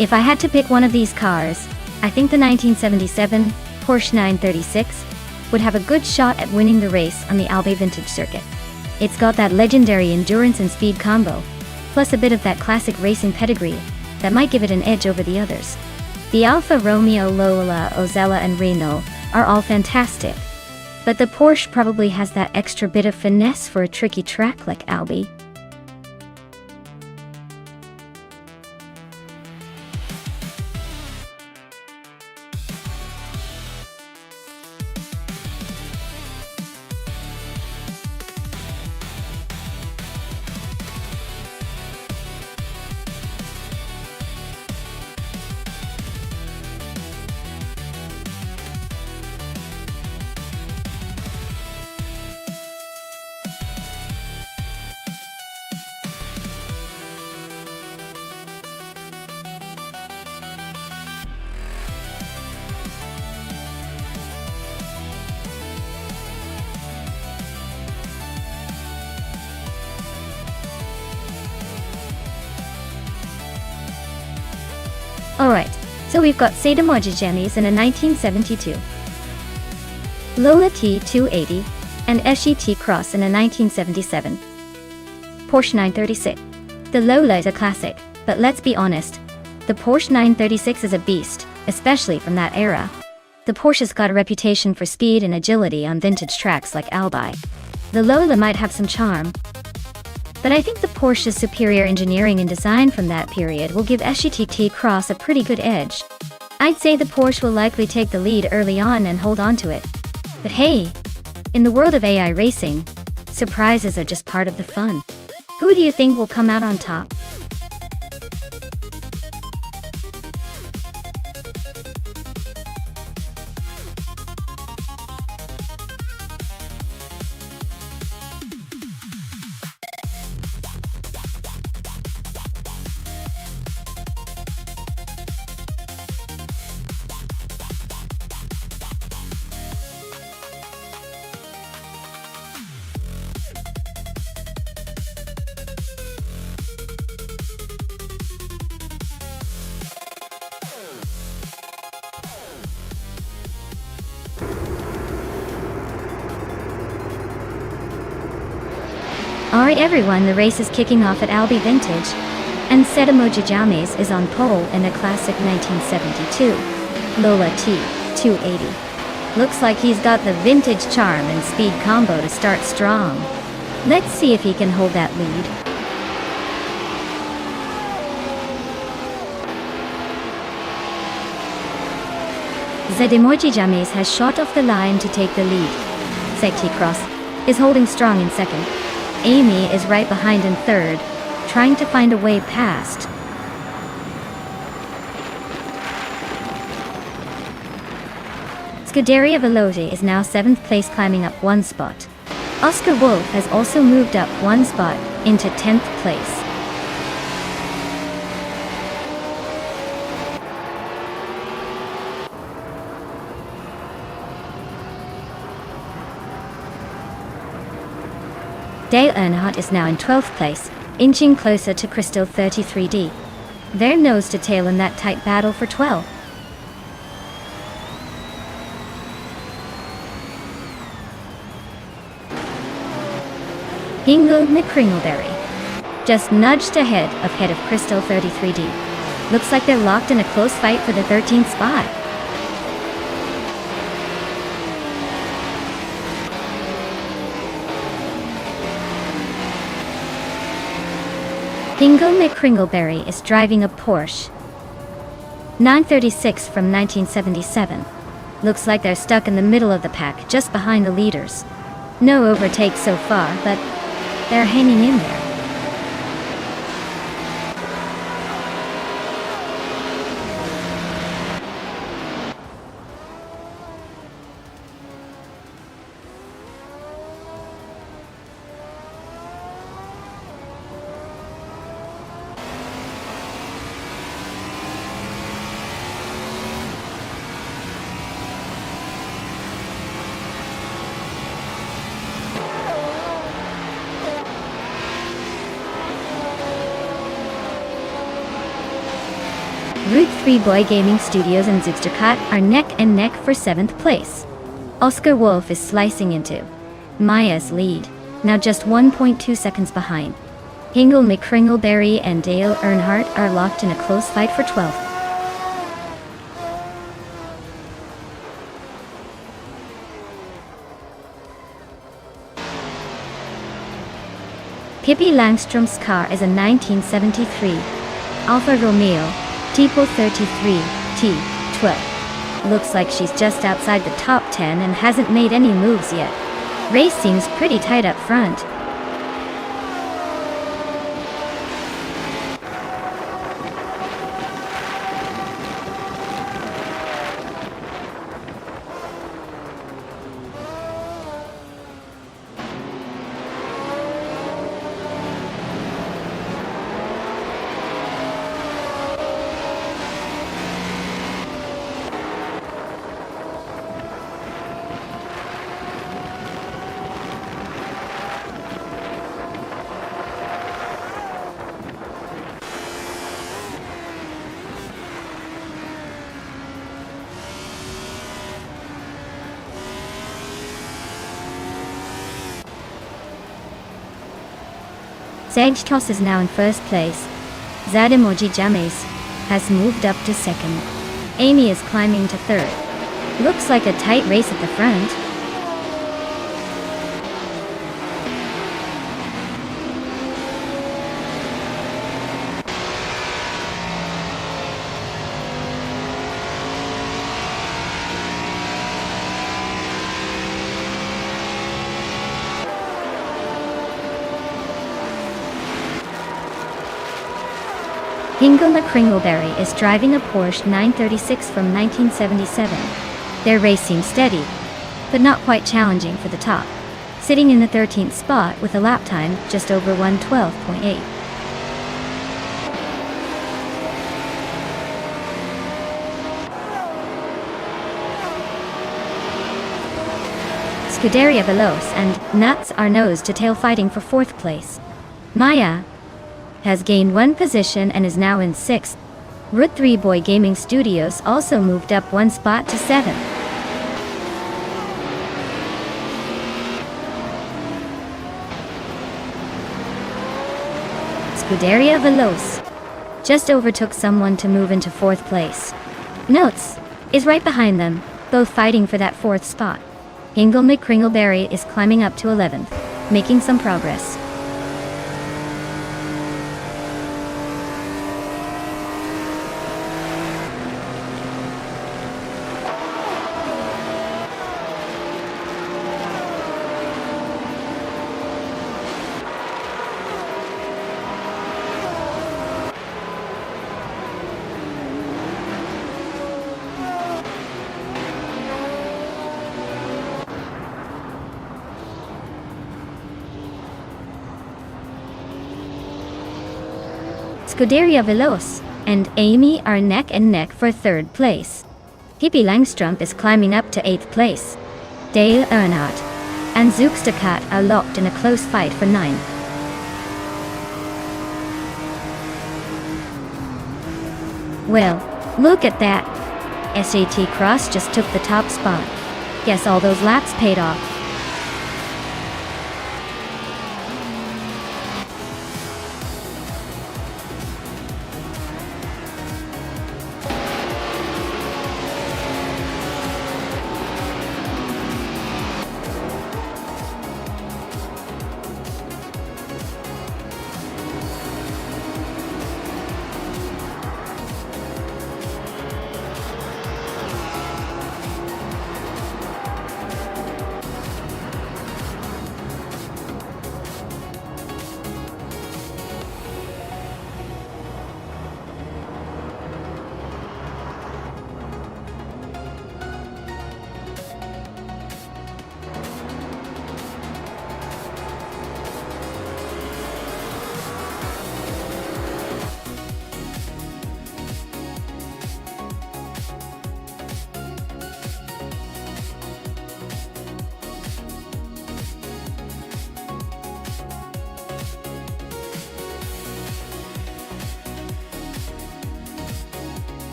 If I had to pick one of these cars, I think the 1977 Porsche 936 would have a good shot at winning the race on the Albi Vintage Circuit. It's got that legendary endurance and speed combo, plus a bit of that classic racing pedigree that might give it an edge over the others. The Alfa Romeo, Lola, Ozella and Renault are all fantastic, but the Porsche probably has that extra bit of finesse for a tricky track like Albi. Alright, so we've got Sedamojijanis in a 1972, Lola T280, and Eschi T-Cross in a 1977. Porsche 936. The Lola is a classic, but let's be honest, the Porsche 936 is a beast, especially from that era. The Porsche's got a reputation for speed and agility on vintage tracks like Albi. The Lola might have some charm, but I think the Porsche's superior engineering and design from that period will give Eschi T-Cross a pretty good edge. I'd say the Porsche will likely take the lead early on and hold on to it. But hey, in the world of AI racing, surprises are just part of the fun. Who do you think will come out on top? Alright everyone, the race is kicking off at Albi Vintage, and Sedamojijanis is on pole in a classic 1972 Lola T280. Looks like he's got the vintage charm and speed combo to start strong. Let's see if he can hold that lead. Sedamojijanis has shot off the line to take the lead. T-Cross is holding strong in second. Amy is right behind in third, trying to find a way past. Scuderia Veloce is now 7th place, climbing up one spot. Oscar Wolf has also moved up one spot into 10th place. Dale Earnhardt is now in 12th place, inching closer to Crystal 33D. They're nose to tail in that tight battle for 12. Hingo McCringleberry just nudged ahead of Crystal 33D. Looks like they're locked in a close fight for the 13th spot. Hingo McCringleberry is driving a Porsche 936 from 1977. Looks like they're stuck in the middle of the pack, just behind the leaders. No overtakes so far, but they're hanging in there. 3 Boy Gaming Studios and Zugsterkat are neck and neck for 7th place. Oscar Wolf is slicing into Maya's lead, now just 1.2 seconds behind. Hingle McCringleberry and Dale Earnhardt are locked in a close fight for 12th. Pippi Langstrom's car is a 1973 Alfa Romeo Tipo 33 T12. Looks like she's just outside the top 10 and hasn't made any moves yet. Race seems pretty tight up front. Zagtos is now in first place. Zademoji James has moved up to second. Amy is climbing to third. Looks like a tight race at the front. Hingle McCringleberry is driving a Porsche 936 from 1977. Their race seems steady, but not quite challenging for the top, sitting in the 13th spot with a lap time just over 1:12.8. Scuderia Veloce and Nuts are nose to tail fighting for 4th place. Maya has gained 1 position and is now in 6th. Route 3 Boy Gaming Studios also moved up 1 spot to 7th. Scuderia Veloce just overtook someone to move into 4th place. Notes is right behind them, both fighting for that 4th spot. Hingle McCringleberry is climbing up to 11th, making some progress. Scuderia Veloce and Amy are neck and neck for 3rd place. Pippi Langstrom is climbing up to 8th place. Dale Earnhardt and Zugsterkat are locked in a close fight for 9th. Well, look at that. SAT Cross just took the top spot. Guess all those laps paid off.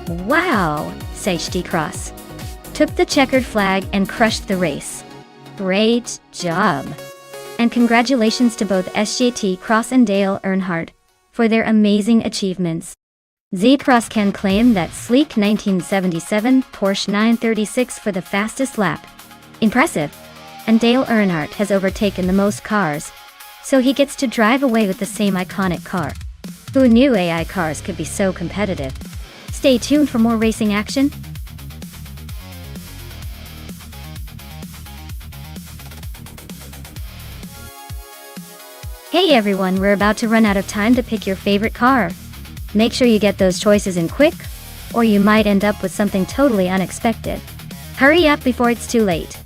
Wow, SHT Cross took the checkered flag and crushed the race. Great job! And congratulations to both SJT Cross and Dale Earnhardt for their amazing achievements. Z Cross can claim that sleek 1977 Porsche 936 for the fastest lap. Impressive! And Dale Earnhardt has overtaken the most cars, so he gets to drive away with the same iconic car. Who knew AI cars could be so competitive? Stay tuned for more racing action. Hey everyone, we're about to run out of time to pick your favorite car. Make sure you get those choices in quick, or you might end up with something totally unexpected. Hurry up before it's too late.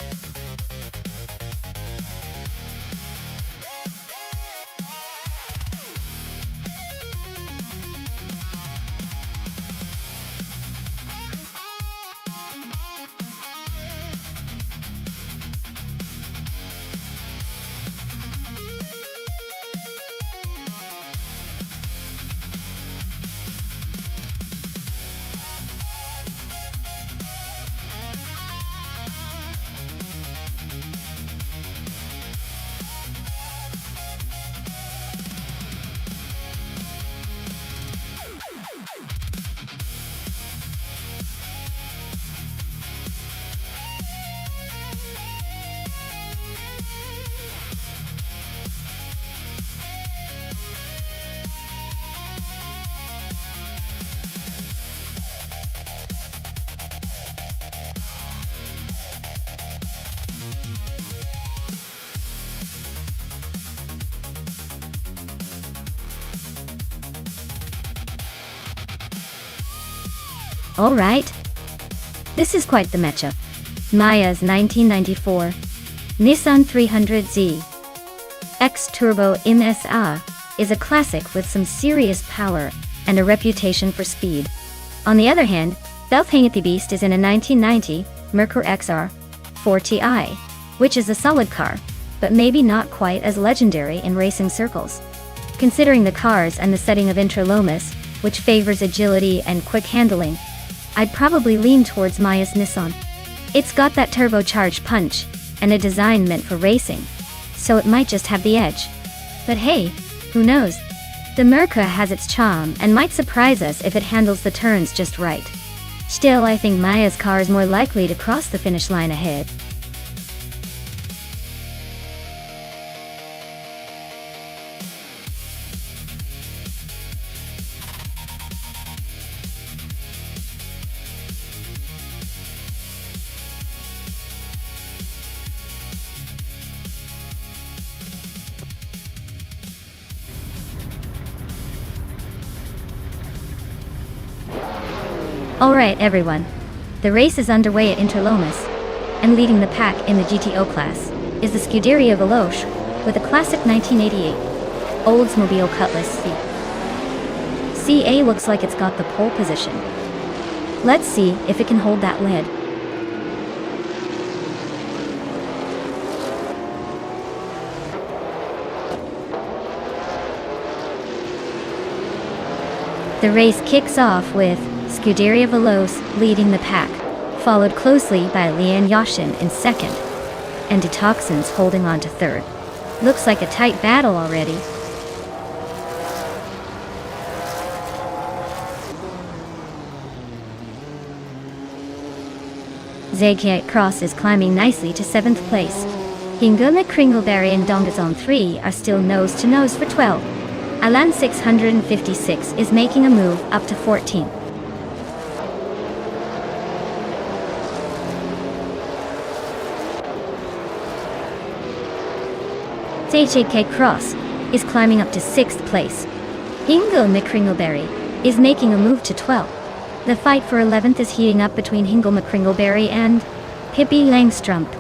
Alright. This is quite the matchup. Maya's 1994 Nissan 300Z X Turbo MSA is a classic with some serious power and a reputation for speed. On the other hand, Belthangati Beast is in a 1990 Merkur XR 4Ti, which is a solid car, but maybe not quite as legendary in racing circles. Considering the cars and the setting of Intralomas, which favors agility and quick handling, I'd probably lean towards Maya's Nissan. It's got that turbocharged punch, and a design meant for racing, so it might just have the edge. But hey, who knows? The Merkur has its charm and might surprise us if it handles the turns just right. Still, I think Maya's car is more likely to cross the finish line ahead. Alright everyone, the race is underway at Interlomas, and leading the pack in the GTO class is the Scuderia Veloce with a classic 1988 Oldsmobile Cutlass C. CA looks like it's got the pole position. Let's see if it can hold that lead. The race kicks off with Scuderia Veloce leading the pack, followed closely by Lian Yashin in second, and Detoxins holding on to third. Looks like a tight battle already. Zakiat Cross is climbing nicely to 7th place. Hinguna Kringleberry and Dongazon 3 are still nose-to-nose for 12. Alan 656 is making a move up to 14th. HK Cross is climbing up to 6th place. Hingle McCringleberry is making a move to 12th. The fight for 11th is heating up between Hingle McCringleberry and Pippi Langstrumpf.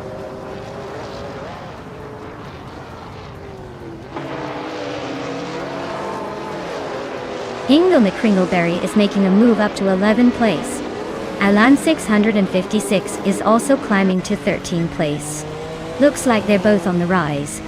Hingle McCringleberry is making a move up to 11th place. Alan 656 is also climbing to 13th place. Looks like they're both on the rise.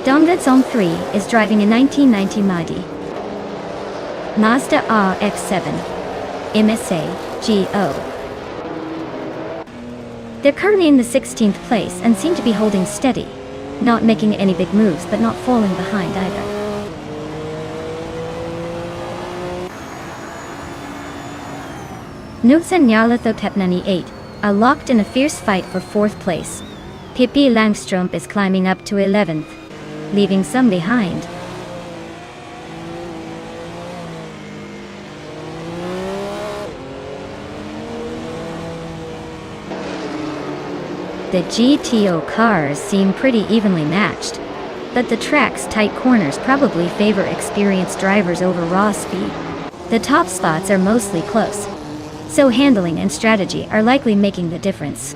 Dongdatsong 3 is driving a 1990 Mazda RX-7 MSA GO. They're currently in the 16th place and seem to be holding steady, not making any big moves but not falling behind either. Nuts and Nyarlathotep 98 are locked in a fierce fight for 4th place. Pippi Langstrump is climbing up to 11th, leaving some behind. The GTO cars seem pretty evenly matched, but the track's tight corners probably favor experienced drivers over raw speed. The top spots are mostly close, so handling and strategy are likely making the difference.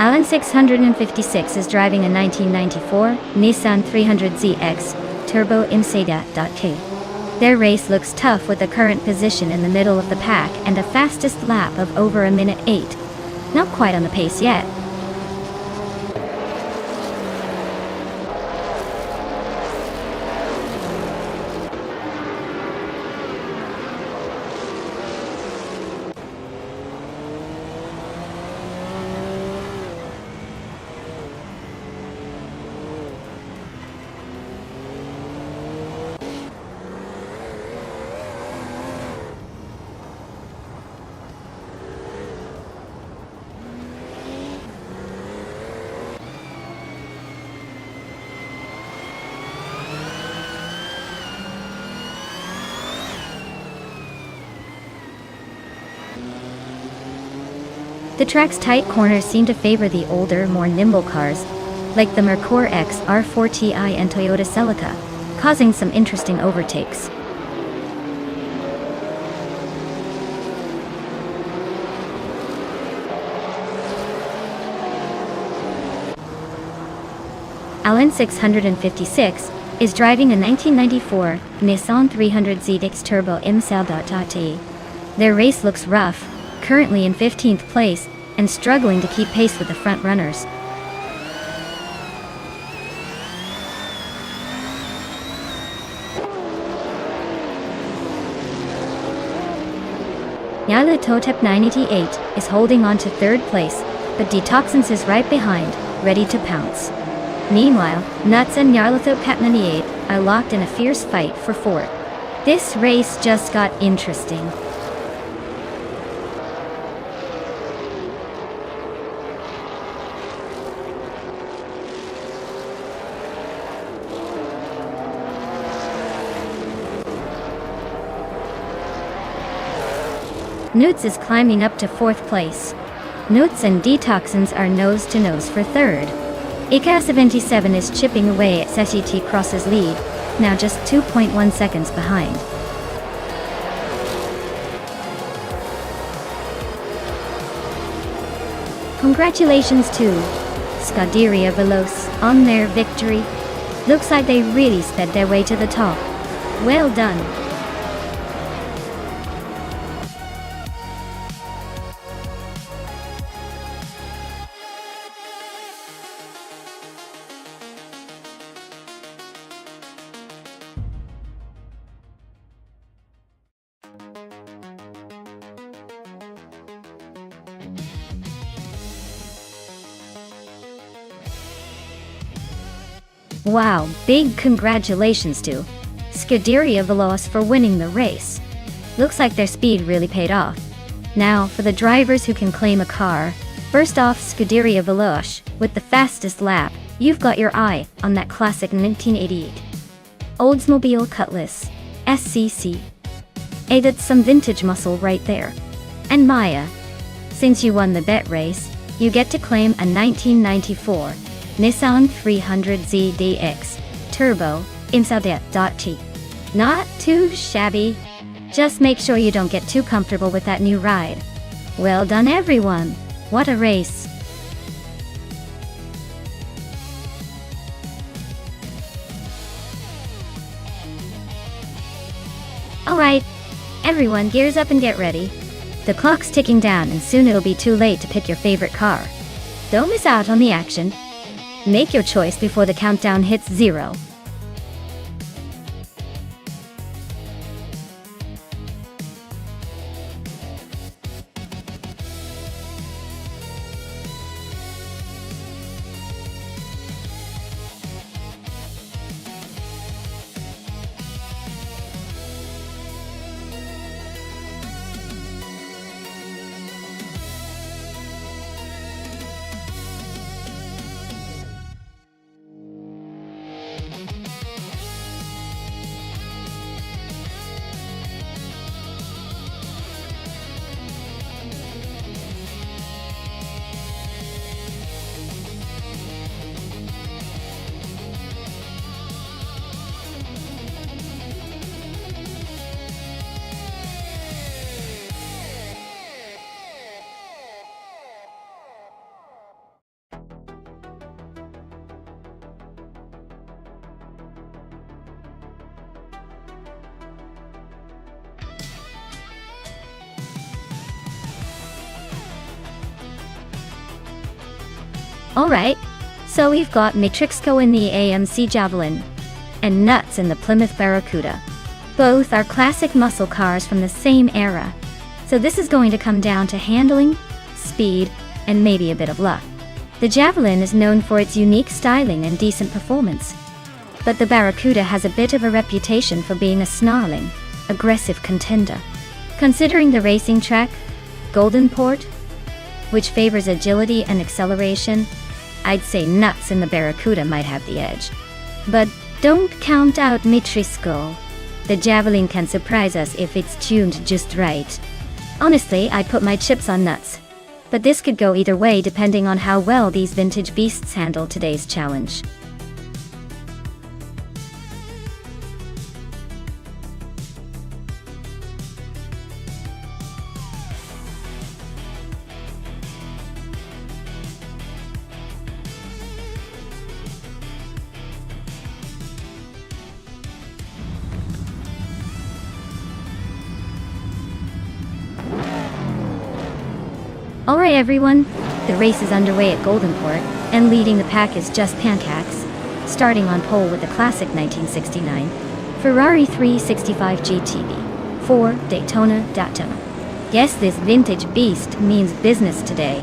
Alan 656 is driving a 1994 Nissan 300ZX Turbo Imsada.K. Their race looks tough with the current position in the middle of the pack and a fastest lap of over a minute 8. Not quite on the pace yet. The track's tight corners seem to favor the older, more nimble cars, like the Merkur X R4 Ti and Toyota Celica, causing some interesting overtakes. Alan 656 is driving a 1994 Nissan 300ZX Turbo Imsada.T. Their race looks rough, currently in 15th place, and struggling to keep pace with the front runners. Nyarlathotep 988 is holding on to 3rd place, but Detoxins is right behind, ready to pounce. Meanwhile, Nuts and Nyarlathotep 98 are locked in a fierce fight for 4th. This race just got interesting. Nuts is climbing up to 4th place. Nuts and Detoxins are nose-to-nose for 3rd. IKA77 is chipping away at SHT Cross's lead, now just 2.1 seconds behind. Congratulations to Scuderia Veloce on their victory. Looks like they really sped their way to the top. Well done. Wow, big congratulations to Scuderia Veloce for winning the race. Looks like their speed really paid off. Now, for the drivers who can claim a car. First off, Scuderia Veloce, with the fastest lap, you've got your eye on that classic 1988 Oldsmobile Cutlass SCC. Hey, that's some vintage muscle right there. And Maya, since you won the bet race, you get to claim a 1994 Nissan 300ZDX Turbo Imsada.T. Not too shabby. Just make sure you don't get too comfortable with that new ride. Well done everyone. What a race. Alright, everyone gears up and get ready. The clock's ticking down and soon it'll be too late to pick your favorite car. Don't miss out on the action. Make your choice before the countdown hits 0. Alright, so we've got Matrixco in the AMC Javelin, and Nuts in the Plymouth Barracuda. Both are classic muscle cars from the same era, so this is going to come down to handling, speed, and maybe a bit of luck. The Javelin is known for its unique styling and decent performance, but the Barracuda has a bit of a reputation for being a snarling, aggressive contender. Considering the racing track, Golden Port, which favors agility and acceleration, I'd say Nuts in the Barracuda might have the edge. But don't count out Matrixco. The Javelin can surprise us if it's tuned just right. Honestly, I'd put my chips on Nuts, but this could go either way depending on how well these vintage beasts handle today's challenge. Alright everyone, the race is underway at Goldenport, and leading the pack is Just Pancakes, starting on pole with the classic 1969 Ferrari 365 GTB for Daytona. Guess this vintage beast means business today.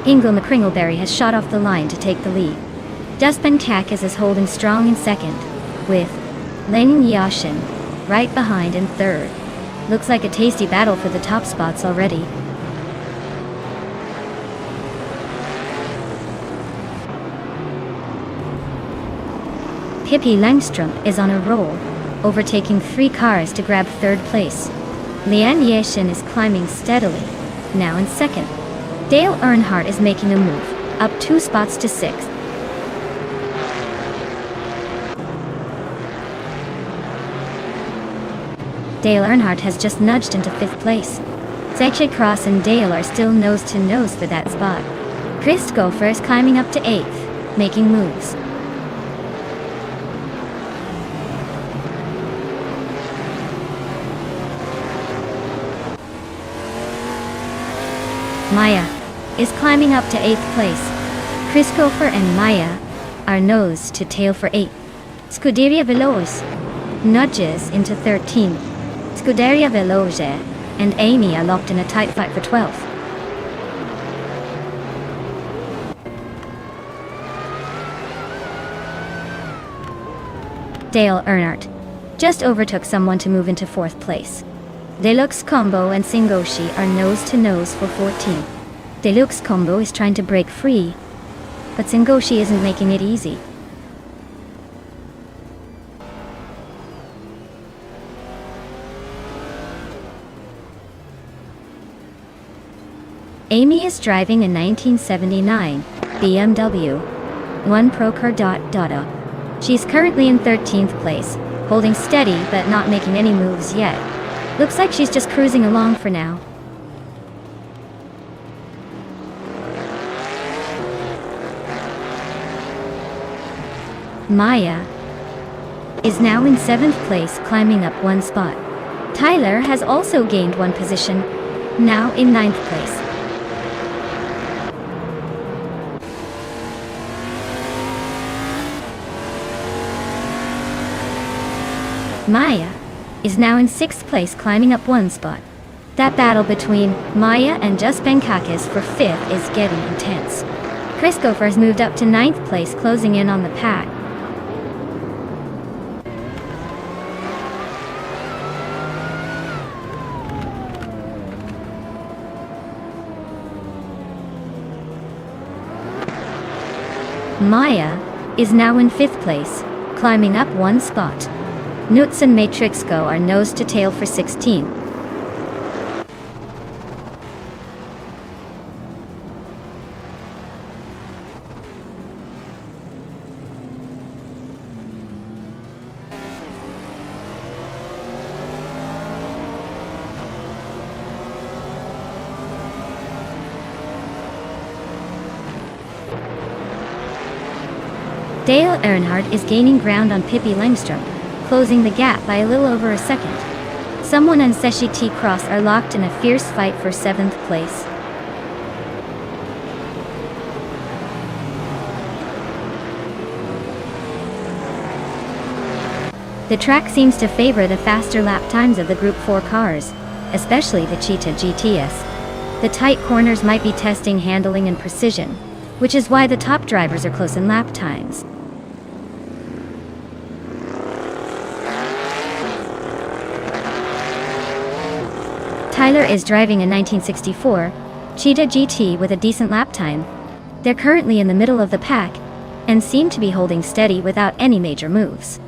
Ingle McCringleberry has shot off the line to take the lead. Dustpan Cactus is holding strong in second, with Lenin Yashin right behind in third. Looks like a tasty battle for the top spots already. Pippi Langstrup is on a roll, overtaking 3 cars to grab third place. Leanne Yashin is climbing steadily, now in second. Dale Earnhardt is making a move, up 2 spots to 6th. Dale Earnhardt has just nudged into 5th place. Seche Cross and Dale are still nose to nose for that spot. Chris Gopher is climbing up to 8th, making moves. Maya is climbing up to 8th place. Chris Gopher and Maya are nose to tail for 8th. Scuderia Veloce nudges into 13th. Scuderia Veloce and Amy are locked in a tight fight for 12th. Dale Earnhardt just overtook someone to move into 4th place. Deluxe Combo and Singoshi are nose to nose for 14th. Deluxe Combo is trying to break free, but Singoshi isn't making it easy. Amy is driving a 1979 BMW 1 Pro Car. She's currently in 13th place, holding steady but not making any moves yet. Looks like she's just cruising along for now. Maya is now in 7th place, climbing up 1 spot. Tyler has also gained 1 position, now in 9th place. Maya is now in 6th place, climbing up 1 spot. That battle between Maya and Just Pankakis for 5th is getting intense. Chris Gopher has moved up to 9th place, closing in on the pack. Maya is now in 5th place, climbing up 1 spot. Nuts and Matrix Go are nose to tail for 16. Dale Earnhardt is gaining ground on Pippi Langstrom, closing the gap by a little over a second. Someone and Seshi T. Cross are locked in a fierce fight for 7th place. The track seems to favor the faster lap times of the Group 4 cars, especially the Cheetah GTS. The tight corners might be testing handling and precision, which is why the top drivers are close in lap times. Tyler is driving a 1964 Cheetah GT with a decent lap time. They're currently in the middle of the pack and seem to be holding steady without any major moves.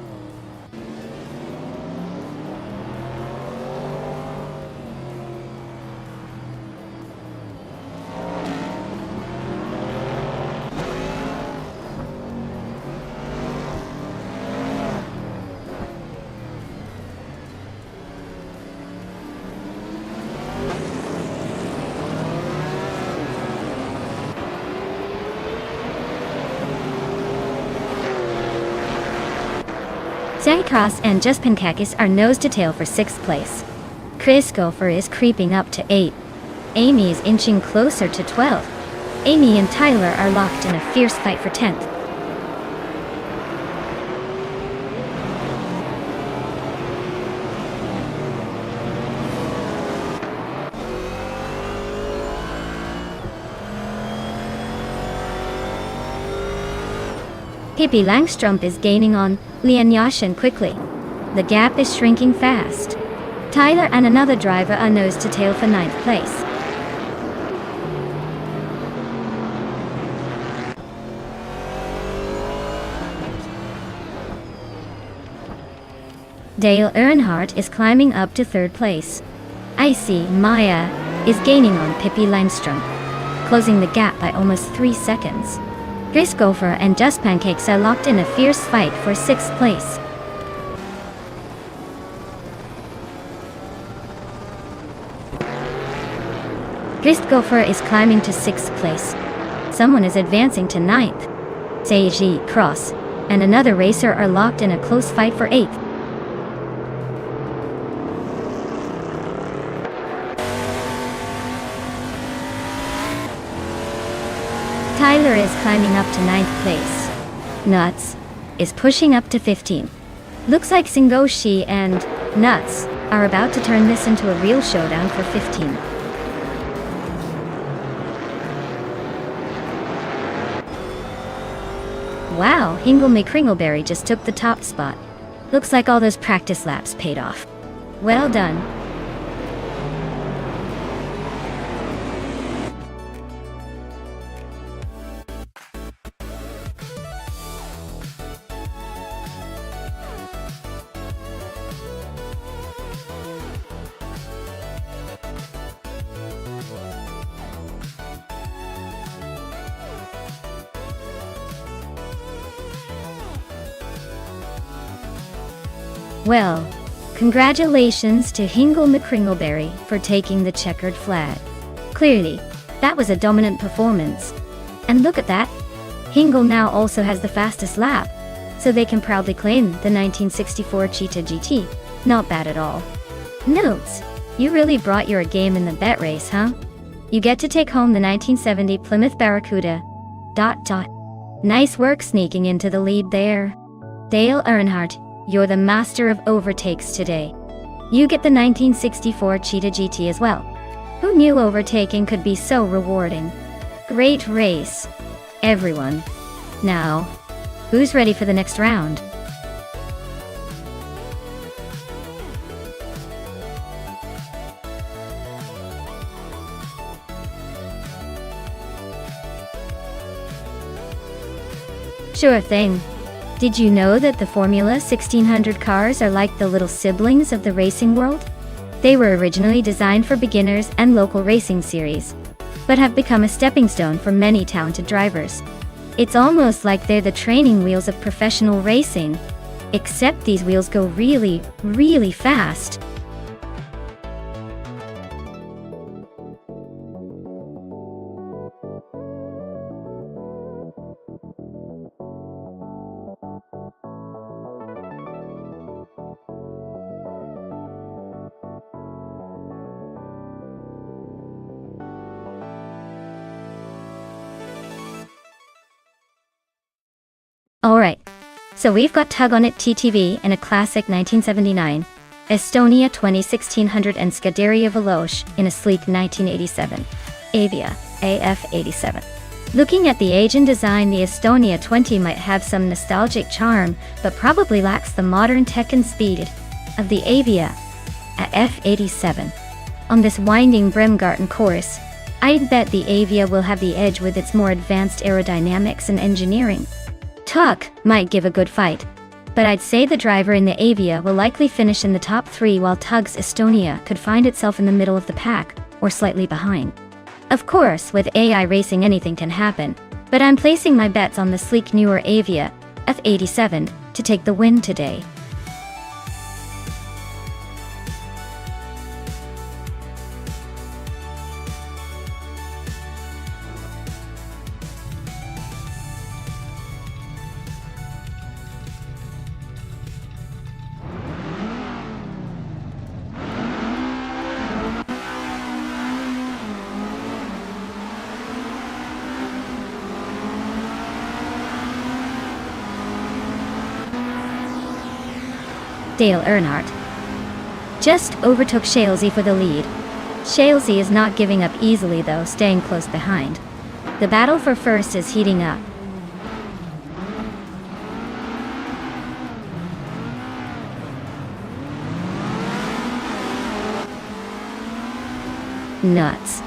Zach Cross and Just Pankakis are nose to tail for 6th place. Chris Gopher is creeping up to 8. Amy is inching closer to 12. Amy and Tyler are locked in a fierce fight for 10th. Pippi Langstrom is gaining on Lian Yashin quickly. The gap is shrinking fast. Tyler and another driver are nose to tail for 9th place. Dale Earnhardt is climbing up to 3rd place. Icy Maya is gaining on Pippi Langstrom, closing the gap by almost 3 seconds. Chris Gopher and Just Pancakes are locked in a fierce fight for 6th place. Chris Gopher is climbing to 6th place. Someone is advancing to 9th. Seiji Cross and another racer are locked in a close fight for 8th. Tyler is climbing up to 9th place. Nuts is pushing up to 15. Looks like Singoshi and Nuts are about to turn this into a real showdown for 15. Wow, Hingle McCringleberry just took the top spot. Looks like all those practice laps paid off. Well done. Well, congratulations to Hingle McCringleberry for taking the checkered flag. Clearly, that was a dominant performance. And look at that! Hingle now also has the fastest lap. so they can proudly claim the 1964 Cheetah GT. Not bad at all. Notes: you really brought your game in the bet race, huh? You get to take home the 1970 Plymouth Barracuda. ... Nice work sneaking into the lead there. Dale Earnhardt, you're the master of overtakes today. You get the 1964 Cheetah GT as well. Who knew overtaking could be so rewarding? Great race, everyone. Now, who's ready for the next round? Sure thing. Did you know that the Formula 1600 cars are like the little siblings of the racing world? They were originally designed for beginners and local racing series, but have become a stepping stone for many talented drivers. It's almost like they're the training wheels of professional racing, except these wheels go really, really fast. Alright, so we've got Tug on It TTV and a classic 1979, Estonia 1600 and Scuderia Veloce in a sleek 1987, Avia AF87. Looking at the age and design, the Estonia 20 might have some nostalgic charm, but probably lacks the modern tech and speed of the Avia F87. On this winding Bremgarten course, I'd bet the Avia will have the edge with its more advanced aerodynamics and engineering. Tug might give a good fight, but I'd say the driver in the Avia will likely finish in the top 3, while Tug's Estonia could find itself in the middle of the pack, or slightly behind. Of course, with AI racing anything can happen, but I'm placing my bets on the sleek newer Avia F87 to take the win today. Dale Earnhardt just overtook Shalesy for the lead. Shalesy is not giving up easily though, staying close behind. The battle for first is heating up. Nuts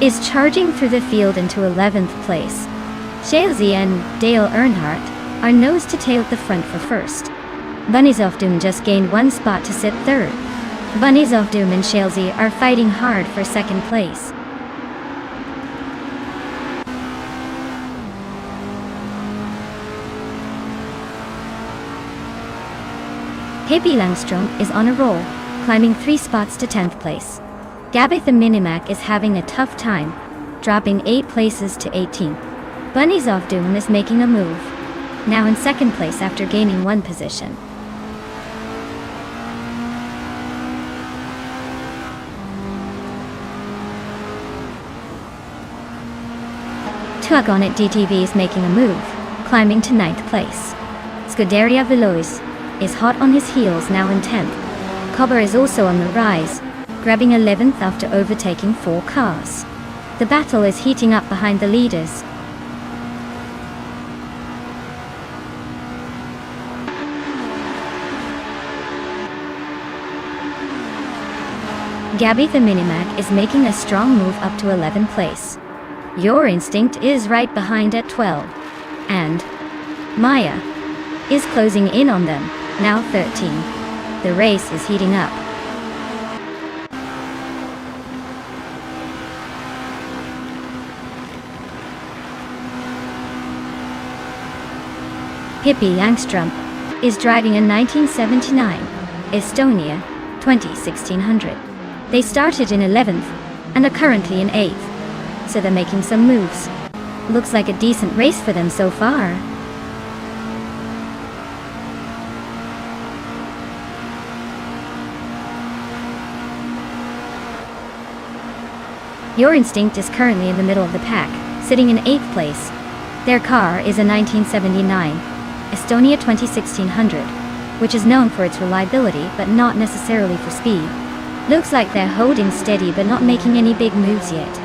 is charging through the field into 11th place. Shalesy and Dale Earnhardt are nose to tail at the front for first. Bunnies of Doom just gained 1 spot to sit third. Bunnies of Doom and Shalesy are fighting hard for second place. Pippi Langstrom is on a roll, climbing 3 spots to 10th place. Gabby the Minimac is having a tough time, dropping 8 places to 18th. Bunnies of Doom is making a move, now in second place after gaining 1 position. Tug on It DTV is making a move, climbing to 9th place. Scuderia Veloce is hot on his heels, now in 10th. Cobber is also on the rise, grabbing 11th after overtaking 4 cars. The battle is heating up behind the leaders. Gabby the Minimac is making a strong move up to 11th place. Your Instinct is right behind at 12. And Maya is closing in on them, now 13. The race is heating up. Pippi Langstrom is driving a 1979 Estonia 1600. They started in 11th and are currently in 8th. So they're making some moves. Looks like a decent race for them so far. Your Instinct is currently in the middle of the pack, sitting in 8th place. Their car is a 1979 Estonia 1600, which is known for its reliability but not necessarily for speed. Looks like they're holding steady but not making any big moves yet.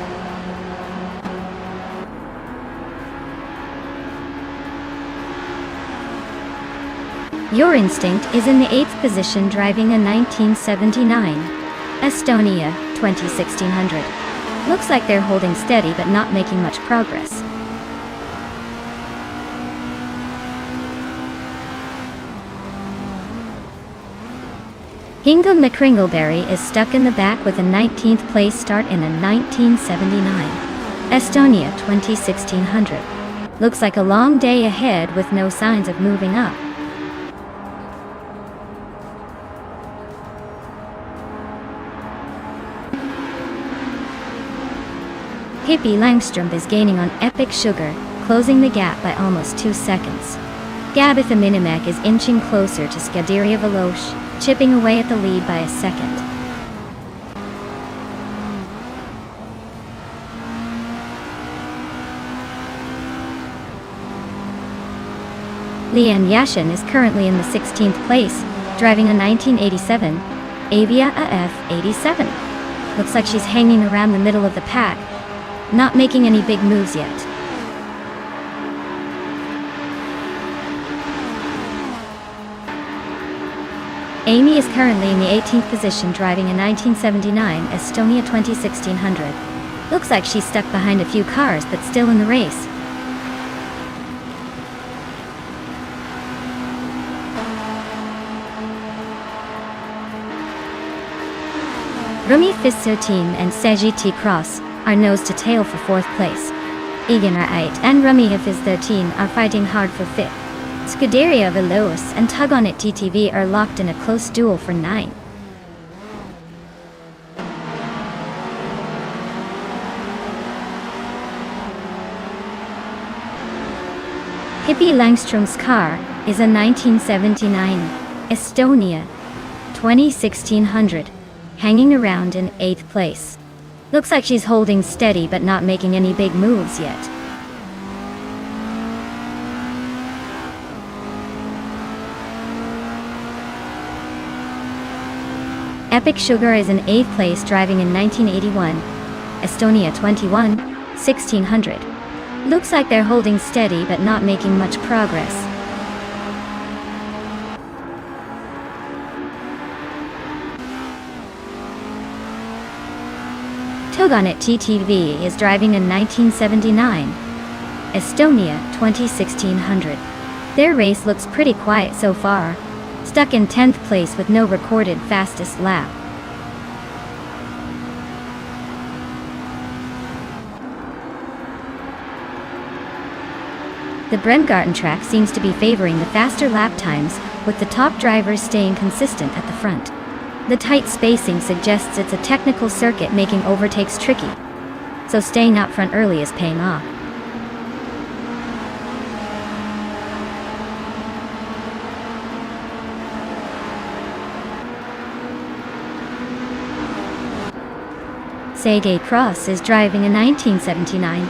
Your Instinct is in the 8th position driving a 1979 Estonia 1600. Looks like they're holding steady but not making much progress. Hingle McCringleberry is stuck in the back with a 19th place start in a 1979 Estonia 1600. Looks like a long day ahead with no signs of moving up. Hippie Langstrom is gaining on Epic Sugar, closing the gap by almost 2 seconds. Gabitha Minimek is inching closer to Scuderia Veloce, chipping away at the lead by a second. Leanne Yashin is currently in the 16th place, driving a 1987 Avia AF87. Looks like she's hanging around the middle of the pack, not making any big moves yet. Amy is currently in the 18th position driving a 1979 Estonia 1600. Looks like she's stuck behind a few cars but still in the race. Rumi Fis13 and Seji T Cross are nose to tail for 4th place. Eganar 8 and Rumi Fis13 are fighting hard for 5th. Scuderia Veloce and Tug On It TTV are locked in a close duel for 9th. Hippie Langstrom's car is a 1979 Estonia 1600, hanging around in 8th place. Looks like she's holding steady but not making any big moves yet. Epic Sugar is in 8th place driving in 1981 Estonia 1600. Looks like they're holding steady but not making much progress. Tug On It TTV is driving in 1979 Estonia 1600. Their race looks pretty quiet so far, stuck in 10th place with no recorded fastest lap. The Bremgarten track seems to be favoring the faster lap times, with the top drivers staying consistent at the front. The tight spacing suggests it's a technical circuit making overtakes tricky, so staying out front early is paying off. Sergei Cross is driving a 1979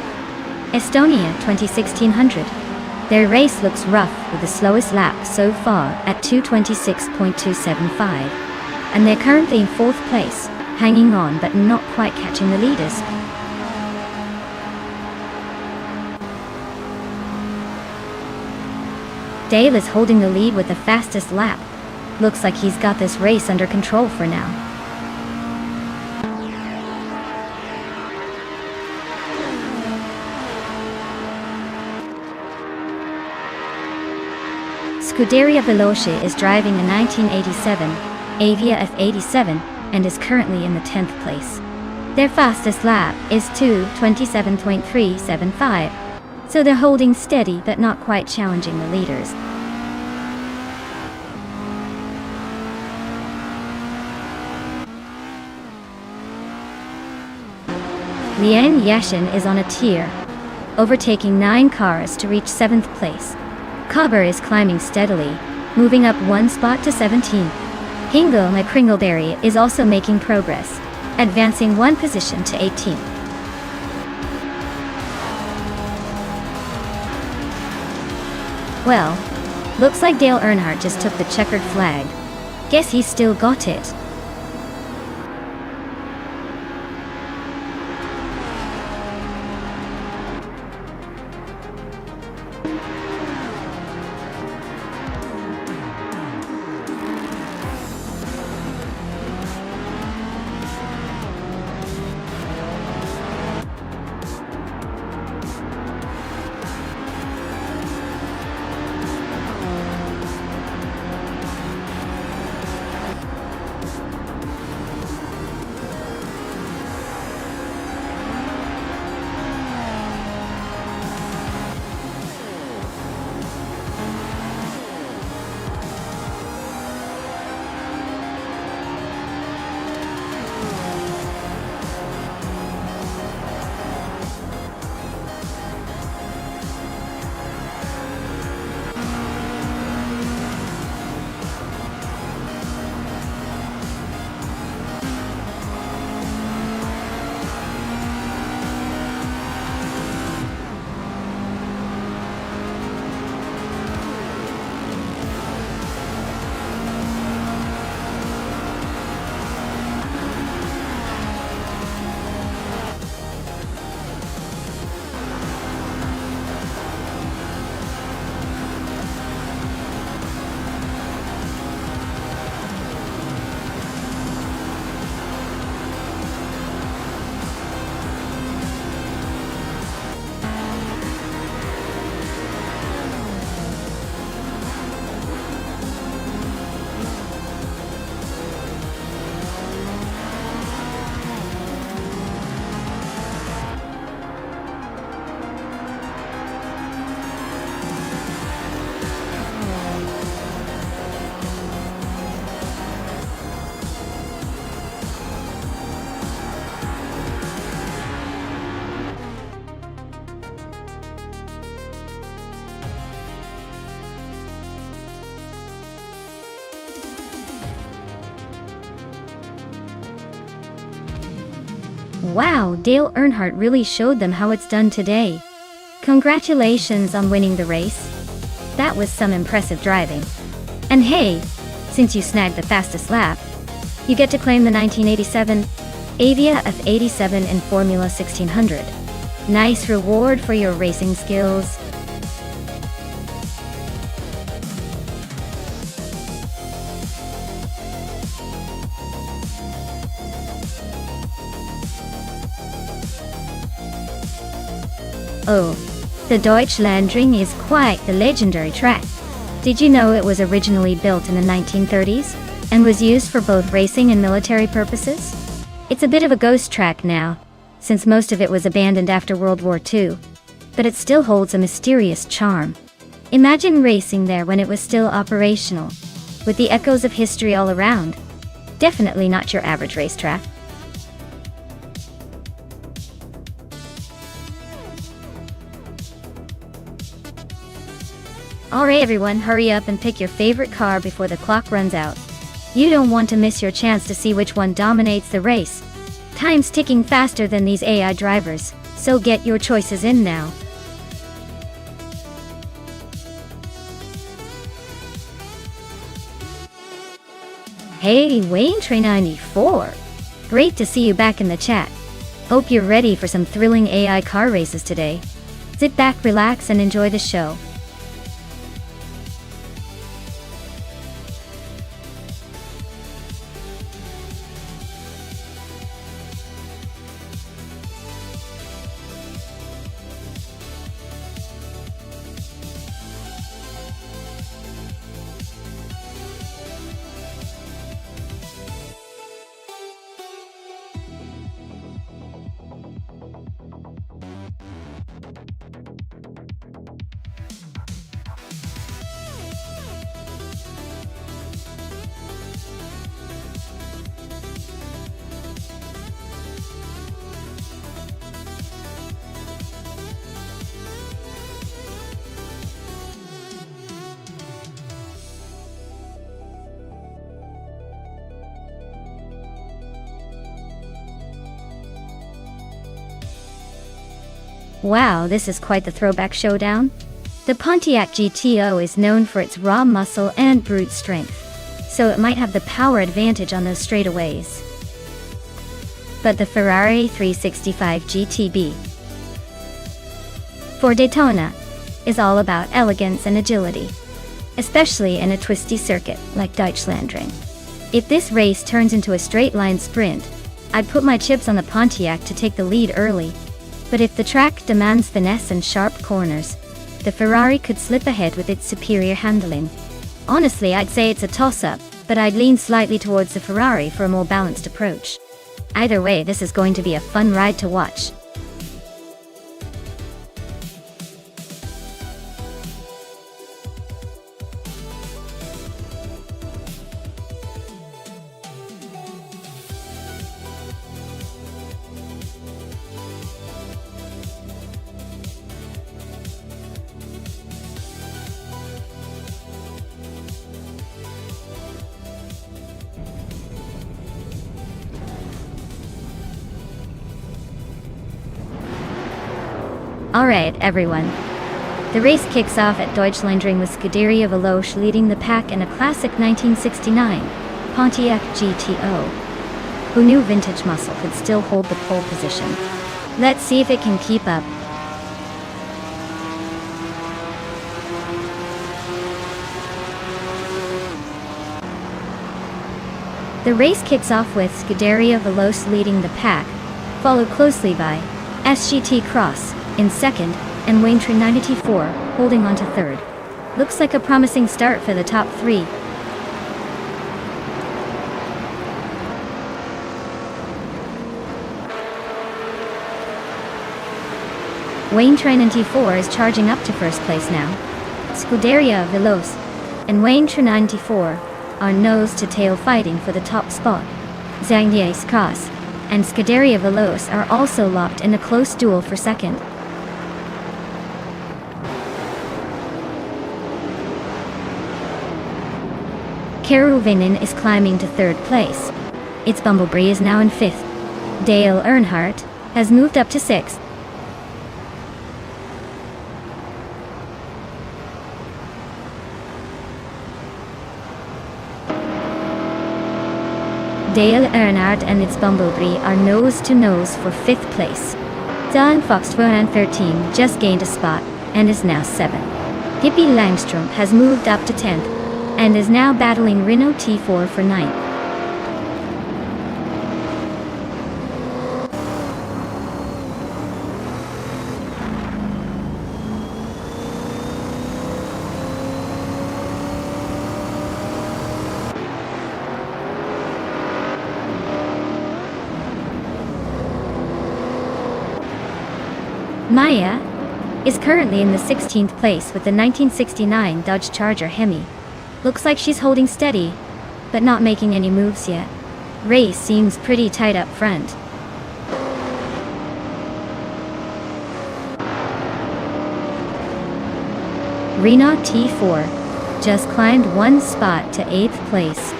Estonia 1600. Their race looks rough with the slowest lap so far at 2:26.275, and they're currently in 4th place, hanging on but not quite catching the leaders. Dale is holding the lead with the fastest lap. Looks like he's got this race under control for now. Scuderia Veloce is driving a 1987 Avia F87 and is currently in the 10th place. Their fastest lap is 2:27.375, so they're holding steady but not quite challenging the leaders. Leanne Yashin is on a tear, overtaking 9 cars to reach 7th place. Cobber is climbing steadily, moving up 1 spot to 17th. Hingle McCringleberry is also making progress, advancing 1 position to 18th. Well, looks like Dale Earnhardt just took the checkered flag. Guess he still got it. Wow, Dale Earnhardt really showed them how it's done today. Congratulations on winning the race. That was some impressive driving. And hey, since you snagged the fastest lap, you get to claim the 1987 Avia F87 in Formula 1600. Nice reward for your racing skills. Oh, the Deutschlandring is quite the legendary track. Did you know it was originally built in the 1930s and was used for both racing and military purposes? It's a bit of a ghost track now, since most of it was abandoned after World War II, but it still holds a mysterious charm. Imagine racing there when it was still operational, with the echoes of history all around. Definitely not your average racetrack. Alright everyone, hurry up and pick your favorite car before the clock runs out. You don't want to miss your chance to see which one dominates the race. Time's ticking faster than these AI drivers, so get your choices in now. Hey, Wayne394. Great to see you back in the chat. Hope you're ready for some thrilling AI car races today. Sit back, relax, and enjoy the show. Wow, this is quite the throwback showdown. The Pontiac GTO is known for its raw muscle and brute strength, so it might have the power advantage on those straightaways. But the Ferrari 365 GTB for Daytona is all about elegance and agility, especially in a twisty circuit like Deutschlandring. If this race turns into a straight-line sprint, I'd put my chips on the Pontiac to take the lead early. But if the track demands finesse and sharp corners, the Ferrari could slip ahead with its superior handling. Honestly, I'd say it's a toss-up, but I'd lean slightly towards the Ferrari for a more balanced approach. Either way, this is going to be a fun ride to watch. Alright, everyone. The race kicks off at Deutschlandring with Scuderia Veloce leading the pack in a classic 1969 Pontiac GTO. Who knew vintage muscle could still hold the pole position? Let's see if it can keep up. The race kicks off with Scuderia Veloce leading the pack, followed closely by SGT Cross in second, and Wayne Train 94 holding on to third. Looks like a promising start for the top three. Wayne Train 94 is charging up to first place now. Scuderia Veloce and Wayne Train 94 are nose-to-tail fighting for the top spot. SGT Cross and Scuderia Veloce are also locked in a close duel for second. Keruvinen is climbing to third place. Its Bumblebee is now in fifth. Dale Earnhardt has moved up to sixth. Dale Earnhardt and its Bumblebee are nose-to-nose for fifth place. Dylan Fox 13 just gained a spot and is now 7th. Pippi Langstrom has moved up to 10th and is now battling Renault T4 for 9th. Maya is currently in the 16th place with the 1969 Dodge Charger Hemi. Looks like she's holding steady, but not making any moves yet. Race seems pretty tight up front. Renault T4 just climbed one spot to 8th place.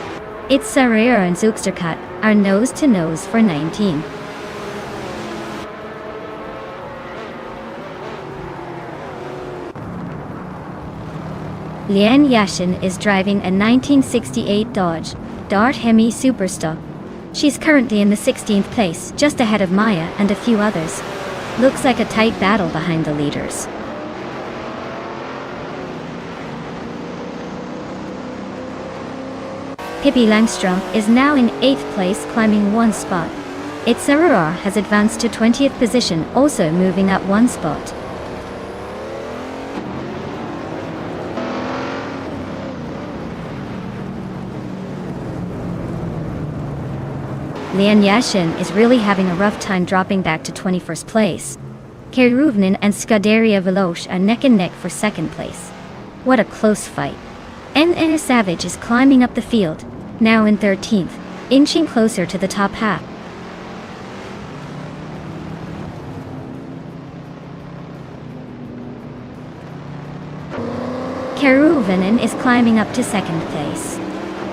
Its Sarrier and Zuxtercut are nose-to-nose for 19. Lian Yashin is driving a 1968 Dodge Dart Hemi Superstock. She's currently in the 16th place, just ahead of Maya and a few others. Looks like a tight battle behind the leaders. Pippi Langstrom is now in 8th place, climbing one spot. Its Aurora has advanced to 20th position, also moving up one spot. Lian Yashin is really having a rough time dropping back to 21st place. Keruvnen and Scuderia Veloce are neck and neck for 2nd place. What a close fight. NN Savage is climbing up the field, now in 13th, inching closer to the top half. Keruvnen is climbing up to 2nd place.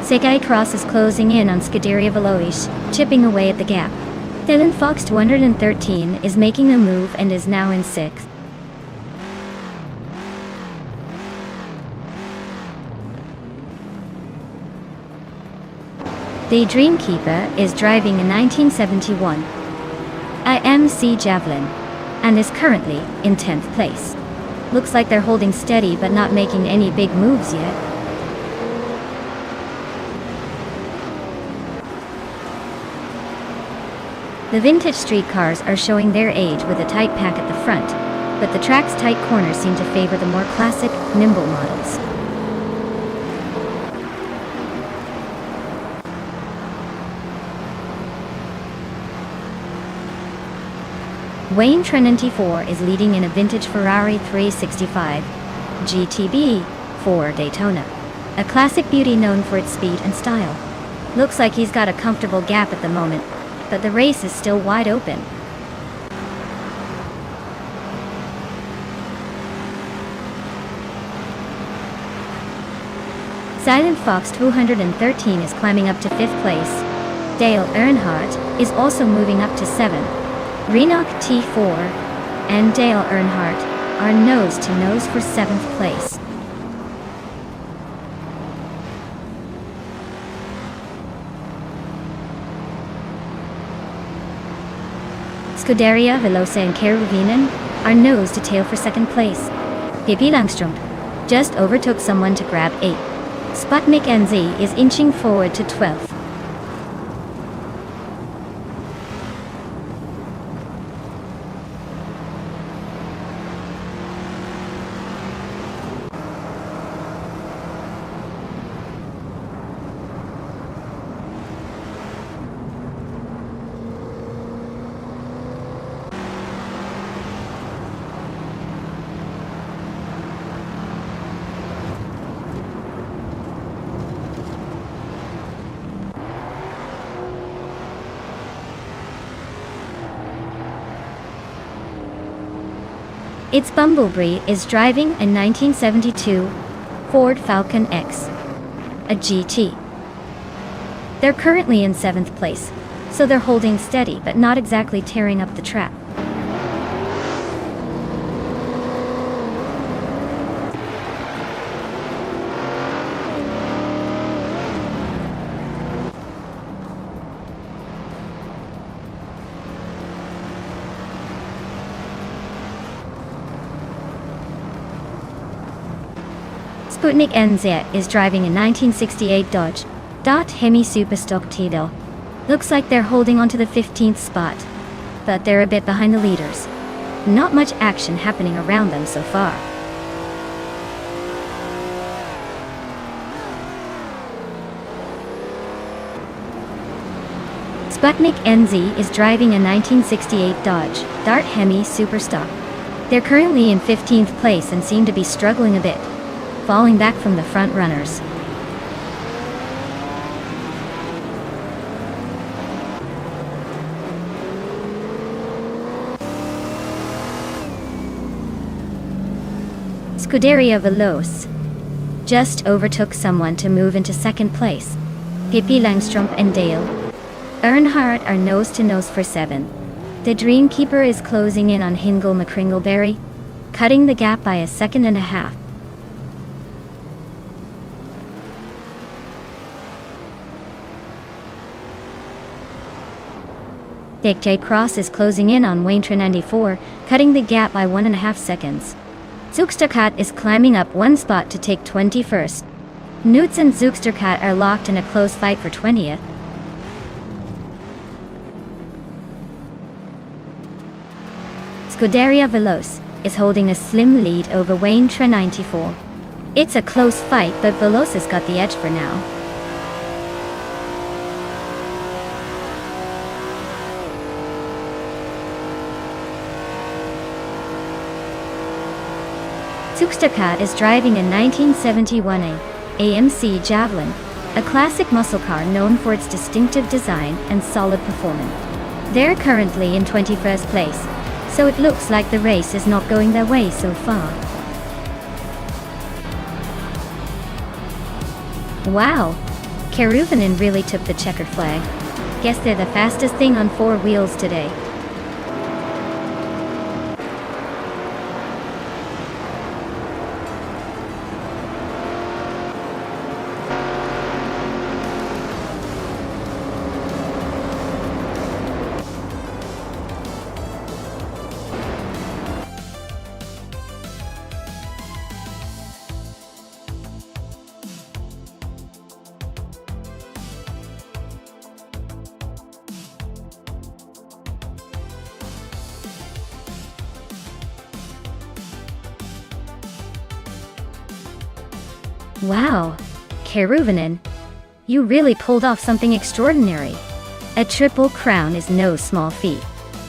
Segai Cross is closing in on Scuderia Veloce, chipping away at the gap. Dylan Fox 213 is making a move and is now in 6th. The Dreamkeeper is driving a 1971 IMC Javelin and is currently in 10th place. Looks like they're holding steady but not making any big moves yet. The vintage street cars are showing their age with a tight pack at the front, but the track's tight corners seem to favor the more classic, nimble models. Wayne 94 is leading in a vintage Ferrari 365 GTB for Daytona, a classic beauty known for its speed and style. Looks like he's got a comfortable gap at the moment, but the race is still wide open. Silent Fox 213 is climbing up to 5th place. Dale Earnhardt is also moving up to 7th. Renault T4 and Dale Earnhardt are nose-to-nose for 7th place. Scuderia Veloce and Keruvinen are nose-to-tail for 2nd place. Pippi Langstrup just overtook someone to grab 8th. Sputnik NZ is inching forward to 12th. Its Bumblebee is driving a 1972 Ford Falcon X, a GT. They're currently in 7th place, so they're holding steady but not exactly tearing up the track. Sputnik NZ is driving a 1968 Dodge Hemi Superstock Tidal. Looks like they're holding on to the 15th spot, but they're a bit behind the leaders. Not much action happening around them so far. Sputnik NZ is driving a 1968 Dodge Dart Hemi Superstock. They're currently in 15th place and seem to be struggling a bit, falling back from the front runners. Scuderia Veloce just overtook someone to move into 2nd place. Pippi Langstrup and Dale Earnhardt are nose-to-nose for 7. The Dreamkeeper is closing in on Hingle McCringleberry, cutting the gap by 1.5 seconds. Dick J. Cross is closing in on Wayne 94, cutting the gap by 1.5 seconds. Zugsterkat is climbing up 1 spot to take 21st. Newts and Zugsterkat are locked in a close fight for 20th. Scuderia Veloce is holding a slim lead over Wayne 94. It's a close fight, but Veloce has got the edge for now. Zugsterkat is driving a 1971 AMC Javelin, a classic muscle car known for its distinctive design and solid performance. They're currently in 21st place, so it looks like the race is not going their way so far. Wow! Keruvinen really took the checkered flag. Guess they're the fastest thing on 4 wheels today. Wow, Keruvanen, you really pulled off something extraordinary. A triple crown is no small feat.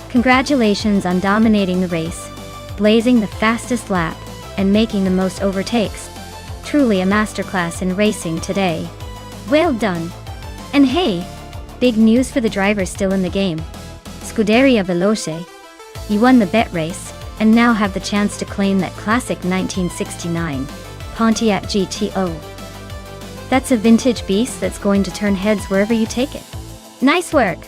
Congratulations on dominating the race, blazing the fastest lap, and making the most overtakes. Truly a masterclass in racing today. Well done. And hey, big news for the drivers still in the game. Scuderia Veloce, you won the bet race, and now have the chance to claim that classic 1969 Pontiac GTO. That's a vintage beast that's going to turn heads wherever you take it. Nice work!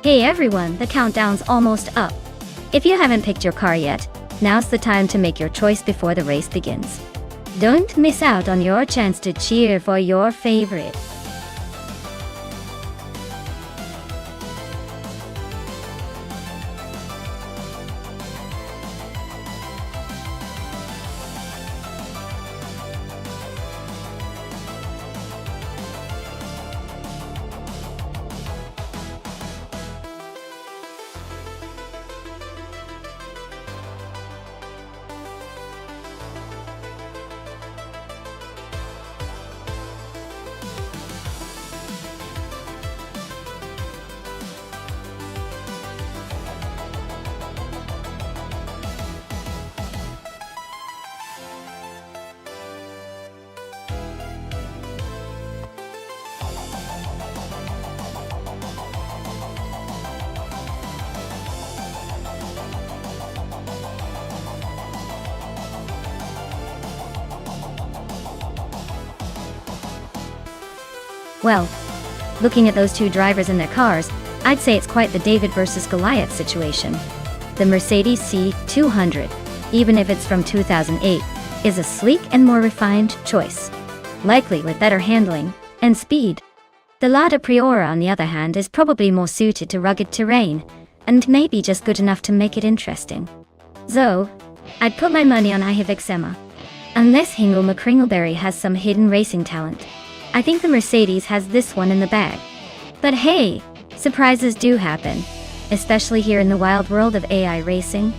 Hey everyone, the countdown's almost up. If you haven't picked your car yet, now's the time to make your choice before the race begins. Don't miss out on your chance to cheer for your favorite. Well, looking at those two drivers in their cars, I'd say it's quite the David versus Goliath situation. The Mercedes C200, even if it's from 2008, is a sleek and more refined choice, likely with better handling and speed. The Lada Priora, on the other hand, is probably more suited to rugged terrain, and maybe just good enough to make it interesting. So, I'd put my money on Ivexema. Unless Hingle McCringleberry has some hidden racing talent. I think the Mercedes has this one in the bag. But hey, surprises do happen, especially here in the wild world of AI racing.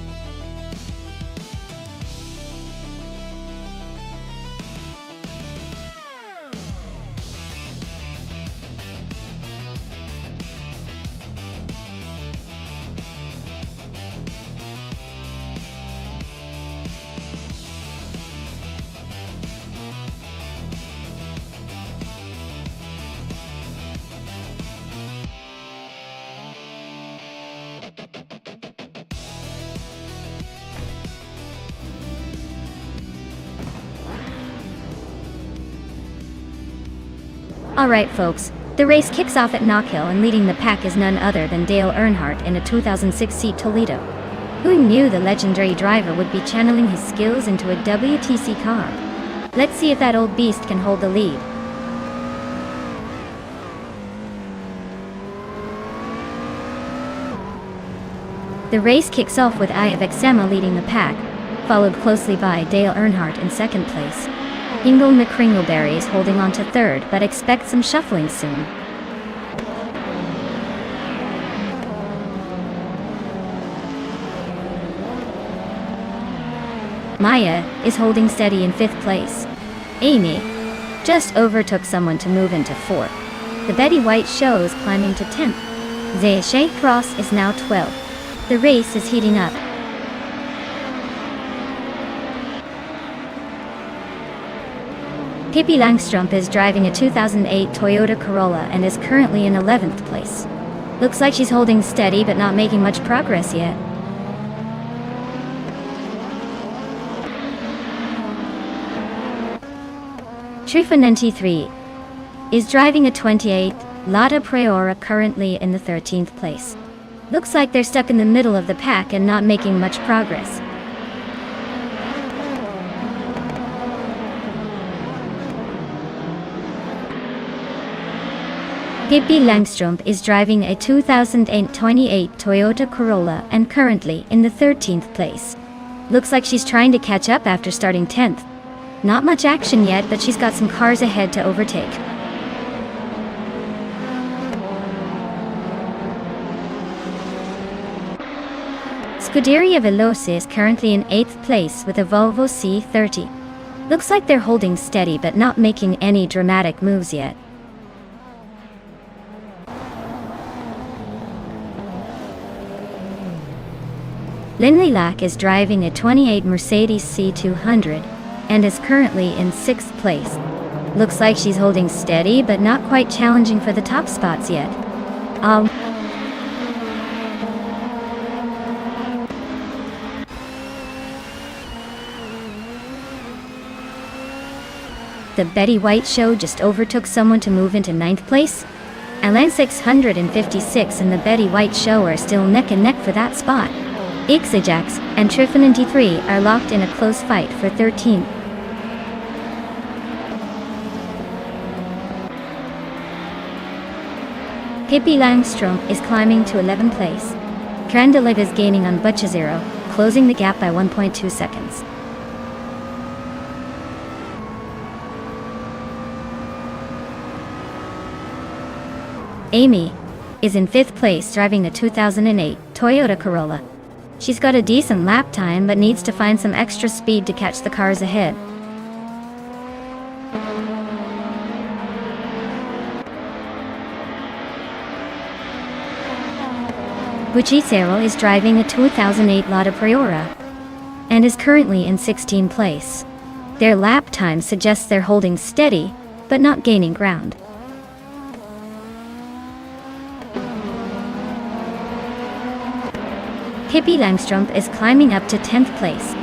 Alright folks, the race kicks off at Knockhill, and leading the pack is none other than Dale Earnhardt in a 2006 Seat Toledo. Who knew the legendary driver would be channeling his skills into a WTC car? Let's see if that old beast can hold the lead. The race kicks off with Ivexema leading the pack, followed closely by Dale Earnhardt in second place. Hingle McCringleberry is holding on to third, but expect some shuffling soon. Maya is holding steady in fifth place. Amy just overtook someone to move into fourth. The Betty White show is climbing to 10th. Zay Cross is now 12th. The race is heating up. Pippi Langstrup is driving a 2008 Toyota Corolla and is currently in 11th place. Looks like she's holding steady but not making much progress yet. Trifanenti3 is driving a 28 Lada Priora, currently in the 13th place. Looks like they're stuck in the middle of the pack and not making much progress. Pippi Langstrup is driving a 2028 Toyota Corolla and currently in the 13th place. Looks like she's trying to catch up after starting 10th. Not much action yet, but she's got some cars ahead to overtake. Scuderia Veloce is currently in 8th place with a Volvo C30. Looks like they're holding steady but not making any dramatic moves yet. Lindley Lack is driving a 28 Mercedes C200 and is currently in 6th place. Looks like she's holding steady but not quite challenging for the top spots yet. The Betty White show just overtook someone to move into 9th place. Alain 656 and the Betty White show are still neck and neck for that spot. Ixajax and Trifinity 3 are locked in a close fight for 13th. Pippi Langstrom is climbing to 11th place. Trandelev is gaining on Butchazero, closing the gap by 1.2 seconds. Amy is in 5th place driving a 2008 Toyota Corolla. She's got a decent lap time but needs to find some extra speed to catch the cars ahead. Bucicero is driving a 2008 Lada Priora and is currently in 16th place. Their lap time suggests they're holding steady but not gaining ground. Pippi Langstrom is climbing up to 10th place.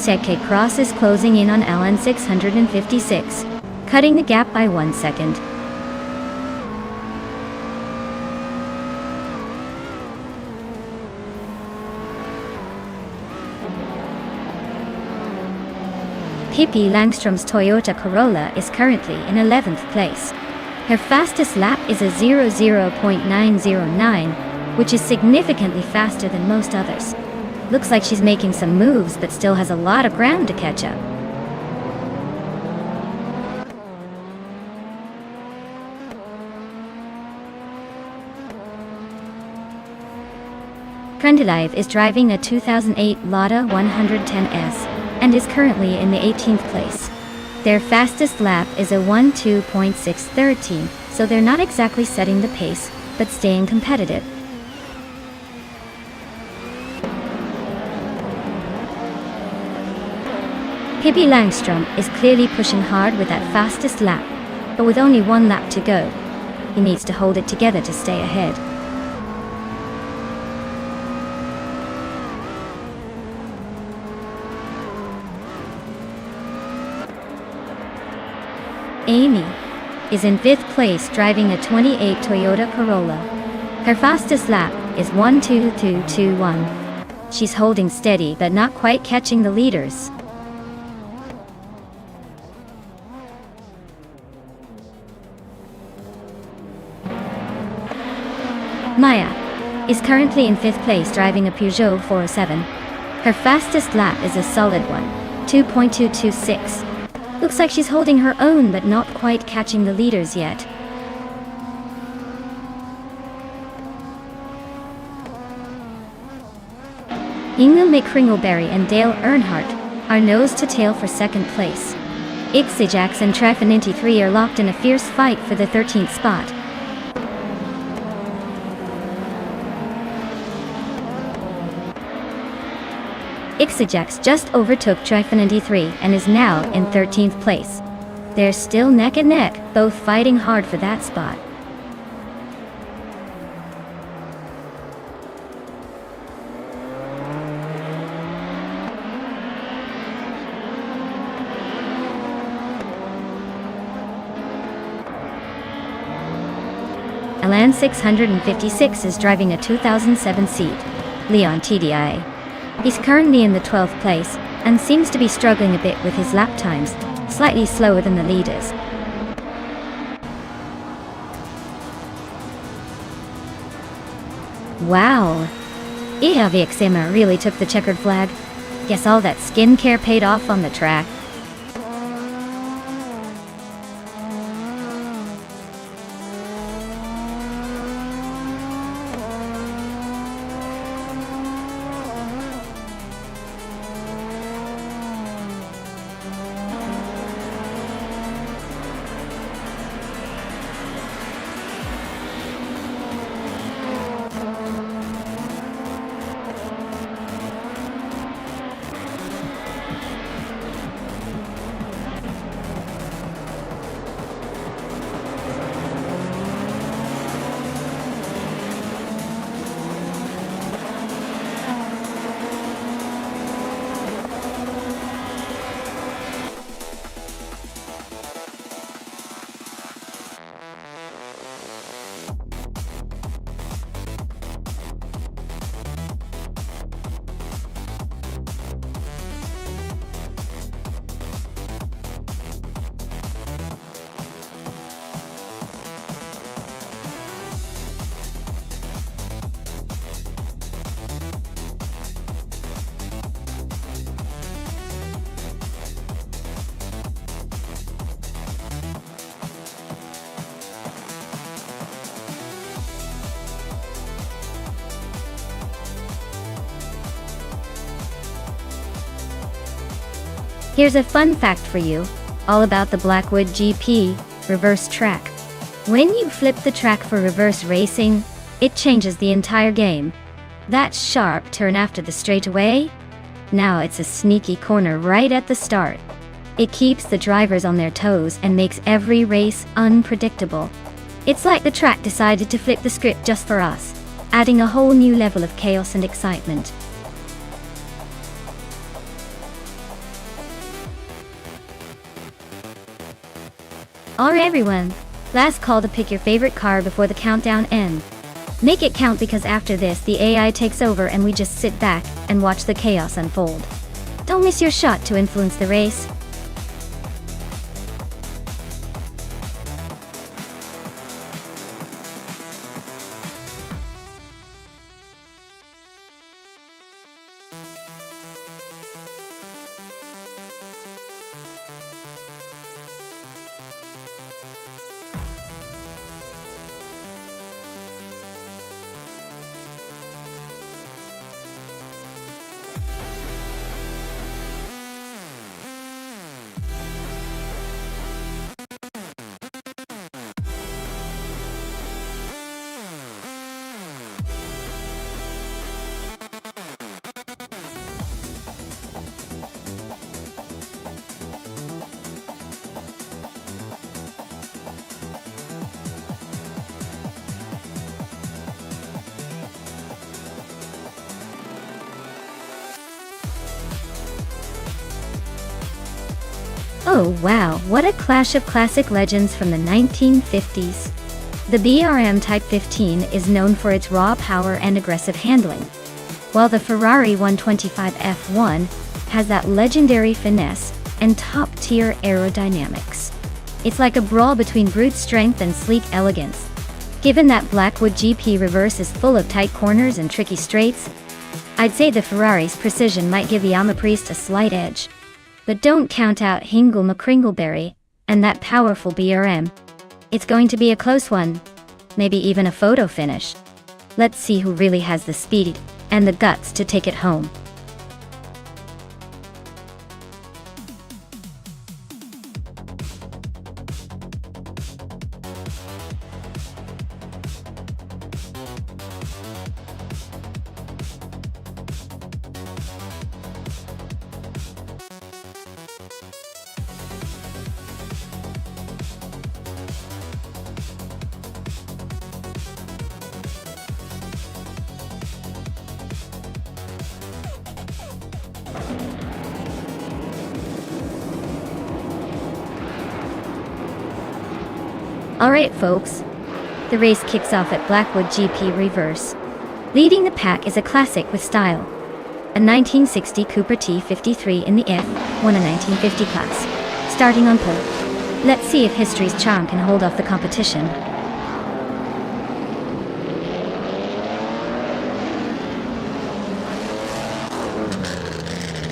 Sedke Cross is closing in on Alain 656, cutting the gap by 1 second. Pippi Langstrom's Toyota Corolla is currently in 11th place. Her fastest lap is a 0.909, which is significantly faster than most others. Looks like she's making some moves but still has a lot of ground to catch up. Trandelev is driving a 2008 Lada 110S and is currently in the 18th place. Their fastest lap is a 1:2.613, so they're not exactly setting the pace, but staying competitive. Pippi Langstrom is clearly pushing hard with that fastest lap, but with only 1 lap to go, he needs to hold it together to stay ahead. Amy is in 5th place driving a 28 Toyota Corolla. Her fastest lap is 1:22.21. She's holding steady but not quite catching the leaders. Maya is currently in 5th place driving a Peugeot 407. Her fastest lap is a solid one, 2.226. Looks like she's holding her own but not quite catching the leaders yet. Inga McCringleberry and Dale Earnhardt are nose to tail for 2nd place. Ixajax and Trifinity 3 are locked in a fierce fight for the 13th spot. Ixajax just overtook Trifinity 3 and is now in 13th place. They're still neck and neck, both fighting hard for that spot. Alain 656 is driving a 2007 Seat Leon TDI. He's currently in the 12th place and seems to be struggling a bit with his lap times, slightly slower than the leaders. Wow! Ihawixima really took the checkered flag. Guess all that skincare paid off on the track. Here's a fun fact for you, all about the Blackwood GP reverse track. When you flip the track for reverse racing, it changes the entire game. That sharp turn after the straightaway? Now it's a sneaky corner right at the start. It keeps the drivers on their toes and makes every race unpredictable. It's like the track decided to flip the script just for us, adding a whole new level of chaos and excitement. Alright everyone, last call to pick your favorite car before the countdown ends. Make it count, because after this the AI takes over and we just sit back and watch the chaos unfold. Don't miss your shot to influence the race. Oh wow, what a clash of classic legends from the 1950s. The BRM Type 15 is known for its raw power and aggressive handling, while the Ferrari 125 F1 has that legendary finesse and top-tier aerodynamics. It's like a brawl between brute strength and sleek elegance. Given that Blackwood GP reverse is full of tight corners and tricky straights, I'd say the Ferrari's precision might give the Amapriest a slight edge. But don't count out Hingle McCringleberry and that powerful BRM. It's going to be a close one, maybe even a photo finish. Let's see who really has the speed and the guts to take it home. Alright folks, the race kicks off at Blackwood GP Reverse. Leading the pack is a classic with style. A 1960 Cooper T53 in the F won a 1950 class, starting on pole. Let's see if history's charm can hold off the competition.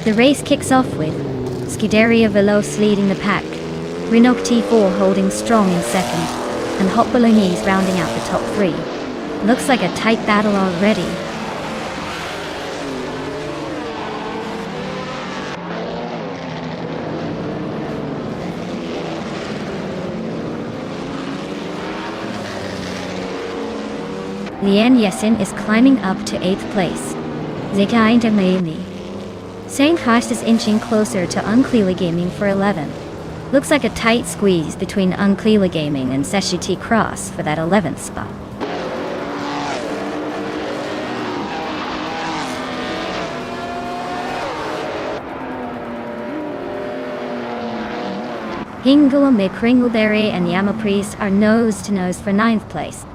The race kicks off with Scuderia Veloce leading the pack, Renault T4 holding strong in second, and Hot Bolognese rounding out the top three. Looks like a tight battle already. Lian Yessin is climbing up to 8th place. Zekai Demaili. St. Christ is inching closer to Unclearly Gaming for 11th. Looks like a tight squeeze between Unclearly Gaming and Seshiti Cross for that 11th spot. Hingle McCringleberry and Yamapriest are nose-to-nose for 9th place.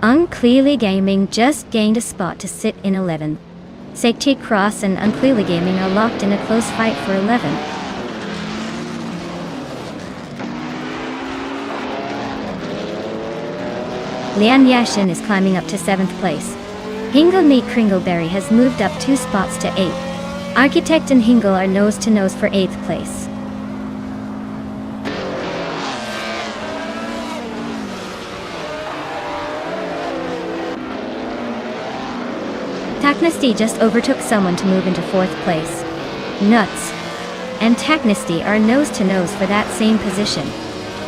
Unclearly Gaming just gained a spot to sit in 11th. Seshiti Cross and Unclearly Gaming are locked in a close fight for 11th. Lian Yashin is climbing up to 7th place. Hingle McCringleberry has moved up 2 spots to 8th. Architect and Hingle are nose-to-nose for 8th place. Taknasty just overtook someone to move into 4th place. Nuts. and Technicity are nose-to-nose for that same position.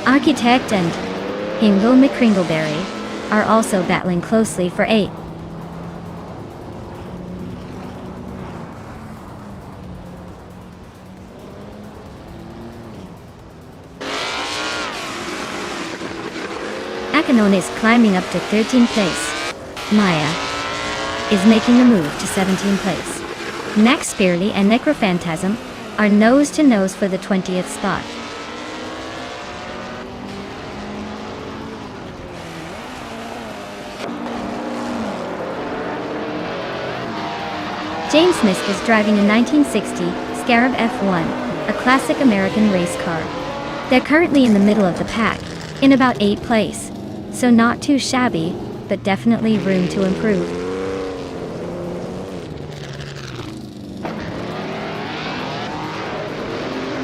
Architect and Hingle McCringleberry are also battling closely for 8. Akanone is climbing up to 13th place. Maya is making the move to 17th place. Max Spearley and Necrophantasm are nose-to-nose for the 20th spot. James Smith is driving a 1960 Scarab F1, a classic American race car. They're currently in the middle of the pack, in about 8th place, so not too shabby, but definitely room to improve.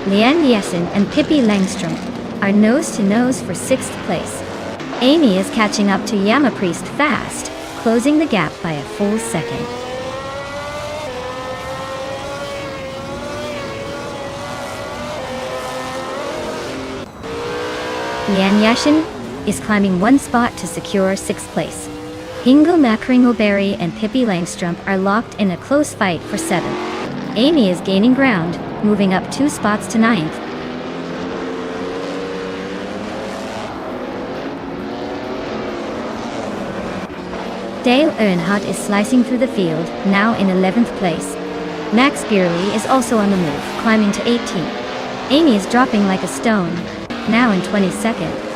Leanne Jessen and Pippi Langstrom are nose-to-nose for 6th place. Amy is catching up to Yama Priest fast, closing the gap by a full second. Leanne Jessen is climbing 1 spot to secure 6th place. Hingle McCringleberry and Pippi Langstrom are locked in a close fight for 7th. Amy is gaining ground, moving up 2 spots to 9th. Dale Earnhardt is slicing through the field, now in 11th place. Max Spearley is also on the move, climbing to 18th. Amy is dropping like a stone, now in 22nd.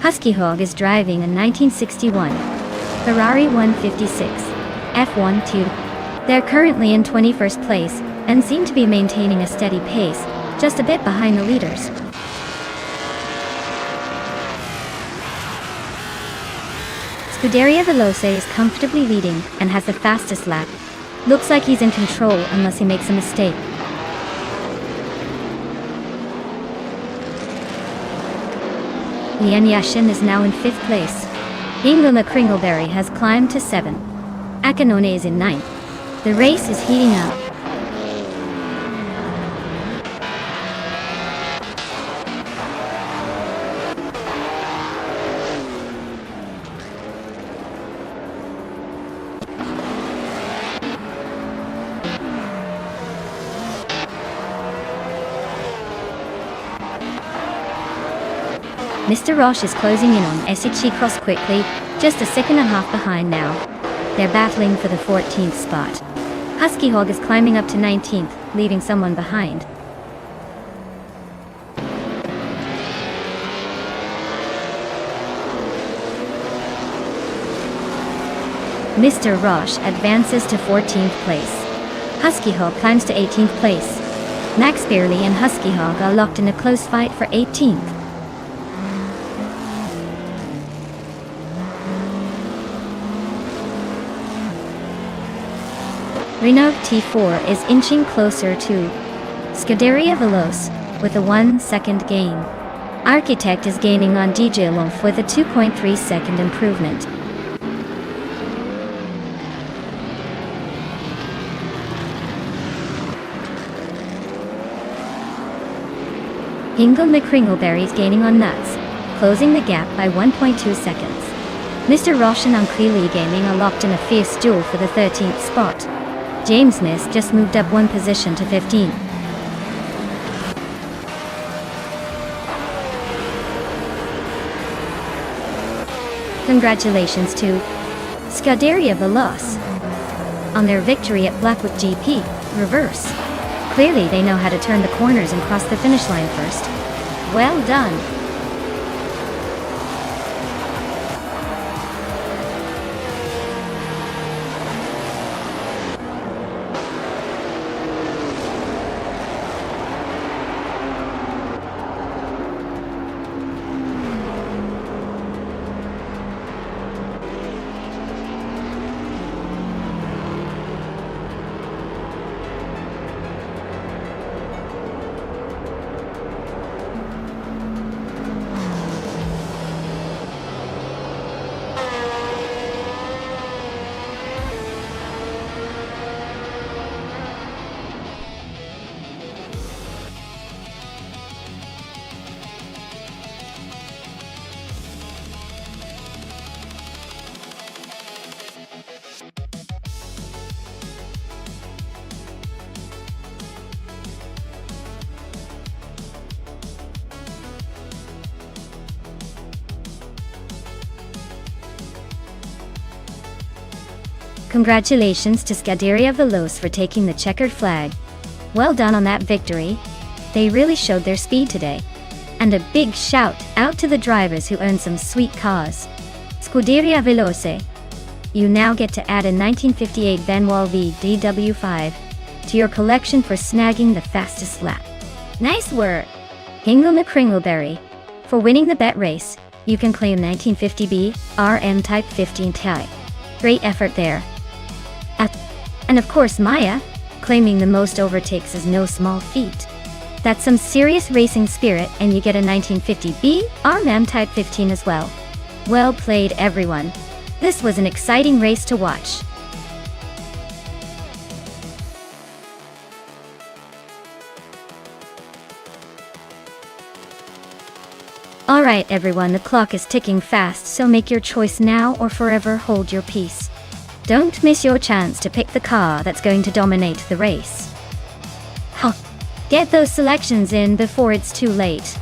Husky Hog is driving a 1961 Ferrari 156 F12. They're currently in 21st place and seem to be maintaining a steady pace, just a bit behind the leaders. Scuderia Veloce is comfortably leading and has the fastest lap. Looks like he's in control unless he makes a mistake. Leanne Jessen is now in 5th place. Hingle McCringleberry has climbed to 7. Akanone is in 9th. The race is heating up. Mr. Roche is closing in on SHE Cross quickly, just a second and a half behind now. They're battling for the 14th spot. Husky Hog is climbing up to 19th, leaving someone behind. Mr. Roche advances to 14th place. Husky Hog climbs to 18th place. Max Spearley and Husky Hog are locked in a close fight for 18th. Renault T4 is inching closer to Scuderia Veloce with a 1-second gain. Architect is gaining on DJ Lomf with a 2.3-second improvement. Hingle McCringleberry is gaining on Nuts, closing the gap by 1.2 seconds. Mr. Roche and Unclearly Gaming are locked in a fierce duel for the 13th spot. James Smith just moved up 1 position to 15. Congratulations to Scuderia Veloce on their victory at Blackwood GP, Reverse. Clearly they know how to turn the corners and cross the finish line first. Well done. Congratulations to Scuderia Veloce for taking the checkered flag. Well done on that victory. They really showed their speed today. And a big shout out to the drivers who earned some sweet cars. Scuderia Veloce. You now get to add a 1958 Benoit V DW5 to your collection for snagging the fastest lap. Nice work! Hingle McCringleberry. For winning the bet race, you can claim 1950B RM Type 15 Ti. Great effort there. And of course Maya, claiming the most overtakes is no small feat. That's some serious racing spirit, and you get a 1950B RM Type 15 as well. Well played, everyone. This was an exciting race to watch. Alright everyone, the clock is ticking fast, so make your choice now or forever hold your peace. Don't miss your chance to pick the car that's going to dominate the race. Huh. Get those selections in before it's too late.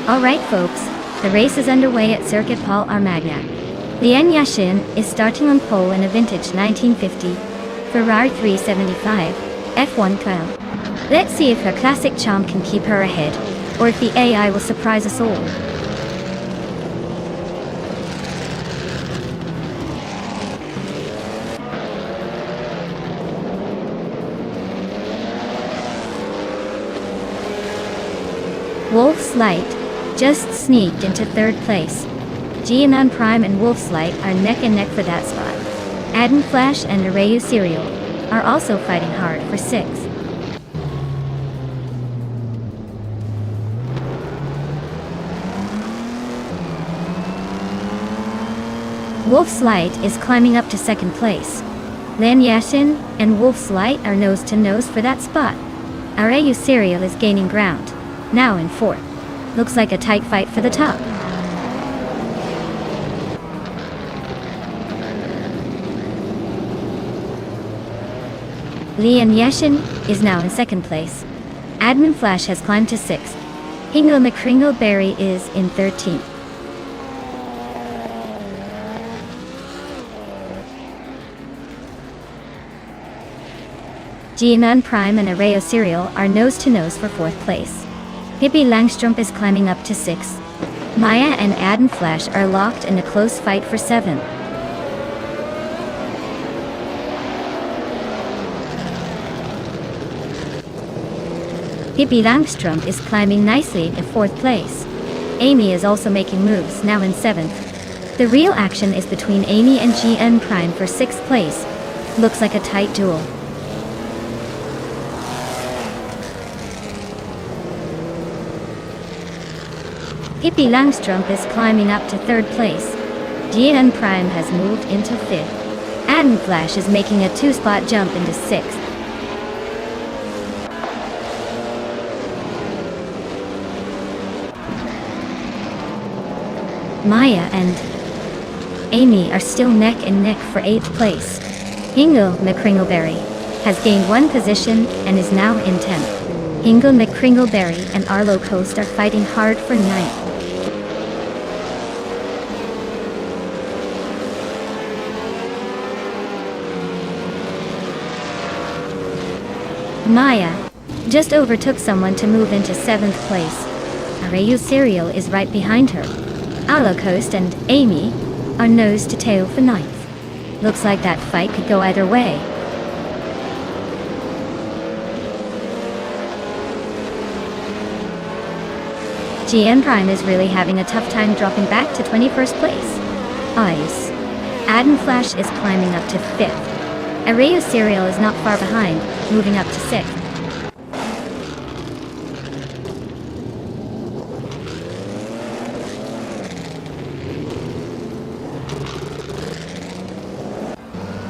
Alright folks, the race is underway at Circuit Paul Armagnac. Lien Yashin is starting on pole in a vintage 1950 Ferrari 375 F1 car. Let's see if her classic charm can keep her ahead, or if the AI will surprise us all. Wolf's Light just sneaked into third place. Gianan Prime and Wolf's Light are neck and neck for that spot. Adam Flash and Arayu Serial are also fighting hard for 6th. Wolf's Light is climbing up to 2nd place. Lan Yashin and Wolf's Light are nose to nose for that spot. Arayu Serial is gaining ground, now in 4th. Looks like a tight fight for the top. Lian Yashin is now in 2nd place. Admin Flash has climbed to 6th. Hingle McCringleberry is in 13th. Gianan Prime and Arayo Serial are nose to nose for 4th place. Hippie Langstrup is climbing up to 6th. Maya and Adam Flash are locked in a close fight for 7th. Pippi Langström is climbing nicely in 4th place. Amy is also making moves, now in 7th. The real action is between Amy and GN Prime for 6th place. Looks like a tight duel. Pippi Langström is climbing up to 3rd place. GN Prime has moved into 5th. Adam Flash is making a 2-spot jump into 6th. Maya and Amy are still neck and neck for 8th place. Hingle McCringleberry has gained 1 position and is now in 10th. Hingle McCringleberry and Arlo Coast are fighting hard for 9th. Maya just overtook someone to move into 7th place. Arayu Serial is right behind her. Arlo Coast and Amy are nose to tail for 9th. Looks like that fight could go either way. GN Prime is really having a tough time dropping back to 21st place. Ice. Adam Flash is climbing up to 5th. Arayu Serial is not far behind, moving up to 6th.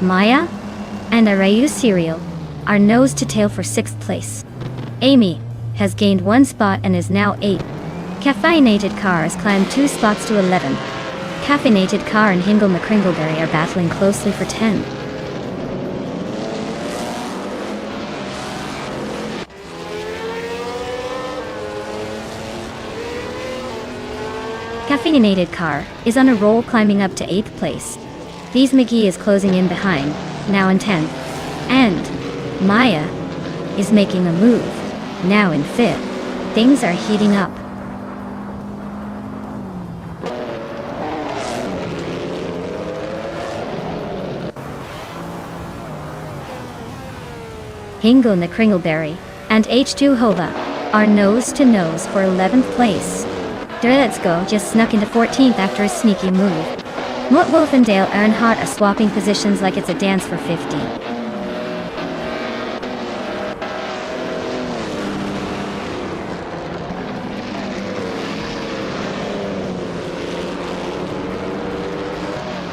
Maya and Arayu Serial are nose to tail for 6th place. Amy has gained 1 spot and is now 8th. Caffeinated Car has climbed 2 spots to 11. Caffeinated Car and Hingle McCringleberry are battling closely for 10. Caffeinated Car is on a roll, climbing up to 8th place. These McGee is closing in behind, now in 10th. And Maya is making a move, now in 5th. Things are heating up. Hingle McCringleberry and H2 Hova are nose to nose for 11th place. Let's Go just snuck into 14th after a sneaky move. Mort Wolf and Dale Earnhardt are swapping positions like it's a dance for 50.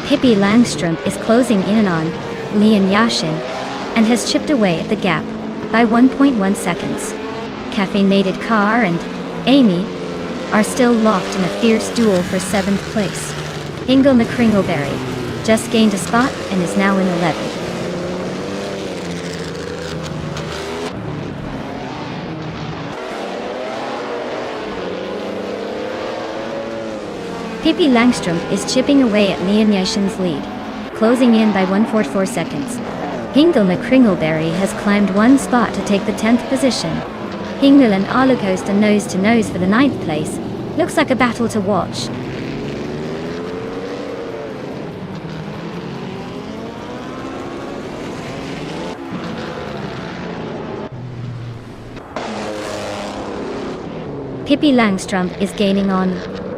Pippi Langström is closing in on Lian Yashin and has chipped away at the gap by 1.1 seconds. Caffeinated Car and Amy are still locked in a fierce duel for 7th place. Hingle McCringleberry just gained a spot and is now in 11th. Pippi Langström is chipping away at Lian Yashin's lead, closing in by 1.44 seconds. Hingle McCringleberry has climbed 1 spot to take the 10th position. Hingle and Arlo Coast are nose to nose for the 9th place. Looks like a battle to watch. Pippi Langström is gaining on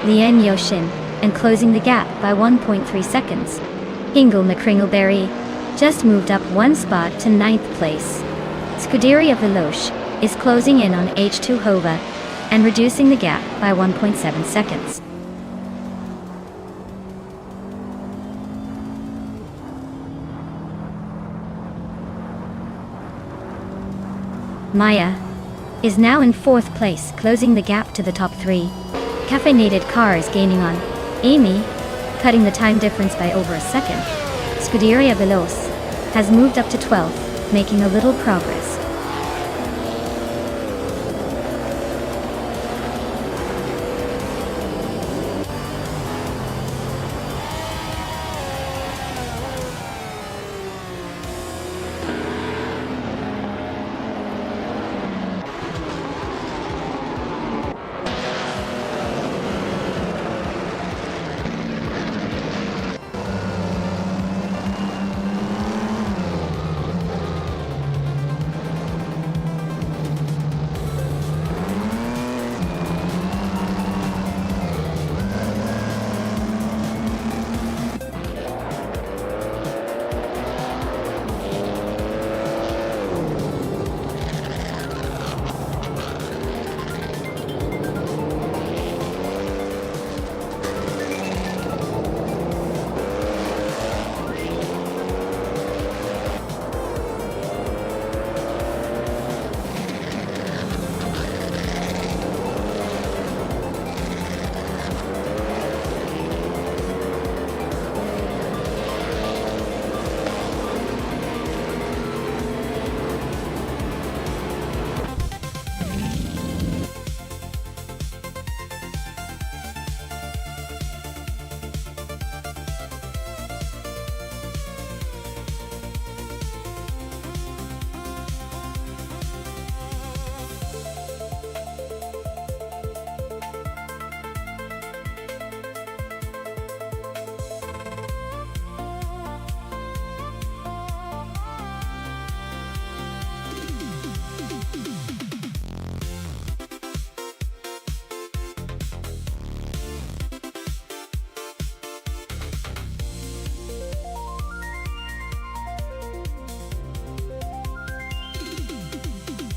Lian Yashin and closing the gap by 1.3 seconds. Hingle McCringleberry just moved up 1 spot to 9th place. Scuderia Veloce is closing in on H2 Hova and reducing the gap by 1.7 seconds. Maya is now in 4th place, closing the gap to the top 3. Caffeinated Car is gaining on Amy, cutting the time difference by over a second. Scuderia Veloce has moved up to 12th, making a little progress.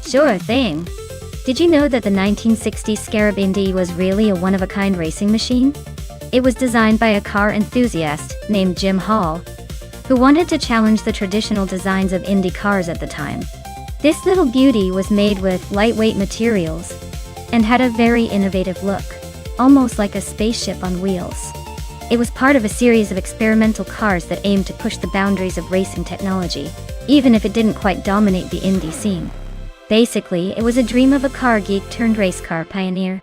Sure thing. Did you know that the 1960 Scarab Indy was really a one-of-a-kind racing machine? It was designed by a car enthusiast named Jim Hall, who wanted to challenge the traditional designs of Indy cars at the time. This little beauty was made with lightweight materials and had a very innovative look, almost like a spaceship on wheels. It was part of a series of experimental cars that aimed to push the boundaries of racing technology, even if it didn't quite dominate the Indy scene. Basically, it was a dream of a car geek turned race car pioneer.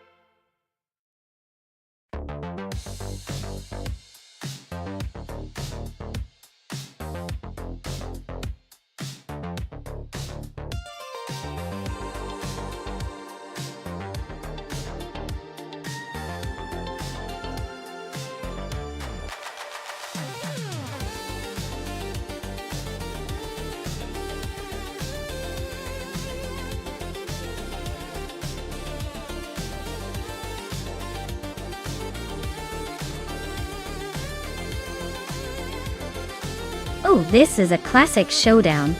Oh, this is a classic showdown.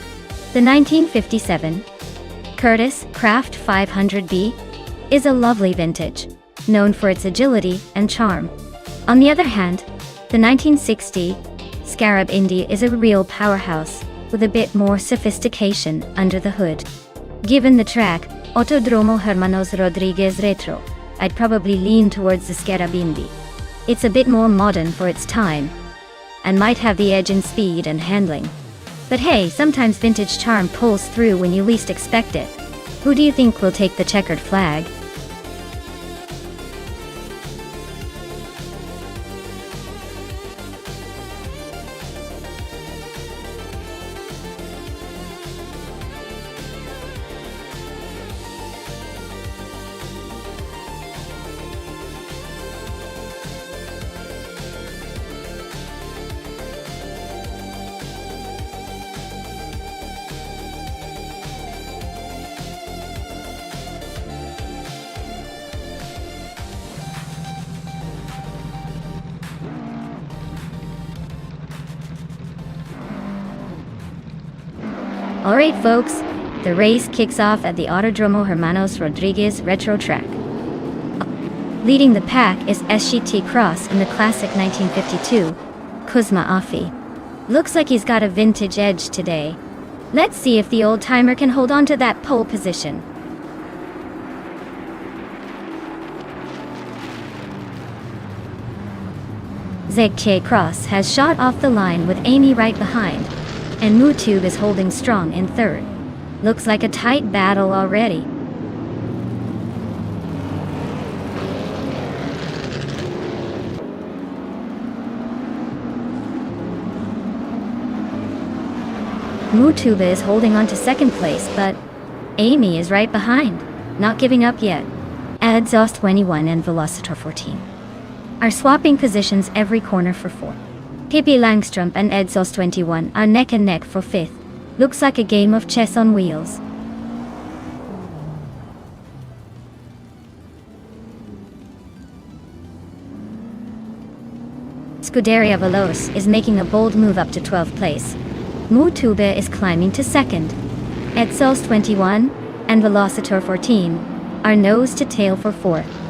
The 1957 Curtiss Craft 500B is a lovely vintage, known for its agility and charm. On the other hand, the 1960 Scarab Indy is a real powerhouse, with a bit more sophistication under the hood. Given the track, Autodromo Hermanos Rodriguez Retro, I'd probably lean towards the Scarab Indy. It's a bit more modern for its time, and might have the edge in speed and handling. But hey, sometimes vintage charm pulls through when you least expect it. Who do you think will take the checkered flag? Alright folks, the race kicks off at the Autodromo Hermanos Rodriguez Retro track. Leading the pack is SGT Cross in the classic 1952 Kuzma Afi. Looks like he's got a vintage edge today. Let's see if the old-timer can hold on to that pole position. ZK Cross has shot off the line with Amy right behind, and Mutube is holding strong in third. Looks like a tight battle already. Mutube is holding on to second place, but Amy is right behind, not giving up yet. Exhaust 21 and Velocitor 14 are swapping positions every corner for 4. KP Langstrom and Exhaust 21 are neck and neck for 5th. Looks like a game of chess on wheels. Scuderia Veloce is making a bold move up to 12th place. Mutube is climbing to 2nd. Exhaust 21 and Velocitor 14 are nose to tail for 4th.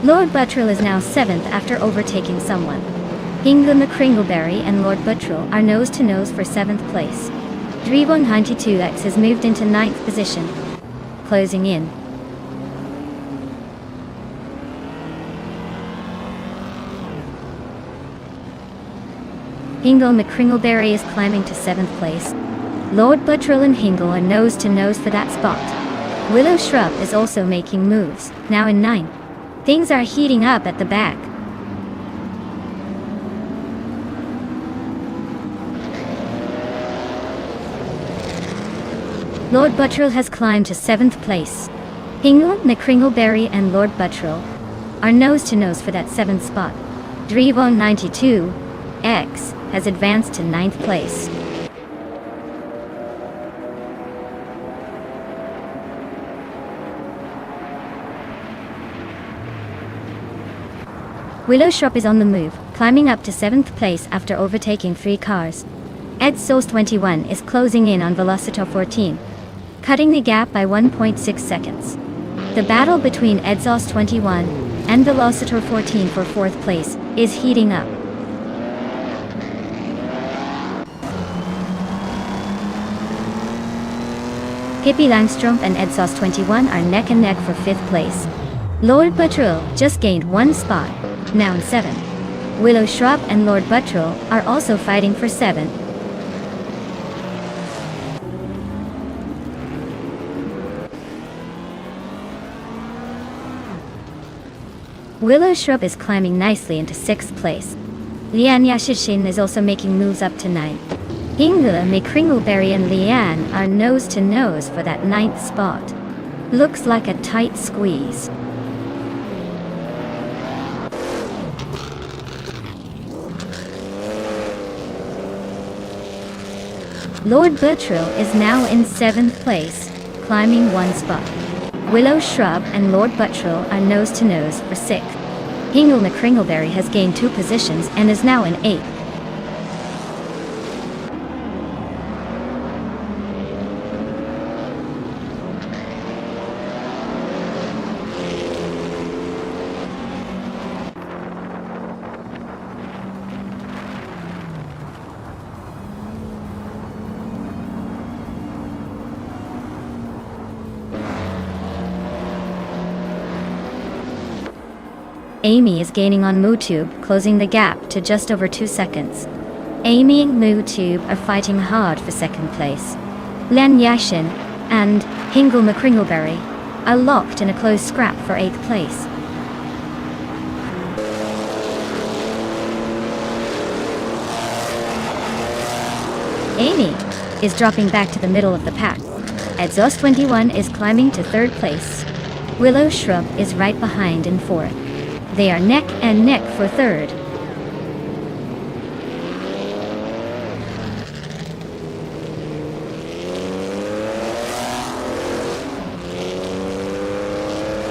Lord Buttrill is now 7th after overtaking someone. Hingle McCringleberry and Lord Buttrill are nose-to-nose for 7th place. Drivon 92X has moved into 9th position, closing in. Hingle McCringleberry is climbing to 7th place. Lord Buttrill and Hingle are nose-to-nose for that spot. Willow Shrub is also making moves, now in 9th. Things are heating up at the back. Lord Buttrill has climbed to 7th place. Hingle, McCringleberry and Lord Buttrill are nose-to-nose for that 7th spot. Drivon 92X has advanced to 9th place. Willow Shrub is on the move, climbing up to 7th place after overtaking 3 cars. Exhaust 21 is closing in on Velocitor 14, cutting the gap by 1.6 seconds. The battle between Exhaust 21 and Velocitor 14 for 4th place is heating up. Hippie Langstrom and Exhaust 21 are neck and neck for 5th place. Lord Buttrell just gained 1 spot, now in 7th. Willow Shrub and Lord Buttrell are also fighting for 7th. Willow Shrub is climbing nicely into 6th place. Lian Yashishin is also making moves up to 9th. Ingela McCringleberry and Lian are nose to nose for that 9th spot. Looks like a tight squeeze. Lord Buttrell is now in 7th place, climbing 1 spot. Willow Shrub and Lord Buttrell are nose to nose for 6th. Hingle McCringleberry has gained 2 positions and is now in 8th. Amy is gaining on MooTube, closing the gap to just over 2 seconds. Amy and MooTube are fighting hard for 2nd place. Lian Yashin and Hingle McCringleberry are locked in a close scrap for 8th place. Amy is dropping back to the middle of the pack. Exhaust 21 is climbing to 3rd place. Willow Shrub is right behind in 4th. They are neck and neck for 3rd.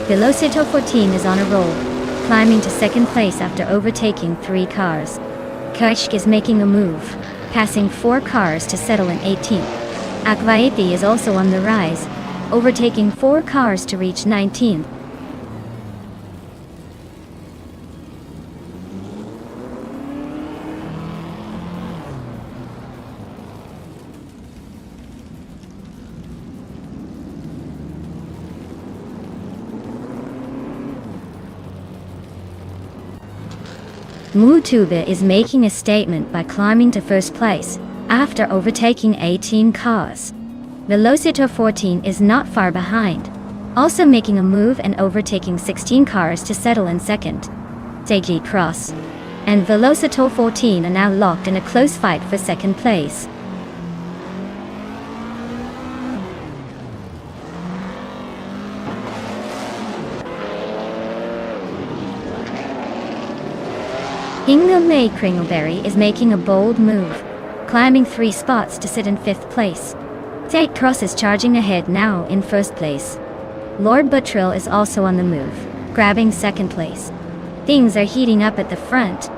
Velocitor 14 is on a roll, climbing to 2nd place after overtaking 3 cars. Kashk is making a move, passing 4 cars to settle in 18th. Akvaethi is also on the rise, overtaking 4 cars to reach 19th. MooTube is making a statement by climbing to 1st place after overtaking 18 cars. Velocitor 14 is not far behind, also making a move and overtaking 16 cars to settle in 2nd. Seiji Cross and Velocitor 14 are now locked in a close fight for 2nd place. Hingle McCringleberry is making a bold move, climbing 3 spots to sit in 5th place. Tate Cross is charging ahead now in 1st place. Lord Buttrell is also on the move, grabbing 2nd place. Things are heating up at the front.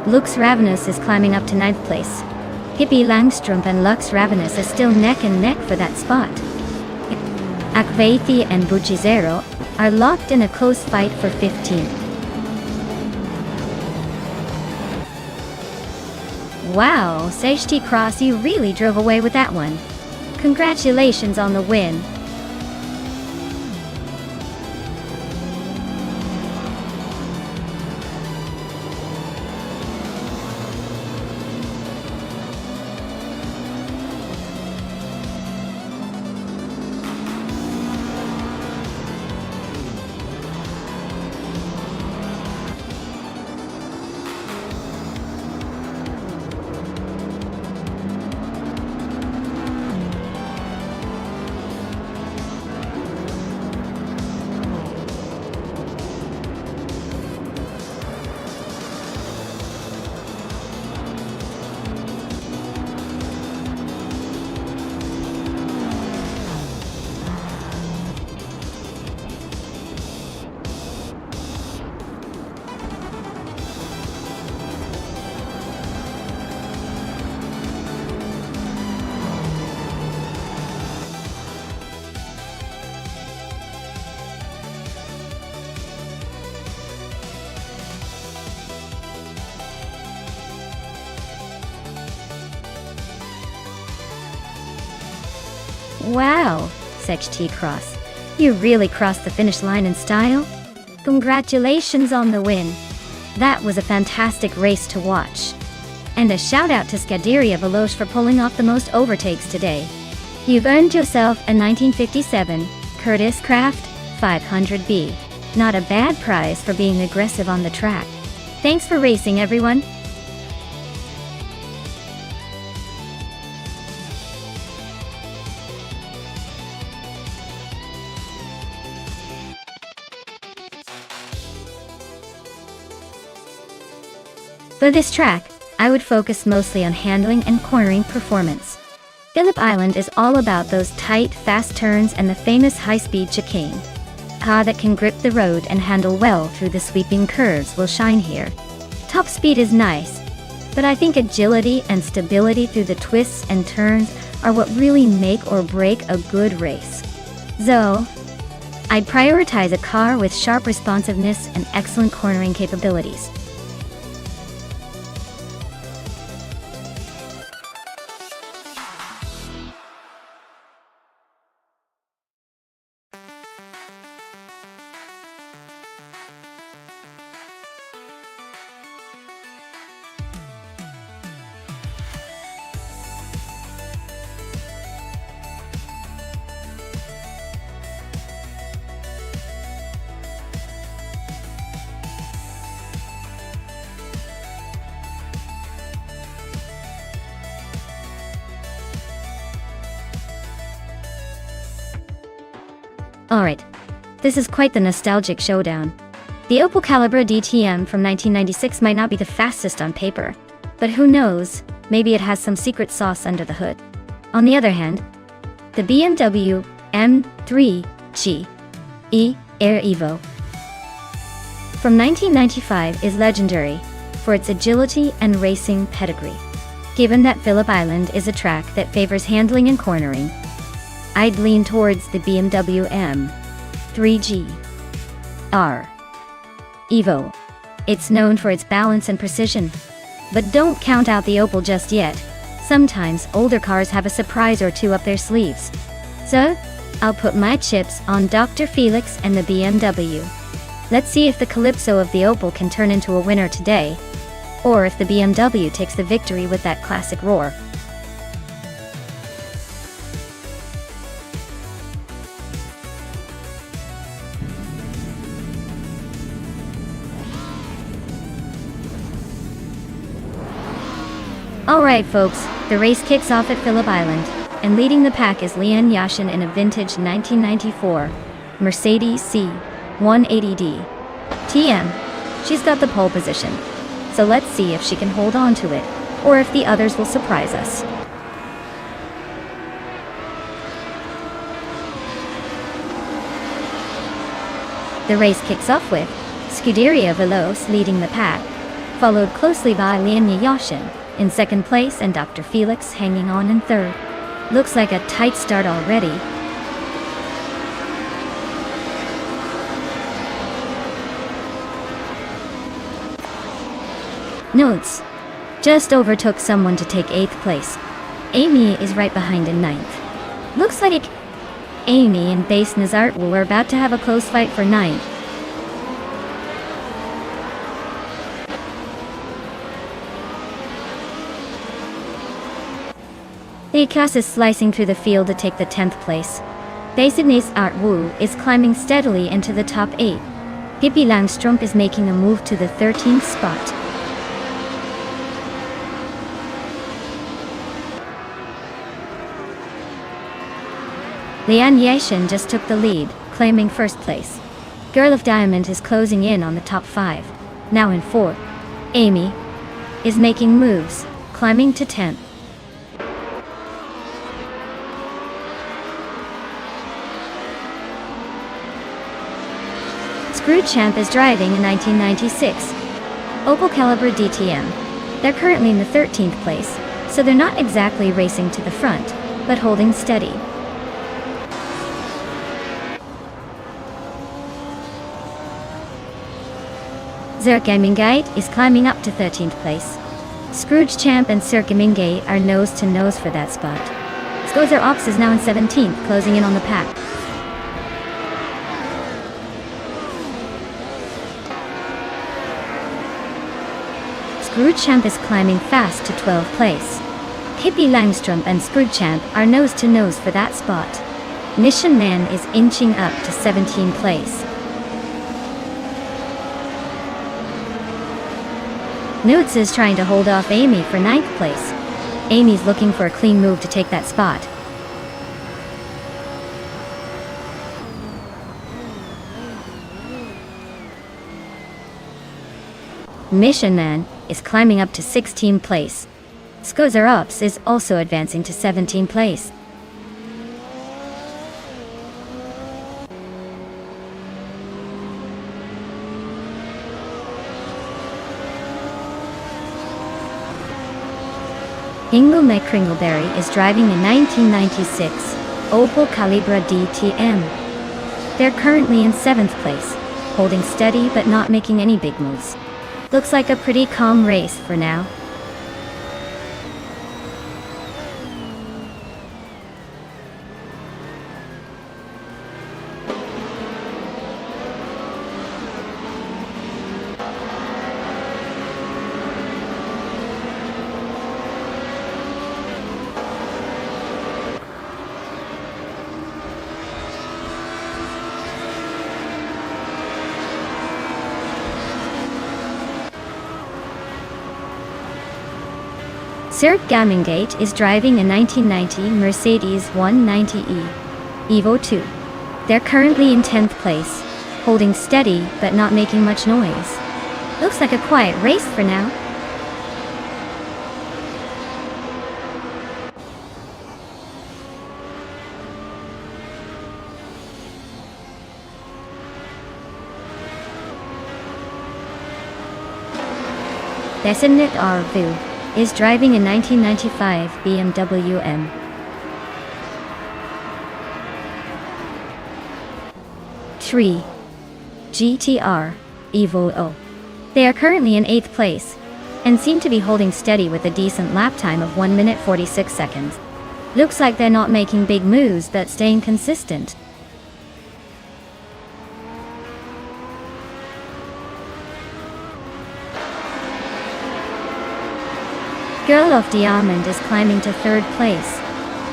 Lux Ravenous is climbing up to 9th place. Hippie Langstrom and Lux Ravenous are still neck and neck for that spot. Akvaethi and Bujizero are locked in a close fight for 15th. Wow, Seiji Cross, you really drove away with that one. Congratulations on the win. Wow, SHT Cross. You really crossed the finish line in style? Congratulations on the win. That was a fantastic race to watch. And a shout out to Scuderia Veloce for pulling off the most overtakes today. You've earned yourself a 1957 Curtiss Craft 500B. Not a bad prize for being aggressive on the track. Thanks for racing, everyone. For this track, I would focus mostly on handling and cornering performance. Phillip Island is all about those tight, fast turns and the famous high-speed chicane. A car that can grip the road and handle well through the sweeping curves will shine here. Top speed is nice, but I think agility and stability through the twists and turns are what really make or break a good race. So, I'd prioritize a car with sharp responsiveness and excellent cornering capabilities. Alright, this is quite the nostalgic showdown. The Opel Calibra DTM from 1996 might not be the fastest on paper, but who knows, maybe it has some secret sauce under the hood. On the other hand, the BMW M3 GE Air Evo from 1995 is legendary for its agility and racing pedigree. Given that Phillip Island is a track that favors handling and cornering, I'd lean towards the BMW M3 GR Evo. It's known for its balance and precision. But don't count out the Opel just yet. Sometimes older cars have a surprise or two up their sleeves. So, I'll put my chips on Dr. Felix and the BMW. Let's see if the Calypso of the Opel can turn into a winner today, or if the BMW takes the victory with that classic roar. Alright folks, the race kicks off at Phillip Island, and leading the pack is Leanne Yashin in a vintage 1994 Mercedes C180D TM. She's got the pole position, so let's see if she can hold on to it, or if the others will surprise us. The race kicks off with Scuderia Veloce leading the pack, followed closely by Leanne Yashin in second place and Dr. Felix hanging on in third. Looks like a tight start already. Notes: just overtook someone to take 8th place. Amy is right behind in 9th. Looks like Amy and Base Nazartwu are about to have a close fight for 9th. Akas is slicing through the field to take the 10th place. Basidnes Art Wu is climbing steadily into the top 8. Pippi Langstrup is making a move to the 13th spot. Leanne Yashin just took the lead, claiming first place. Girl of Diamond is closing in on the top 5. Now in 4th. Amy is making moves, climbing to 10th. Champ is driving a 1996 Opel Calibra DTM. They're currently in the 13th place, so they're not exactly racing to the front, but holding steady. Zerkamingate is climbing up to 13th place. Scrooge Champ and Sirkamingate are nose to nose for that spot. Skozer Ops is now in 17th, closing in on the pack. Screwchamp is climbing fast to 12th place. Hippie Langstrom and Screwchamp are nose to nose for that spot. Mission Man is inching up to 17th place. Newts is trying to hold off Amy for 9th place. Amy's looking for a clean move to take that spot. Mission Man is climbing up to 16th place. Skozer Ops is also advancing to 17th place. Ingle McCringleberry is driving a 1996 Opel Calibra DTM. They're currently in 7th place, holding steady but not making any big moves. Looks like a pretty calm race for now. Sir Gamingate is driving a 1990 Mercedes 190e Evo 2. They're currently in 10th place, holding steady but not making much noise. Looks like a quiet race for now. Desinit Arvu is driving a 1995 BMW M. Three GTR Evo O. They are currently in 8th place, and seem to be holding steady with a decent lap time of 1 minute 46 seconds. Looks like they're not making big moves but staying consistent. Girl of Diamond is climbing to 3rd place.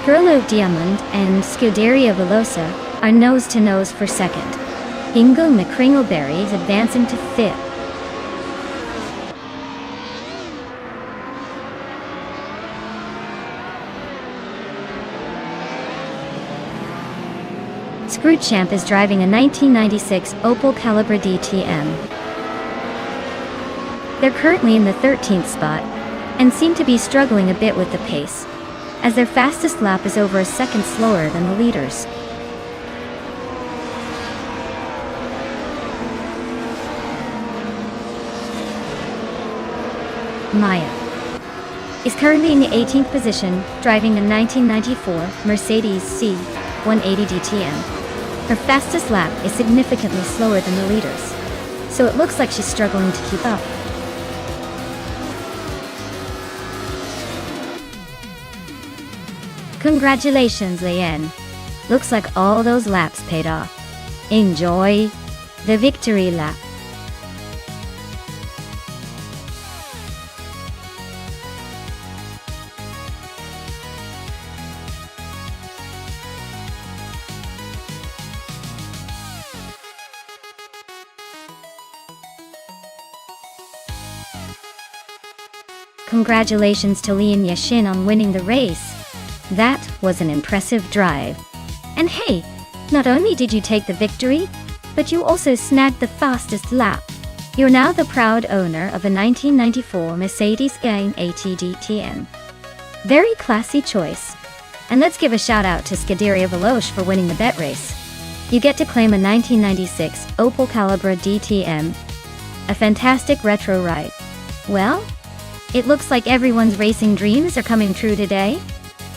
Girl of Diamond and Scuderia Velosa are nose to nose for 2nd. Ingle McCringleberry is advancing to 5th. Screwchamp is driving a 1996 Opel Calibra DTM. They're currently in the 13th spot, and seem to be struggling a bit with the pace, as their fastest lap is over a second slower than the leaders. Maya is currently in the 18th position, driving a 1994 Mercedes C180 DTM. Her fastest lap is significantly slower than the leaders, so it looks like she's struggling to keep up. Congratulations, Leanne. Looks like all those laps paid off. Enjoy the victory lap. Congratulations to Lee and Yashin on winning the race. That was an impressive drive. And hey, not only did you take the victory, but you also snagged the fastest lap. You're now the proud owner of a 1994 Mercedes-Benz ATD-TM. Very classy choice. And let's give a shout out to Scuderia Veloce for winning the bet race. You get to claim a 1996 Opel Calibra DTM. A fantastic retro ride. Well, it looks like everyone's racing dreams are coming true today.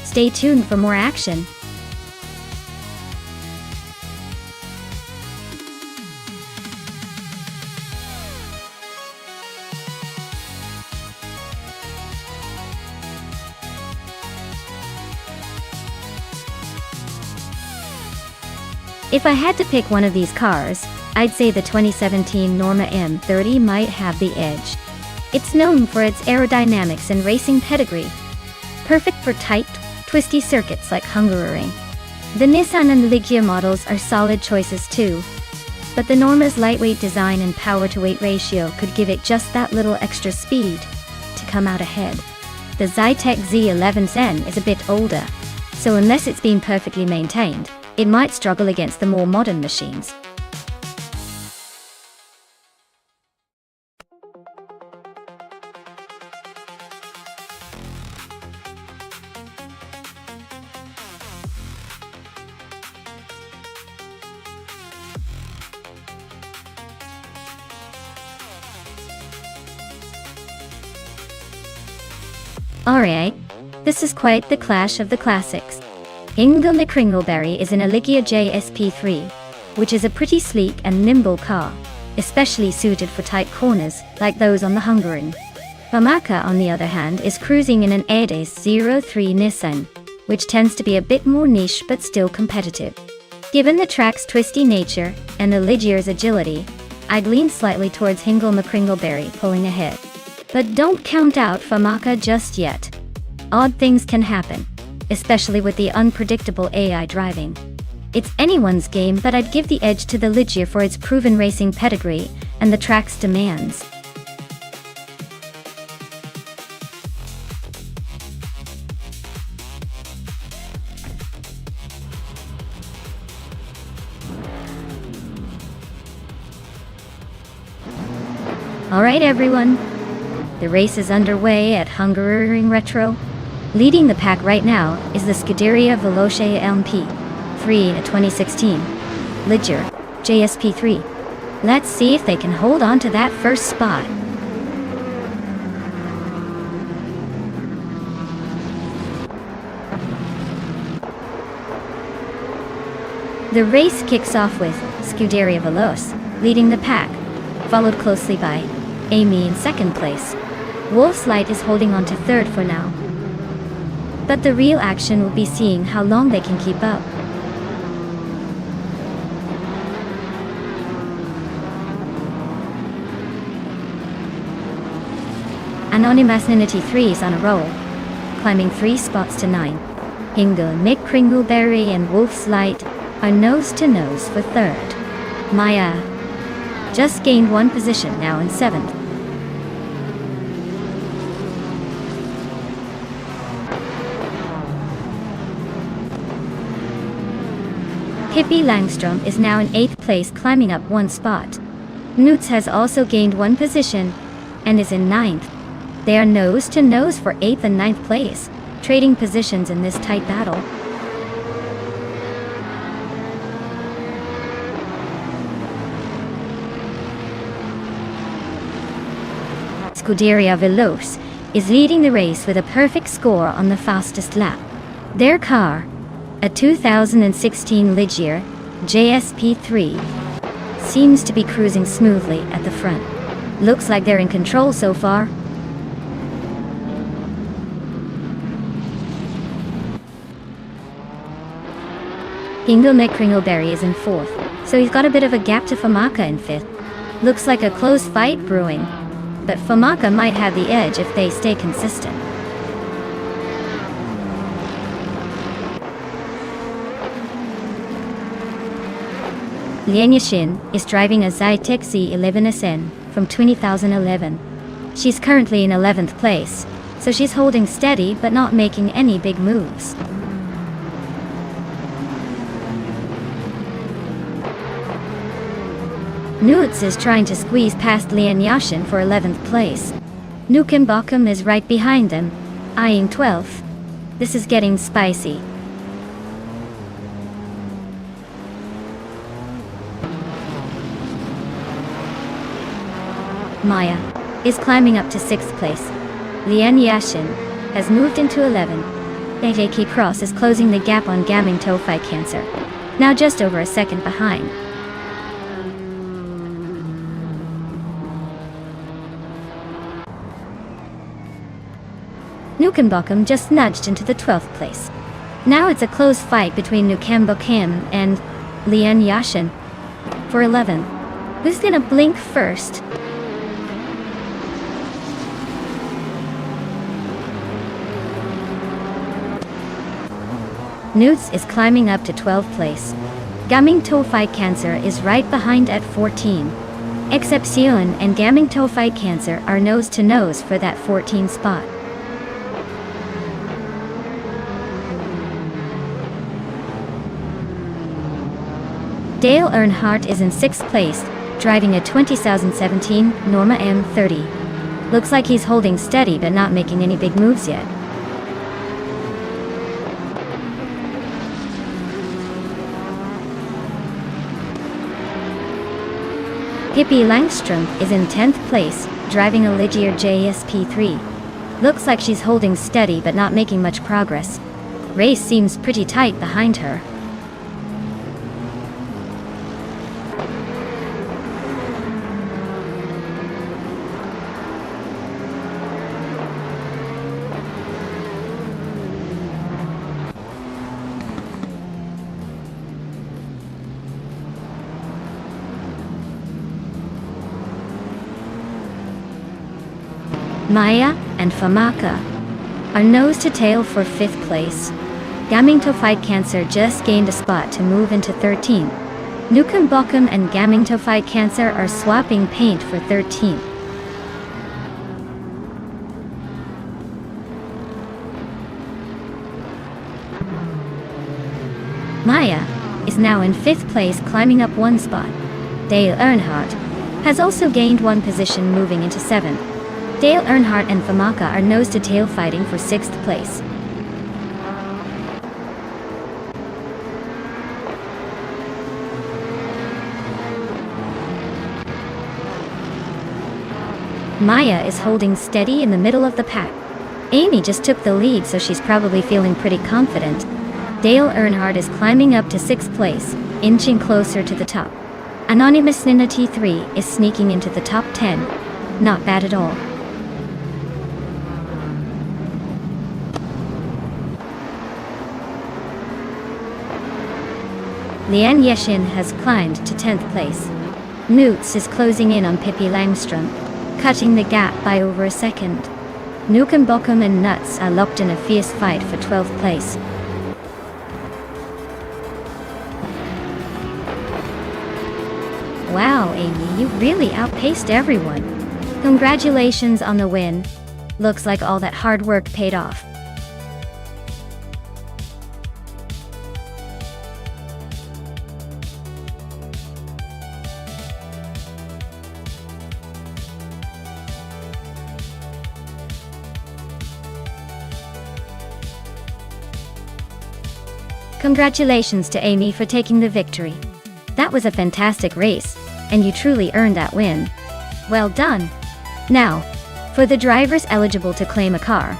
Stay tuned for more action. If I had to pick one of these cars, I'd say the 2017 Norma M30 might have the edge. It's known for its aerodynamics and racing pedigree. Perfect for tight, twisty circuits like Hungaroring. The Nissan and Ligia models are solid choices too. But the Norma's lightweight design and power-to-weight ratio could give it just that little extra speed to come out ahead. The Zytek Z11N is a bit older, so unless it's been perfectly maintained, it might struggle against the more modern machines. Alright, this is quite the clash of the classics. Ingle McCringleberry is in a Ligia JSP3, which is a pretty sleek and nimble car, especially suited for tight corners like those on the Hungaroring. Famaka, on the other hand, is cruising in an Ades 03 Nissan, which tends to be a bit more niche but still competitive. Given the track's twisty nature and the Ligia's agility, I'd lean slightly towards Hingle McCringleberry pulling ahead. But don't count out Famaka just yet. Odd things can happen, especially with the unpredictable AI driving. It's anyone's game, but I'd give the edge to the Ligia for its proven racing pedigree and the track's demands. Alright everyone, the race is underway at Hungaroring Retro. Leading the pack right now is the Scuderia Veloce LMP3, a 2016 Ligia JSP3. Let's see if they can hold on to that first spot. The race kicks off with Scuderia Veloce leading the pack, followed closely by Amy in second place. Wolf's Light is holding on to third for now. But the real action will be seeing how long they can keep up. Anonymous 3 is on a roll, climbing 3 spots to 9. Hingle, Mick Kringleberry and Wolf's Light are nose to nose for third. Maya just gained 1 position, now in 7th. Pippi Langstrom is now in 8th place, climbing up 1 spot. Newts has also gained 1 position and is in 9th. They are nose to nose for 8th and 9th place, trading positions in this tight battle. Scuderia Veloce is leading the race with a perfect score on the fastest lap. Their car, a 2016 Ligia JSP3, seems to be cruising smoothly at the front. Looks like they're in control so far. Hingle McCringleberry is in 4th, so he's got a bit of a gap to Famaka in 5th. Looks like a close fight brewing, but Famaka might have the edge if they stay consistent. Lian Yashin is driving a Zytek Z11SN from 2011. She's currently in 11th place, so she's holding steady but not making any big moves. Newts is trying to squeeze past Lian Yashin for 11th place. Nukem Bokum is right behind them, eyeing 12th. This is getting spicy. Maya is climbing up to 6th place. Lian Yashin has moved into 11. AJK Cross is closing the gap on Gaming Tofai Cancer, now just over a second behind. Nukem Bokum just nudged into the 12th place. Now it's a close fight between Nukem Bokum and Lian Yashin. For 11. Who's gonna blink first? Newts is climbing up to 12th place. Gaming Fight Cancer is right behind at 14. Excepcion and Gaming Fight Cancer are nose to nose for that 14 spot. Dale Earnhardt is in 6th place, driving a 2017 Norma M30. Looks like he's holding steady but not making any big moves yet. Pippi Langstrom is in 10th place, driving a Ligier JSP3. Looks like she's holding steady but not making much progress. Race seems pretty tight behind her. Maya and Famaka are nose to tail for 5th place. Gaming Fight Cancer just gained a spot to move into 13. Nukem Bokum and Gaming Fight Cancer are swapping paint for 13th. Maya is now in 5th place, climbing up 1 spot. Dale Earnhardt has also gained 1 position, moving into 7th. Dale Earnhardt and Famaka are nose-to-tail fighting for 6th place. Maya is holding steady in the middle of the pack. Amy just took the lead, so she's probably feeling pretty confident. Dale Earnhardt is climbing up to 6th place, inching closer to the top. Anonymous Nina T3 is sneaking into the top 10. Not bad at all. Lian Yeshin has climbed to 10th place. Newts is closing in on Pippi Langstrom, cutting the gap by over a second. Nukem Bokum and Nuts are locked in a fierce fight for 12th place. Wow, Amy, you really outpaced everyone. Congratulations on the win. Looks like all that hard work paid off. Congratulations to Amy for taking the victory. That was a fantastic race, and you truly earned that win. Well done. Now, for the drivers eligible to claim a car.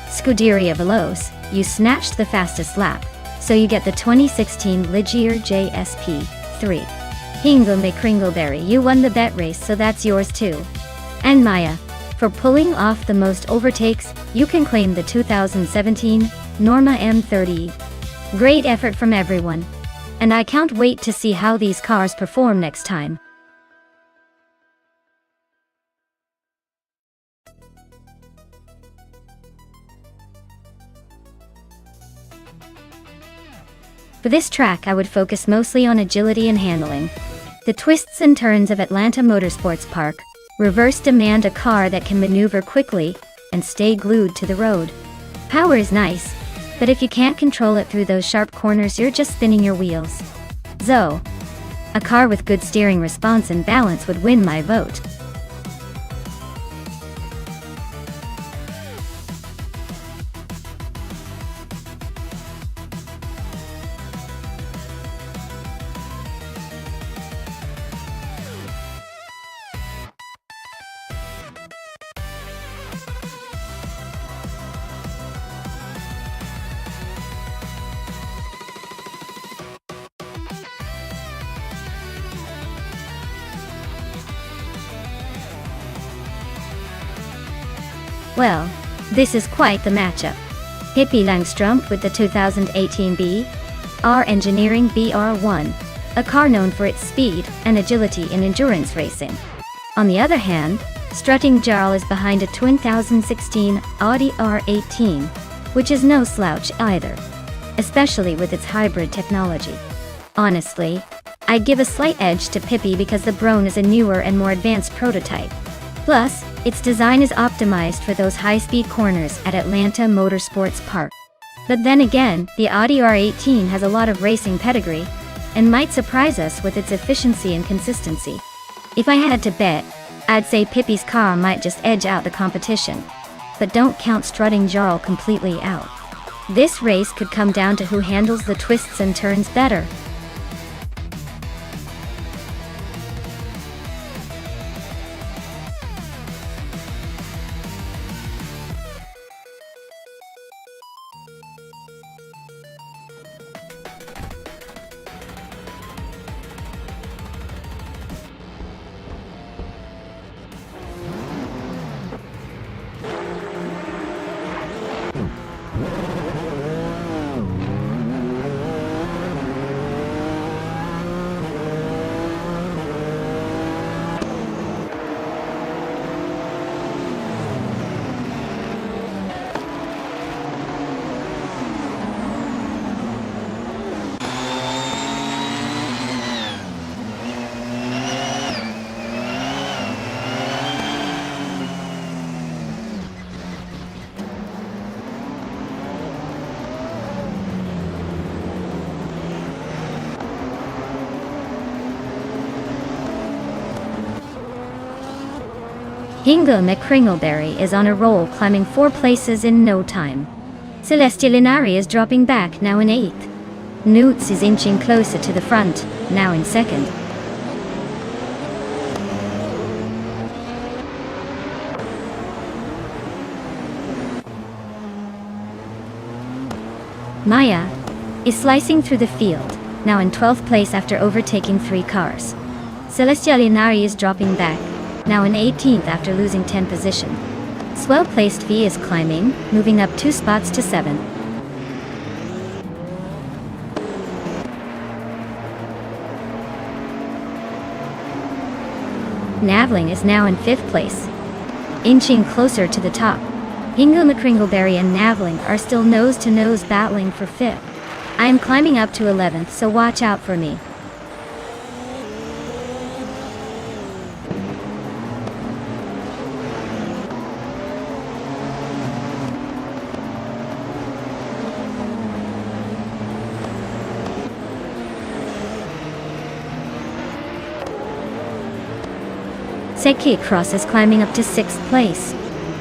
Scuderia Veloz, you snatched the fastest lap, so you get the 2016 Ligier JSP3. Hingleme Kringleberry, you won the bet race, so that's yours too. And Maya, for pulling off the most overtakes, you can claim the 2017 Norma M30. Great effort from everyone. And I can't wait to see how these cars perform next time. For this track, I would focus mostly on agility and handling. The twists and turns of Atlanta Motorsports Park reverse demand a car that can maneuver quickly and stay glued to the road. Power is nice, but if you can't control it through those sharp corners, you're just spinning your wheels. So, a car with good steering response and balance would win my vote. Well, this is quite the matchup. Pippi Langstrom with the 2018 B.R. Engineering BR1, a car known for its speed and agility in endurance racing. On the other hand, strutting Jarl is behind a 2016 Audi R18, which is no slouch either, especially with its hybrid technology. Honestly, I'd give a slight edge to Pippi because the Brougham is a newer and more advanced prototype. Plus, its design is optimized for those high-speed corners at Atlanta Motorsports Park. But then again, the Audi R18 has a lot of racing pedigree, and might surprise us with its efficiency and consistency. If I had to bet, I'd say Pippi's car might just edge out the competition. But don't count strutting Jarl completely out. This race could come down to who handles the twists and turns better. Hingo McCringleberry is on a roll, climbing 4 places in no time. Celestia Linari is dropping back, now in 8th. Newts is inching closer to the front, now in 2nd. Maya is slicing through the field, now in 12th place after overtaking 3 cars. Celestia Linari is dropping back, now in 18th after losing 10 position. Swell-placed V is climbing, moving up 2 spots to 7. Navling is now in 5th place, inching closer to the top. Hingo McCringleberry and Navling are still nose-to-nose battling for 5th. I am climbing up to 11th, so watch out for me. Seki Cross is climbing up to 6th place.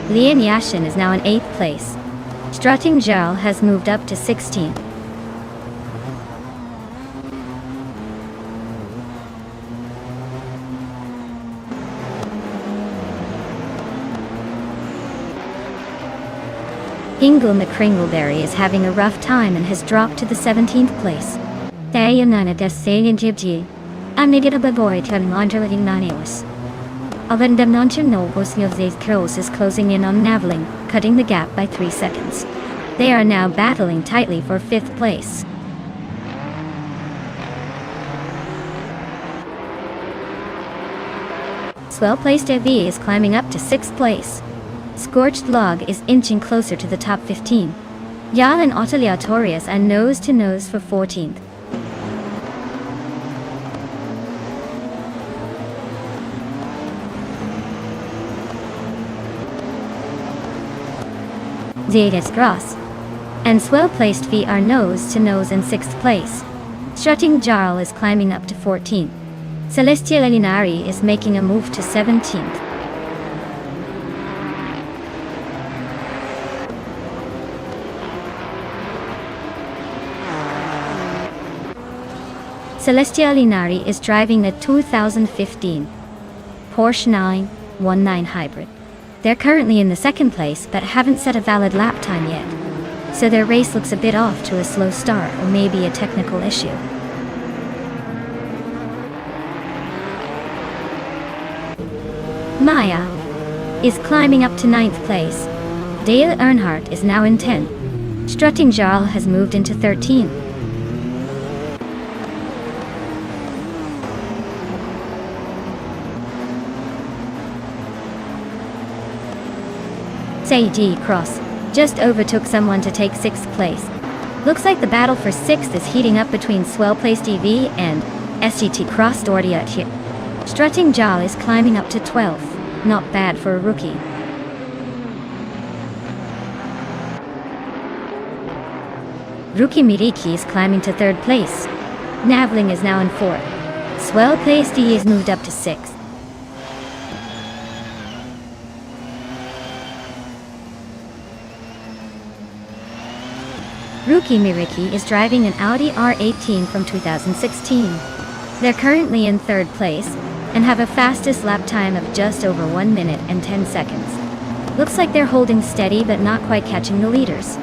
Lian Yashin is now in 8th place. Strutting Jarl has moved up to 16th. Hingo McCringleberry is having a rough time and has dropped to the 17th place. Dayanana Desayan Jibji. Amnigita Baboy telling Andreling Nanios. Avendam Nonchanovos Yovzes Kroos is closing in on Navling, cutting the gap by 3 seconds. They are now battling tightly for 5th place. Swell-placed AV is climbing up to 6th place. Scorched Log is inching closer to the top 15. Yal and Otaliatorius are nose-to-nose for 14th. Zetas Gross and Swell-placed V are nose-to-nose in 6th place. Strutting Jarl is climbing up to 14th. Celestia Linari is making a move to 17th. Celestia Linari is driving a 2015 Porsche 919 Hybrid. They're currently in the 2nd place but haven't set a valid lap time yet, so their race looks a bit off to a slow start or maybe a technical issue. Maya is climbing up to 9th place. Dale Earnhardt is now in 10th. Strutting Jarl has moved into 13th. SAD Cross just overtook someone to take 6th place. Looks like the battle for 6th is heating up between well-placed EV and SGT Cross Dordiat here. Strutting Jal is climbing up to 12th. Not bad for a rookie. Rookie Miriki is climbing to 3rd place. Navling is now in 4th. Swell-placed E is moved up to 6th. Rookie Miriki is driving an Audi R18 from 2016. They're currently in 3rd place and have a fastest lap time of just over 1 minute and 10 seconds. Looks like they're holding steady but not quite catching the leaders.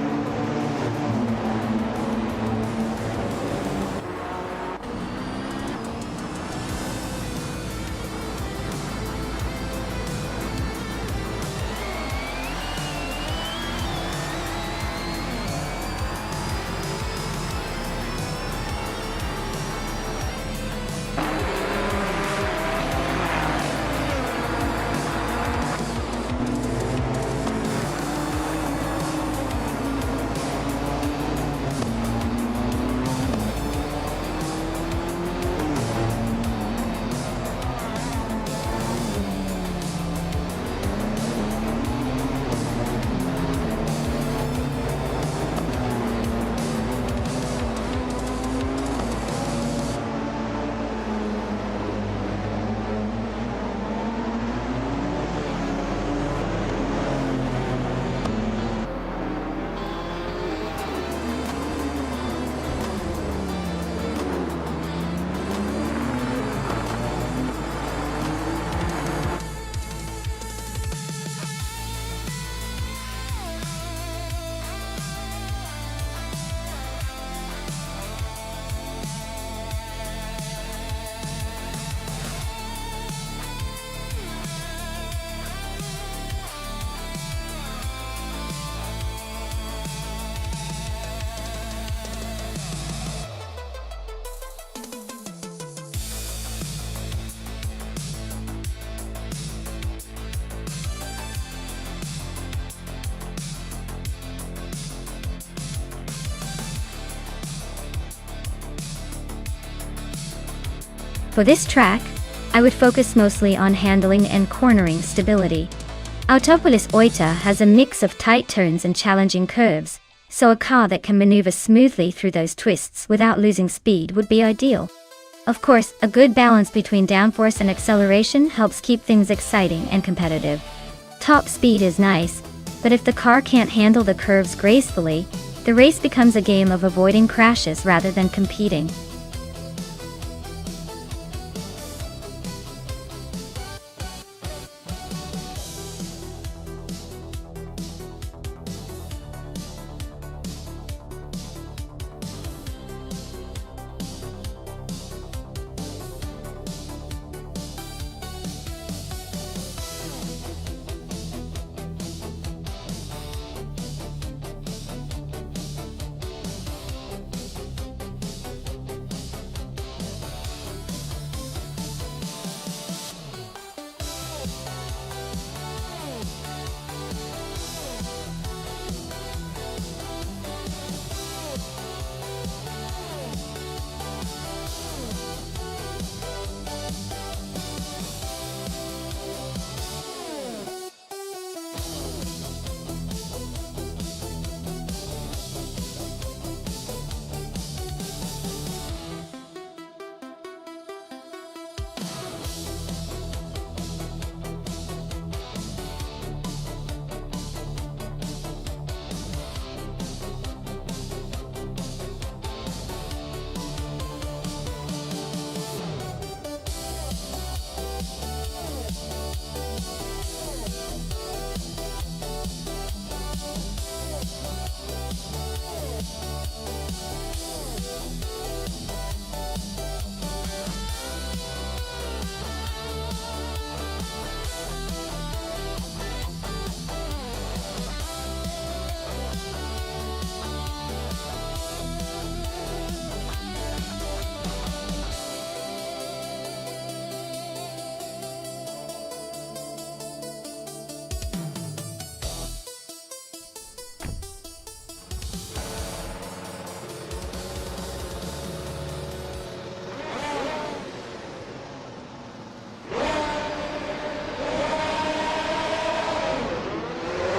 For this track, I would focus mostly on handling and cornering stability. Autopolis Oita has a mix of tight turns and challenging curves, so a car that can maneuver smoothly through those twists without losing speed would be ideal. Of course, a good balance between downforce and acceleration helps keep things exciting and competitive. Top speed is nice, but if the car can't handle the curves gracefully, the race becomes a game of avoiding crashes rather than competing.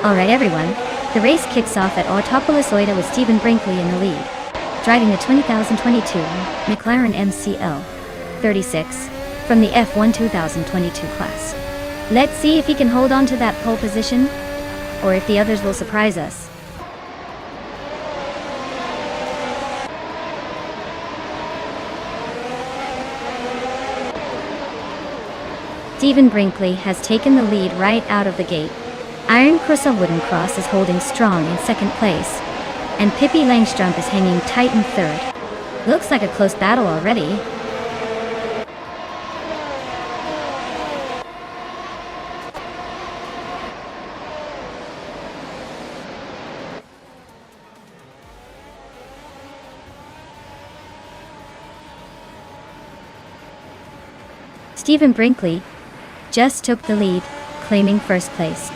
Alright everyone, the race kicks off at Autopolis Oida with Stephen Brinkley in the lead, driving a 2022 McLaren MCL 36 from the F1 2022 class. Let's see if he can hold on to that pole position, or if the others will surprise us. Stephen Brinkley has taken the lead right out of the gate. Iron Crusoe Wooden Cross is holding strong in second place, and Pippi Langstrumpf is hanging tight in third. Looks like a close battle already. Stephen Brinkley just took the lead, claiming first place.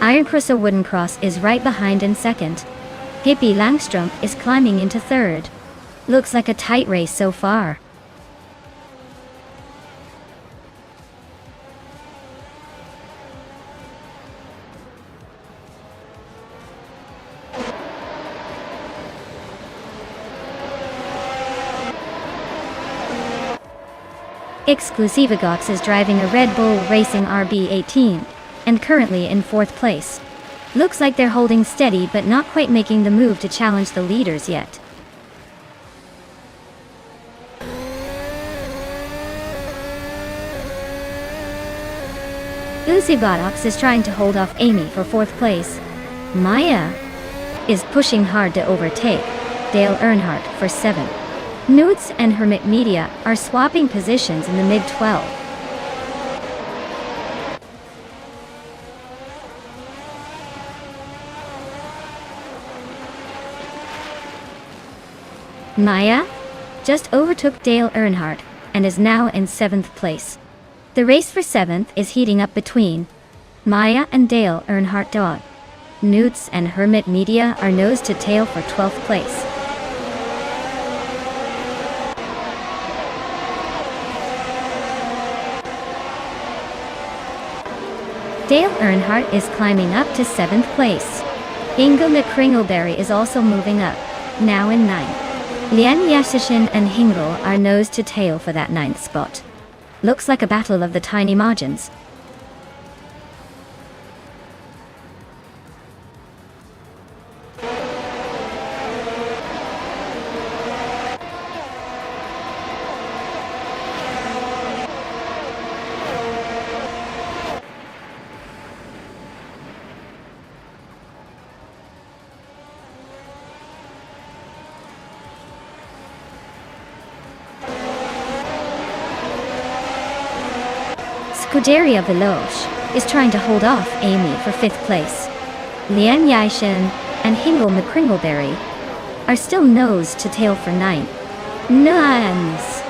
Iron Crusoe Wooden Cross is right behind in second. Pippi Langstrumpf is climbing into third. Looks like a tight race so far. Exclusivagox is driving a Red Bull Racing RB18, and currently in fourth place. Looks like they're holding steady but not quite making the move to challenge the leaders yet. Uzibotox is trying to hold off Amy for fourth place. Maya is pushing hard to overtake Dale Earnhardt for 7th. Newts and Hermit Media are swapping positions in the mid-12. Maya just overtook Dale Earnhardt and is now in 7th place. The race for 7th is heating up between Maya and Dale Earnhardt Dog. Newts and Hermit Media are nose to tail for 12th place. Dale Earnhardt is climbing up to 7th place. Ingo McCringleberry is also moving up, now in 9th. Lian Yashishin and Hingle are nose to tail for that 9th spot. Looks like a battle of the tiny margins. Scuderia Veloce is trying to hold off Amy for 5th place. Lian Yashin and Hingle McCringleberry are still nose to tail for 9th. Nuance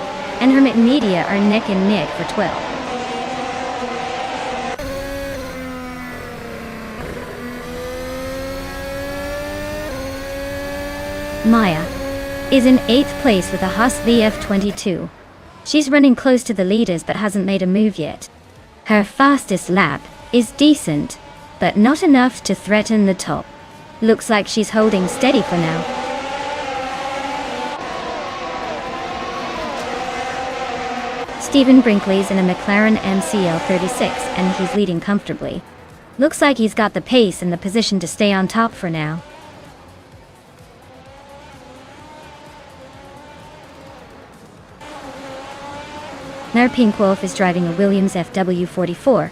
and Hermit Media are neck and neck for 12th. Maya is in 8th place with a Haas VF22. She's running close to the leaders but hasn't made a move yet. Her fastest lap is decent, but not enough to threaten the top. Looks like she's holding steady for now. Stephen Brinkley's in a McLaren MCL 36 and he's leading comfortably. Looks like he's got the pace and the position to stay on top for now. Now Pink Wolf is driving a Williams FW44,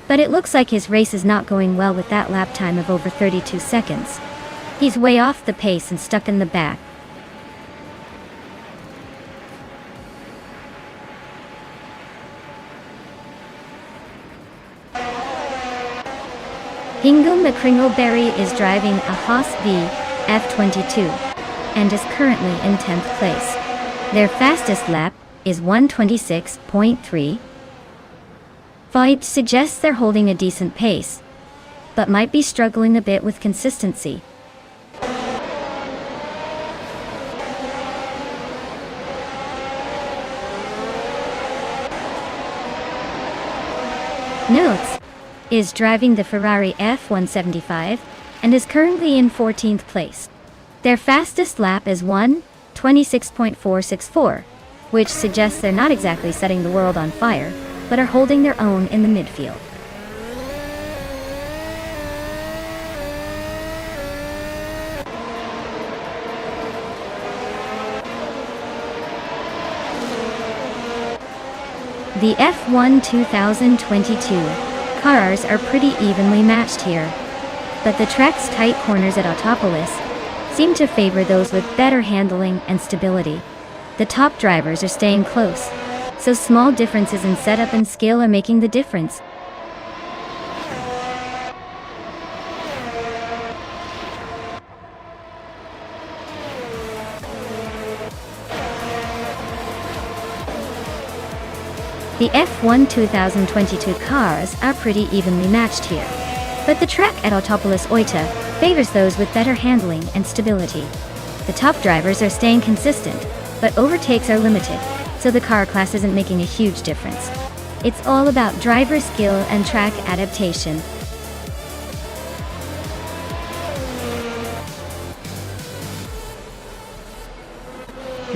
but it looks like his race is not going well with that lap time of over 32 seconds. He's way off the pace and stuck in the back. Hingle McCringleberry is driving a Haas V F22 and is currently in 10th place. Their fastest lap is 1:26.3. Vibes suggests they're holding a decent pace, but might be struggling a bit with consistency. Notes: is driving the Ferrari F175 and is currently in 14th place. Their fastest lap is 1:26.464, which suggests they're not exactly setting the world on fire, but are holding their own in the midfield. The F1 2022 cars are pretty evenly matched here, but the track's tight corners at Autopolis seem to favor those with better handling and stability. The top drivers are staying close, so small differences in setup and skill are making the difference. The F1 2022 cars are pretty evenly matched here, but the track at Autopolis Oita favors those with better handling and stability. The top drivers are staying consistent, but overtakes are limited, so the car class isn't making a huge difference. It's all about driver skill and track adaptation.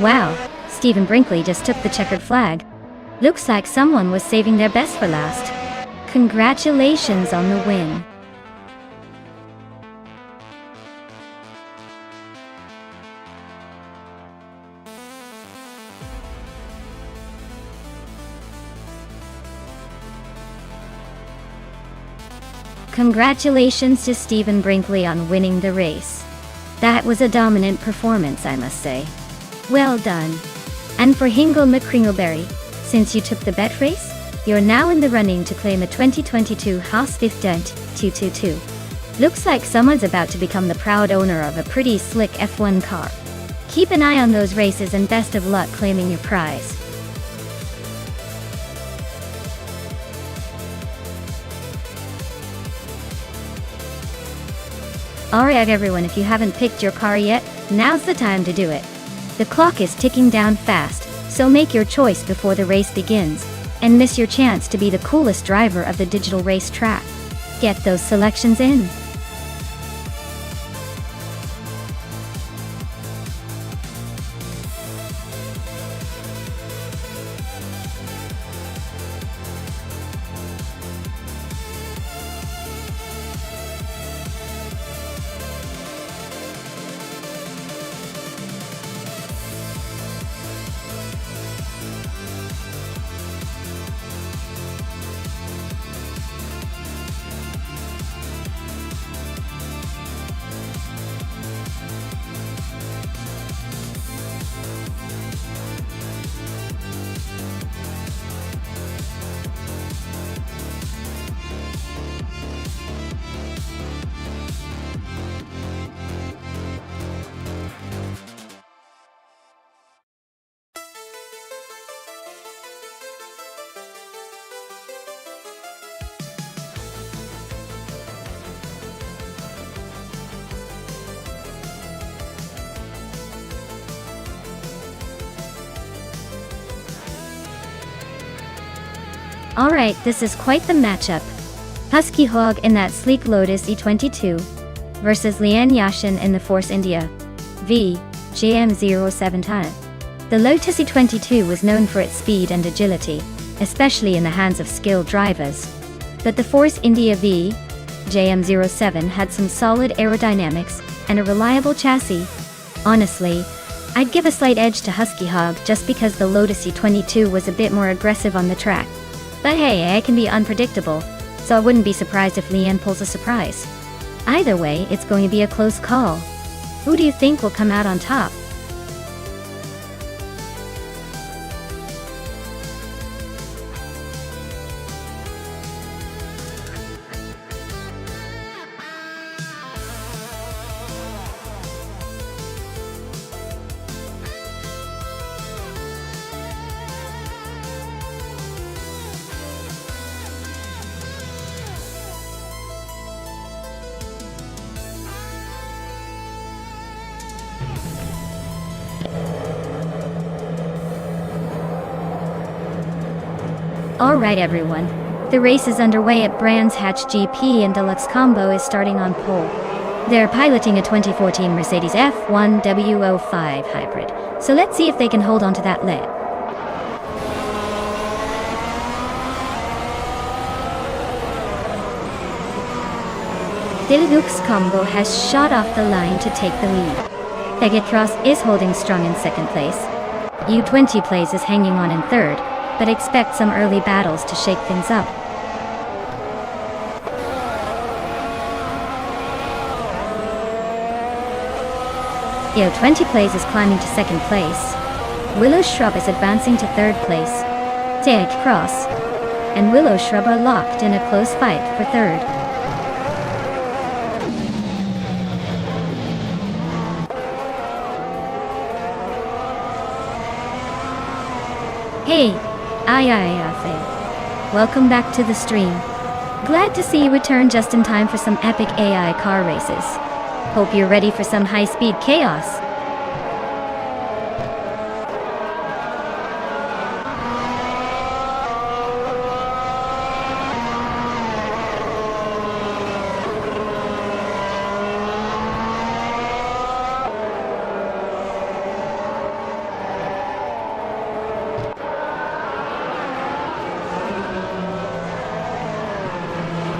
Wow, Stephen Brinkley just took the checkered flag. Looks like someone was saving their best for last. Congratulations on the win. Congratulations to Stephen Brinkley on winning the race. That was a dominant performance, I must say. Well done. And for Hingle McCringleberry, since you took the bet race, you're now in the running to claim a 2022 Haas 222. Looks like someone's about to become the proud owner of a pretty slick F1 car. Keep an eye on those races and best of luck claiming your prize. Alright everyone, if you haven't picked your car yet, now's the time to do it. The clock is ticking down fast, so make your choice before the race begins, and miss your chance to be the coolest driver of the digital race track. Get those selections in. Alright, this is quite the matchup. Husky Hog in that sleek Lotus E22 versus Lian Yashin in the Force India V JM07 type. The Lotus E22 was known for its speed and agility, especially in the hands of skilled drivers. But the Force India V JM07 had some solid aerodynamics and a reliable chassis. Honestly, I'd give a slight edge to Husky Hog just because the Lotus E22 was a bit more aggressive on the track. But hey, I can be unpredictable, so I wouldn't be surprised if Lian pulls a surprise. Either way, it's going to be a close call. Who do you think will come out on top? Alright everyone, The race is underway at Brands Hatch GP and Deluxe Combo is starting on pole. They're piloting a 2014 Mercedes F1 W05 hybrid, so let's see if they can hold on to that lead. Deluxe Combo has shot off the line to take the lead. Cross is holding strong in second place. U20 Plays is hanging on in third, but expect some early battles to shake things up. U20 Plays is climbing to second place. Willow Shrub is advancing to third place. Cross and Willow Shrub are locked in a close fight for third. Hey, welcome back to the stream. Glad to see you return just in time for some epic AI car races. Hope you're ready for some high-speed chaos.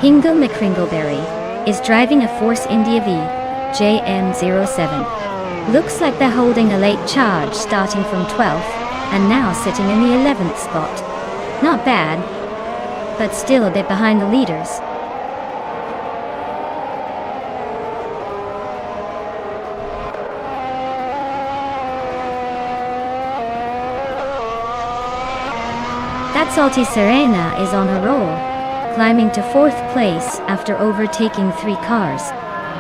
Hingle McCringleberry is driving a Force India V JM07. Looks like they're holding a late charge starting from 12th and now sitting in the 11th spot. Not bad, but still a bit behind the leaders. That Salty Serena is on a roll, climbing to fourth place after overtaking 3 cars.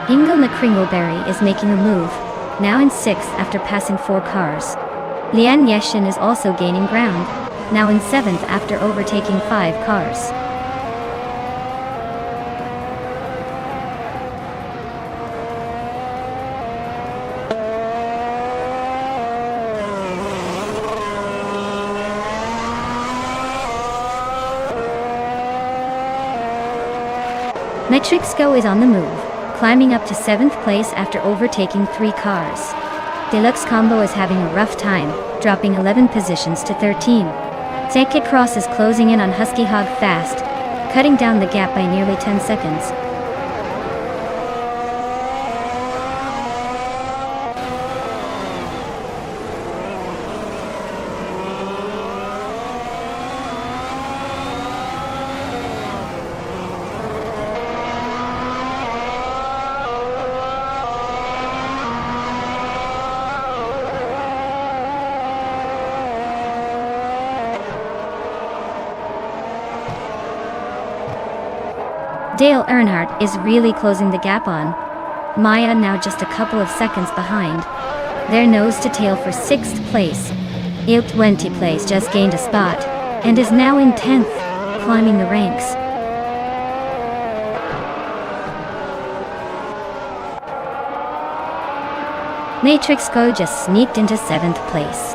Hingle McCringleberry is making a move, now in sixth after passing 4 cars. Lian Yeshin is also gaining ground, now in seventh after overtaking 5 cars. Metrixco is on the move, climbing up to 7th place after overtaking 3 cars. Deluxe Combo is having a rough time, dropping 11 positions to 13. Circuit Cross is closing in on Husky Hog fast, cutting down the gap by nearly 10 seconds. Dale Earnhardt is really closing the gap on Maya, now just a couple of seconds behind. They're nose to tail for 6th place. U20 Plays just gained a spot and is now in 10th, climbing the ranks. Matrixco just sneaked into 7th place.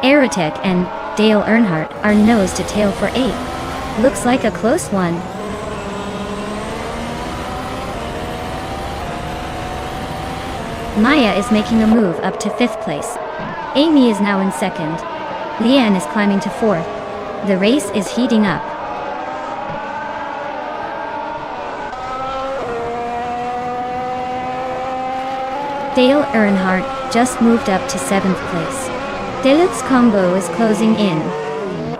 Aerotech and Dale Earnhardt are nose to tail for 8th. Looks like a close one. Maya is making a move up to 5th place. Amy is now in 2nd. Leanne is climbing to 4th. The race is heating up. Dale Earnhardt just moved up to 7th place. Deluxe Combo is closing in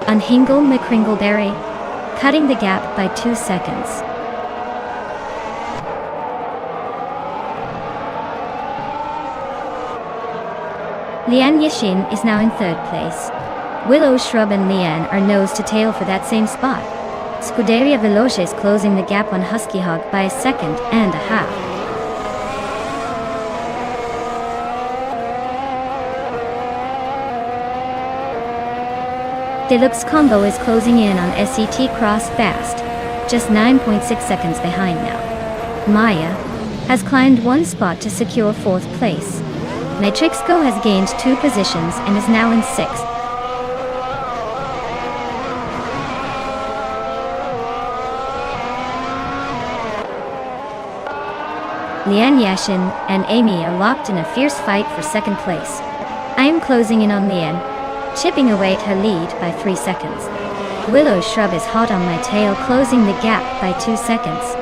on Hingle McCringleberry, cutting the gap by 2 seconds. Lian Yishin is now in 3rd place. Willow Shrub and Lian are nose to tail for that same spot. Scuderia Veloce is closing the gap on Husky Hog by 1.5 seconds. Deluxe Combo is closing in on SET Cross fast, just 9.6 seconds behind now. Maya has climbed 1 spot to secure 4th place. Matrixco has gained 2 positions and is now in 6th. Lian Yashin and Amy are locked in a fierce fight for second place. I am closing in on Lian, chipping away at her lead by 3 seconds. Willow's shrub is hot on my tail, closing the gap by 2 seconds.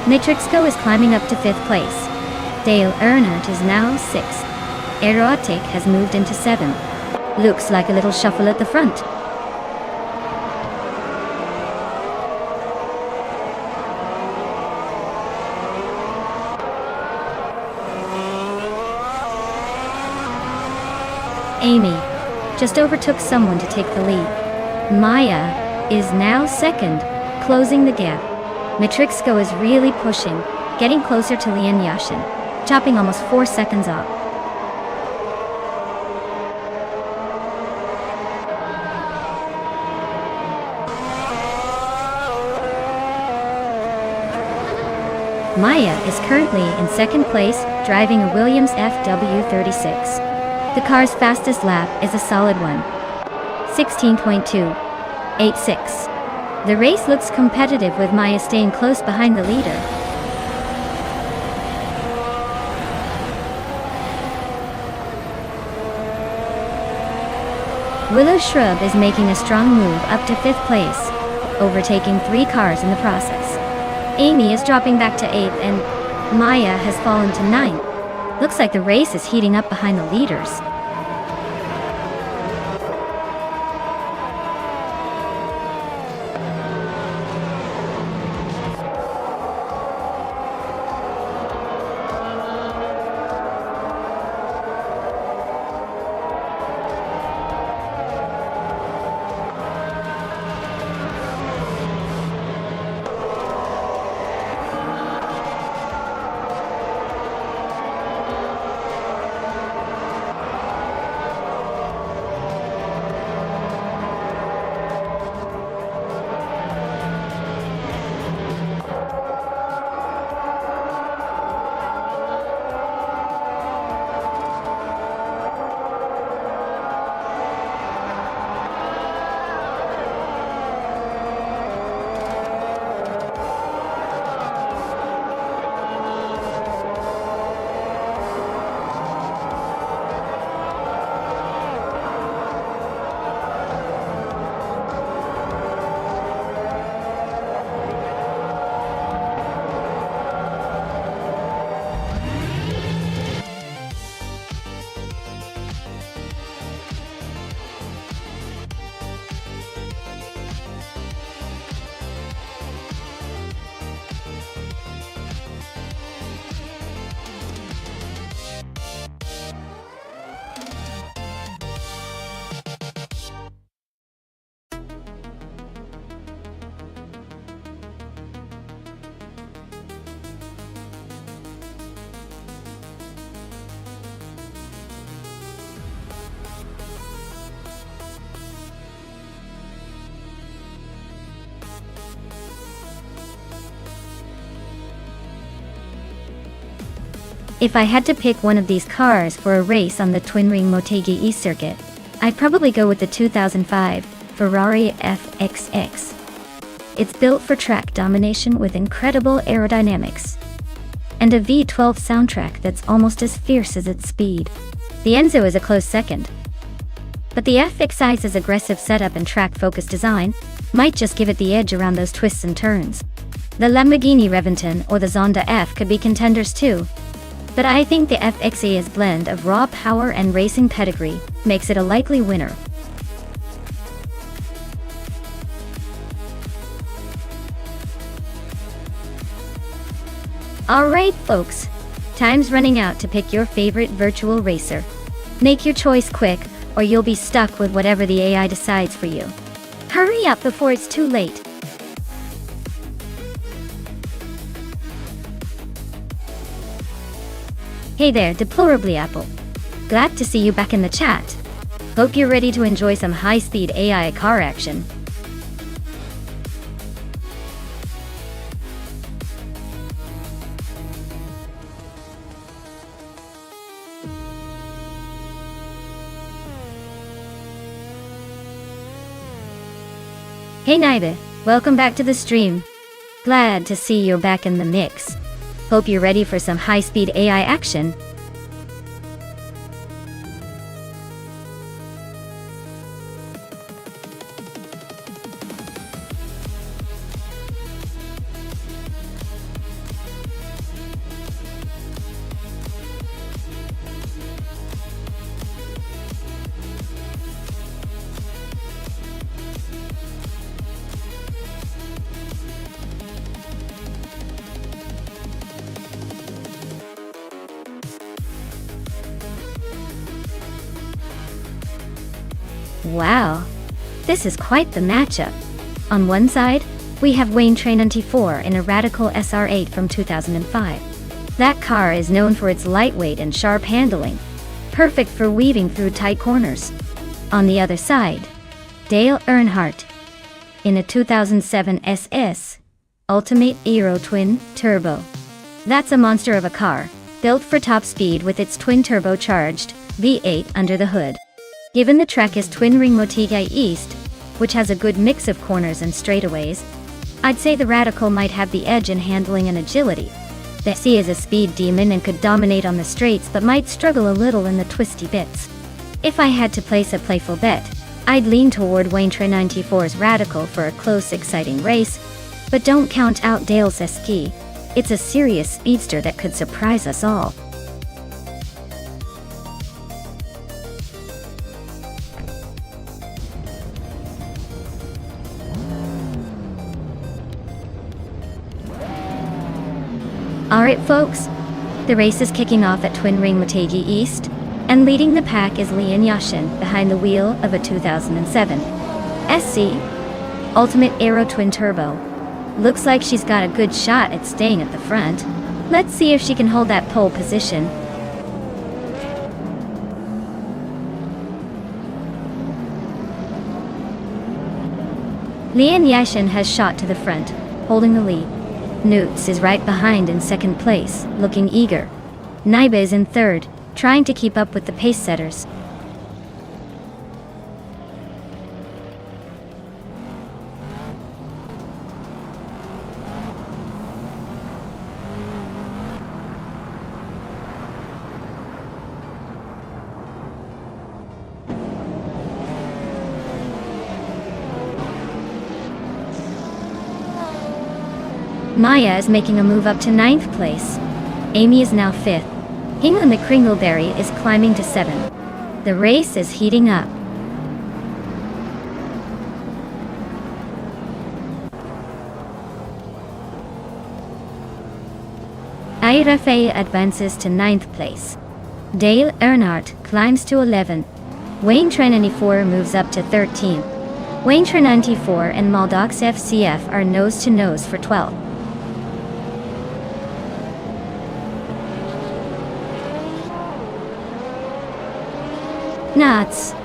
Matrixco is climbing up to 5th place. Dale Earnhardt is now 6th. Erotic has moved into 7th. Looks like a little shuffle at the front. Amy just overtook someone to take the lead. Maya is now 2nd, closing the gap. Matrixco is really pushing, getting closer to Lian Yashin, chopping almost 4 seconds off. Maya is currently in 2nd place, driving a Williams FW36. The car's fastest lap is a solid one, 16.286. The race looks competitive, with Maya staying close behind the leader. Willow Shrub is making a strong move up to 5th place, overtaking 3 cars in the process. Amy is dropping back to 8th and Maya has fallen to 9th. Looks like the race is heating up behind the leaders. If I had to pick one of these cars for a race on the twin-ring Motegi East circuit, I'd probably go with the 2005 Ferrari FXX. It's built for track domination with incredible aerodynamics and a V12 soundtrack that's almost as fierce as its speed. The Enzo is a close second, but the FXI's aggressive setup and track-focused design might just give it the edge around those twists and turns. The Lamborghini Reventon or the Zonda F could be contenders too, but I think the FXI's blend of raw power and racing pedigree makes it a likely winner. Alright folks, time's running out to pick your favorite virtual racer. Make your choice quick, or you'll be stuck with whatever the AI decides for you. Hurry up before it's too late. Hey there, Deplorably Apple. Glad to see you back in the chat. Hope you're ready to enjoy some high-speed AI car action. Hey Naibe, welcome back to the stream. Glad to see you're back in the mix. Hope you're ready for some high-speed AI action. Wow, this is quite the matchup. On one side, we have Wayne Train 94 in a radical SR8 from 2005. That car is known for its lightweight and sharp handling, perfect for weaving through tight corners. On the other side, Dale Earnhardt in a 2007 SS Ultimate Aero Twin Turbo. That's a monster of a car, built for top speed with its twin-turbocharged V8 under the hood. Given the track is Twin Ring Motegi East, which has a good mix of corners and straightaways, I'd say the Radical might have the edge in handling and agility. The SE is a speed demon and could dominate on the straights but might struggle a little in the twisty bits. If I had to place a playful bet, I'd lean toward Wayne Train 94's Radical for a close, exciting race, but don't count out Dale's Ski. It's a serious speedster that could surprise us all. Alright folks, the race is kicking off at Twin Ring Motegi East, and leading the pack is Lian Yashin behind the wheel of a 2007 SC Ultimate Aero Twin Turbo. Looks like she's got a good shot at staying at the front. Let's see if she can hold that pole position. Lian Yashin has shot to the front, holding the lead. Newts is right behind in second place, looking eager. Naibe is in third, trying to keep up with the pace setters. Maya is making a move up to 9th place. Amy is now 5th. Hingham McCringleberry is climbing to 7th. The race is heating up. Ira Faye advances to 9th place. Dale Earnhardt climbs to 11th. Wayne Train 94 moves up to 13th. Wayne Train 94 and Maldox FCF are nose-to-nose for 12th. Nats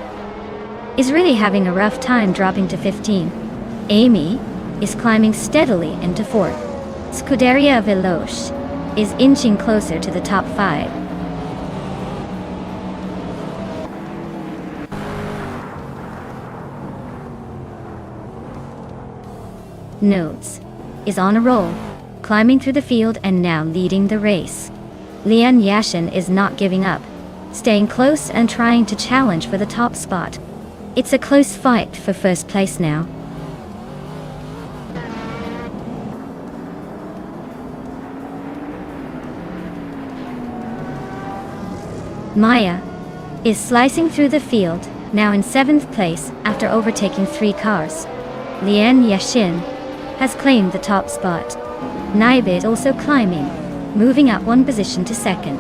is really having a rough time dropping to 15. Amy is climbing steadily into 4th. Scuderia Veloce is inching closer to the top 5. Nodes is on a roll, climbing through the field and now leading the race. Lian Yashin is not giving up, staying close and trying to challenge for the top spot. It's a close fight for first place now. Maya is slicing through the field, now in 7th place after overtaking 3 cars. Lian Yashin has claimed the top spot. Naibe is also climbing, moving up 1 position to 2nd.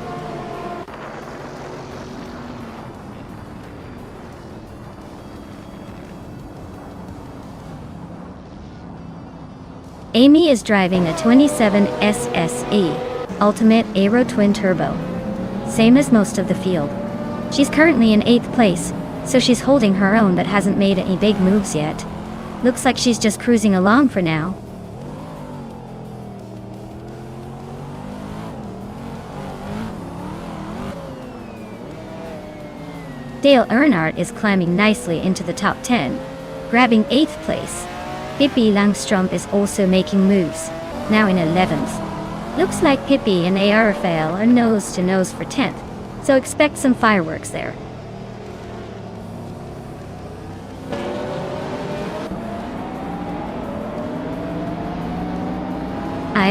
Amy is driving a 27 SSE Ultimate Aero Twin Turbo, same as most of the field. She's currently in 8th place, so she's holding her own but hasn't made any big moves yet. Looks like she's just cruising along for now. Dale Earnhardt is climbing nicely into the top 10, grabbing 8th place. Pippi Langstrup is also making moves, now in 11th. Looks like Pippi and Arafael are nose to nose for 10th, so expect some fireworks there.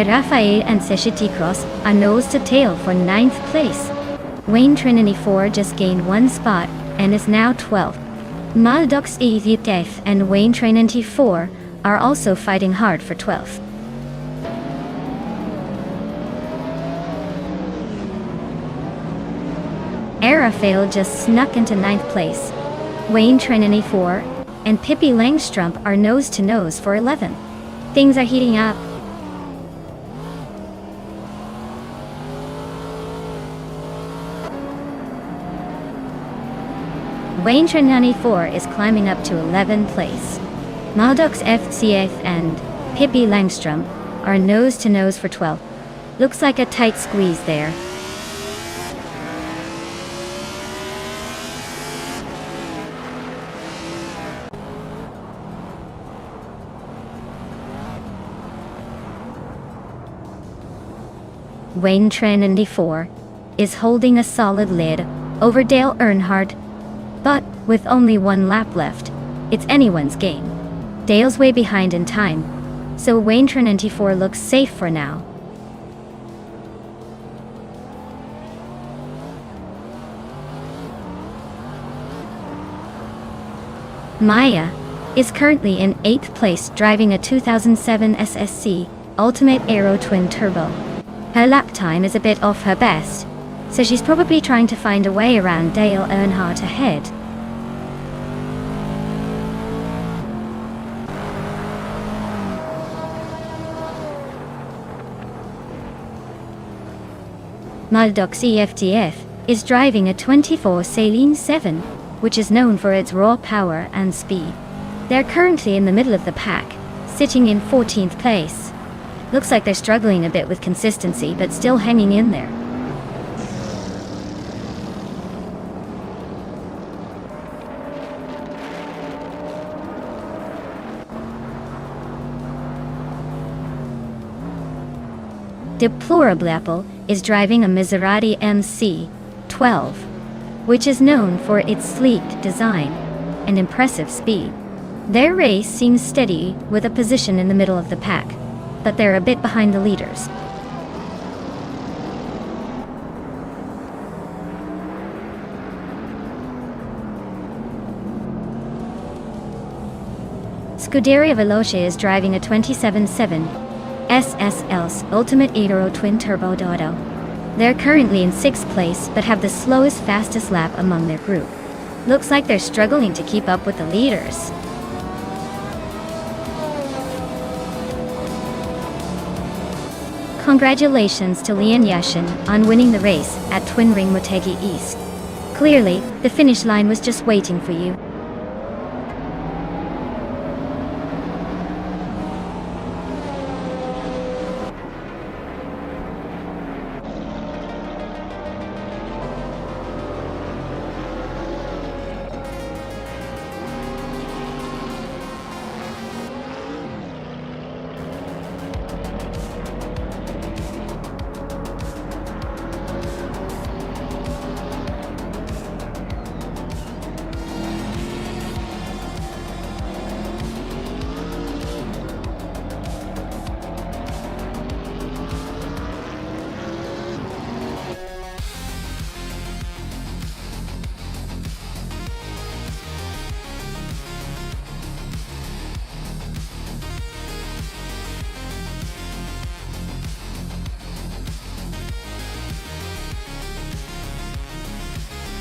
Rafael and Seshiti Cross are nose to tail for 9th place. Wayne Trinity 4 just gained 1 spot and is now 12th. Maldox Death and Wayne Trinity 4 are also fighting hard for 12th. Arafael just snuck into 9th place. Wayne Trinity 4 and Pippi Langstrup are nose to nose for 11th. Things are heating up. Wayne Trinity 4 is climbing up to 11th place. Maldox FCF and Pippi Langstrup are nose to nose for 12th. Looks like a tight squeeze there. Wayne Trinity 4 is holding a solid lid over Dale Earnhardt, but with only 1 lap left, it's anyone's game. Dale's way behind in time, so Wayne Trinity 4 looks safe for now. Maya is currently in 8th place driving a 2007 SSC Ultimate Aero Twin Turbo. Her lap time is a bit off her best, so she's probably trying to find a way around Dale Earnhardt ahead. Maldoxy FTF is driving a 24 Saline 7, which is known for its raw power and speed. They're currently in the middle of the pack, sitting in 14th place. Looks like they're struggling a bit with consistency, but still hanging in there. Deplorable Apple is driving a Maserati MC12, which is known for its sleek design and impressive speed. Their race seems steady with a position in the middle of the pack, but they're a bit behind the leaders. Scuderia Veloce is driving a 27.7 SSL's Ultimate Aero Twin Turbo Dodo. They're currently in 6th place but have the slowest fastest lap among their group. Looks like they're struggling to keep up with the leaders. Congratulations to Lian Yashin on winning the race at Twin Ring Motegi East. Clearly, the finish line was just waiting for you.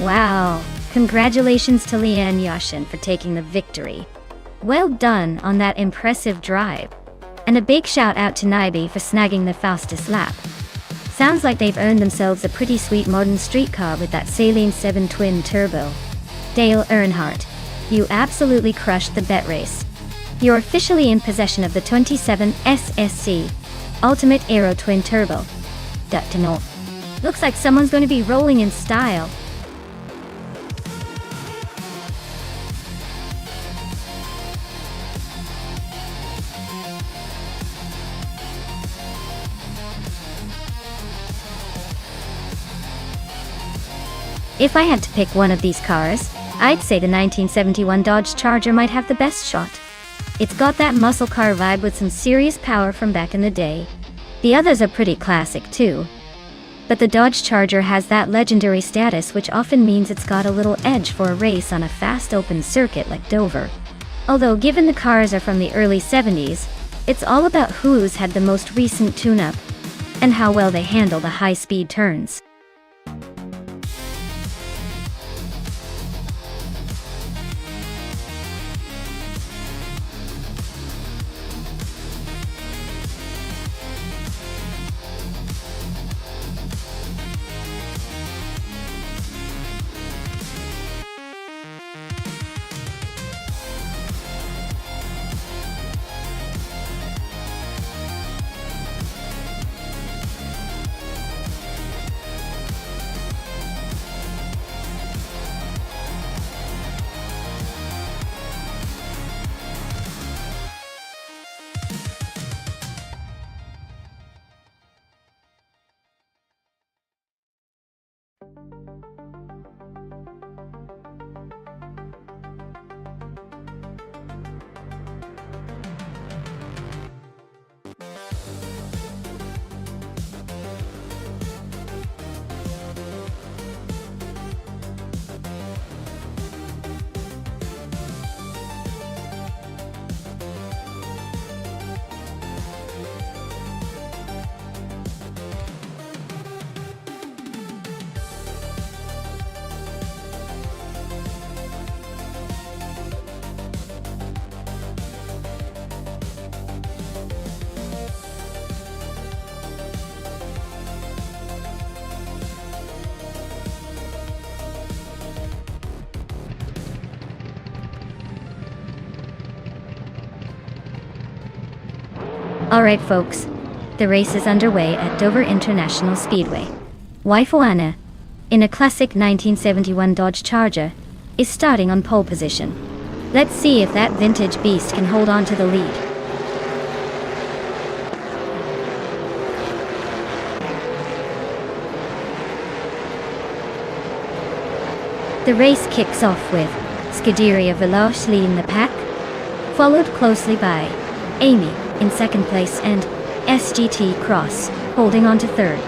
Wow, congratulations to Lian Yashin for taking the victory. Well done on that impressive drive. And a big shout out to Naibi for snagging the fastest lap. Sounds like they've earned themselves a pretty sweet modern street car with that Saline 7 Twin Turbo. Dale Earnhardt, you absolutely crushed the bet race. You're officially in possession of the 27 SSC Ultimate Aero Twin Turbo. Looks like someone's going to be rolling in style. If I had to pick one of these cars, I'd say the 1971 Dodge Charger might have the best shot. It's got that muscle car vibe with some serious power from back in the day. The others are pretty classic too. But the Dodge Charger has that legendary status, which often means it's got a little edge for a race on a fast open circuit like Dover. Although given the cars are from the early 70s, it's all about who's had the most recent tune-up, and how well they handle the high-speed turns. Alright folks, the race is underway at Dover International Speedway. Waifuana, in a classic 1971 Dodge Charger, is starting on pole position. Let's see if that vintage beast can hold on to the lead. The race kicks off with Scuderia Veloce leading the pack, followed closely by Amy in second place and SGT Cross holding on to third.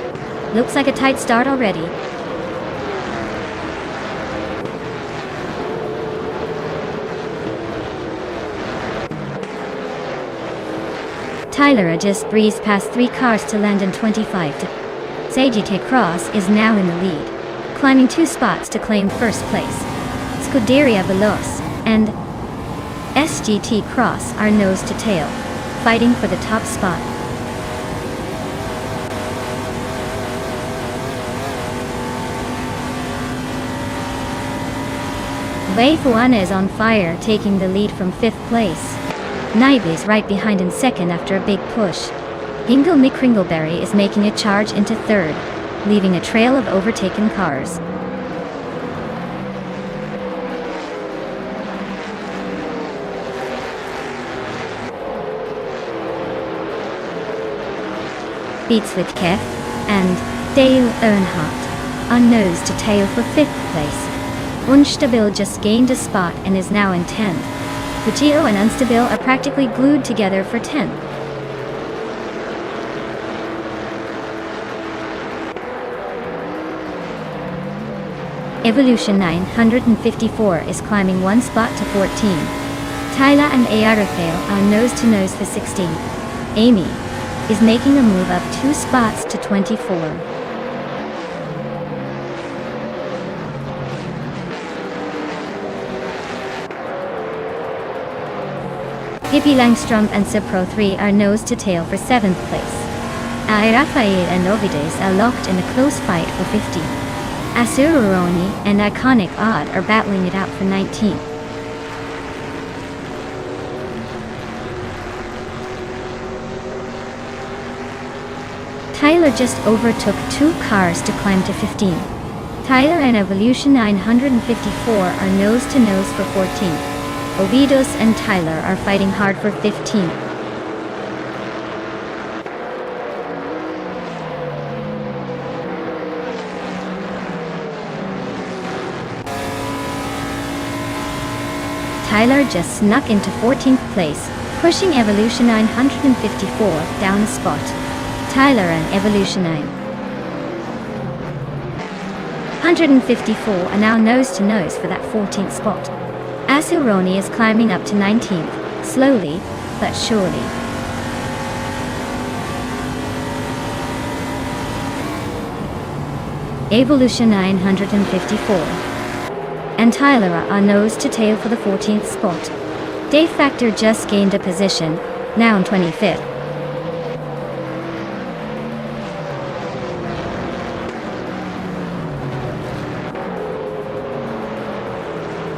Looks like a tight start already. Tyler just breezed past 3 cars to land in 25. SGT Cross is now in the lead, climbing 2 spots to claim first place. Scuderia Veloce and SGT Cross are nose to tail, fighting for the top spot. Waifuana is on fire, taking the lead from 5th place. Naibe is right behind in 2nd after a big push. Ingle McCringleberry is making a charge into 3rd, leaving a trail of overtaken cars. Beats with Kev and Dale Earnhardt are nose to tail for 5th place. Unstabil just gained a spot and is now in 10th. Fujio and Unstabil are practically glued together for 10th. Evolution 954 is climbing 1 spot to 14. Tyler and Ayarafale are nose to nose for 16. Amy is making a move up 2 spots to 24. Pippi Langstrom and Supro 3 are nose to tail for 7th place. Rafael and Ovides are locked in a close fight for 15. Asururoni and Iconic Odd are battling it out for 19th. Tyler just overtook 2 cars to climb to 15. Tyler and Evolution 954 are nose to nose for 14th. Ovidos and Tyler are fighting hard for 15th. Tyler just snuck into 14th place, pushing Evolution 954 down a spot. Tyler and Evolution 954 are now nose to nose for that 14th spot. Asuroni is climbing up to 19th, slowly but surely. Evolution 954 and Tyler are nose to tail for the 14th spot. Dave Factor just gained a position, now in 25th.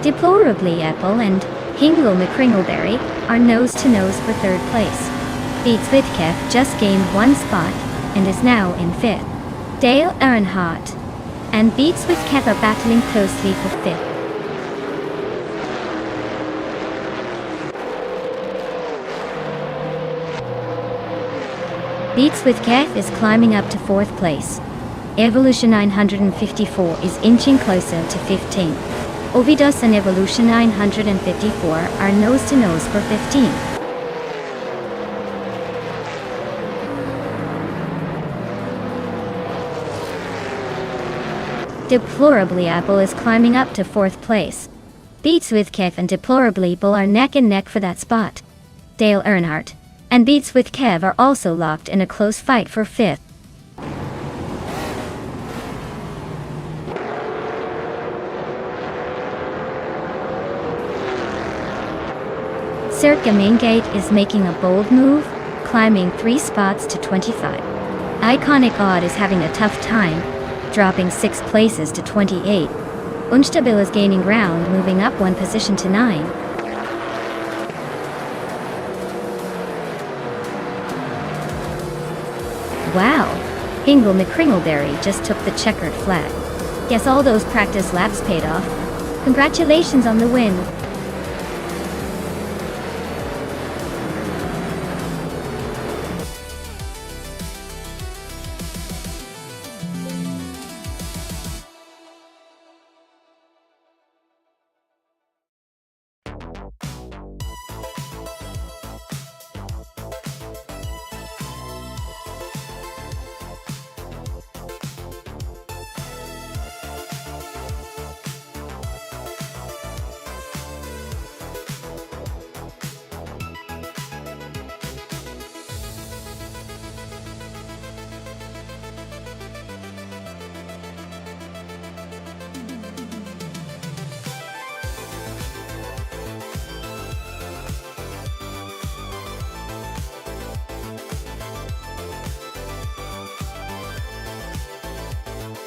Deplorably Apple and Hingle McCringleberry are nose to nose for 3rd place. Beats Whitcef just gained 1 spot and is now in 5th. Dale Earnhardt and Beats Whitcef are battling closely for 5th. Beats Whitcef is climbing up to 4th place. Evolution 954 is inching closer to 15th. Ovidos and Evolution 954 are nose to nose for 15th. Deplorably Apple is climbing up to 4th place. Beats Whitcef and Deplorably Bull are neck and neck for that spot. Dale Earnhardt and Beats Whitcef are also locked in a close fight for 5th. Circa Maingate is making a bold move, climbing 3 spots to 25. Iconic Odd is having a tough time, dropping 6 places to 28. Unstabil is gaining ground, moving up 1 position to 9. Wow! Hingle McCringleberry just took the checkered flag. Guess all those practice laps paid off. Congratulations on the win!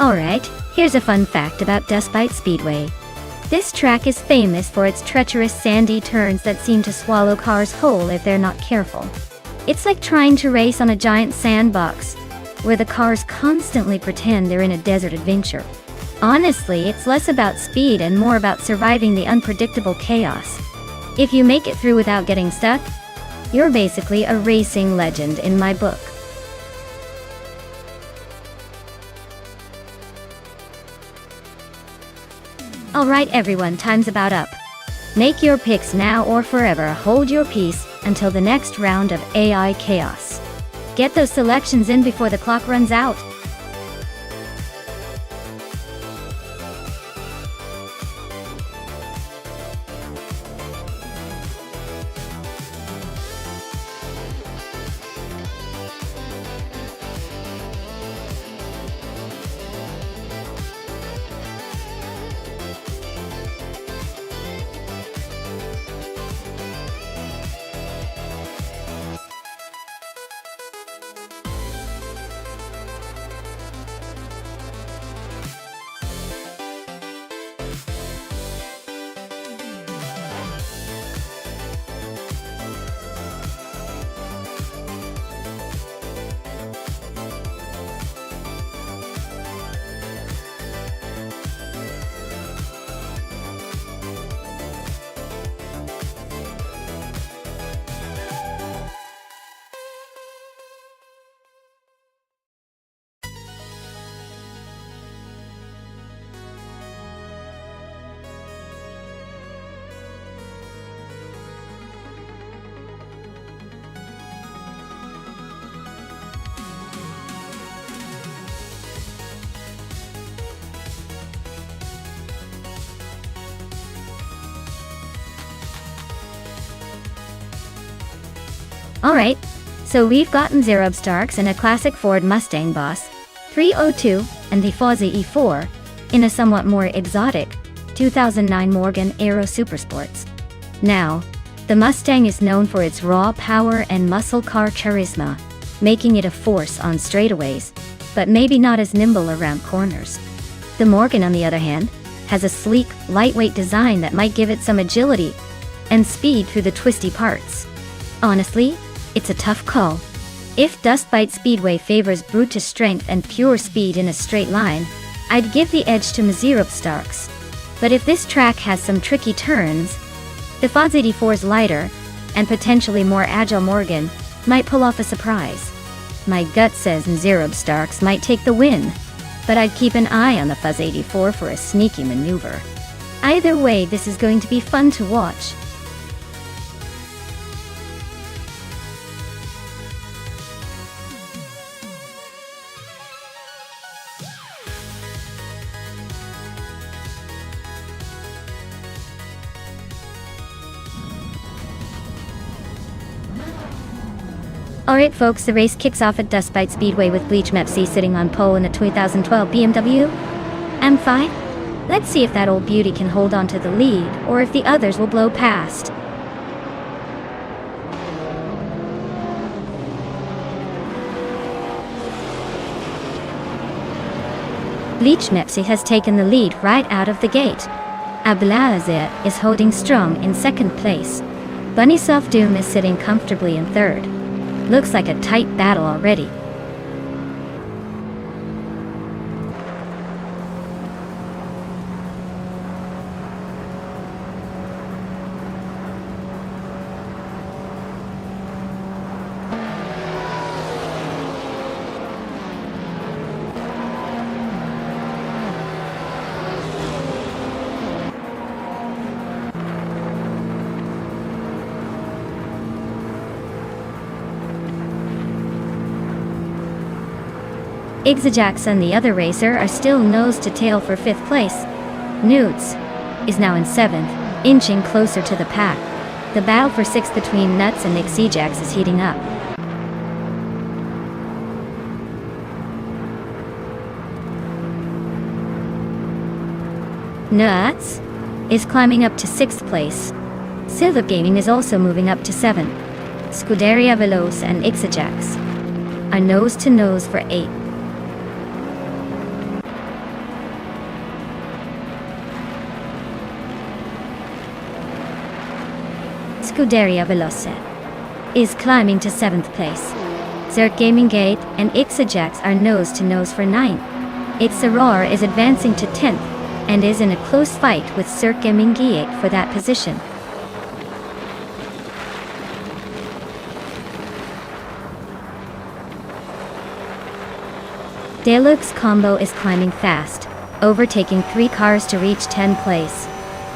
Alright, here's a fun fact about Dustbite Speedway. This track is famous for its treacherous sandy turns that seem to swallow cars whole if they're not careful. It's like trying to race on a giant sandbox, where the cars constantly pretend they're in a desert adventure. Honestly, it's less about speed and more about surviving the unpredictable chaos. If you make it through without getting stuck, you're basically a racing legend in my book. Alright everyone, time's about up. Make your picks now or forever hold your peace until the next round of AI Chaos. Get those selections in before the clock runs out. Alright, so we've gotten Zerob Starks and a classic Ford Mustang Boss 302 and the Fozzie E4 in a somewhat more exotic 2009 Morgan Aero Supersports. Now, the Mustang is known for its raw power and muscle car charisma, making it a force on straightaways, but maybe not as nimble around corners. The Morgan, on the other hand, has a sleek, lightweight design that might give it some agility and speed through the twisty parts. Honestly, it's a tough call. If Dustbite Speedway favors brute strength and pure speed in a straight line, I'd give the edge to Zerob Starks. But if this track has some tricky turns, the Fozz 84's lighter and potentially more agile Morgan might pull off a surprise. My gut says Zerob Starks might take the win, but I'd keep an eye on the Fuzz 84 for a sneaky maneuver. Either way, this is going to be fun to watch. Alright folks, the race kicks off at Dustbite Speedway with Bleach Mepsi sitting on pole in a 2012 BMW M5. Let's see if that old beauty can hold on to the lead, or if the others will blow past. Bleach Mepsi has taken the lead right out of the gate. Ablaze is holding strong in second place. Bunnysoft Doom is sitting comfortably in third. Looks like a tight battle already. Igzajax and the other racer are still nose to tail for 5th place. Newts is now in 7th, inching closer to the pack. The battle for 6th between Nuts and Igzajax is heating up. Nuts is climbing up to 6th place. Silver Gaming is also moving up to 7th. Scuderia Veloz and Igzajax are nose to nose for 8th. Scuderia Veloz is climbing to 7th place. Zerk Gaming Gate and Igzajax are nose to nose for 9th. Itzaror is advancing to 10th and is in a close fight with Zerk Gaming Gate for that position. Deluxe Combo is climbing fast, overtaking 3 cars to reach 10th place.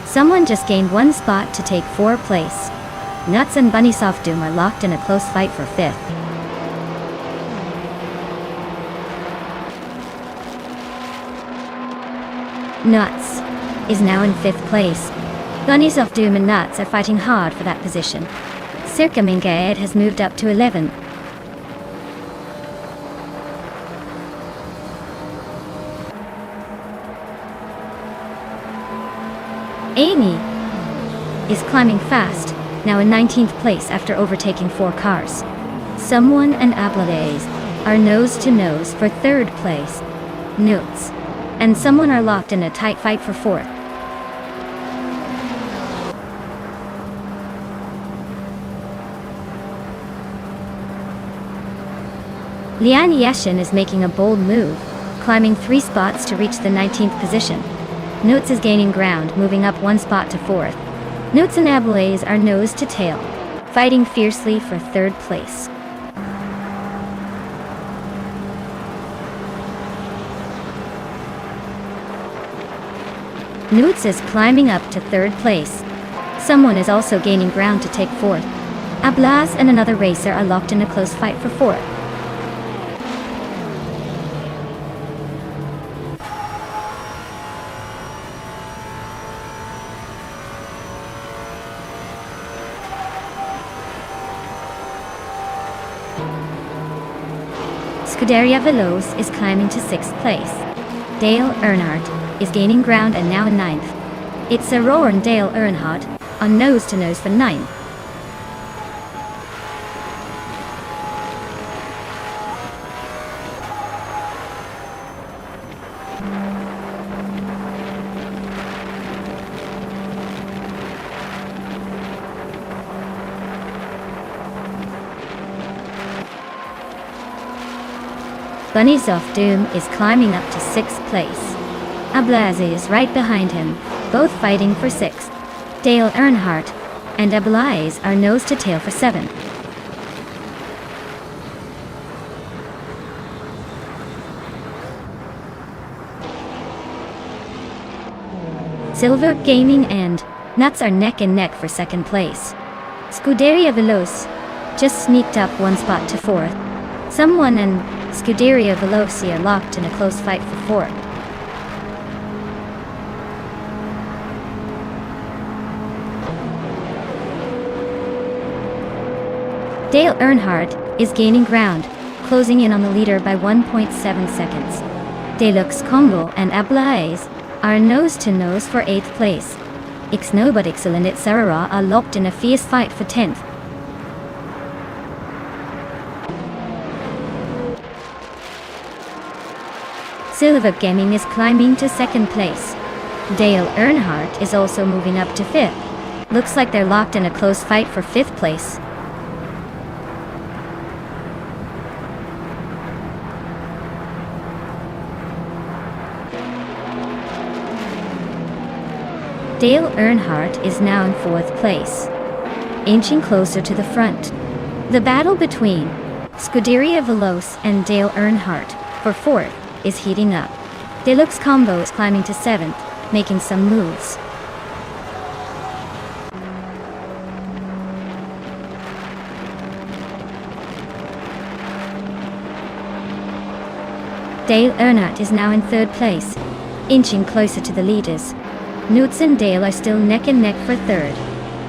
Someone just gained 1 spot to take 4th place. Nuts and Bunnysoft Doom are locked in a close fight for 5th. Nuts is now in 5th place. Bunnysoft Doom and Nuts are fighting hard for that position. Circa Mingaed has moved up to 11th. Amy is climbing fast, now in 19th place after overtaking 4 cars. Someone and Ablades are nose to nose for 3rd place. Notes and Someone are locked in a tight fight for 4th. Lian Yashin is making a bold move, climbing 3 spots to reach the 19th position. Notes is gaining ground, moving up 1 spot to 4th. Notes and Ablaze are nose to tail, fighting fiercely for 3rd place. Newts is climbing up to 3rd place. Someone is also gaining ground to take 4th. Ablaz and another racer are locked in a close fight for 4th. Scuderia Veloce is climbing to 6th place. Dale Earnhardt is gaining ground and now in 9th. It's a roar on Dale Earnhardt, on nose-to-nose for 9th. Bunnies of Doom is climbing up to 6th place. Ablaze is right behind him, both fighting for 6th. Dale Earnhardt and Ablaze are nose to tail for 7th. Silver Gaming and Nuts are neck and neck for 2nd place. Scuderia Veloce just sneaked up 1 spot to 4th. Someone and Scuderia Veloce are locked in a close fight for 4th. Dale Earnhardt is gaining ground, closing in on the leader by 1.7 seconds. Deluxe Combo and Ablaze are nose-to-nose for 8th place. Ixnobodixel and Itzarara are locked in a fierce fight for 10th. Silver Gaming is climbing to 2nd place. Dale Earnhardt is also moving up to 5th. Looks like they're locked in a close fight for 5th place. Dale Earnhardt is now in 4th place, inching closer to the front. The battle between Scuderia Veloce and Dale Earnhardt for 4th is heating up. Deluxe Combo is climbing to 7th, making some moves. Dale Earnhardt is now in 3rd place, inching closer to the leaders. Newts and Dale are still neck and neck for 3rd.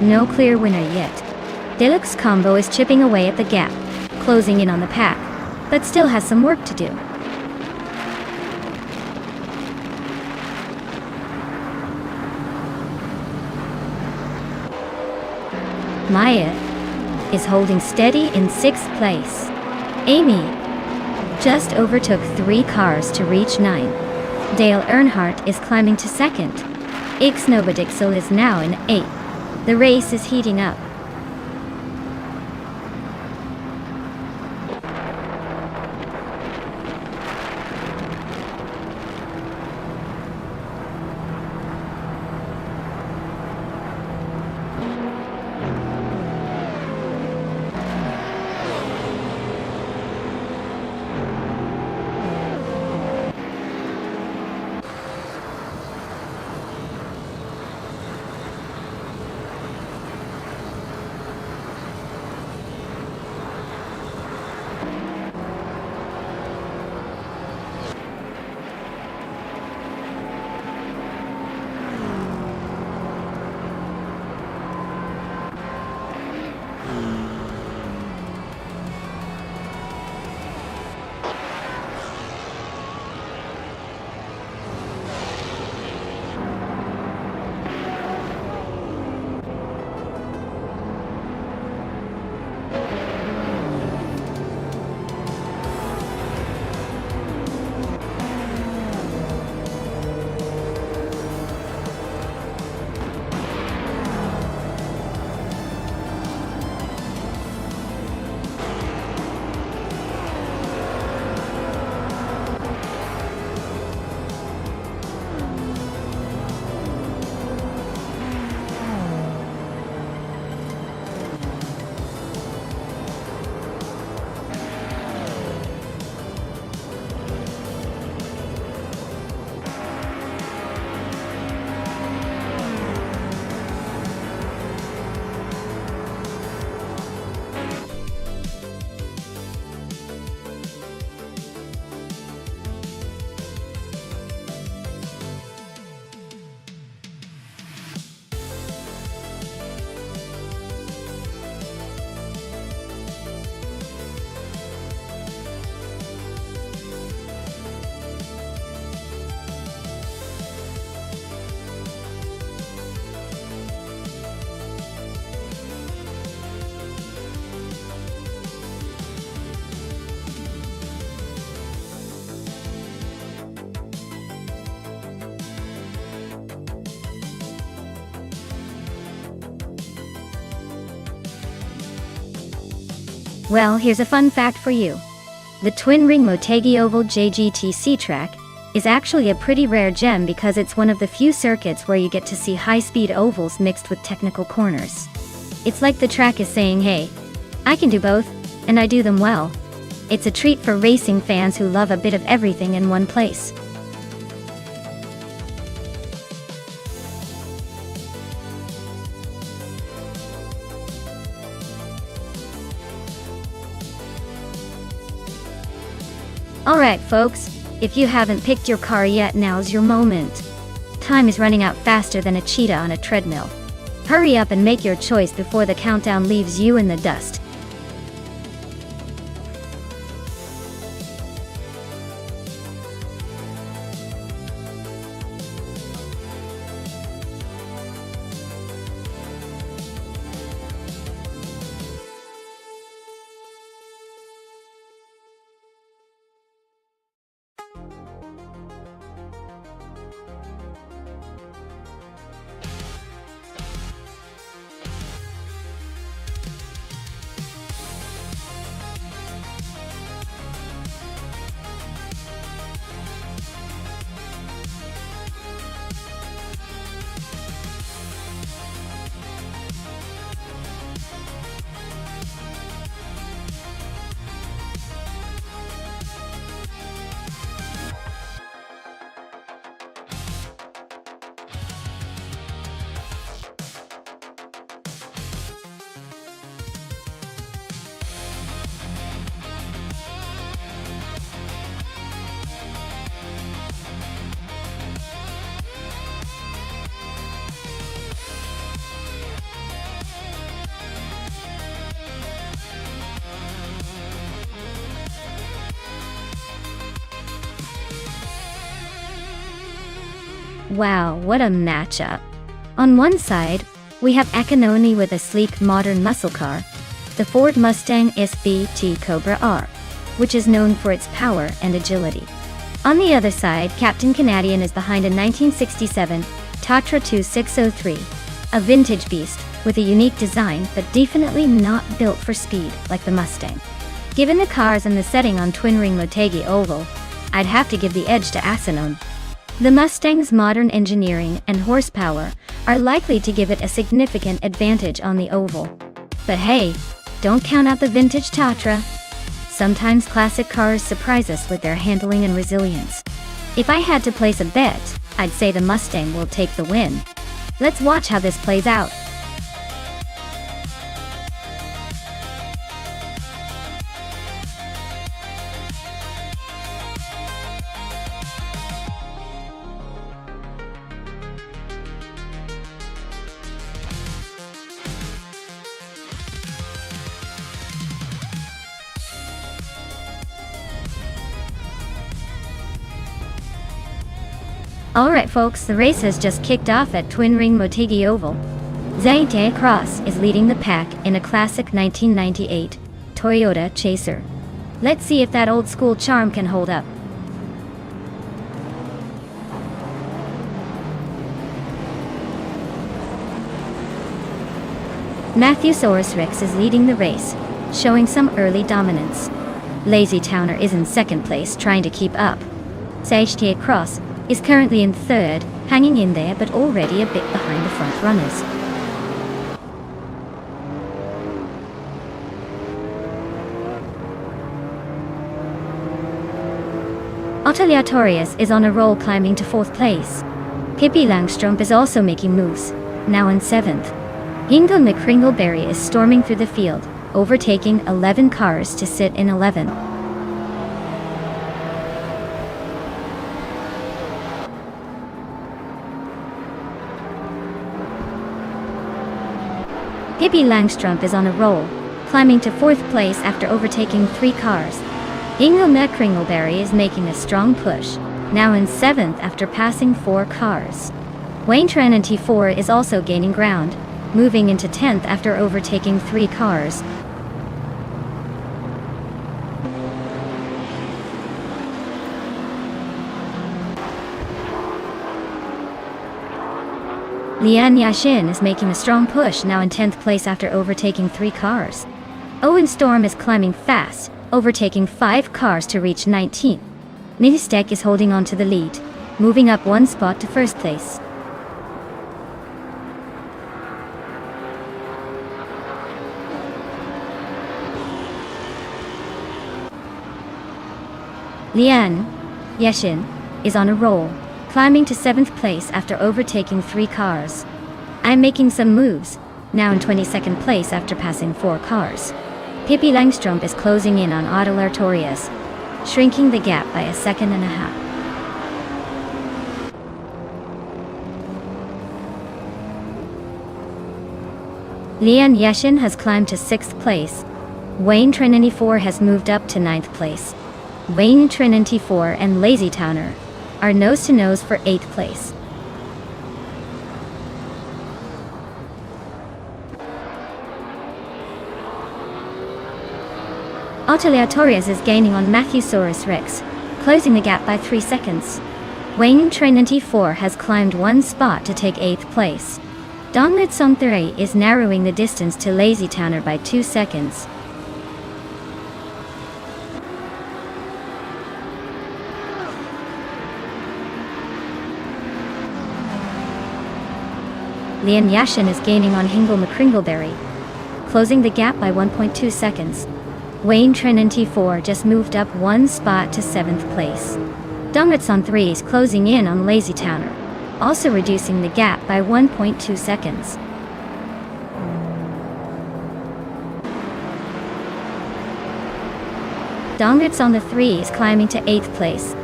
No clear winner yet. Deluxe Combo is chipping away at the gap, closing in on the pack, but still has some work to do. Maya is holding steady in 6th place. Amy just overtook 3 cars to reach 9. Dale Earnhardt is climbing to 2nd. Ixnobodixel is now in 8th. The race is heating up. Well, here's a fun fact for you. The twin-ring Motegi Oval JGTC track is actually a pretty rare gem because it's one of the few circuits where you get to see high-speed ovals mixed with technical corners. It's like the track is saying, hey, I can do both, and I do them well. It's a treat for racing fans who love a bit of everything in one place. Alright folks, if you haven't picked your car yet, now's your moment. Time is running out faster than a cheetah on a treadmill. Hurry up and make your choice before the countdown leaves you in the dust. Wow, what a matchup. On one side, we have Akinoni with a sleek modern muscle car, the Ford Mustang SBT Cobra R, which is known for its power and agility. On the other side, Captain Canadian is behind a 1967 Tatra 2603, a vintage beast with a unique design but definitely not built for speed like the Mustang. Given the cars and the setting on twin-ring Motegi Oval, I'd have to give the edge to Asinone. The Mustang's modern engineering and horsepower are likely to give it a significant advantage on the oval. But hey, don't count out the vintage Tatra. Sometimes classic cars surprise us with their handling and resilience. If I had to place a bet, I'd say the Mustang will take the win. Let's watch how this plays out. Alright folks, the race has just kicked off at twin-ring Motegi Oval. Zaite Cross is leading the pack in a classic 1998 Toyota Chaser. Let's see if that old school charm can hold up. Matthew Rex is leading the race, showing some early dominance. Lazy Towner is in second place, trying to keep up. Zaite Cross is currently in third, hanging in there but already a bit behind the front runners. Oteliatorius is on a roll, climbing to fourth place. Pippi Langstrumpf is also making moves, now in seventh. Ingo McCringleberry is storming through the field, overtaking 11 cars to sit in 11. Pippi Langstrumpf is on a roll, climbing to fourth place after overtaking 3 cars. Ingo McCringleberry is making a strong push, now in 7th after passing 4 cars. Wayne Trinity 4 is also gaining ground, moving into 10th after overtaking 3 cars. Lian Yashin is making a strong push, now in 10th place after overtaking 3 cars. Owen Storm is climbing fast, overtaking 5 cars to reach 19th. Nonstop is holding on to the lead, moving up 1 spot to first place. Lian Yashin is on a roll, climbing to 7th place after overtaking 3 cars. I'm making some moves, now in 22nd place after passing 4 cars. Pippi Langstrup is closing in on Otto Lartorius, shrinking the gap by 1.5 seconds. Lian Yashin has climbed to 6th place. Wayne Trinity 4 has moved up to 9th place. Wayne Trinity 4 and Lazy Towner are nose-to-nose for 8th place. Otto is gaining on Matthewsaurus Rex, closing the gap by 3 seconds. Wayne Trinity 4 has climbed 1 spot to take 8th place. Donglitsong 3 is narrowing the distance to Lazy Towner by 2 seconds. Lian Yashin is gaining on Hingle McCringleberry, closing the gap by 1.2 seconds. Wayne Trinity 4 just moved up 1 spot to 7th place. Donglitsong 3 is closing in on Lazy Towner, also reducing the gap by 1.2 seconds. Donglitsong 3 is climbing to 8th place.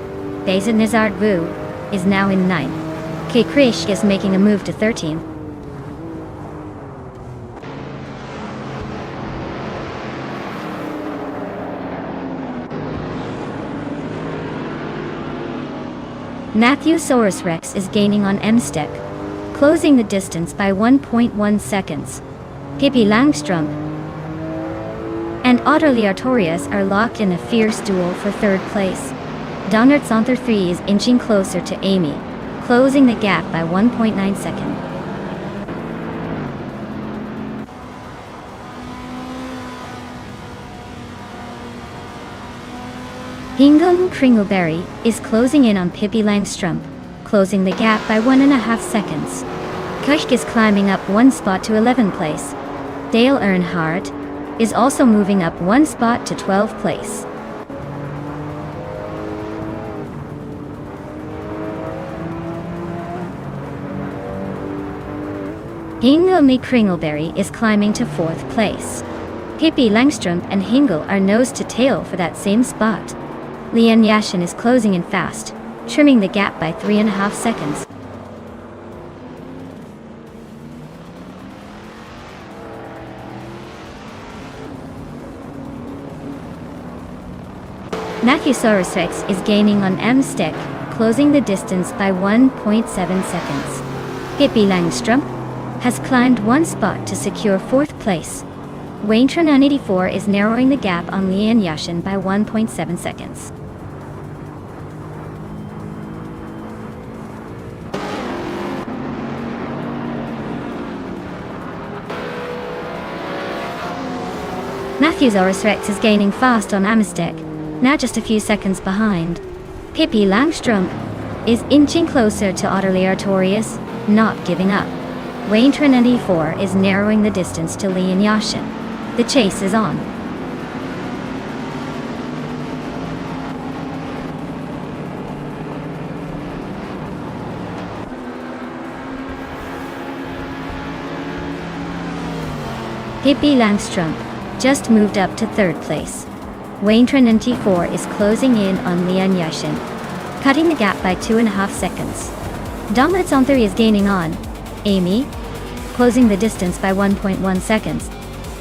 Basin Nizard Wu is now in 9th. K. Krish is making a move to 13th. Matthewsaurus Rex is gaining on Mstek, closing the distance by 1.1 seconds. Pippi Langstrup and Otto Lartorius are locked in a fierce duel for 3rd place. Donglitsong 3 is inching closer to Amy, closing the gap by 1.9 seconds. Hingle Kringleberry is closing in on Pippi Langstrup, closing the gap by 1.5 seconds. Kushk is climbing up 1 spot to 11th place. Dale Earnhardt is also moving up 1 spot to 12th place. Hingle Kringleberry is climbing to 4th place. Pippi Langstrup and Hingle are nose to tail for that same spot. Lian Yashin is closing in fast, trimming the gap by 3.5 seconds. Matthewsaurus Rex is gaining on Mstek, closing the distance by 1.7 seconds. Pippi Langstrup has climbed 1 spot to secure 4th place. Wayne Trinity 4 is narrowing the gap on Lian Yashin by 1.7 seconds. Matthewsaurus Rex is gaining fast on Mstek, now just a few seconds behind. Pippi Langstrup is inching closer to Otto Lartorius, not giving up. Wayne Trinity 4 is narrowing the distance to Lian Yashin. The chase is on. Pippi Langstrup just moved up to 3rd place. Wayne Trinity 4 is closing in on Lian Yashin, cutting the gap by 2.5 seconds. Donglitsong 3 is gaining on Amy, closing the distance by 1.1 seconds.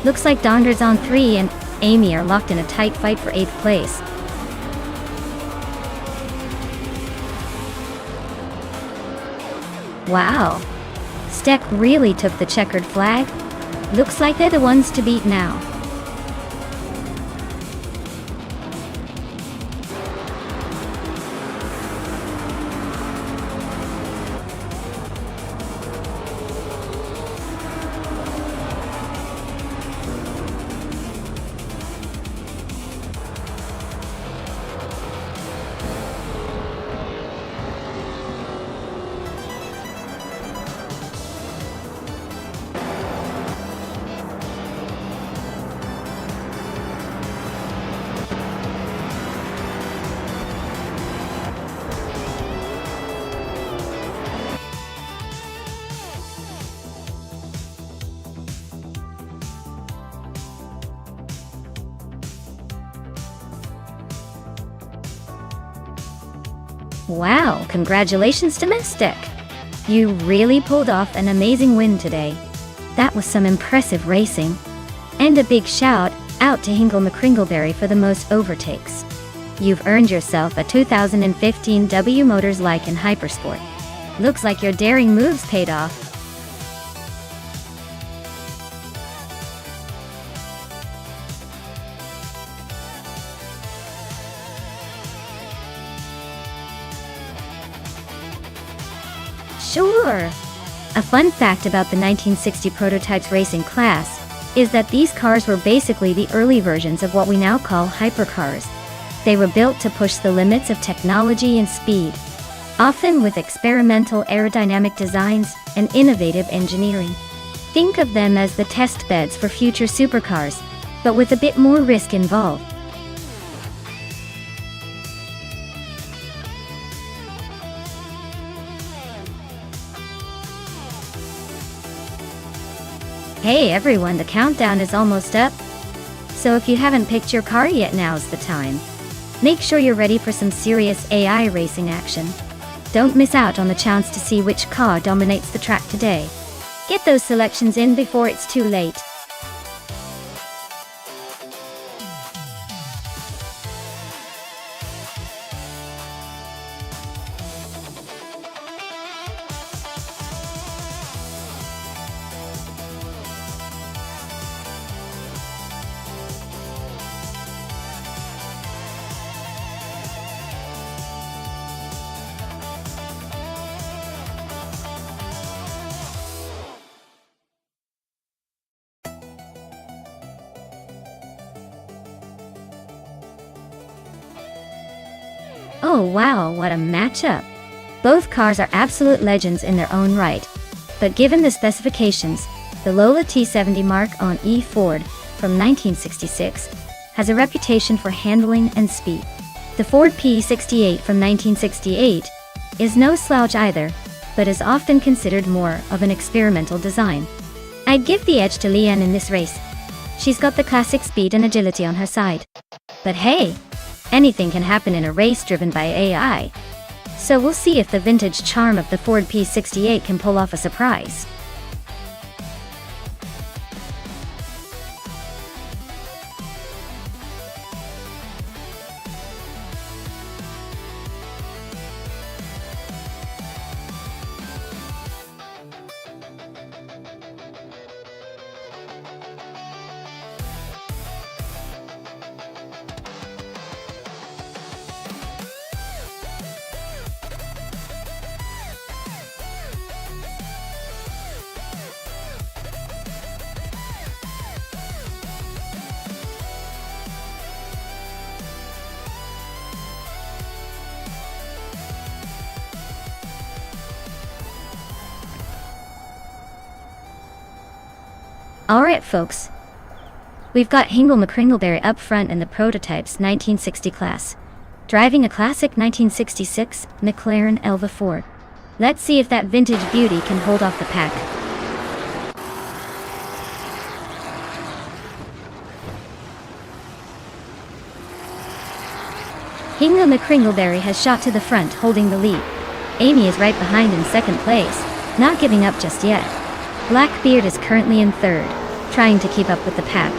Looks like Donglitsong 3 and Amy are locked in a tight fight for 8th place. Wow! Stek really took the checkered flag. Looks like they're the ones to beat now. Wow, congratulations domestic! You really pulled off an amazing win today. That was some impressive racing. And a big shout out to Hingle McCringleberry for the most overtakes. You've earned yourself a 2015 W Motors Lycan Hypersport. Looks like your daring moves paid off. Sure! A fun fact about the 1960 prototypes racing class is that these cars were basically the early versions of what we now call hypercars. They were built to push the limits of technology and speed, often with experimental aerodynamic designs and innovative engineering. Think of them as the test beds for future supercars, but with a bit more risk involved. Hey everyone, the countdown is almost up. So if you haven't picked your car yet, now's the time. Make sure you're ready for some serious AI racing action. Don't miss out on the chance to see which car dominates the track today. Get those selections in before it's too late. Oh wow, what a matchup! Both cars are absolute legends in their own right. But given the specifications, the Lola T70 Mark on E Ford from 1966 has a reputation for handling and speed. The Ford P68 from 1968 is no slouch either, but is often considered more of an experimental design. I'd give the edge to Leanne in this race. She's got the classic speed and agility on her side. But hey, anything can happen in a race driven by AI. So we'll see if the vintage charm of the Ford P68 can pull off a surprise. Alright folks, we've got Hingle McCringleberry up front in the prototype's 1960 class, driving a classic 1966 McLaren Elva Ford. Let's see if that vintage beauty can hold off the pack. Hingle McCringleberry has shot to the front, holding the lead. Amy is right behind in second place, not giving up just yet. Blackbeard is currently in third, trying to keep up with the pack.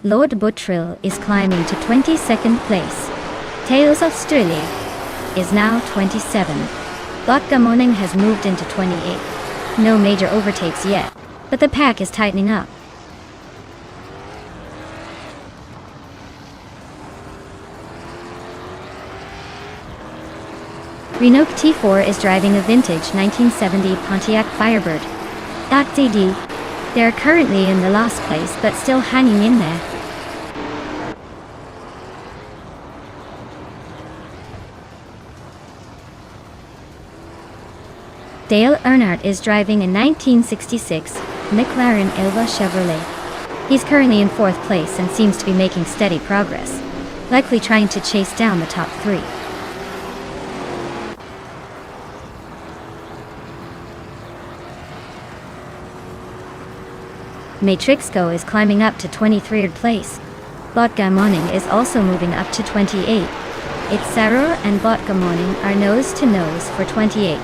Lord Buttrill is climbing to 22nd place. Tails Australia is now 27. Vodka Morning has moved into 28. No major overtakes yet, but the pack is tightening up. Renault T4 is driving a vintage 1970 Pontiac Firebird. .dd. They are currently in the last place but still hanging in there. Dale Earnhardt is driving a 1966 McLaren Elva Chevrolet. He's currently in 4th place and seems to be making steady progress, likely trying to chase down the top 3. Matrixco is climbing up to 23rd place. Vodka Morning is also moving up to 28. It's Saror and Vodka Morning are nose to nose for 28.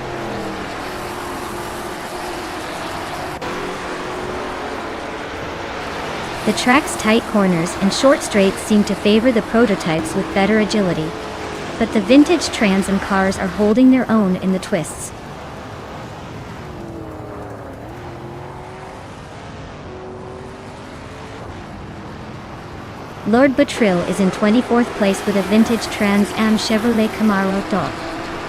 The track's tight corners and short straights seem to favor the prototypes with better agility, but the vintage Trans Am cars are holding their own in the twists. Lord Buttrill is in 24th place with a vintage Trans Am Chevrolet Camaro dog.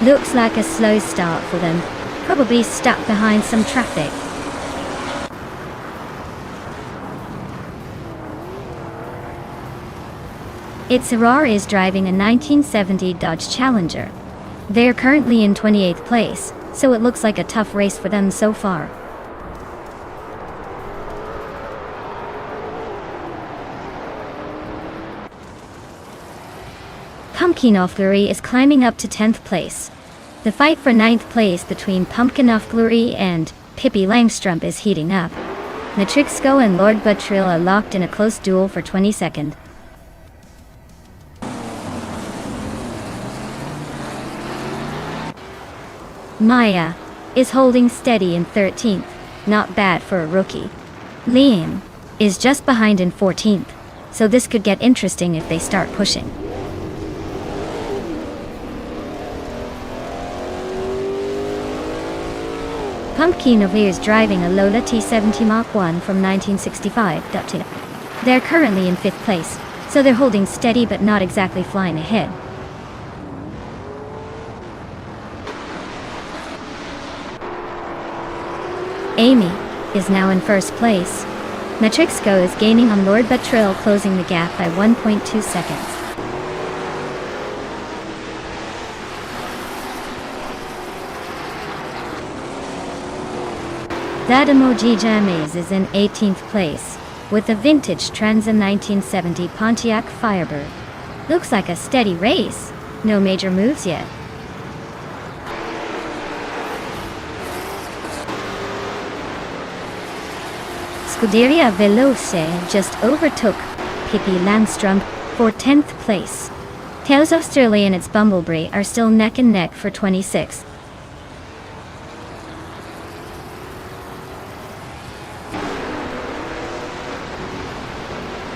Looks like a slow start for them, probably stuck behind some traffic. Itzarar is driving a 1970 Dodge Challenger. They are currently in 28th place, so it looks like a tough race for them so far. Pumpkin Fleury is climbing up to 10th place. The fight for 9th place between Pumpkin Fleury and Pippi Langstrumpf is heating up. Matrixco and Lord Buttrill are locked in a close duel for 22nd. Maya is holding steady in 13th, not bad for a rookie. Liam is just behind in 14th, so this could get interesting if they start pushing. Pumpkin is driving a Lola T70 Mach 1 from 1965. They're currently in 5th place, so they're holding steady but not exactly flying ahead. Amy is now in 1st place. Matrixco is gaining on Lord Buttrill, closing the gap by 1.2 seconds. Dadamoji James is in 18th place, with a vintage Trans Am 1970 Pontiac Firebird. Looks like a steady race, no major moves yet. Scuderia Veloce just overtook Pippi Langstrumpf for 10th place. Tails Australia and its Bumblebee are still neck and neck for 26th.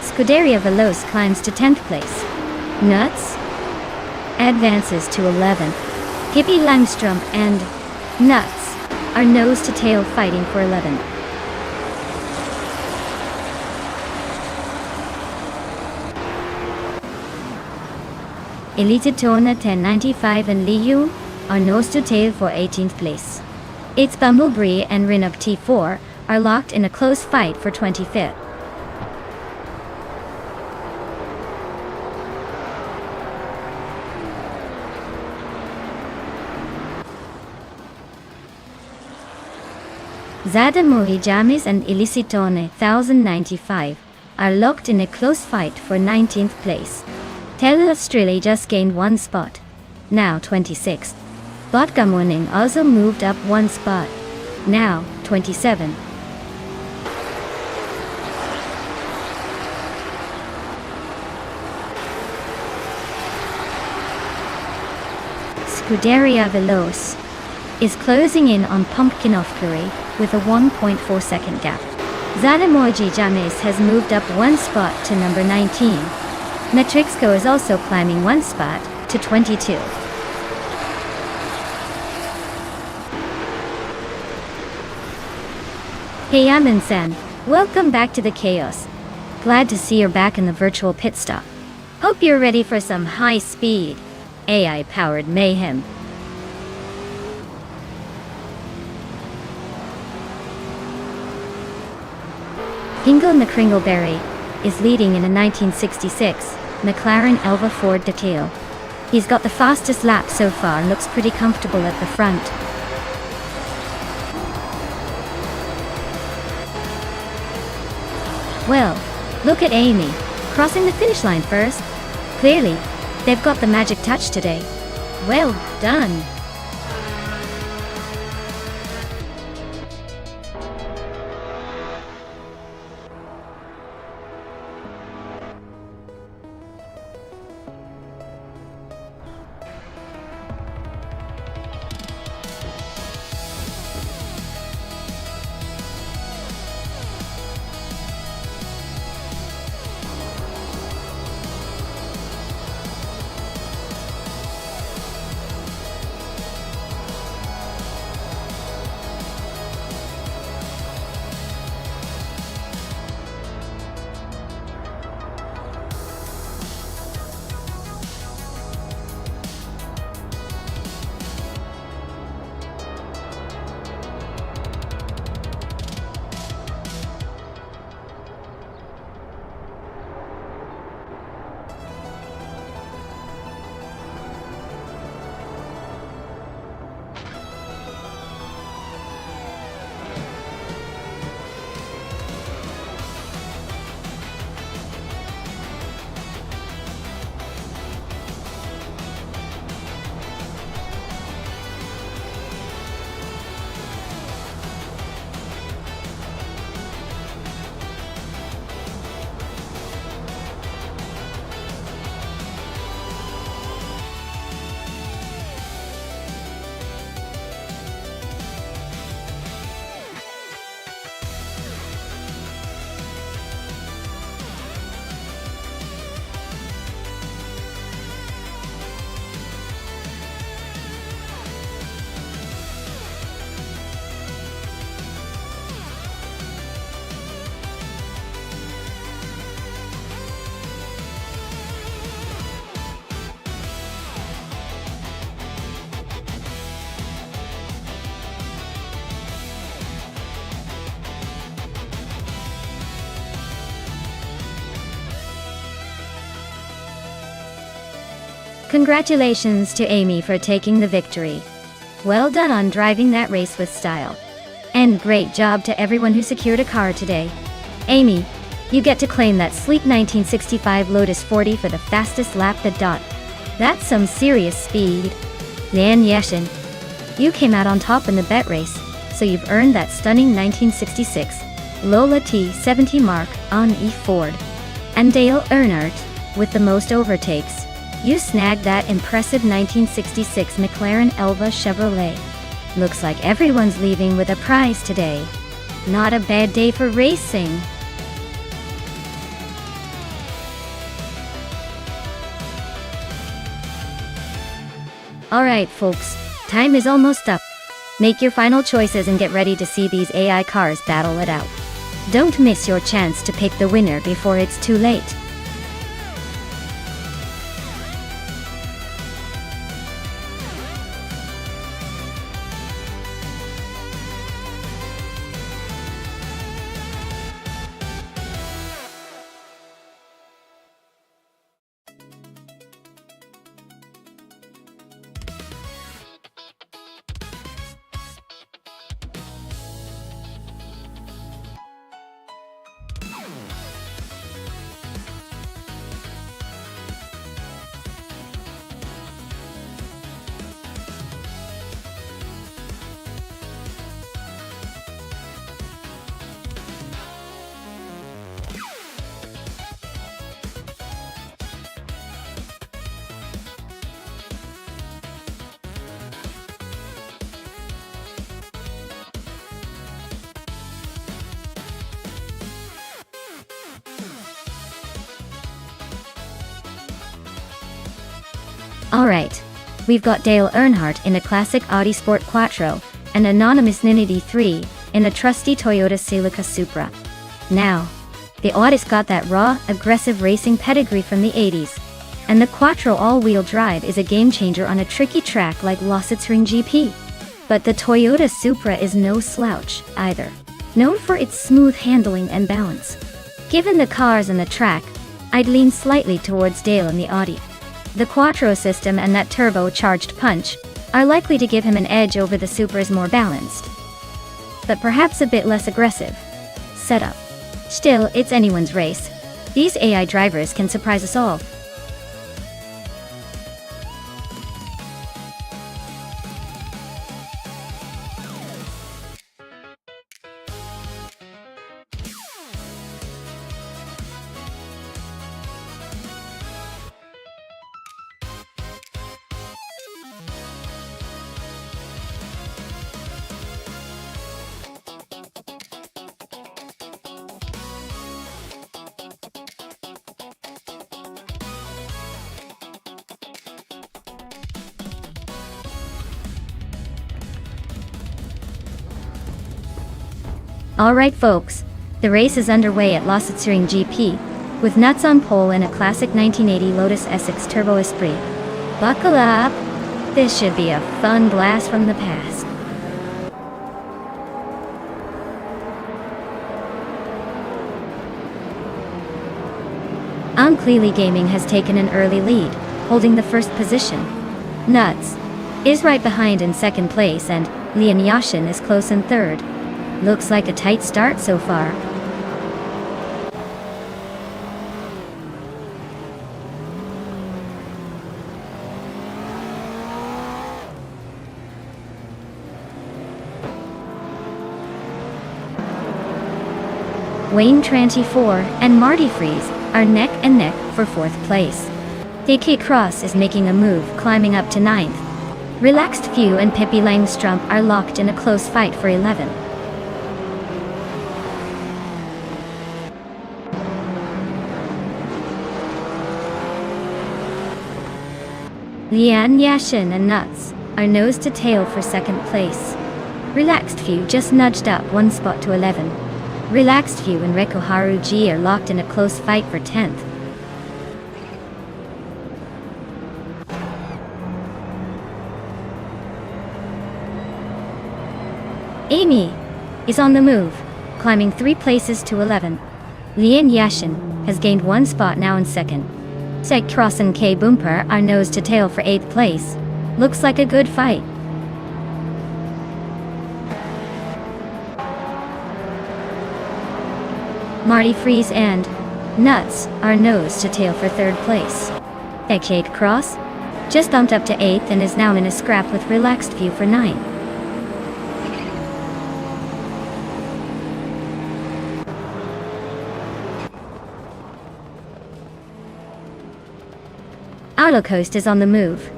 Scuderia Veloce climbs to 10th place. Nuts advances to 11th. Pippi Langstrumpf and Nuts are nose to tail fighting for 11th. Elititona 1095 and Liu are nose to tail for 18th place. Its Bumblebee and Renault T4 are locked in a close fight for 25th. Zadamuri Jamis and Illicitone 1095 are locked in a close fight for 19th place. Taylor Australia just gained 1 spot, now 26th. Vodka Morning also moved up 1 spot, now 27. Scuderia Veloce is closing in on Pumpkin Fleury with a 1.4 second gap. Zadamorji James has moved up 1 spot to number 19. Matrixco is also climbing 1 spot to 22. Hey, I'm Insan. Welcome back to the chaos. Glad to see you're back in the virtual pit stop. Hope you're ready for some high-speed, AI-powered mayhem. Hingle McCringleberry is leading in a 1966 McLaren Elva Ford Detail. He's got the fastest lap so far and looks pretty comfortable at the front. Well, look at Amy, crossing the finish line first. Clearly, they've got the magic touch today. Well done. Congratulations to Amy for taking the victory. Well done on driving that race with style. And great job to everyone who secured a car today. Amy, you get to claim that sleek 1965 Lotus 40 for the fastest lap. That's some serious speed. Lian Yeshin, you came out on top in the bet race, so you've earned that stunning 1966 Lola T70 mark on E Ford. And Dale Earnhardt, with the most overtakes, you snagged that impressive 1966 McLaren Elva Chevrolet. Looks like everyone's leaving with a prize today. Not a bad day for racing. Alright folks, time is almost up. Make your final choices and get ready to see these AI cars battle it out. Don't miss your chance to pick the winner before it's too late. Alright. We've got Dale Earnhardt in a classic Audi Sport Quattro, and anonymous Ninity 3 in in the trusty Toyota Celica Supra. Now, the Audi's got that raw, aggressive racing pedigree from the 80s. And the Quattro all-wheel drive is a game-changer on a tricky track like Lausitzring GP. But the Toyota Supra is no slouch, either. Known for its smooth handling and balance. Given the cars and the track, I'd lean slightly towards Dale in the Audi. The Quattro system and that turbocharged punch are likely to give him an edge over the Supra's more balanced, but perhaps a bit less aggressive setup. Still, it's anyone's race. These AI drivers can surprise us all. Alright folks, the race is underway at Lausitzring GP, with Nuts on pole and a classic 1980 Lotus Essex Turbo Esprit. Buckle up! This should be a fun blast from the past. Clearly Gaming has taken an early lead, holding the first position. Nuts is right behind in second place and Lian Yashin is close in third. Looks like a tight start so far. Wayne 24 and Marty Freeze are neck and neck for fourth place. AK Cross is making a move, climbing up to 9th. Relaxed Few and Pippi Langstrump are locked in a close fight for 11th. Lian Yashin and Nuts are nose to tail for second place. Relaxed Few just nudged up one spot to 11. Relaxed Few and Reko Haruji are locked in a close fight for 10th. Amy is on the move, climbing 3 places to 11. Lian Yashin has gained 1 spot now in second. Sek Cross and K Boomper are nose to tail for 8th place. Looks like a good fight. Marty Freeze and Nuts are nose to tail for 3rd place. AK Cross just bumped up to 8th and is now in a scrap with Relaxed View for 9th. Autocoast is on the move,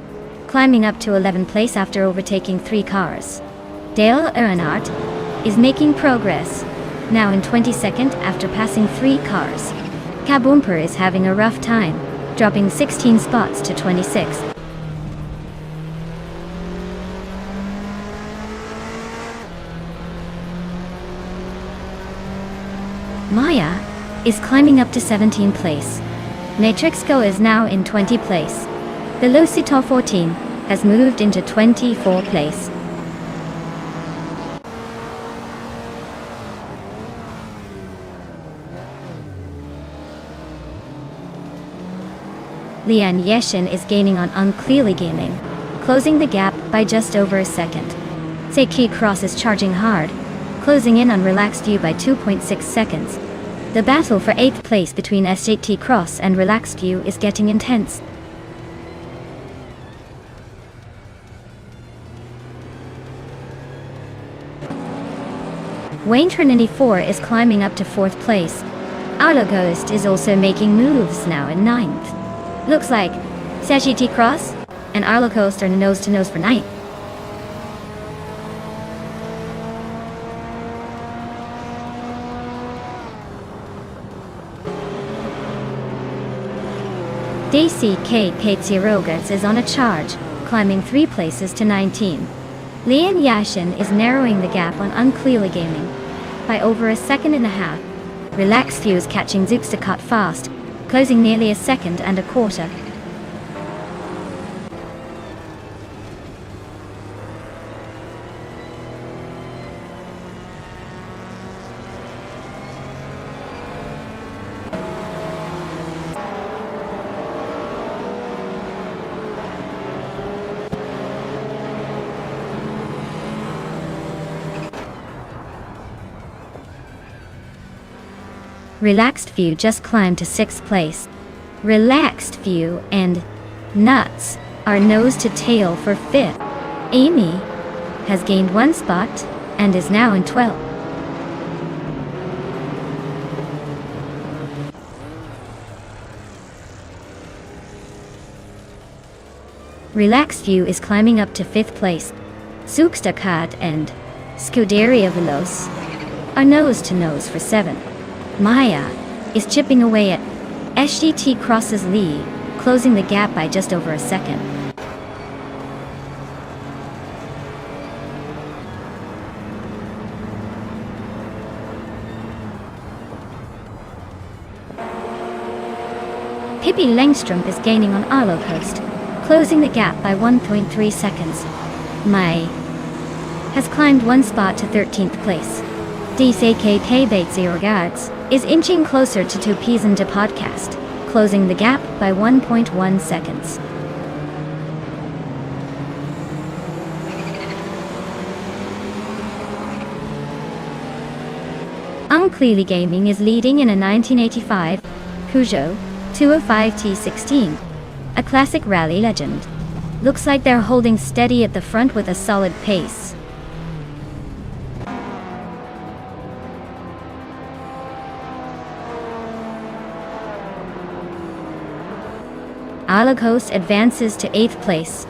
climbing up to 11th place after overtaking 3 cars. Dale Earnhardt is making progress, now in 22nd after passing 3 cars. Kaboomper is having a rough time, dropping 16 spots to 26th. Maya is climbing up to 17th place. Matrixco is now in 20th place. The Lucito 14 has moved into 24th place. Lian Yashin is gaining on Unclearly Gaming, closing the gap by just over a second. Seiki Cross is charging hard, closing in on Relaxed View by 2.6 seconds. The battle for 8th place between SJT Cross and Relaxed View is getting intense. Wayne Trinity 4 is climbing up to 4th place. Auto Ghost is also making moves now in 9th. Looks like SJT Cross and Arlo Coast are nose to nose for 9th. DCK Katsirogas is on a charge, climbing 3 places to 19. Lian Yashin is narrowing the gap on Unclearly Gaming by over a second and a half. Relaxed View is catching Zookstakat fast, closing nearly a second and a quarter. Relaxed View just climbed to 6th place. Relaxed View and Nuts are nose to tail for 5th. Amy has gained 1 spot and is now in 12th. Relaxed View is climbing up to 5th place. Zookstakat and Scuderia Veloz are nose to nose for 7th. Maya is chipping away at SGT Cross's lead, closing the gap by just over a second. Pippi Langstrup is gaining on Arlo Coast, closing the gap by 1.3 seconds. Mai has climbed 1 spot to 13th place. DCK Bait 0 Guards is inching closer to Tupizan to podcast, closing the gap by 1.1 seconds. Unclearly Gaming is leading in a 1985 Peugeot 205 T16, a classic rally legend. Looks like they're holding steady at the front with a solid pace. Alacoast advances to 8th place.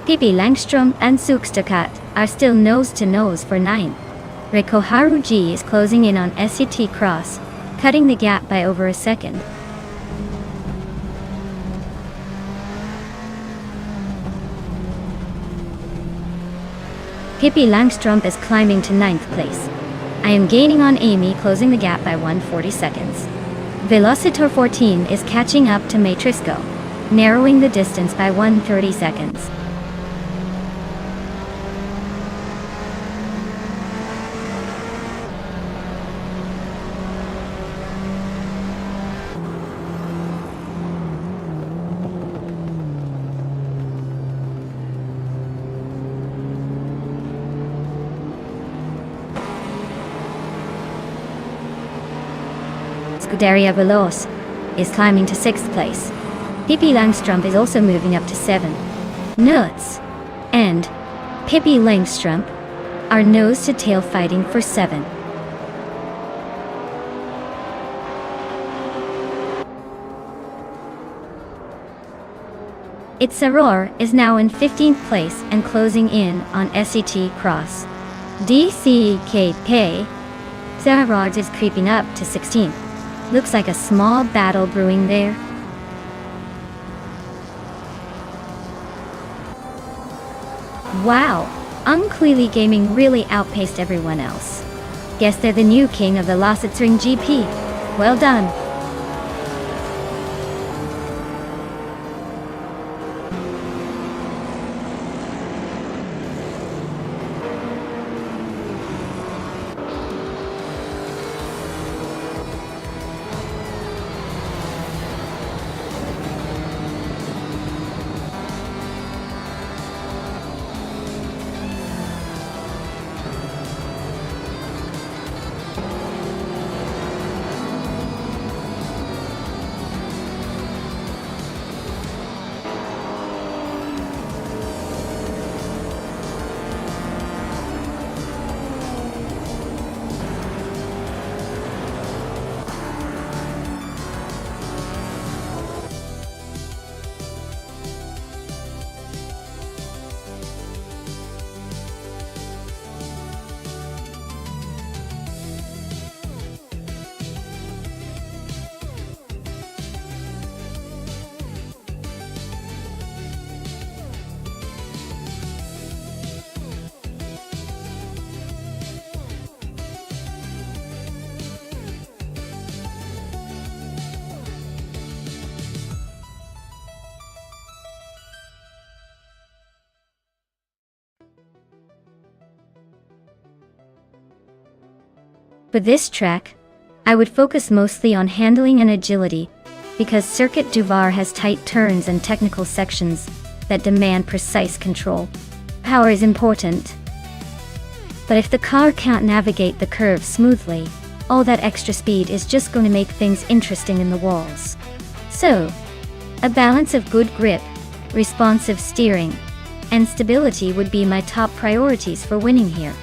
Pippi Langstrup and Zookstakat are still nose to nose for 9th. Rikoharu G is closing in on SCT Cross, cutting the gap by over a second. Pippi Langstrup is climbing to 9th place. I am gaining on Amy, closing the gap by 140 seconds. Velocitor 14 is catching up to Matrisco, narrowing the distance by 130 seconds. Scuderia Veloz is climbing to 6th place. Pippi Langstrup is also moving up to 7th. Nuts and Pippi Langstrup are nose to tail fighting for 7th. Itzaror is now in 15th place and closing in on SCT Cross. DCKK Zaharad is creeping up to 16th. Looks like a small battle brewing there. Wow, Unclearly Gaming really outpaced everyone else. Guess they're the new king of the Lasitsring GP. Well done. For this track, I would focus mostly on handling and agility, because Circuit du Var has tight turns and technical sections that demand precise control. Power is important, but if the car can't navigate the curves smoothly, all that extra speed is just going to make things interesting in the walls. So, a balance of good grip, responsive steering, and stability would be my top priorities for winning here.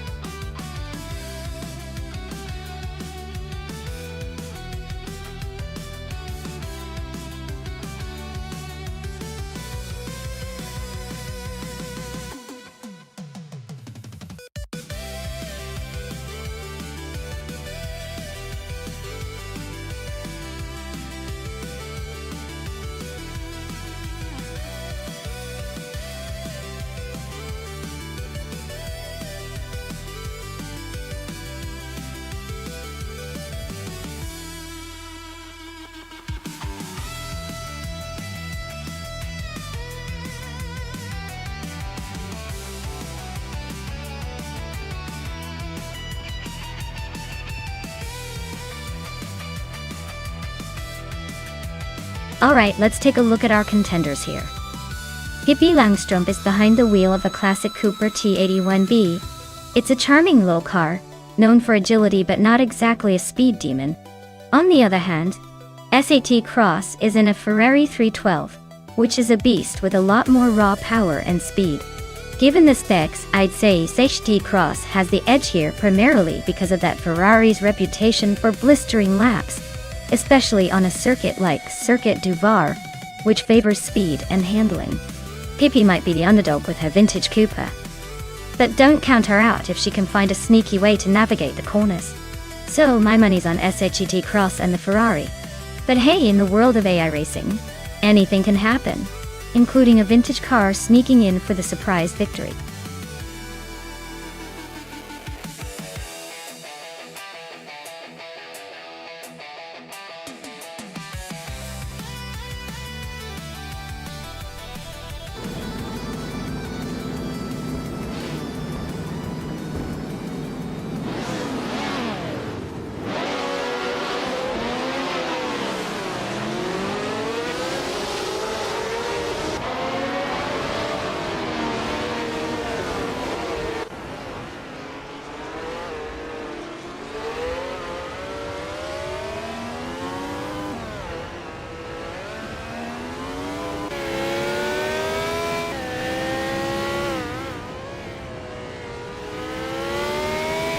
Alright, let's take a look at our contenders here. Pippi Langstrumpf is behind the wheel of a classic Cooper T81B. It's a charming little car, known for agility but not exactly a speed demon. On the other hand, SAT Cross is in a Ferrari 312, which is a beast with a lot more raw power and speed. Given the specs, I'd say SAT Cross has the edge here primarily because of that Ferrari's reputation for blistering laps, especially on a circuit like Circuit du Var, which favors speed and handling. Pippi might be the underdog with her vintage Cooper, but don't count her out if she can find a sneaky way to navigate the corners. So my money's on SHET Cross and the Ferrari. But hey, in the world of AI racing, anything can happen, including a vintage car sneaking in for the surprise victory.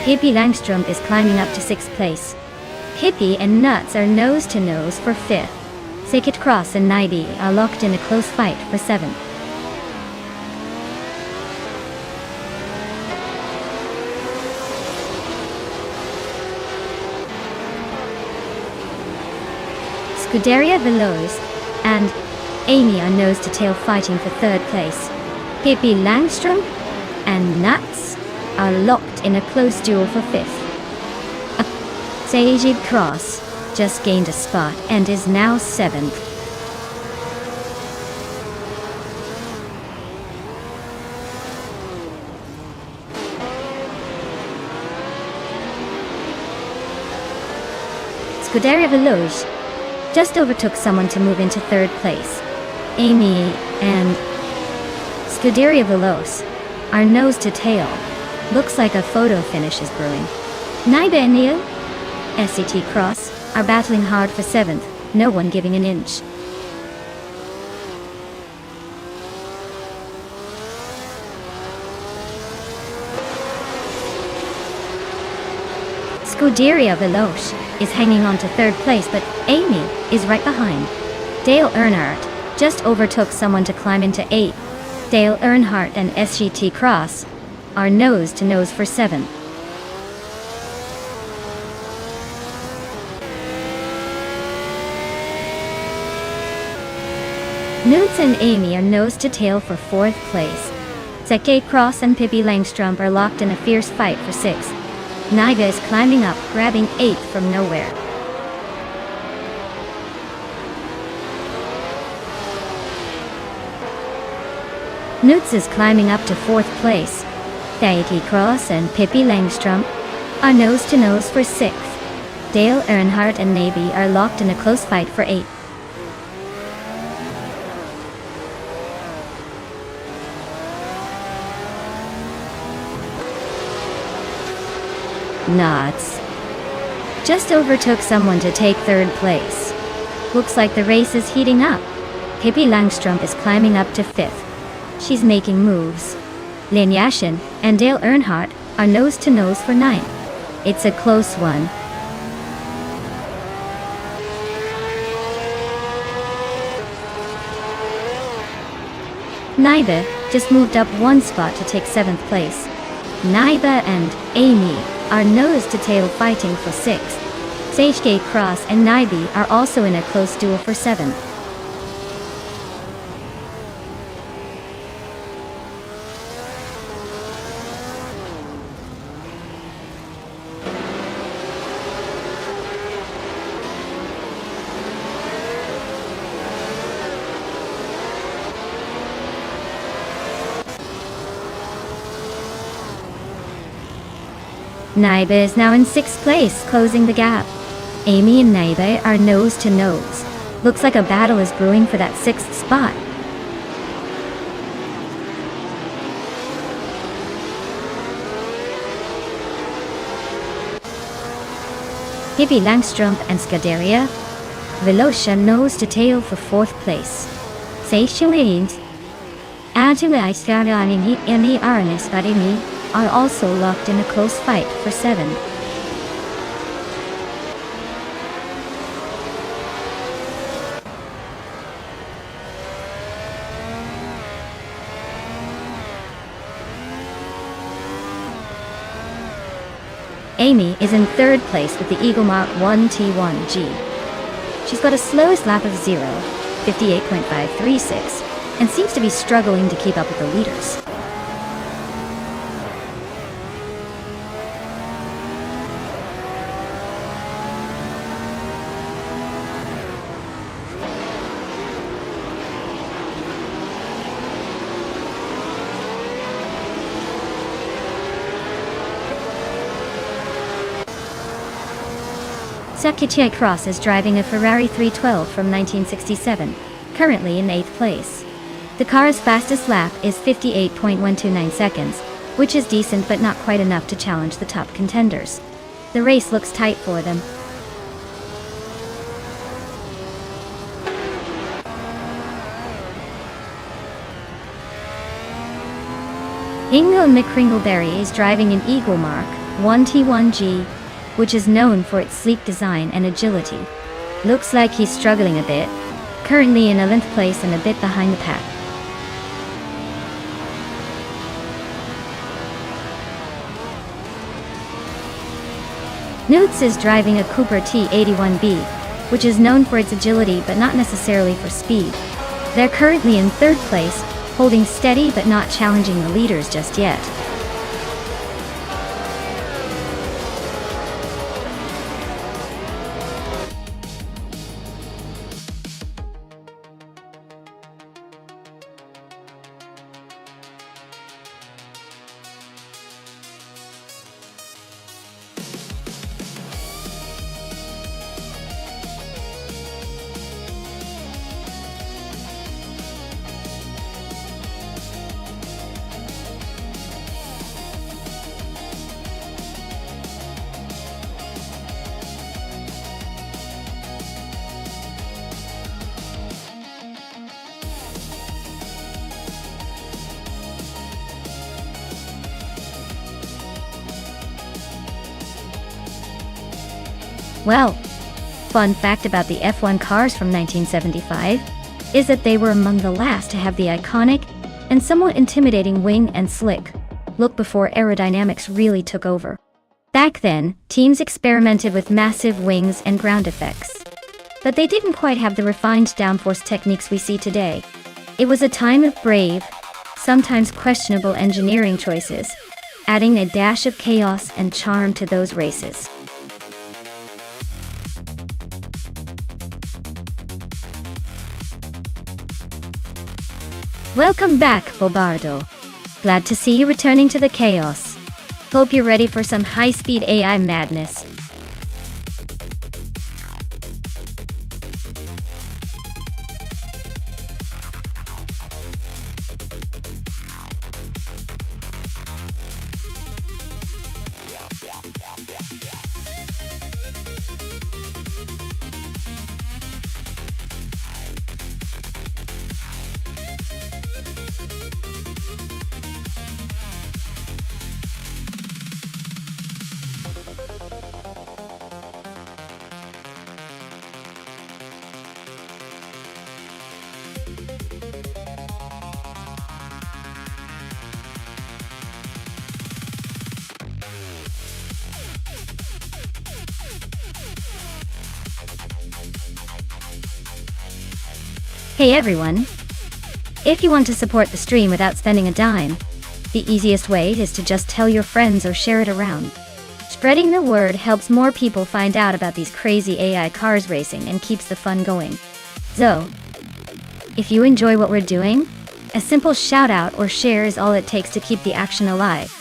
Pippi Langstrumpf is climbing up to 6th place. Pippi and Nuts are nose to nose for 5th. Circuit Cross and Nidi are locked in a close fight for 7th. Scuderia Veloz and Amy are nose to tail fighting for 3rd place. Pippi Langstrumpf and Nuts are locked in a close duel for 5th. Circuit Cross just gained a spot and is now 7th. Scuderia Veloz just overtook someone to move into 3rd place. Amy and Scuderia Veloz are nose to tail. Looks like a photo finish is brewing. Nida and Neo, SCT Cross, are battling hard for 7th, no one giving an inch. Scuderia Veloz is hanging on to 3rd place, but Amy is right behind. Dale Earnhardt just overtook someone to climb into 8th. Dale Earnhardt and SGT Cross are nose to nose for 7th. Nudes and Amy are nose to tail for 4th place. Circuit Cross and Pippi Langstrumpf are locked in a fierce fight for 6th. Niga is climbing up, grabbing 8th from nowhere. Nudes is climbing up to 4th place. Circuit Cross and Pippi Langstrumpf are nose-to-nose for 6th. Dale Earnhardt and Navy are locked in a close fight for 8th. Knots just overtook someone to take 3rd place. Looks like the race is heating up. Pippi Langstrom is climbing up to 5th. She's making moves. Lin Yashin and Dale Earnhardt are nose-to-nose for 9th. It's a close one. Naiba just moved up 1 spot to take 7th place. Naiba and Amy are nose-to-tail fighting for 6th. Sagegate Cross and Naibi are also in a close duel for 7th. Naiba is now in 6th place, closing the gap. Amy and Naiba are nose-to-nose. Looks like a battle is brewing for that 6th spot. Pippi Langstrom and Scuderia Velocia nose-to-tail for 4th place. Seychelles Agile Scarani and the Aranis Badimi are also locked in a close fight for 7th. Amy is in 3rd place with the Eagle Mark 1T1G. She's got a slowest lap of 58.536, and seems to be struggling to keep up with the leaders. Sakichi Cross is driving a Ferrari 312 from 1967, currently in 8th place. The car's fastest lap is 58.129 seconds, which is decent but not quite enough to challenge the top contenders. The race looks tight for them. Ingo McCringleberry is driving an Eagle Mark 1T1G, which is known for its sleek design and agility. Looks like he's struggling a bit, currently in 11th place and a bit behind the pack. Newts is driving a Cooper T81B, which is known for its agility but not necessarily for speed. They're currently in 3rd place, holding steady but not challenging the leaders just yet. Well, fun fact about the F1 cars from 1975 is that they were among the last to have the iconic and somewhat intimidating wing and slick look before aerodynamics really took over. Back then, teams experimented with massive wings and ground effects, but they didn't quite have the refined downforce techniques we see today. It was a time of brave, sometimes questionable engineering choices, adding a dash of chaos and charm to those races. Welcome back, Bobardo. Glad to see you returning to the chaos. Hope you're ready for some high-speed AI madness. Hey everyone! If you want to support the stream without spending a dime, the easiest way is to just tell your friends or share it around. Spreading the word helps more people find out about these crazy AI cars racing and keeps the fun going. So, if you enjoy what we're doing, a simple shout out or share is all it takes to keep the action alive.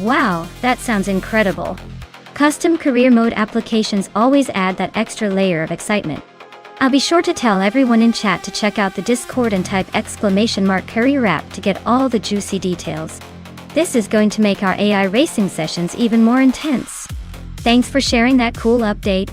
Wow, that sounds incredible. Custom career mode applications always add that extra layer of excitement. I'll be sure to tell everyone in chat to check out the Discord and type !career app to get all the juicy details. This is going to make our AI racing sessions even more intense. Thanks for sharing that cool update.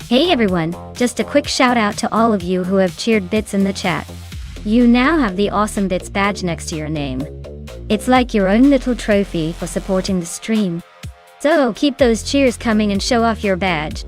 Hey everyone, just a quick shout out to all of you who have cheered bits in the chat. You now have the awesome bits badge next to your name. It's like your own little trophy for supporting the stream. So keep those cheers coming and show off your badge.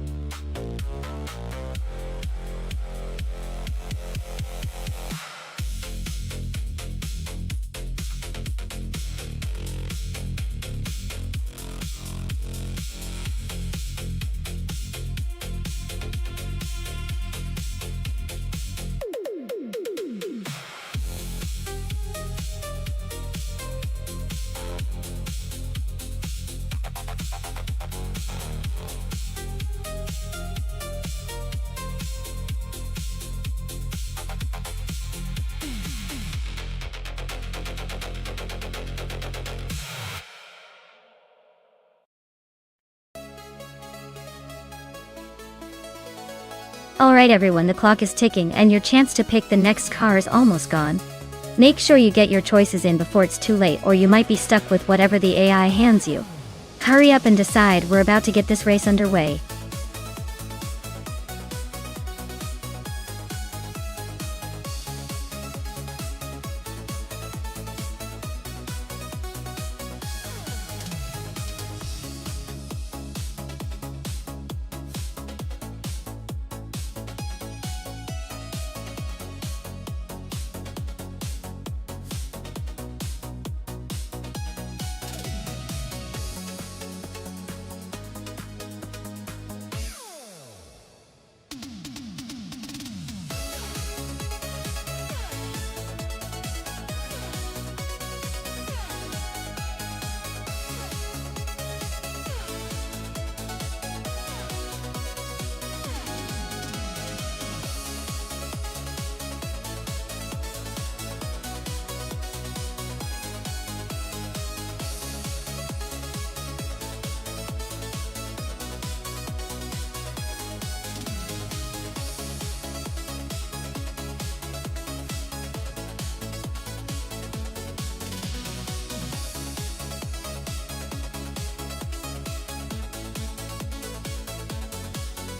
Alright everyone, the clock is ticking and your chance to pick the next car is almost gone. Make sure you get your choices in before it's too late, or you might be stuck with whatever the AI hands you. Hurry up and decide, we're about to get this race underway.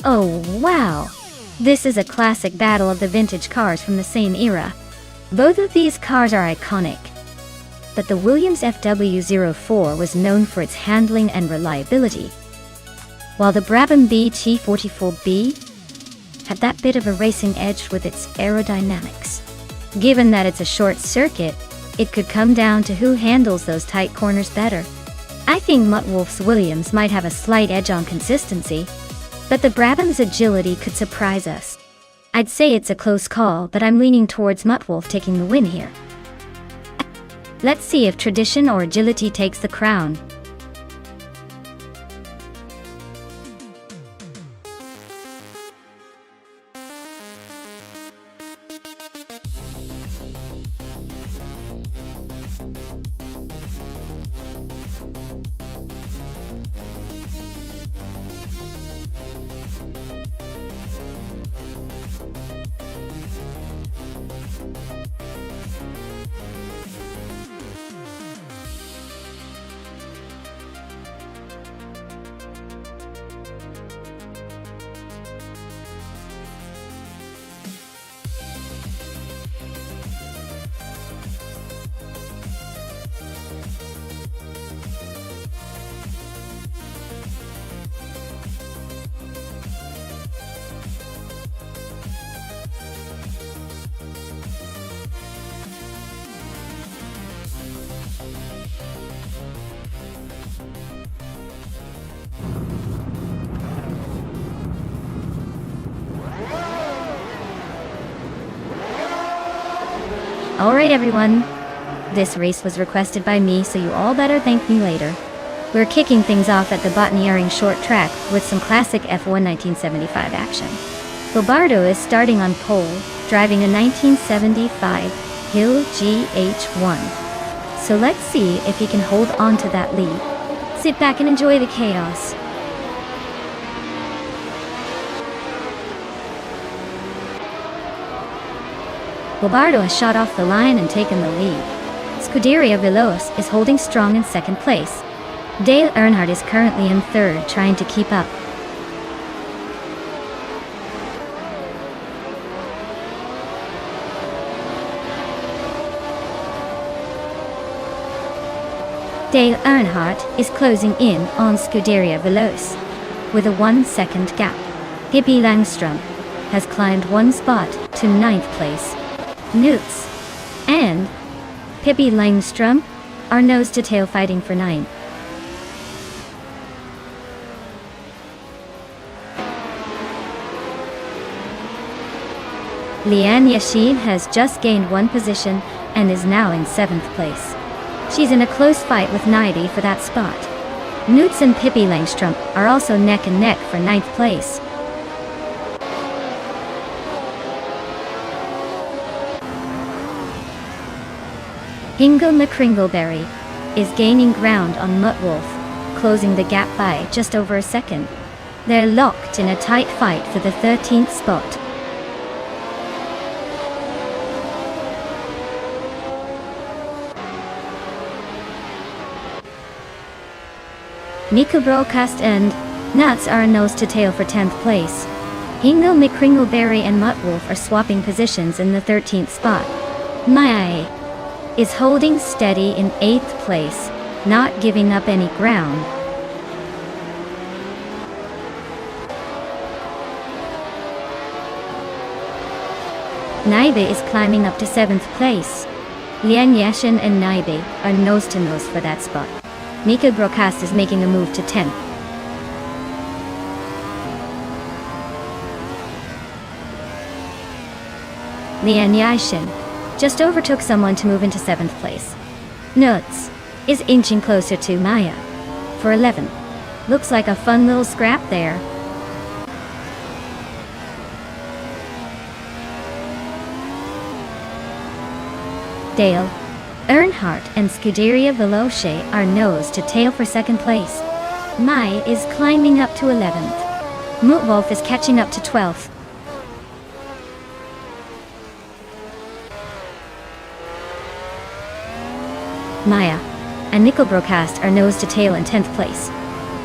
Oh wow! This is a classic battle of the vintage cars from the same era. Both of these cars are iconic. But the Williams FW04 was known for its handling and reliability, while the Brabham BT44B had that bit of a racing edge with its aerodynamics. Given that it's a short circuit, it could come down to who handles those tight corners better. I think Mutt-Wolff's Williams might have a slight edge on consistency, but the Brabham's agility could surprise us. I'd say it's a close call, but I'm leaning towards Mutt-Wolff taking the win here. Let's see if tradition or agility takes the crown. Alright everyone, this race was requested by me, so you all better thank me later. We're kicking things off at the Botniering short track with some classic F1 1975 action. Bobardo is starting on pole, driving a 1975 Hill GH1. So let's see if he can hold on to that lead. Sit back and enjoy the chaos. Bobardo has shot off the line and taken the lead. Scuderia Veloz is holding strong in second place. Dale Earnhardt is currently in third, trying to keep up. Dale Earnhardt is closing in on Scuderia Veloce with a 1-second gap. Pippi Langstrom has climbed one spot to 9th place. Newts and Pippi Langstrom are nose-to-tail fighting for 9. Liane Yashin has just gained one position and is now in 7th place. She's in a close fight with Naibi for that spot. Newts and Pippi Langstrom are also neck and neck for 9th place. Hingle McCringleberry is gaining ground on Muttwolf, closing the gap by just over a second. They're locked in a tight fight for the 13th spot. Nico Broadcast and Nuts are nose-to-tail for 10th place. Hingle McCringleberry and Muttwolf are swapping positions in the 13th spot. Mai is holding steady in 8th place, not giving up any ground. Naibi is climbing up to 7th place. Lian Yashin and Naibi are nose-to-nose for that spot. Nico Broadcast is making a move to 10th. Lian Yashin just overtook someone to move into 7th place. Nuts is inching closer to Maya for 11. Looks like a fun little scrap there. Dale Earnhardt and Scuderia Veloce are nose-to-tail for 2nd place. Mai is climbing up to 11th. Muttwolf is catching up to 12th. Maya and Nickel Broadcast are nose-to-tail in 10th place.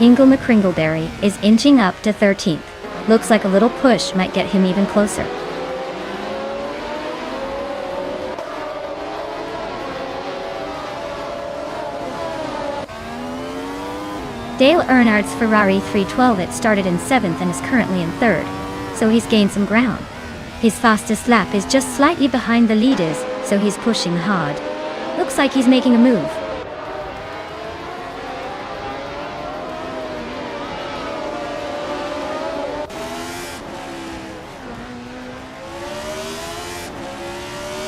Hingle McCringleberry is inching up to 13th. Looks like a little push might get him even closer. Dale Earnhardt's Ferrari 312 started in 7th and is currently in 3rd, so he's gained some ground. His fastest lap is just slightly behind the leaders, so he's pushing hard. Looks like he's making a move.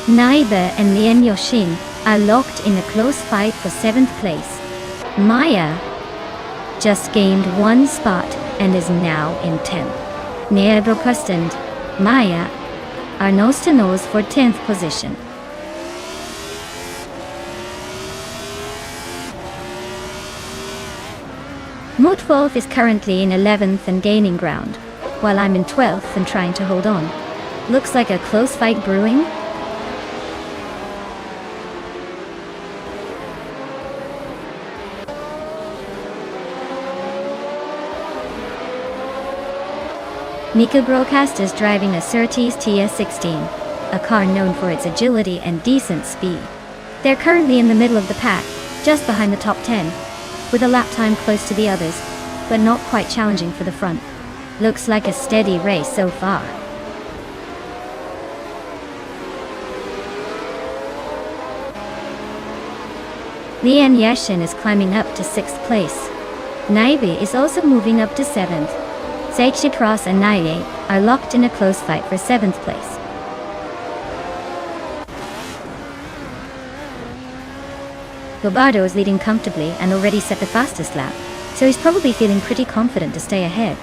Naiba and Lian Yoshin are locked in a close fight for 7th place. Maya just gained one spot and is now in 10th. Nia Broadcast and Maya are nose-to-nose for 10th position. Muttwolf is currently in 11th and gaining ground, while I'm in 12th and trying to hold on. Looks like a close fight brewing. Nico Broadcast is driving a Surtees TS16, a car known for its agility and decent speed. They're currently in the middle of the pack, just behind the top 10, with a lap time close to the others, but not quite challenging for the front. Looks like a steady race so far. Lian Yashin is climbing up to 6th place. Naibi is also moving up to 7th. Seichi Cross and Naye are locked in a close fight for 7th place. Gobardo is leading comfortably and already set the fastest lap, so he's probably feeling pretty confident to stay ahead.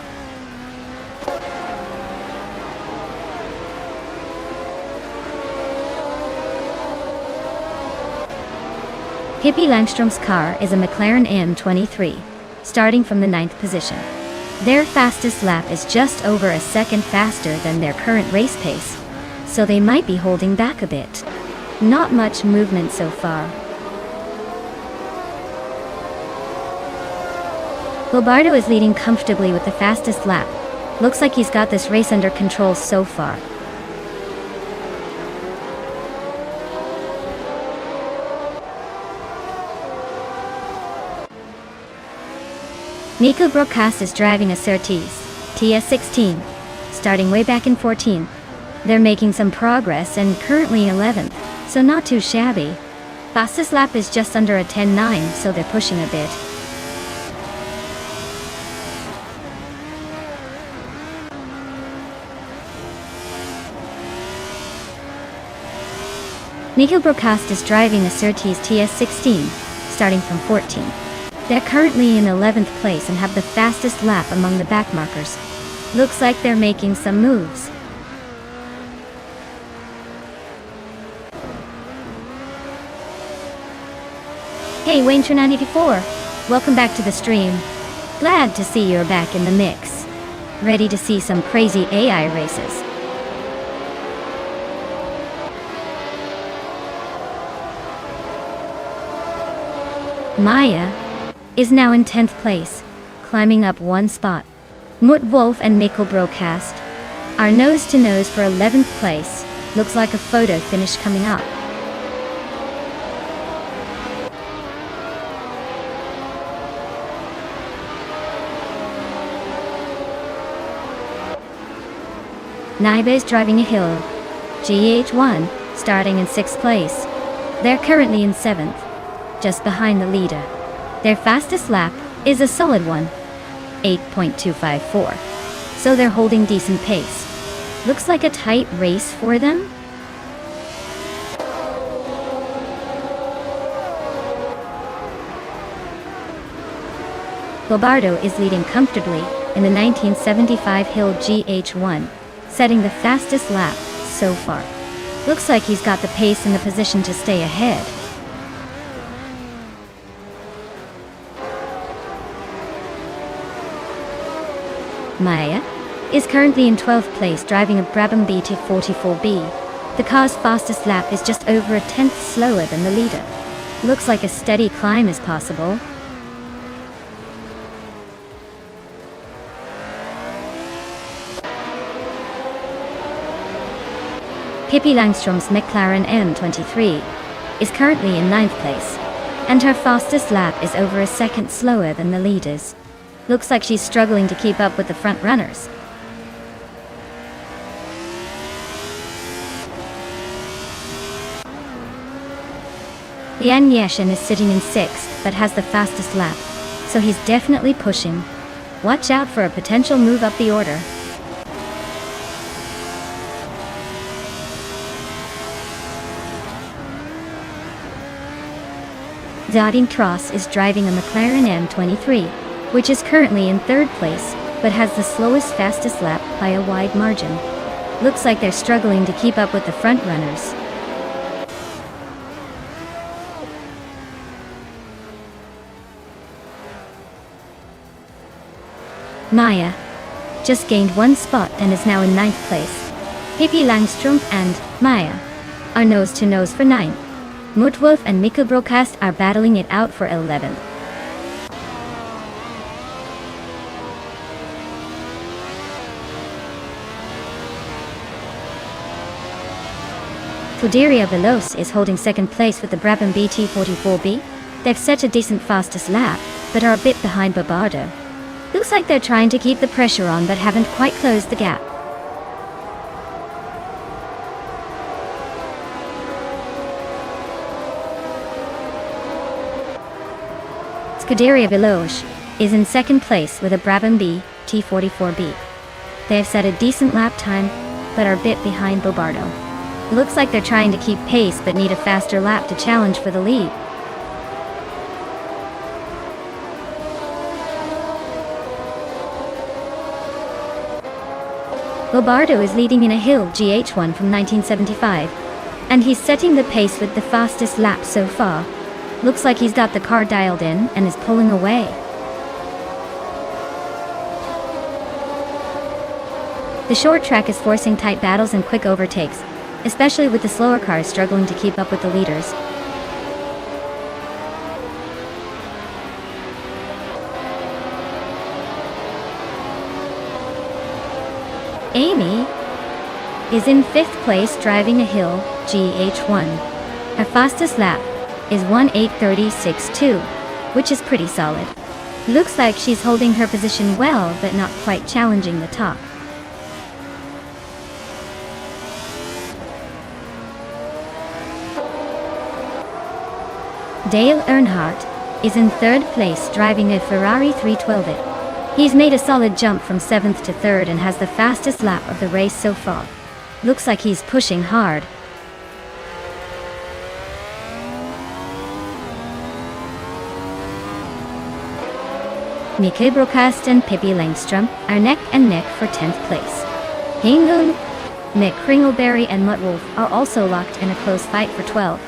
Pippi Langstrom's car is a McLaren M23, starting from the 9th position. Their fastest lap is just over a second faster than their current race pace, so they might be holding back a bit. Not much movement so far. Gobardo is leading comfortably with the fastest lap. Looks like he's got this race under control so far. Nico Broadcast is driving a Surtees TS16, starting way back in 14th. They're making some progress and currently 11th, so not too shabby. Fastest lap is just under a 10.9, so they're pushing a bit. Nico Broadcast is driving a Surtees TS16, starting from 14th. They're currently in 11th place and have the fastest lap among the backmarkers. Looks like they're making some moves. Hey Wayne294, welcome back to the stream. Glad to see you're back in the mix. Ready to see some crazy AI races. Maya is now in 10th place, climbing up one spot. Mut Wolf and Mikkel Broadcast are nose to nose for 11th place. Looks like a photo finish coming up. Naiba is driving a hill GH1, starting in 6th place. They're currently in 7th, just behind the leader. Their fastest lap is a solid one, 8.254. So they're holding decent pace. Looks like a tight race for them. Bobardo is leading comfortably in the 1975 Hill GH1, setting the fastest lap so far. Looks like he's got the pace and the position to stay ahead. Maya is currently in 12th place driving a Brabham BT44B. The car's fastest lap is just over a 10th slower than the leader. Looks like a steady climb is possible. Pippi Langstrom's McLaren M23 is currently in 9th place, and her fastest lap is over a second slower than the leaders. Looks like she's struggling to keep up with the front runners. Jan Yeshin is sitting in 6th but has the fastest lap, so he's definitely pushing. Watch out for a potential move up the order. Zadin Tross is driving a McLaren M23, which is currently in 3rd place, but has the slowest fastest lap by a wide margin. Looks like they're struggling to keep up with the front runners. Maya just gained one spot and is now in 9th place. Pippi Langstrom and Maya are nose to nose for 9th. Mutwolf and Mikkel Broadcast are battling it out for 11th. Scuderia Veloce is holding 2nd place with the Brabham BT44B. They've set a decent fastest lap, but are a bit behind Bobardo. Looks like they're trying to keep the pressure on but haven't quite closed the gap. Scuderia Veloce is in 2nd place with a Brabham BT44B. They have set a decent lap time, but are a bit behind Bobardo. Looks like they're trying to keep pace but need a faster lap to challenge for the lead. Bobardo is leading in a Hill GH1 from 1975, and he's setting the pace with the fastest lap so far. Looks like he's got the car dialed in and is pulling away. The short track is forcing tight battles and quick overtakes, especially with the slower cars struggling to keep up with the leaders. Amy is in 5th place driving a Hill GH1. Her fastest lap is 1:8:36.2, which is pretty solid. Looks like she's holding her position well but not quite challenging the top. Dale Earnhardt is in third place driving a Ferrari 312. He's made a solid jump from 7th to 3rd and has the fastest lap of the race so far. Looks like he's pushing hard. Mika Brockast and Pippi Langström are neck and neck for 10th place. Hingle, Mick Kringleberry and Mutt Wolf are also locked in a close fight for 12th.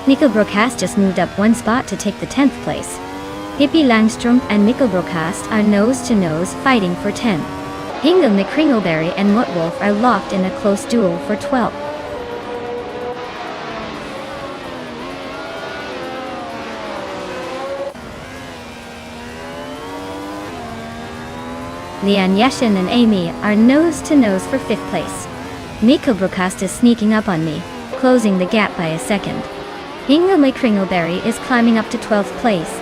Mika Brockast just moved up one spot to take the 10th place. Pippi Langström and Mika Brockast are nose-to-nose fighting for 10. Hingle, Mick Kringleberry and Mutt Wolf are locked in a close duel for 12. Leanne Yashin and Amy are nose-to-nose for 5th place. Mika Brockast is sneaking up on me, closing the gap by a second. Hingle, Mick Kringleberry is climbing up to 12th place.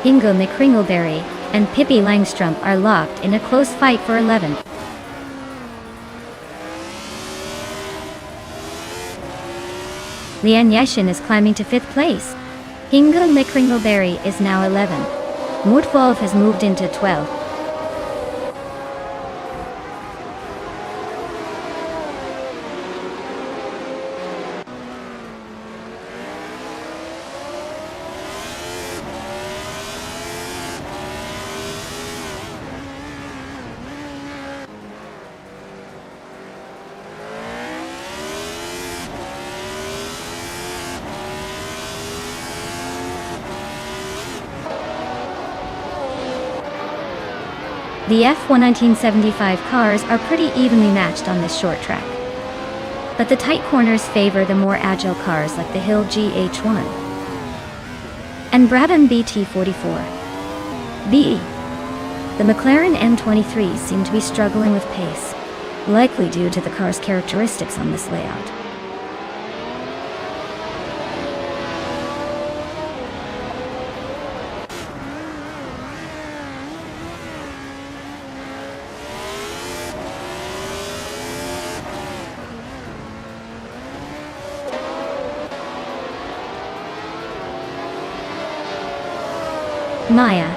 Hingle, Mick Kringleberry and Pippi Langström are locked in a close fight for 11th. Leanne Yashin is climbing to 5th place. Hingle, Mick Kringleberry is now 11. Mutt Wolf has moved into 12th. The F1 1975 cars are pretty evenly matched on this short track. But the tight corners favor the more agile cars like the Hill GH1 and Brabham BT44. BE. The McLaren M23 seem to be struggling with pace, likely due to the car's characteristics on this layout. Maya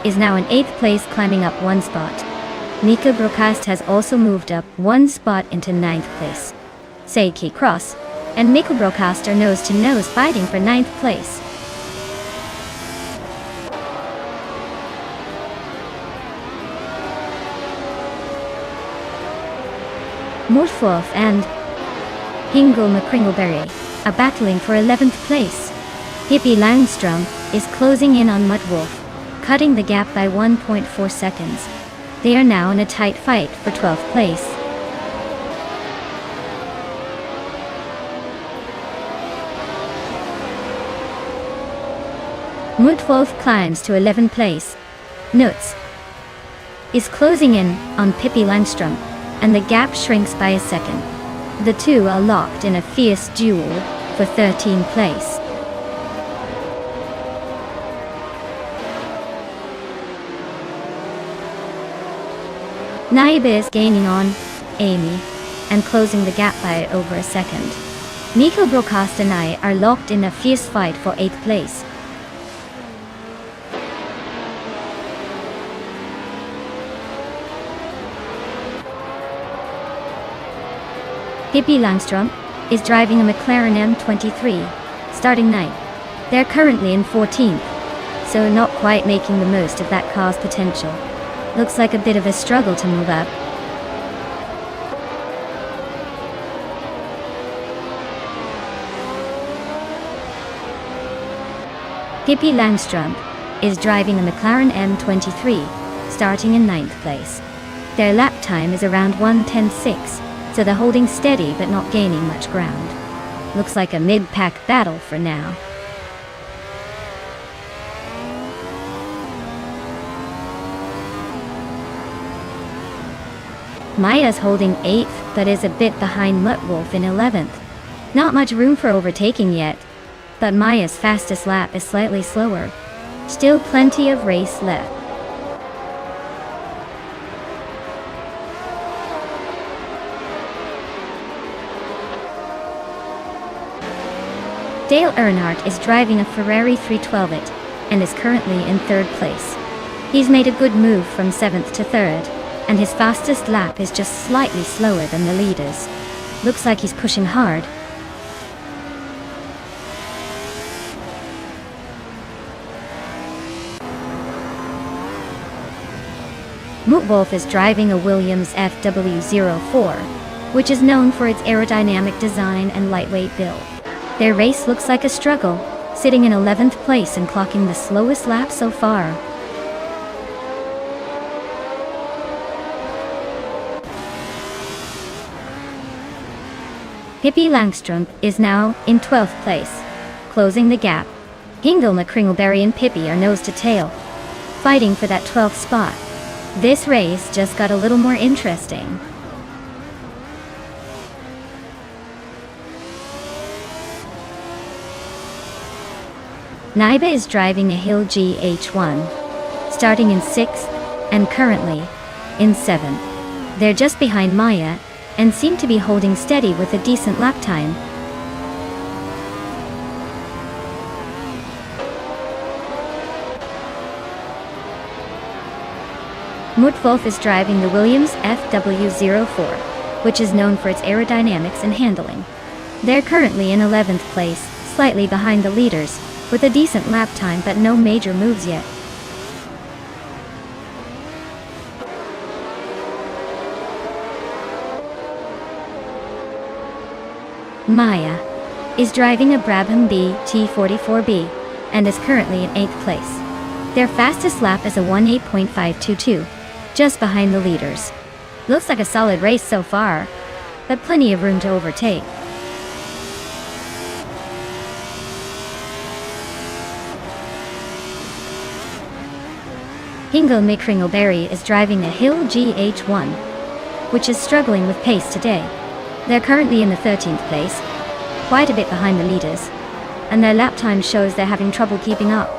is now in 8th place, climbing up one spot. Mika Brockast has also moved up one spot into 9th place. Seiki Cross and Mika Brockast are nose-to-nose fighting for 9th place. Mutt Wolf and Hingle, Mick Kringleberry are battling for 11th place. Pippi Langström is closing in on Mutt Wolf, cutting the gap by 1.4 seconds. They are now in a tight fight for 12th place. Mutt Wolf climbs to 11th place. Nuts is closing in on Pippi Langström, and the gap shrinks by a second. The two are locked in a fierce duel for 13th place. Naiba is gaining on Amy and closing the gap by over a second. Mika Brockast and I are locked in a fierce fight for 8th place. Pippi Langström is driving a McLaren M23, starting 9th. They're currently in 14th, so not quite making the most of that car's potential. Looks like a bit of a struggle to move up. Pippi Langström is driving a McLaren M23, starting in 9th place. Their lap time is around 1:10.6, so they're holding steady but not gaining much ground. Looks like a mid-pack battle for now. Maya's holding 8th but is a bit behind Muttwolf in 11th. Not much room for overtaking yet, but Maya's fastest lap is slightly slower. Still plenty of race left. Dale Earnhardt is driving a Ferrari 312 and is currently in 3rd place. He's made a good move from 7th to 3rd, and his fastest lap is just slightly slower than the leaders. Looks like he's pushing hard. Muttwolf is driving a Williams FW04, which is known for its aerodynamic design and lightweight build. Their race looks like a struggle, sitting in 11th place and clocking the slowest lap so far. Pippi Langström is now in 12th place, closing the gap. Hingle, McCringleberry and Pippi are nose to tail, fighting for that 12th spot. This race just got a little more interesting. Naiba is driving a Hill GH1, starting in 6th and currently in 7th. They're just behind Maya and seem to be holding steady with a decent lap time. Muttwolf is driving the Williams FW04, which is known for its aerodynamics and handling. They're currently in 11th place, slightly behind the leaders, with a decent lap time but no major moves yet. Maya is driving a Brabham B T44B and is currently in 8th place. Their fastest lap is a 18.522, just behind the leaders. Looks like a solid race so far, but plenty of room to overtake. Hingle McCringleberry is driving a Hill GH1, which is struggling with pace today. They're currently in the 13th place, quite a bit behind the leaders, and their lap time shows they're having trouble keeping up.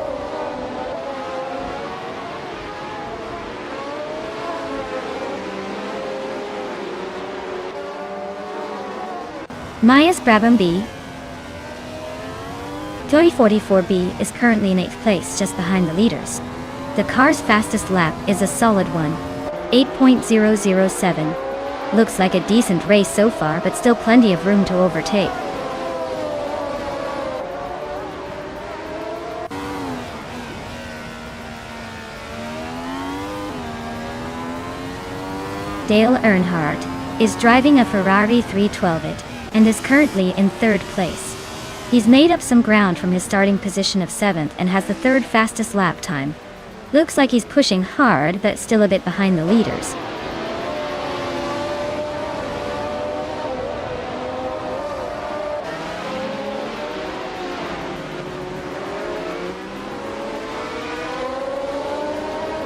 Maya's Brabham B T44B is currently in 8th place, just behind the leaders. The car's fastest lap is a solid one, 8.007. Looks like a decent race so far, but still plenty of room to overtake. Dale Earnhardt is driving a Ferrari 312 and is currently in 3rd place. He's made up some ground from his starting position of 7th and has the 3rd fastest lap time. Looks like he's pushing hard, but still a bit behind the leaders.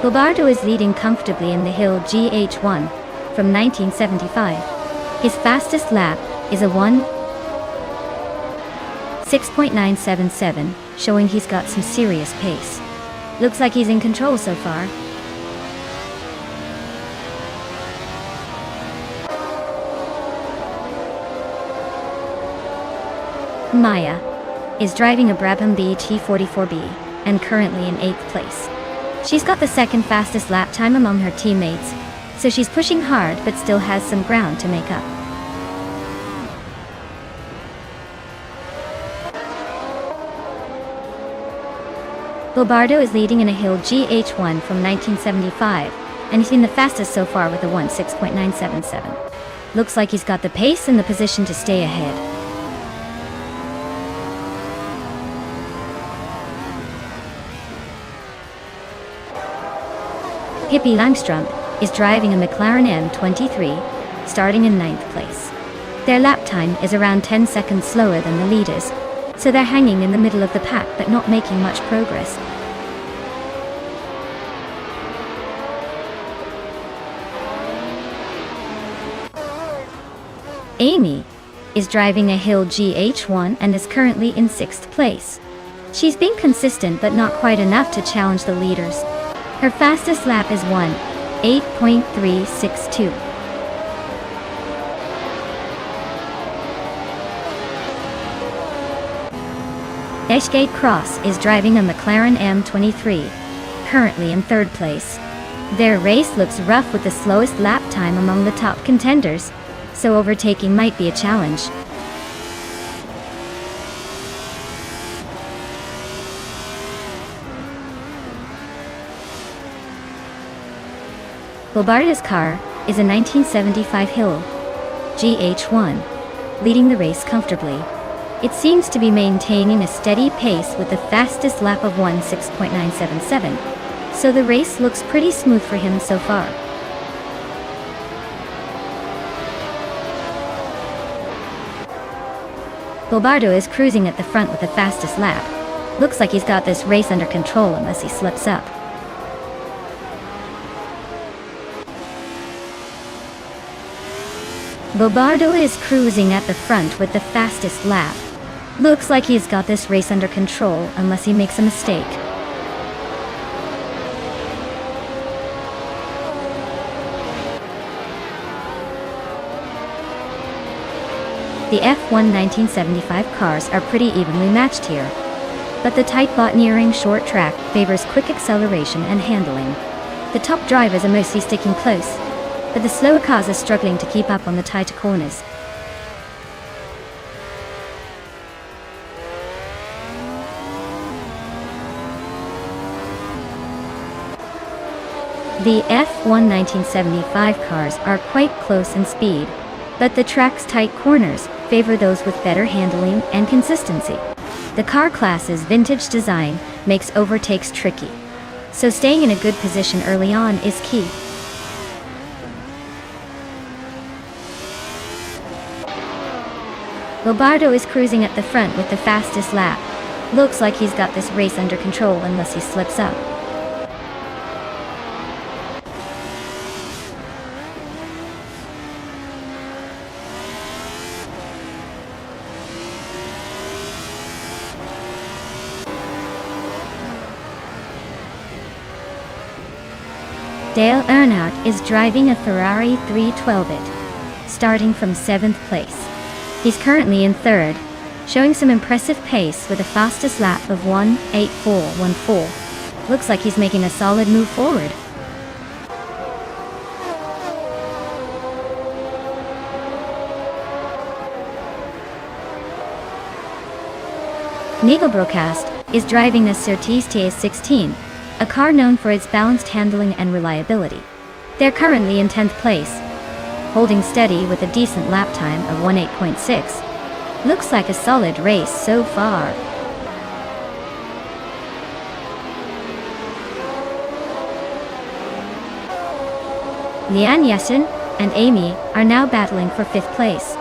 Lombardo is leading comfortably in the Hill GH1 from 1975. His fastest lap is a 6.977, showing he's got some serious pace. Looks like he's in control so far. Maya is driving a Brabham B T44B and currently in 8th place. She's got the 2nd fastest lap time among her teammates, so she's pushing hard but still has some ground to make up. Lombardo is leading in a Hill GH1 from 1975, and he's been the fastest so far with a 6.977. Looks like he's got the pace and the position to stay ahead. Pippi Langström is driving a McLaren M23, starting in 9th place. Their lap time is around 10 seconds slower than the leaders, so they're hanging in the middle of the pack but not making much progress. Amy is driving a Hill GH1 and is currently in 6th place. She's been consistent but not quite enough to challenge the leaders. Her fastest lap is 1:8.362. Eshgate Cross is driving a McLaren M23, currently in 3rd place. Their race looks rough with the slowest lap time among the top contenders, so overtaking might be a challenge. Bobardo's car is a 1975 Hill GH1, leading the race comfortably. It seems to be maintaining a steady pace with the fastest lap of 1:6.977, so the race looks pretty smooth for him so far. Bobardo is cruising at the front with the fastest lap. Looks like he's got this race under control unless he slips up. Bobardo is cruising at the front with the fastest lap. Looks like he's got this race under control unless he makes a mistake. The F1 1975 cars are pretty evenly matched here, but the tight bottom-nearing short track favors quick acceleration and handling. The top drivers are mostly sticking close, but the slower cars are struggling to keep up on the tighter corners. The F1 1975 cars are quite close in speed, but the track's tight corners favor those with better handling and consistency. The car class's vintage design makes overtakes tricky, so staying in a good position early on is key. Bobardo is cruising at the front with the fastest lap. Looks like he's got this race under control unless he slips up. Dale Earnhardt is driving a Ferrari 312it, starting from 7th place. He's currently in 3rd, showing some impressive pace with a fastest lap of 1:8.414. Looks like he's making a solid move forward. Nigel Broadcast is driving a Surtees TS16, a car known for its balanced handling and reliability. They're currently in 10th place, holding steady with a decent lap time of 1:8.6. Looks like a solid race so far. Leanne Jessen and Amy are now battling for 5th place.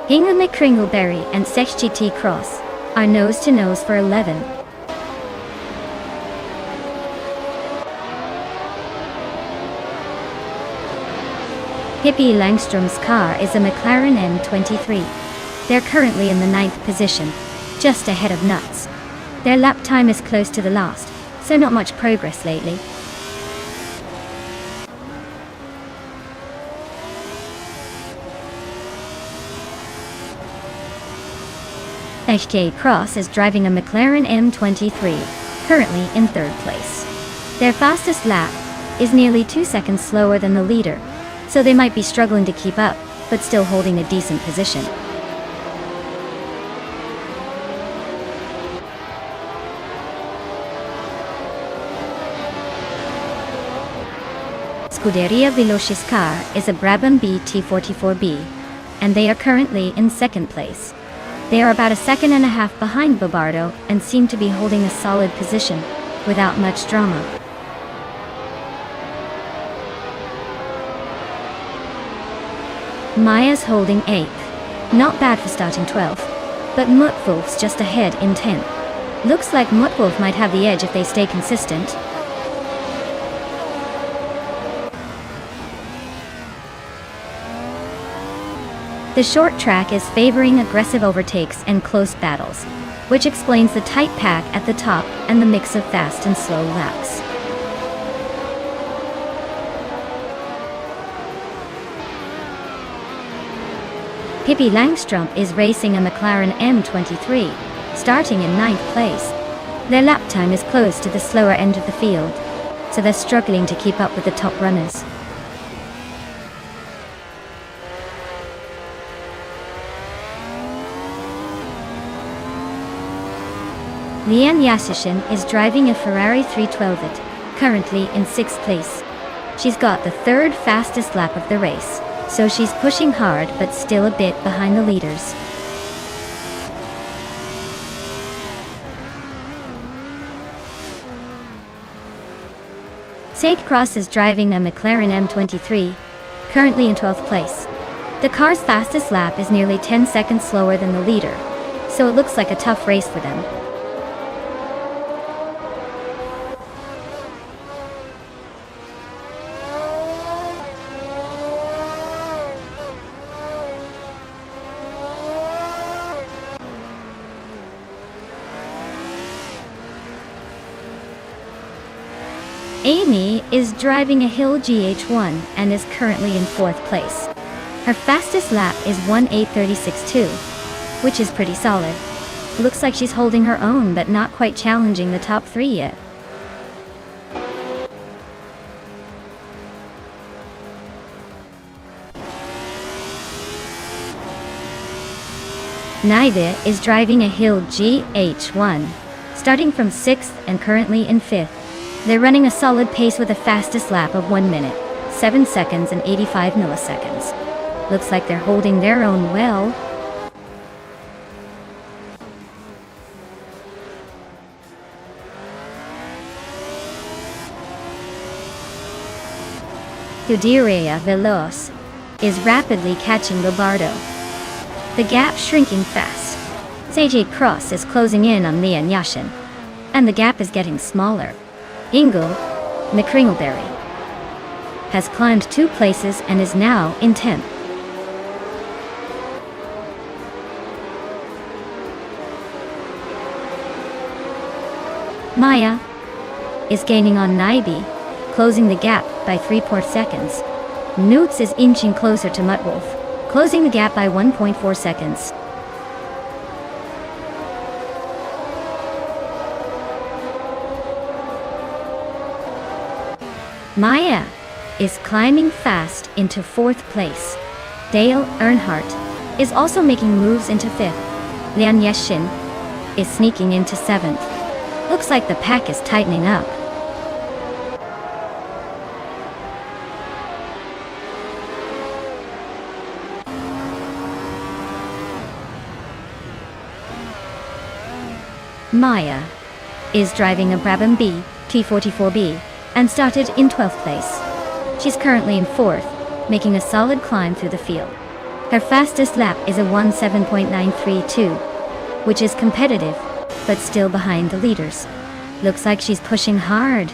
Inge McCringleberry and Sexgt Cross are nose-to-nose for 11. Hippie Langstrom's car is a McLaren M23. They're currently in the 9th position, just ahead of Nuts. Their lap time is close to the last, so not much progress lately. Eshgate Cross is driving a McLaren M23, currently in 3rd place. Their fastest lap is nearly 2 seconds slower than the leader, so they might be struggling to keep up, but still holding a decent position. Scuderia Veloce's car is a Brabham BT44B, and they are currently in 2nd place. They are about a second and a half behind Bobardo and seem to be holding a solid position, without much drama. Maya's holding 8th. Not bad for starting 12th. But Mutwolf's just ahead in 10th. Looks like Mutwolf might have the edge if they stay consistent. The short track is favoring aggressive overtakes and close battles, which explains the tight pack at the top and the mix of fast and slow laps. Pippi Langstrup is racing a McLaren M23, starting in 9th place. Their lap time is close to the slower end of the field, so they're struggling to keep up with the top runners. Liane Yassichin is driving a Ferrari 312, currently in 6th place. She's got the 3rd fastest lap of the race, so she's pushing hard but still a bit behind the leaders. Sage Cross is driving a McLaren M23, currently in 12th place. The car's fastest lap is nearly 10 seconds slower than the leader, so it looks like a tough race for them. Amy is driving a Hill GH1 and is currently in 4th place. Her fastest lap is 1:8:36.2, which is pretty solid. Looks like she's holding her own but not quite challenging the top 3 yet. Naida is driving a Hill GH1, starting from 6th and currently in 5th. They're running a solid pace with a fastest lap of 1 minute, 7 seconds and 85 milliseconds. Looks like they're holding their own well. Scuderia Veloce is rapidly catching Lombardo. The gap shrinking fast. Sage Cross is closing in on Liane Yassichin, and the gap is getting smaller. Ingle McCringleberry has climbed 2 places and is now in 10th. Maya is gaining on Naibi, closing the gap by 3 seconds. Newts is inching closer to Muttwolf, closing the gap by 1.4 seconds. Maya is climbing fast into 4th place. Dale Earnhardt is also making moves into 5th. Liane Yassichin is sneaking into 7th. Looks like the pack is tightening up. Maya is driving a Brabham B T44B and started in 12th place. She's currently in 4th, making a solid climb through the field. Her fastest lap is a 1:7.932, which is competitive, but still behind the leaders. Looks like she's pushing hard.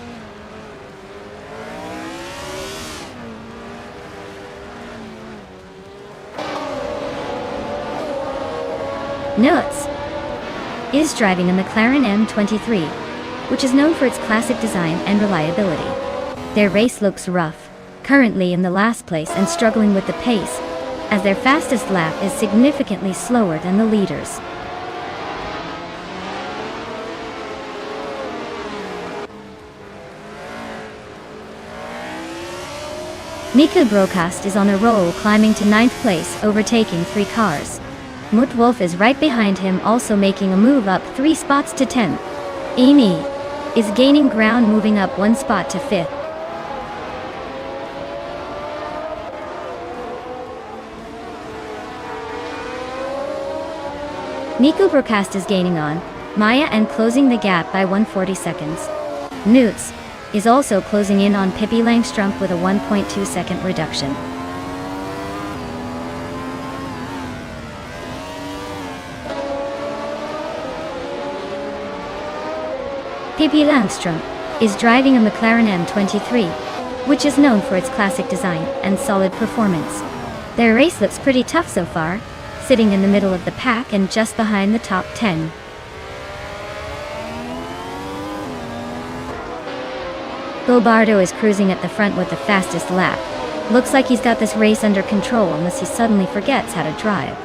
Nuts is driving a McLaren M23, which is known for its classic design and reliability. Their race looks rough, currently in the last place and struggling with the pace, as their fastest lap is significantly slower than the leaders. Nico Broadcast is on a roll, climbing to 9th place, overtaking 3 cars. Muttwolf is right behind him, also making a move up 3 spots to 10th. Amy is gaining ground, moving up 1 spot to 5th. Nico Broadcast is gaining on Maya and closing the gap by 140 seconds. Newts is also closing in on Pippi Langstrup with a 1.2 second reduction. Pippi Langstrup is driving a McLaren M23, which is known for its classic design and solid performance. Their race looks pretty tough so far, sitting in the middle of the pack and just behind the top 10. Gilbardo is cruising at the front with the fastest lap. Looks like he's got this race under control unless he suddenly forgets how to drive.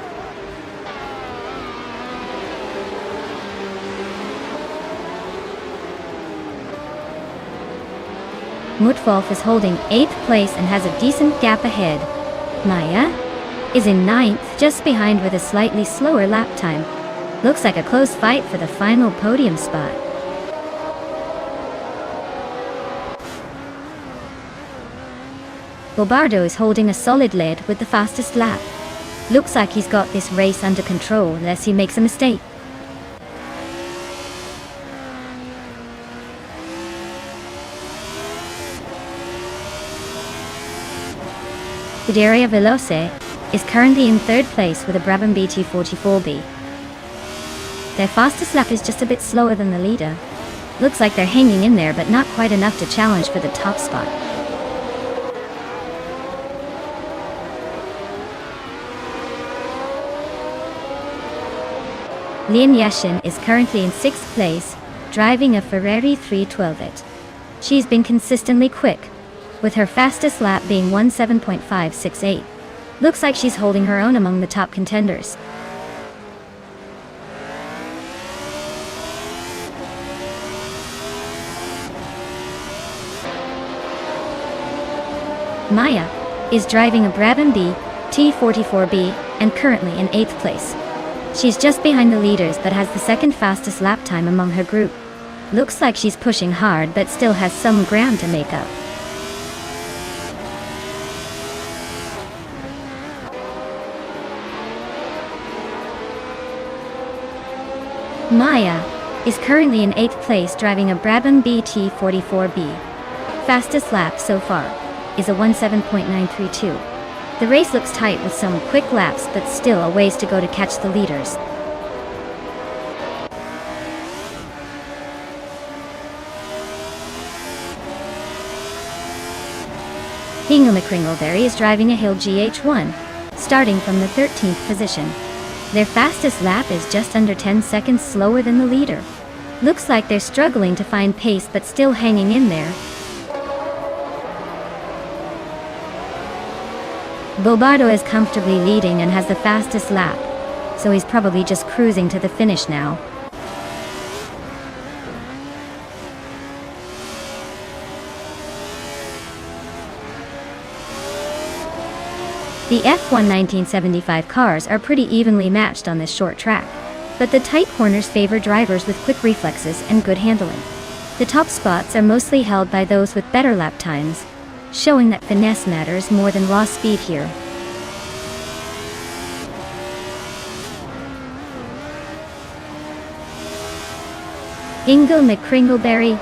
Mutwolf is holding 8th place and has a decent gap ahead. Maya is in 9th, just behind with a slightly slower lap time. Looks like a close fight for the final podium spot. Gilbardo is holding a solid lead with the fastest lap. Looks like he's got this race under control unless he makes a mistake. Scuderia Veloce is currently in 3rd place with a Brabham BT44B. Their fastest lap is just a bit slower than the leader. Looks like they're hanging in there but not quite enough to challenge for the top spot. Lian Yashin is currently in 6th place, driving a Ferrari 312. She's been consistently quick, with her fastest lap being 17.568. Looks like she's holding her own among the top contenders. Maya is driving a Brabham BT44B and currently in 8th place. She's just behind the leaders but has the 2nd fastest lap time among her group. Looks like she's pushing hard but still has some ground to make up. Maya is currently in 8th place driving a Brabham BT44B. Fastest lap so far is a 17.932. The race looks tight with some quick laps but still a ways to go to catch the leaders. Hingle McCringleberry is driving a Hill GH1, starting from the 13th position. Their fastest lap is just under 10 seconds slower than the leader. Looks like they're struggling to find pace but still hanging in there. Gilbardo is comfortably leading and has the fastest lap, so he's probably just cruising to the finish now. The F1 1975 cars are pretty evenly matched on this short track, but the tight corners favor drivers with quick reflexes and good handling. The top spots are mostly held by those with better lap times, showing that finesse matters more than raw speed here. Ingo McCringleberry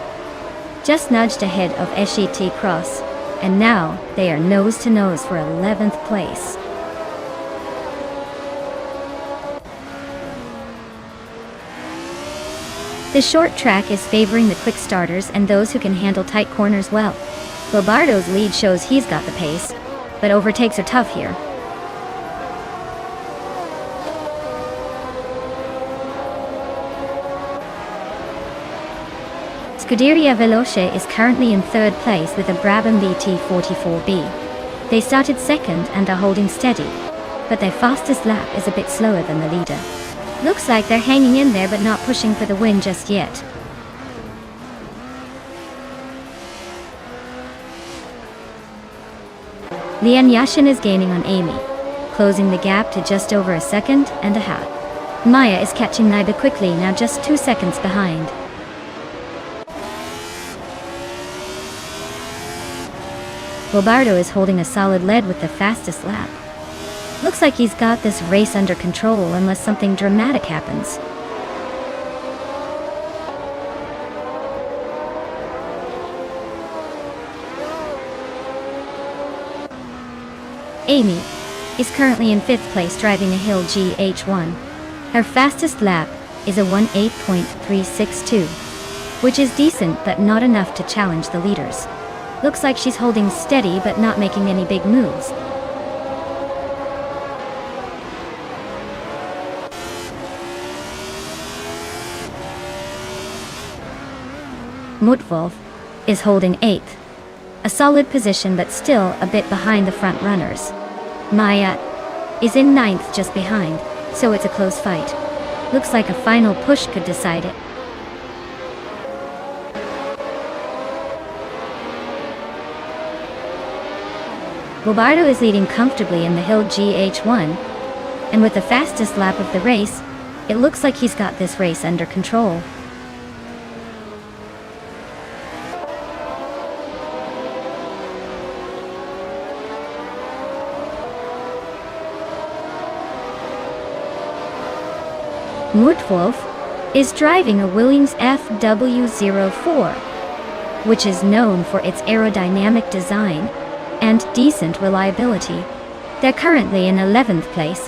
just nudged ahead of SET Cross, and now they are nose to nose for 11th place. The short track is favoring the quick starters and those who can handle tight corners well. Gilbardo's lead shows he's got the pace, but overtakes are tough here. Scuderia Veloce is currently in 3rd place with a Brabham BT44B. They started 2nd and are holding steady, but their fastest lap is a bit slower than the leader. Looks like they're hanging in there but not pushing for the win just yet. Lian Yashin is gaining on Amy, closing the gap to just over a second and a half. Maya is catching Naiba quickly, now just 2 seconds behind. Gilbardo is holding a solid lead with the fastest lap. Looks like he's got this race under control unless something dramatic happens. Amy is currently in 5th place driving a Hill GH1. Her fastest lap is a 18.362, which is decent but not enough to challenge the leaders. Looks like she's holding steady but not making any big moves. Mutwolf is holding 8th. A solid position but still a bit behind the front runners. Maya is in 9th just behind, so it's a close fight. Looks like a final push could decide it. Bobardo is leading comfortably in the hill GH1, and with the fastest lap of the race, it looks like he's got this race under control. Mutwolf is driving a Williams FW04, which is known for its aerodynamic design and decent reliability. They're currently in 11th place,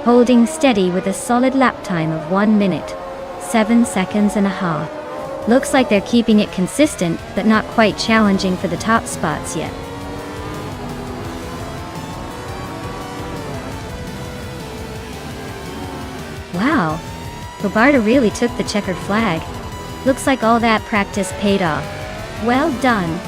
holding steady with a solid lap time of 1 minute, 7 seconds and a half. Looks like they're keeping it consistent, but not quite challenging for the top spots yet. Wow, Bobardo really took the checkered flag. Looks like all that practice paid off. Well done.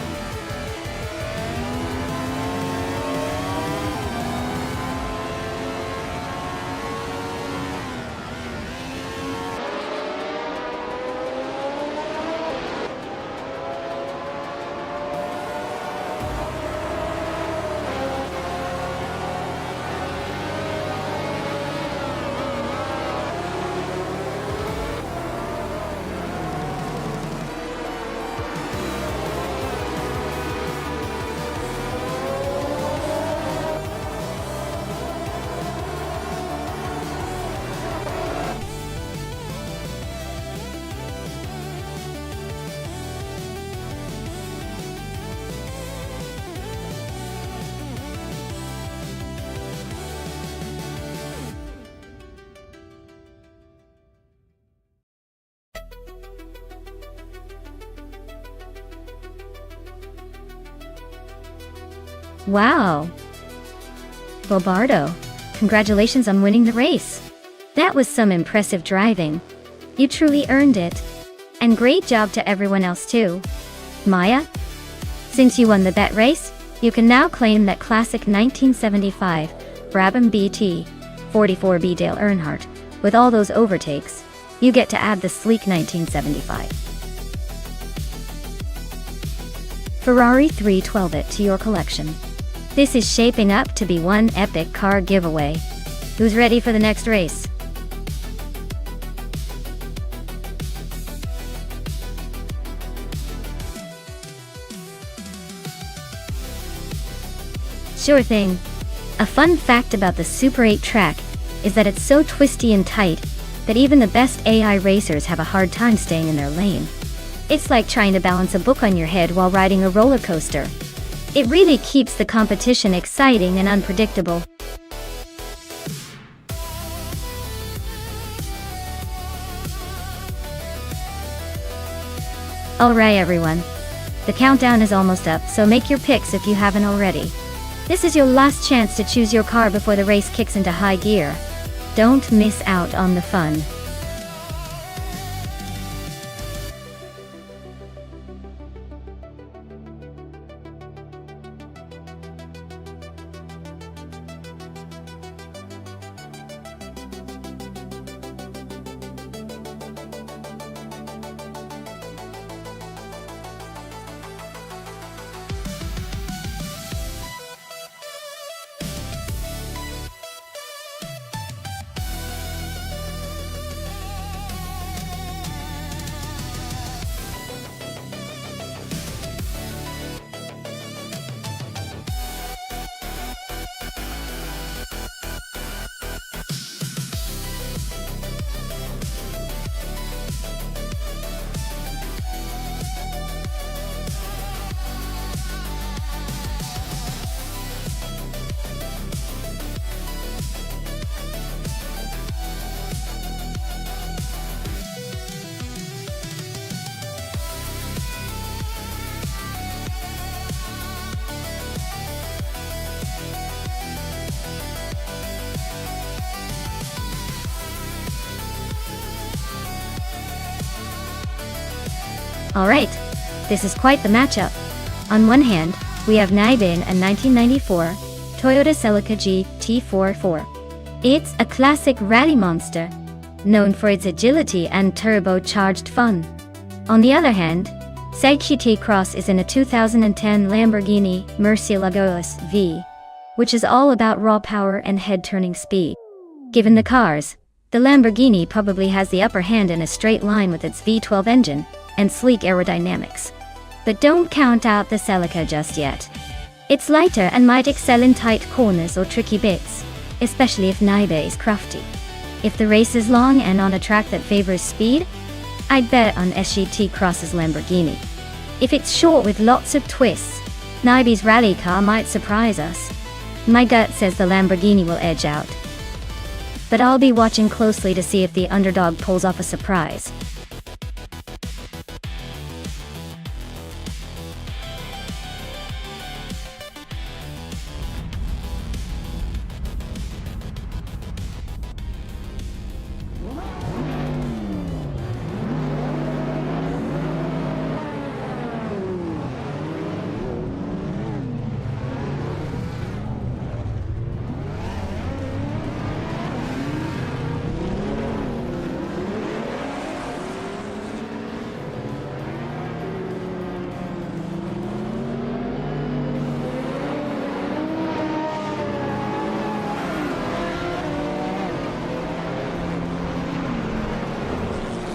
Wow. Bobardo, congratulations on winning the race. That was some impressive driving. You truly earned it. And great job to everyone else too. Maya, since you won the bet race, you can now claim that classic 1975 Brabham BT 44B Dale Earnhardt. With all those overtakes, you get to add the sleek 1975 Ferrari 312 to your collection. This is shaping up to be one epic car giveaway. Who's ready for the next race? Sure thing. A fun fact about the Super 8 track is that it's so twisty and tight that even the best AI racers have a hard time staying in their lane. It's like trying to balance a book on your head while riding a roller coaster. It really keeps the competition exciting and unpredictable. Alright everyone, the countdown is almost up, so make your picks if you haven't already. This is your last chance to choose your car before the race kicks into high gear. Don't miss out on the fun. Alright, this is quite the matchup. On one hand, we have Naibe in a 1994 Toyota Celica GT44. It's a classic rally monster, known for its agility and turbocharged fun. On the other hand, SHT Cross is in a 2010 Lamborghini Murcielago V, which is all about raw power and head-turning speed. Given the cars, the Lamborghini probably has the upper hand in a straight line with its V12 engine and sleek aerodynamics. But don't count out the Celica just yet. It's lighter and might excel in tight corners or tricky bits, especially if Naibe is crafty. If the race is long and on a track that favors speed, I'd bet on SHT Cross's Lamborghini. If it's short with lots of twists, Naibe's rally car might surprise us. My gut says the Lamborghini will edge out. But I'll be watching closely to see if the underdog pulls off a surprise.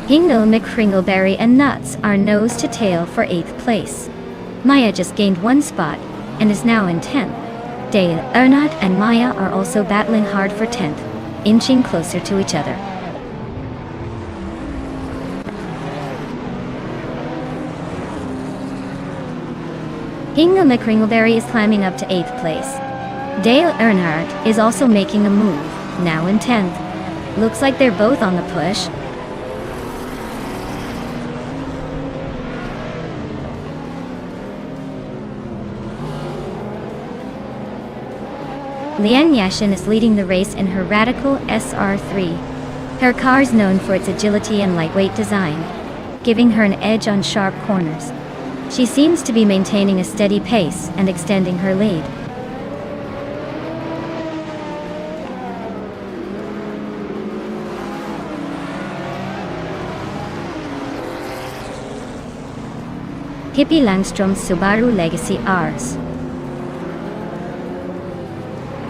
Hingle McCringleberry and Nuts are nose to tail for 8th place. Maya just gained 1 spot and is now in 10th. Dale Earnhardt and Maya are also battling hard for 10th, inching closer to each other. Hingle McCringleberry is climbing up to 8th place. Dale Earnhardt is also making a move, now in 10th. Looks like they're both on the push. Lian Yashin is leading the race in her Radical SR3. Her car is known for its agility and lightweight design, giving her an edge on sharp corners. She seems to be maintaining a steady pace and extending her lead. Pippi Langström's Subaru Legacy Rs.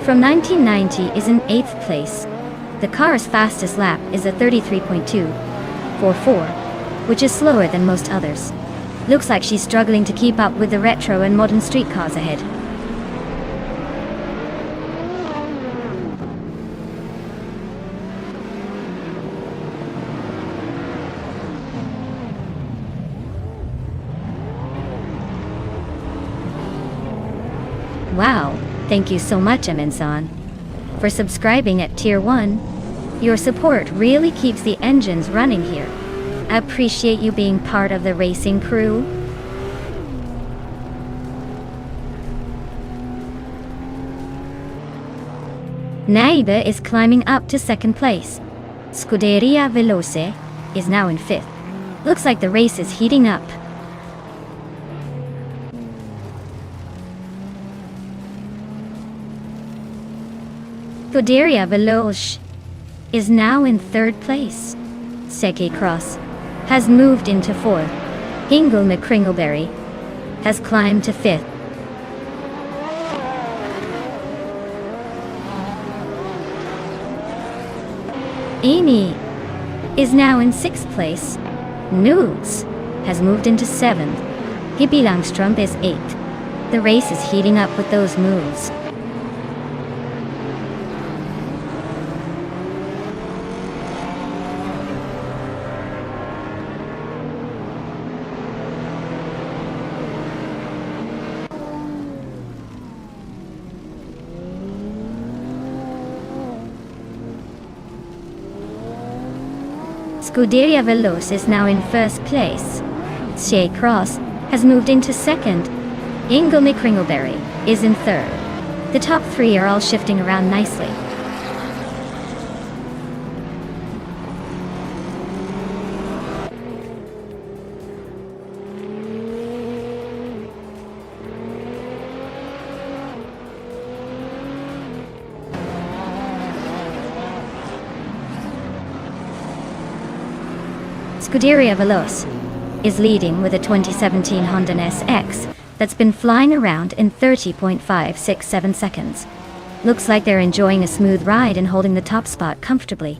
From 1990 is in 8th place. The car's fastest lap is a 33.244, which is slower than most others. Looks like she's struggling to keep up with the retro and modern street cars ahead. Wow, thank you so much, Amin-san, for subscribing at Tier 1. Your support really keeps the engines running here. I appreciate you being part of the racing crew. Naibe is climbing up to 2nd place. Scuderia Veloce is now in 5th. Looks like the race is heating up. Scuderia Veloce is now in 3rd place. SHT Cross has moved into 4th. Hingle McCringleberry has climbed to 5th. Amy is now in 6th place. Nudes has moved into 7th. Pippi Langström is 8th. The race is heating up with those moves. Scuderia Veloce is now in 1st place. SHT Cross has moved into 2nd. Hingle McCringleberry is in 3rd. The top 3 are all shifting around nicely. Scuderia Veloce is leading with a 2017 Honda NSX that's been flying around in 30.567 seconds. Looks like they're enjoying a smooth ride and holding the top spot comfortably.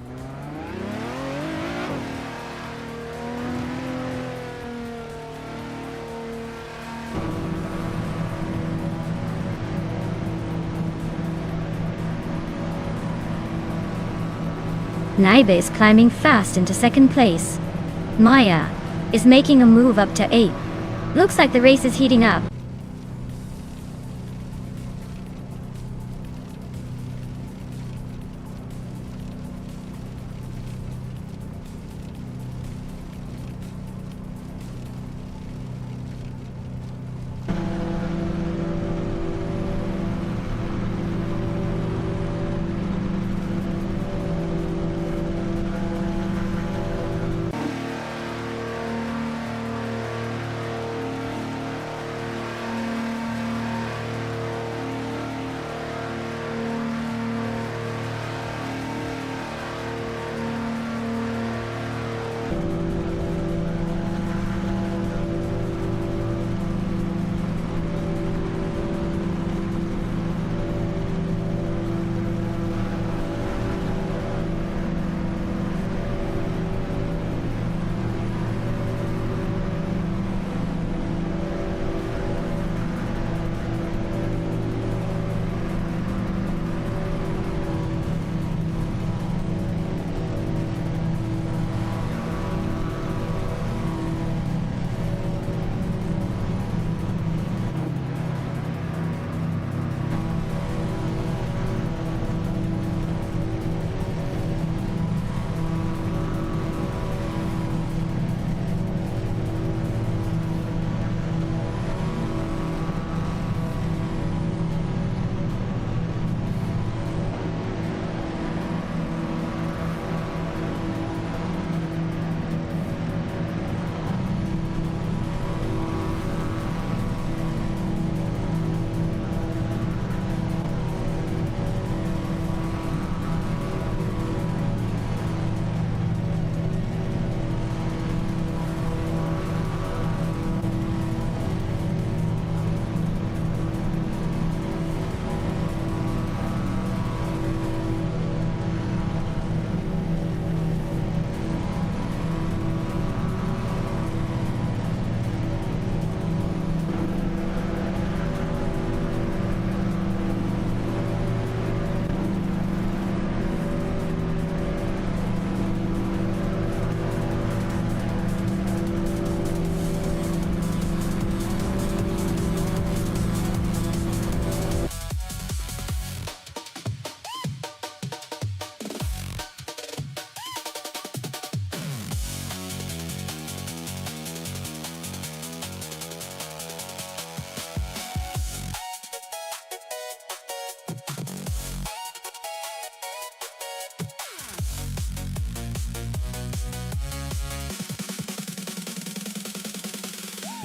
Naibe is climbing fast into second place. Maya is making a move up to 8. Looks like the race is heating up.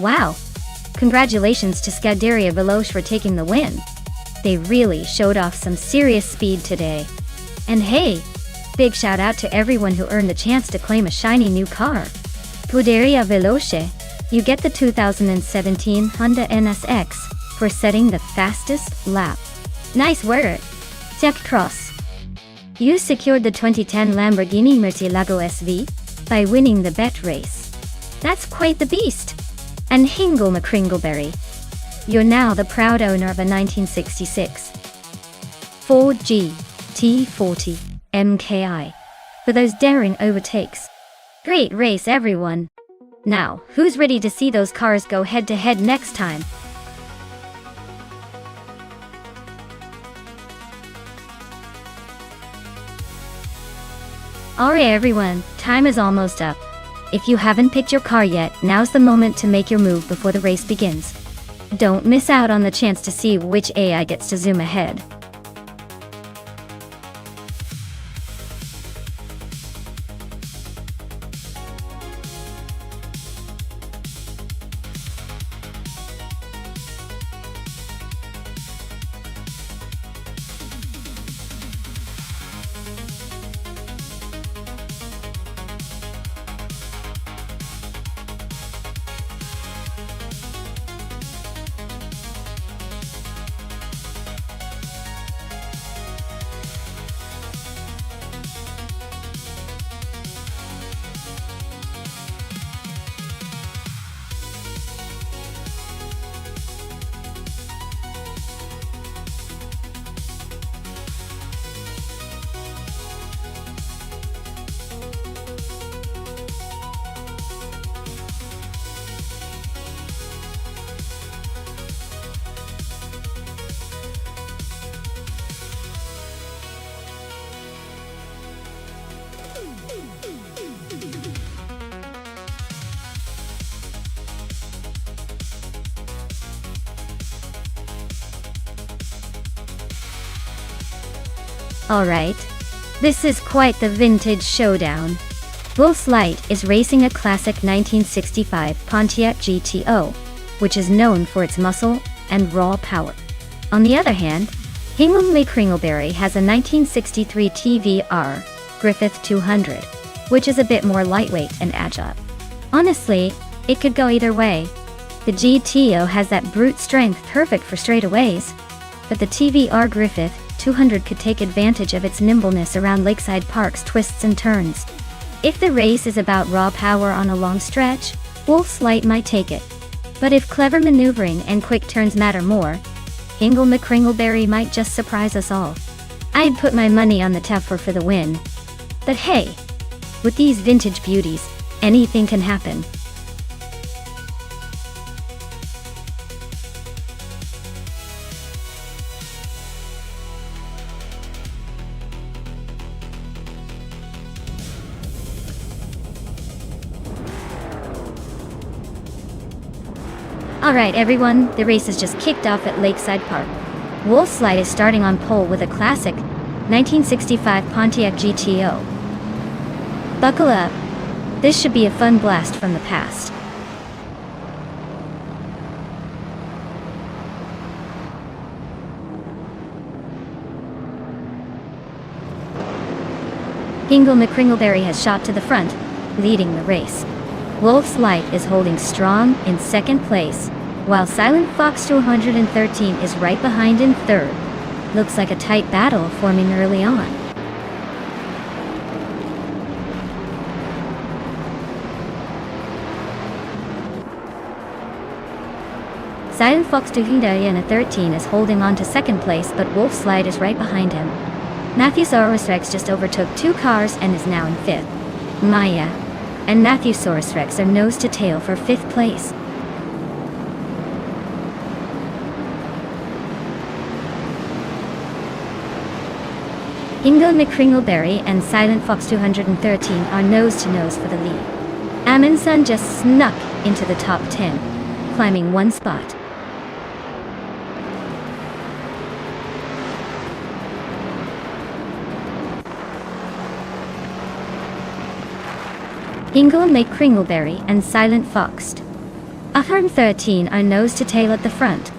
Wow! Congratulations to Scuderia Veloce for taking the win. They really showed off some serious speed today. And hey, big shout out to everyone who earned the chance to claim a shiny new car. Scuderia Veloce, you get the 2017 Honda NSX for setting the fastest lap. Nice work! Jack Cross. You secured the 2010 Lamborghini Murcielago SV by winning the bet race. That's quite the beast! And Hingle McCringleberry, you're now the proud owner of a 1966 Ford GT40 MKI for those daring overtakes. Great race, everyone! Now, who's ready to see those cars go head-to-head next time? Alright everyone, time is almost up. If you haven't picked your car yet, now's the moment to make your move before the race begins. Don't miss out on the chance to see which AI gets to zoom ahead. Alright. This is quite the vintage showdown. Wolf's Light is racing a classic 1965 Pontiac GTO, which is known for its muscle and raw power. On the other hand, Hingley Kringleberry has a 1963 TVR Griffith 200, which is a bit more lightweight and agile. Honestly, it could go either way. The GTO has that brute strength perfect for straightaways, but the TVR Griffith 200 could take advantage of its nimbleness around Lakeside Park's twists and turns. If the race is about raw power on a long stretch, Wolf's Light might take it. But if clever maneuvering and quick turns matter more, Hingle McCringleberry might just surprise us all. I'd put my money on the Teffer for the win. But hey, with these vintage beauties, anything can happen. Alright everyone, the race has just kicked off at Lakeside Park. Wolf's Light is starting on pole with a classic 1965 Pontiac GTO. Buckle up. This should be a fun blast from the past. Hingle McCringleberry has shot to the front, leading the race. Wolf's Light is holding strong in second place, while Silent Fox 213 is right behind in third. Looks like a tight battle forming early on. Silent Fox 213 is holding on to second place, but Wolf's Light is right behind him. Matthewsaurus Rex just overtook 2 cars and is now in fifth. Maya and Matthewsaurus Rex are nose to tail for 5th place. Hingle McCringleberry and Silent Fox 213 are nose to nose for the lead. Amundsen just snuck into the top 10, climbing 1 spot. Hingle McCringleberry and Silent Fox 213 are nose to tail at the front.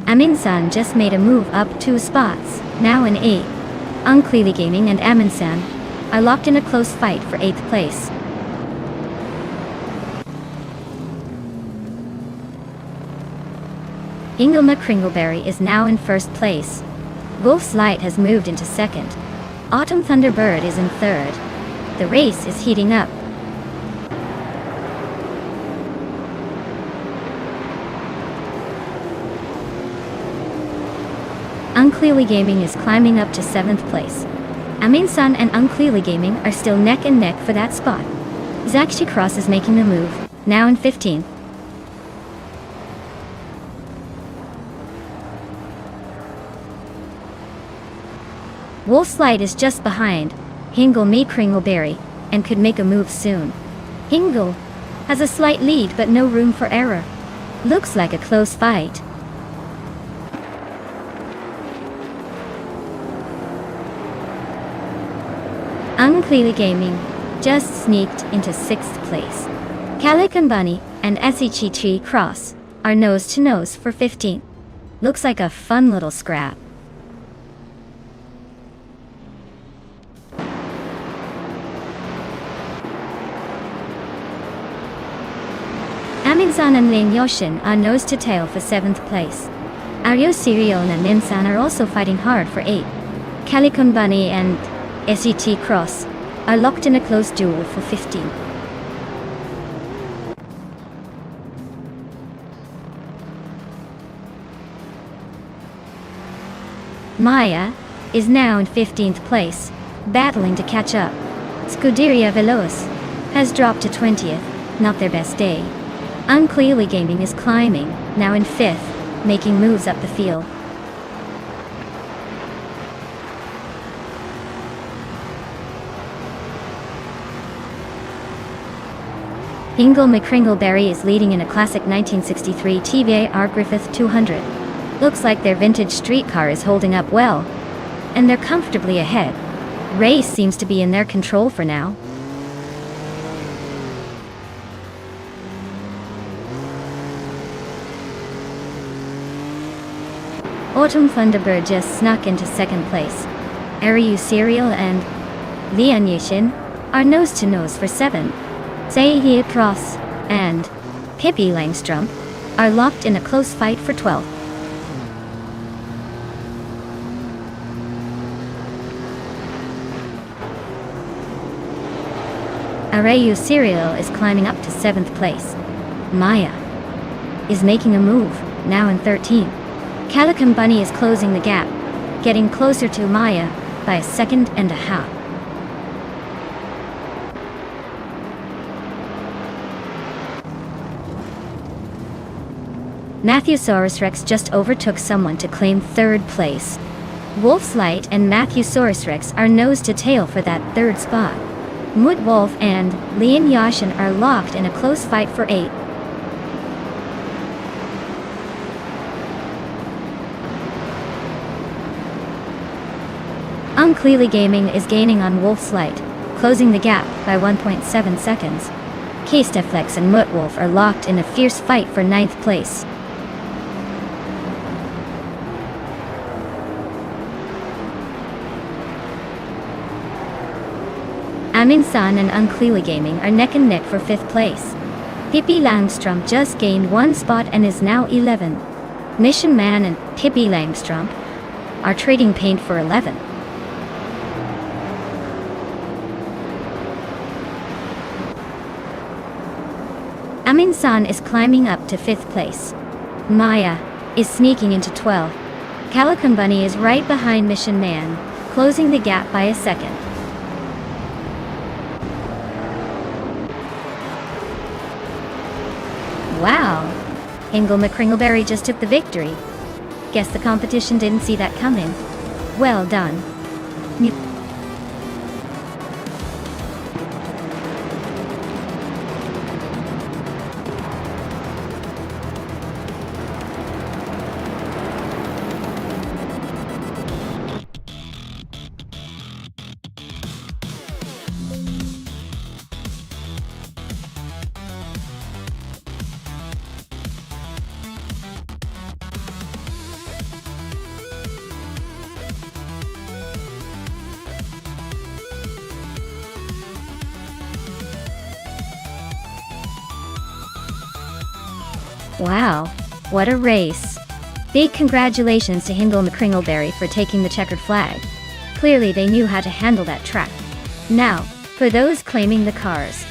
Amundsen just made a move up 2 spots, now in 8th. Unclearly Gaming and Amundsen are locked in a close fight for 8th place. Hingle McCringleberry is now in 1st place. Wolf's Light has moved into 2nd. Autumn Thunderbird is in 3rd. The race is heating up. Unclearly Gaming is climbing up to 7th place. Amundsen and Unclearly Gaming are still neck and neck for that spot. Zakshi Cross is making a move, now in 15th. Wolf's Light is just behind Hingle McCringleberry and could make a move soon. Hingle has a slight lead but no room for error. Looks like a close fight. Unclearly Gaming just sneaked into 6th place. Calican Bunny and SHT Cross are nose to nose for 15th. Looks like a fun little scrap. Amundsen and Lin Yoshin are nose to tail for 7th place. Aryo Serial and Amundsen are also fighting hard for 8th. Calican Bunny and SET Cross are locked in a close duel for 15th. Maya is now in 15th place, battling to catch up. Scuderia Veloz has dropped to 20th, not their best day. Unclearly Gaming is climbing, now in 5th, making moves up the field. Hingle McCringleberry is leading in a classic 1963 TVAR Griffith 200. Looks like their vintage street car is holding up well. and they're comfortably ahead. Race seems to be in their control for now. Autumn Thunderbird just snuck into second place. Ariu Serial and Lian Yishin are nose to nose for 7. Zaihia Cross and Pippi Langstrom are locked in a close fight for 12. Arayu Serial is climbing up to 7th place. Maya is making a move, now in 13. Calico Bunny is closing the gap, getting closer to Maya by a second and a half. Matthewsaurus Rex just overtook someone to claim 3rd place. Wolf's Light and Matthewsaurus Rex are nose to tail for that 3rd spot. Mud Wolf and Lian Yashin are locked in a close fight for 8. Unclearly Gaming is gaining on Wolf's Light, closing the gap by 1.7 seconds. Kasteflex and Mud Wolf are locked in a fierce fight for 9th place. Aminsan and Unclearly Gaming are neck and neck for 5th place. Pippi Langstrom just gained 1 spot and is now 11. Mission Man and Pippi Langstrom are trading paint for 11. Aminsan is climbing up to 5th place. Maya is sneaking into 12. Calico Bunny is right behind Mission Man, closing the gap by a second. Wow! Hingle McCringleberry just took the victory. Guess the competition didn't see that coming. Well done. Wow, what a race. Big congratulations to Hingle McCringleberry for taking the checkered flag. Clearly they knew how to handle that track. Now, for those claiming the cars.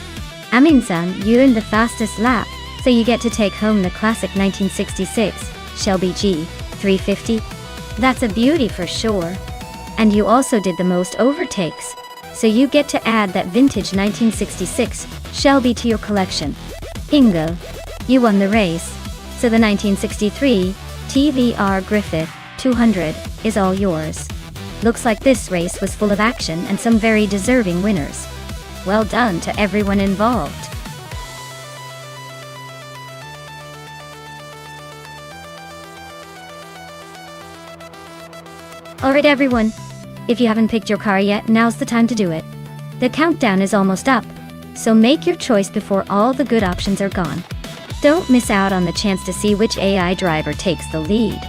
Aminsan, you earned the fastest lap, so you get to take home the classic 1966 Shelby G350. That's a beauty for sure. And you also did the most overtakes, so you get to add that vintage 1966 Shelby to your collection. Hingle, you won the race, so the 1963 TVR Griffith 200 is all yours. Looks like this race was full of action and some very deserving winners. Well done to everyone involved. Alright everyone, if you haven't picked your car yet, now's the time to do it. The countdown is almost up, so make your choice before all the good options are gone. Don't miss out on the chance to see which AI driver takes the lead.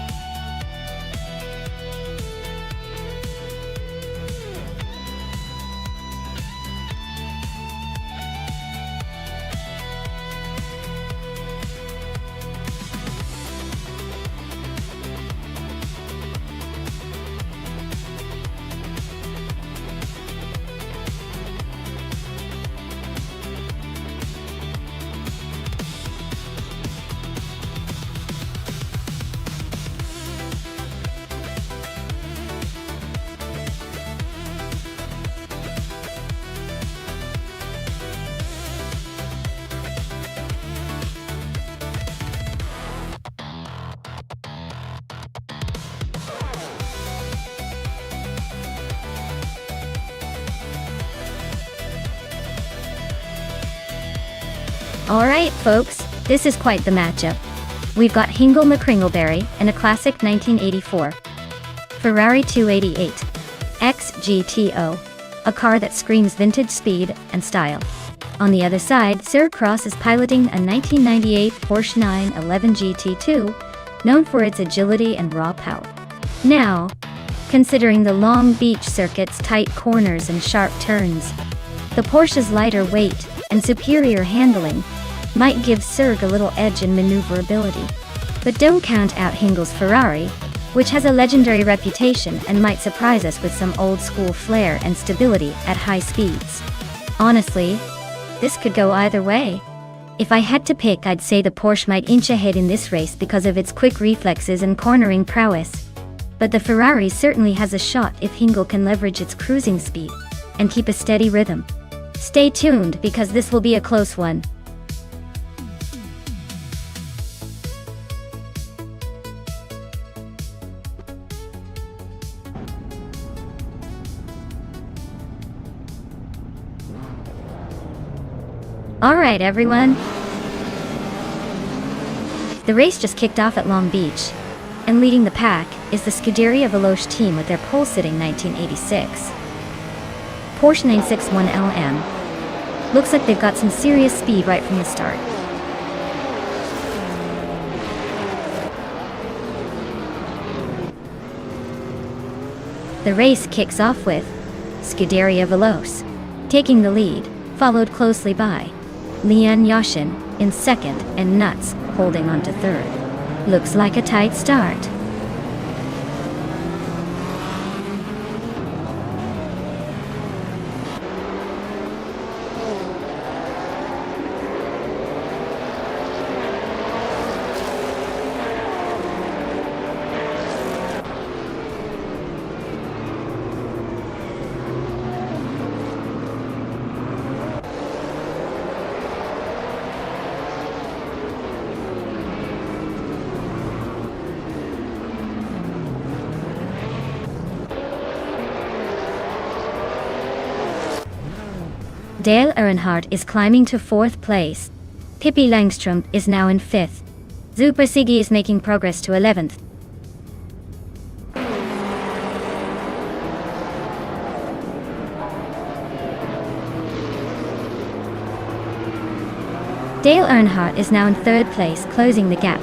Alright folks, this is quite the matchup. We've got Hingle McCringleberry and a classic 1984 Ferrari 288 XGTO, a car that screams vintage speed and style. On the other side, Sir Cross is piloting a 1998 Porsche 911 GT2, known for its agility and raw power. Now, considering the Long Beach circuit's tight corners and sharp turns, the Porsche's lighter weight and superior handling might give Serg a little edge in maneuverability. But don't count out Hingel's Ferrari, which has a legendary reputation and might surprise us with some old-school flair and stability at high speeds. Honestly, this could go either way. If I had to pick, I'd say the Porsche might inch ahead in this race because of its quick reflexes and cornering prowess. But the Ferrari certainly has a shot if Hingel can leverage its cruising speed and keep a steady rhythm. Stay tuned because this will be a close one. Alright everyone, the race just kicked off at Long Beach, and leading the pack is the Scuderia Veloce team with their pole-sitting 1986 Porsche 961 LM. Looks like they've got some serious speed right from the start. The race kicks off with Scuderia Veloce taking the lead, followed closely by Lian Yashin in second and Nuts holding on to third. Looks like a tight start. Dale Earnhardt is climbing to 4th place. Pippi Langström is now in 5th. Super Siggy is making progress to 11th. Dale Earnhardt is now in 3rd place, closing the gap.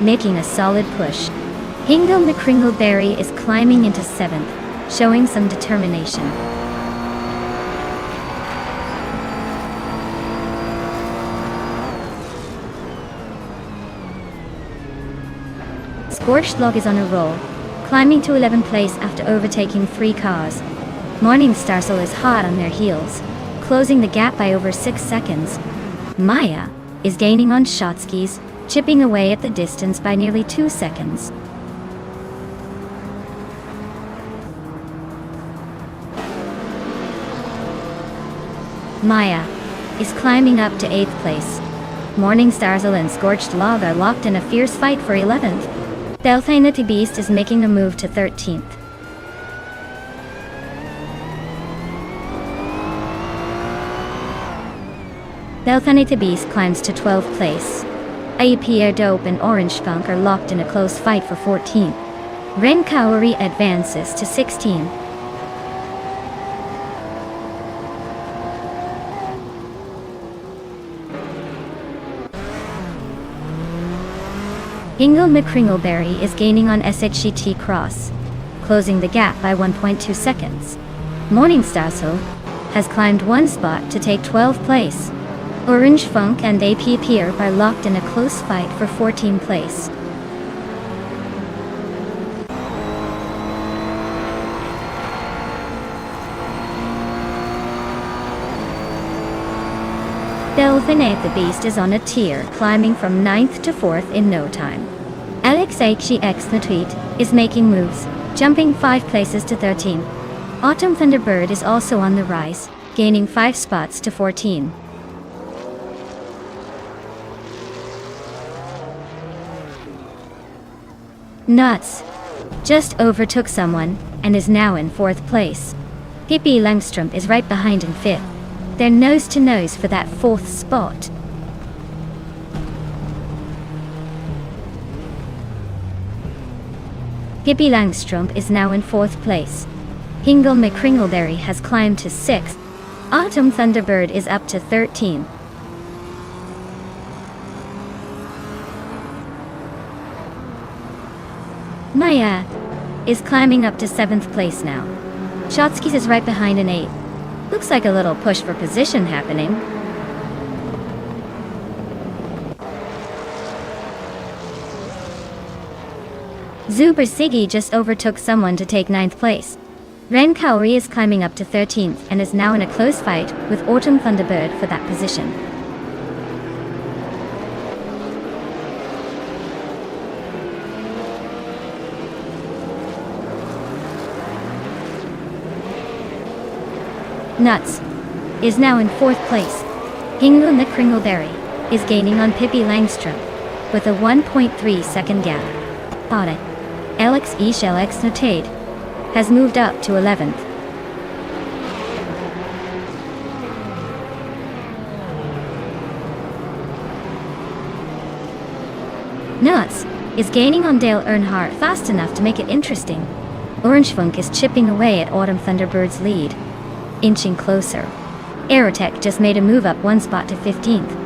Making a solid push. Hingel McCringleberry is climbing into 7th, showing some determination. Scorched Log is on a roll, climbing to 11th place after overtaking 3 cars. Morning Starsel is hot on their heels, closing the gap by over 6 seconds. Maya is gaining on Shotsky's, chipping away at the distance by nearly 2 seconds. Maya is climbing up to 8th place. Morning Starsel and Scorched Log are locked in a fierce fight for 11th. Delphinity Beast is making a move to 13th. Delphinity Beast climbs to 12th place. Pierre Dope and Orange Funk are locked in a close fight for 14th. Ren Kaori advances to 16th. Hingel McCringleberry is gaining on SHGT Cross, closing the gap by 1.2 seconds. Morning Starsel has climbed 1 spot to take 12th place. Orange Funk and AP Pierre are locked in a close fight for 14th place. Delphinate the Beast is on a tear, climbing from 9th to 4th in no time. Alex HEX the Tweet is making moves, jumping 5 places to 13. Autumn Thunderbird is also on the rise, gaining 5 spots to 14. Nuts just overtook someone and is now in 4th place. Pippi Langström is right behind in 5th. They're nose to nose for that 4th spot. Pippi Langstrumpf is now in 4th place. Hingle McCringleberry has climbed to 6th. Autumn Thunderbird is up to 13. Maya is climbing up to 7th place now. Shotskis is right behind in 8th. Looks like a little push for position happening. Zuber Siggy just overtook someone to take 9th place. Ren Kaori is climbing up to 13th and is now in a close fight with Autumn Thunderbird for that position. Nuts is now in 4th place. Hingle McCringleberry is gaining on Pippi Langstrumpf with a 1.3 second gap. Audit. Alex Alex Notade has moved up to 11th. Nuts is gaining on Dale Earnhardt fast enough to make it interesting. Orangefunk is chipping away at Autumn Thunderbird's lead, inching closer. Aerotech just made a move up 1 spot to 15th.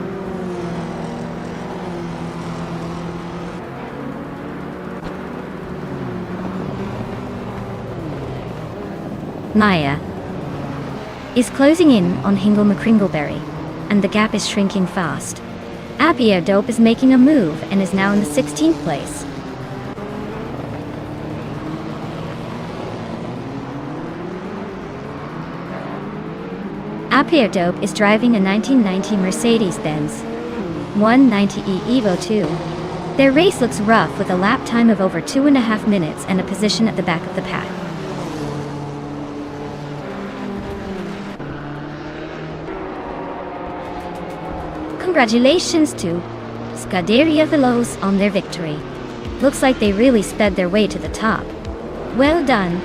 Maya is closing in on Hingle McCringleberry, and the gap is shrinking fast. Apia Dope is making a move and is now in the 16th place. Apia Dope is driving a 1990 Mercedes-Benz 190e Evo 2. Their race looks rough with a lap time of over 2.5 minutes and a position at the back of the pack. Congratulations to Scuderia Veloz on their victory. Looks like they really sped their way to the top. Well done.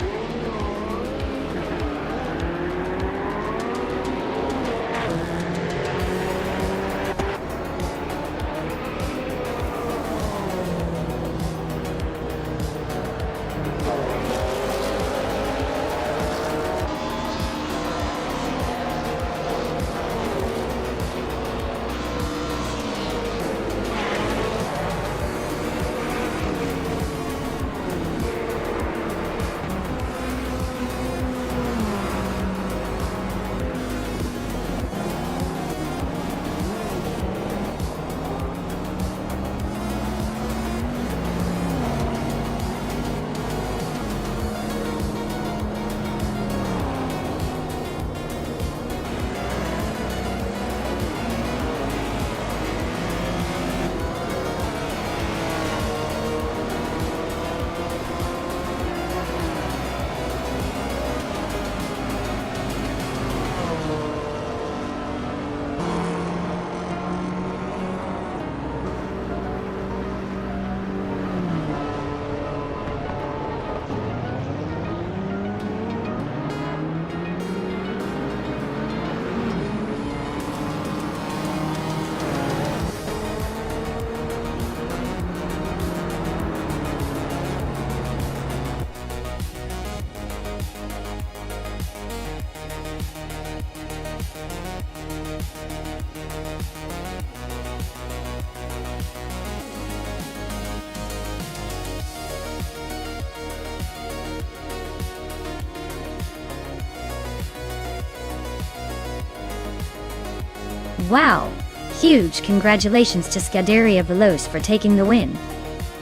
Wow! Huge congratulations to Scuderia Veloz for taking the win.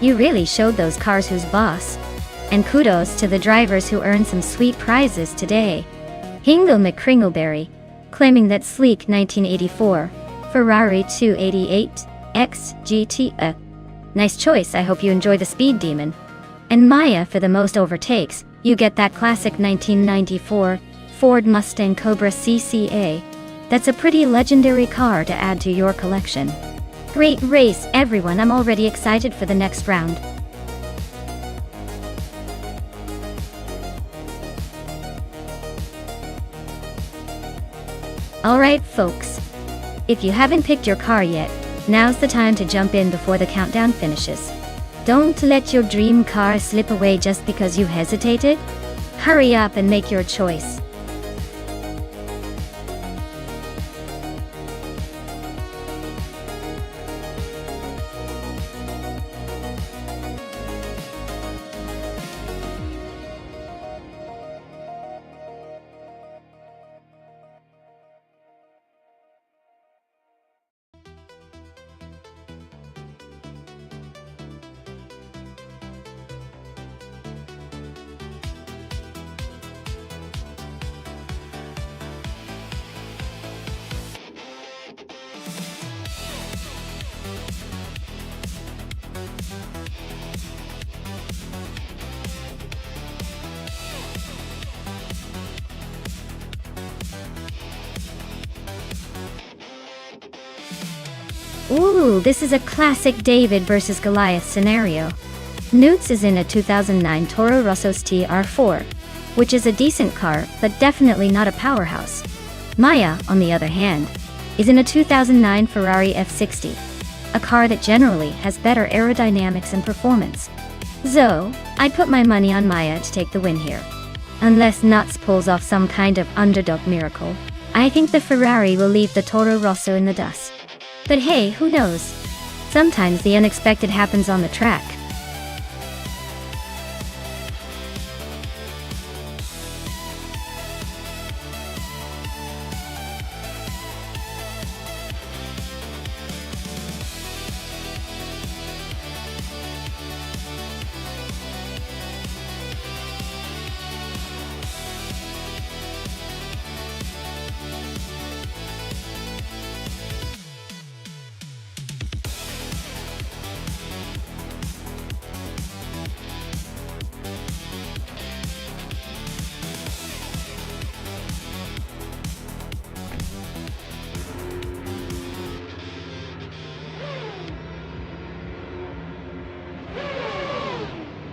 You really showed those cars who's boss. And kudos to the drivers who earned some sweet prizes today. Hingle McCringleberry, claiming that sleek 1984 Ferrari 288 X GT. Nice choice, I hope you enjoy the Speed Demon. And Maya for the most overtakes, you get that classic 1994 Ford Mustang Cobra CCA. That's a pretty legendary car to add to your collection. Great race, everyone. I'm already excited for the next round. Alright folks, if you haven't picked your car yet, now's the time to jump in before the countdown finishes. Don't let your dream car slip away just because you hesitated. Hurry up and make your choice. Ooh, this is a classic David versus Goliath scenario. Newts is in a 2009 Toro Rosso TR4, which is a decent car, but definitely not a powerhouse. Maya, on the other hand, is in a 2009 Ferrari F60, a car that generally has better aerodynamics and performance. So, I'd put my money on Maya to take the win here. Unless Nuts pulls off some kind of underdog miracle, I think the Ferrari will leave the Toro Rosso in the dust. But hey, who knows? Sometimes the unexpected happens on the track.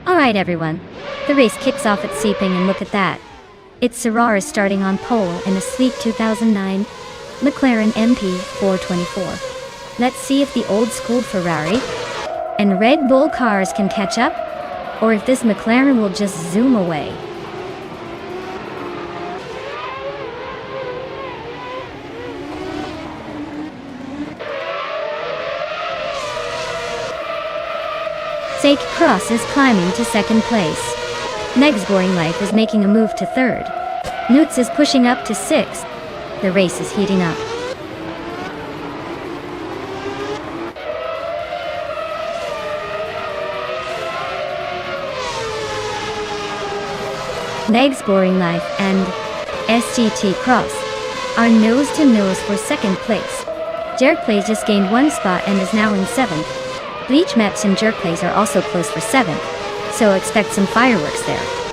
Alright everyone, the race kicks off at Seeping and look at that. It's Serrar starting on pole in a sleek 2009 McLaren MP424. Let's see if the old-school Ferrari and Red Bull cars can catch up, or if this McLaren will just zoom away. Sake Cross is climbing to second place. Meg's Boring Life is making a move to third. Newts is pushing up to sixth. The race is heating up. Meg's Boring Life and STT Cross are nose-to-nose for second place. Jerk Plays just gained one spot and is now in seventh. Bleach Maps and Jerk Plays are also close for seventh, so expect some fireworks there.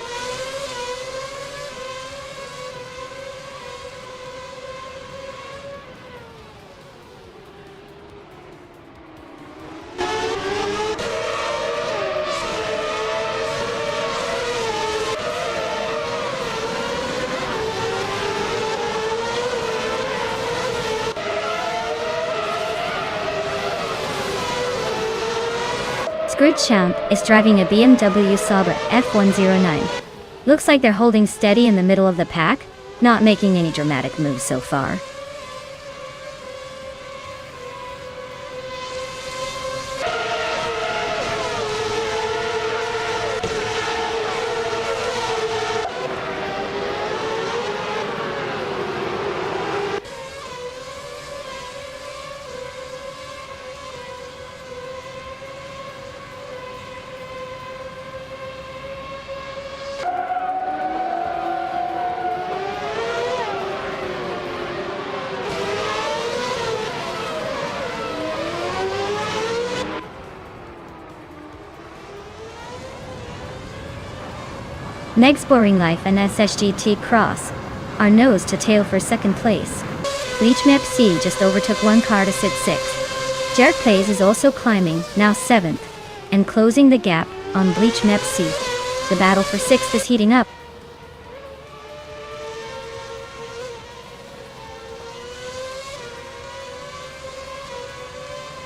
Scourge Champ is driving a BMW Sauber F109. Looks like they're holding steady in the middle of the pack, not making any dramatic moves so far. Meg's Boring Life and SSGT Cross are nose to tail for second place. Bleach Map C just overtook one car to sit sixth. Jerk Plays is also climbing, now seventh, and closing the gap on Bleach Map C. The battle for sixth is heating up.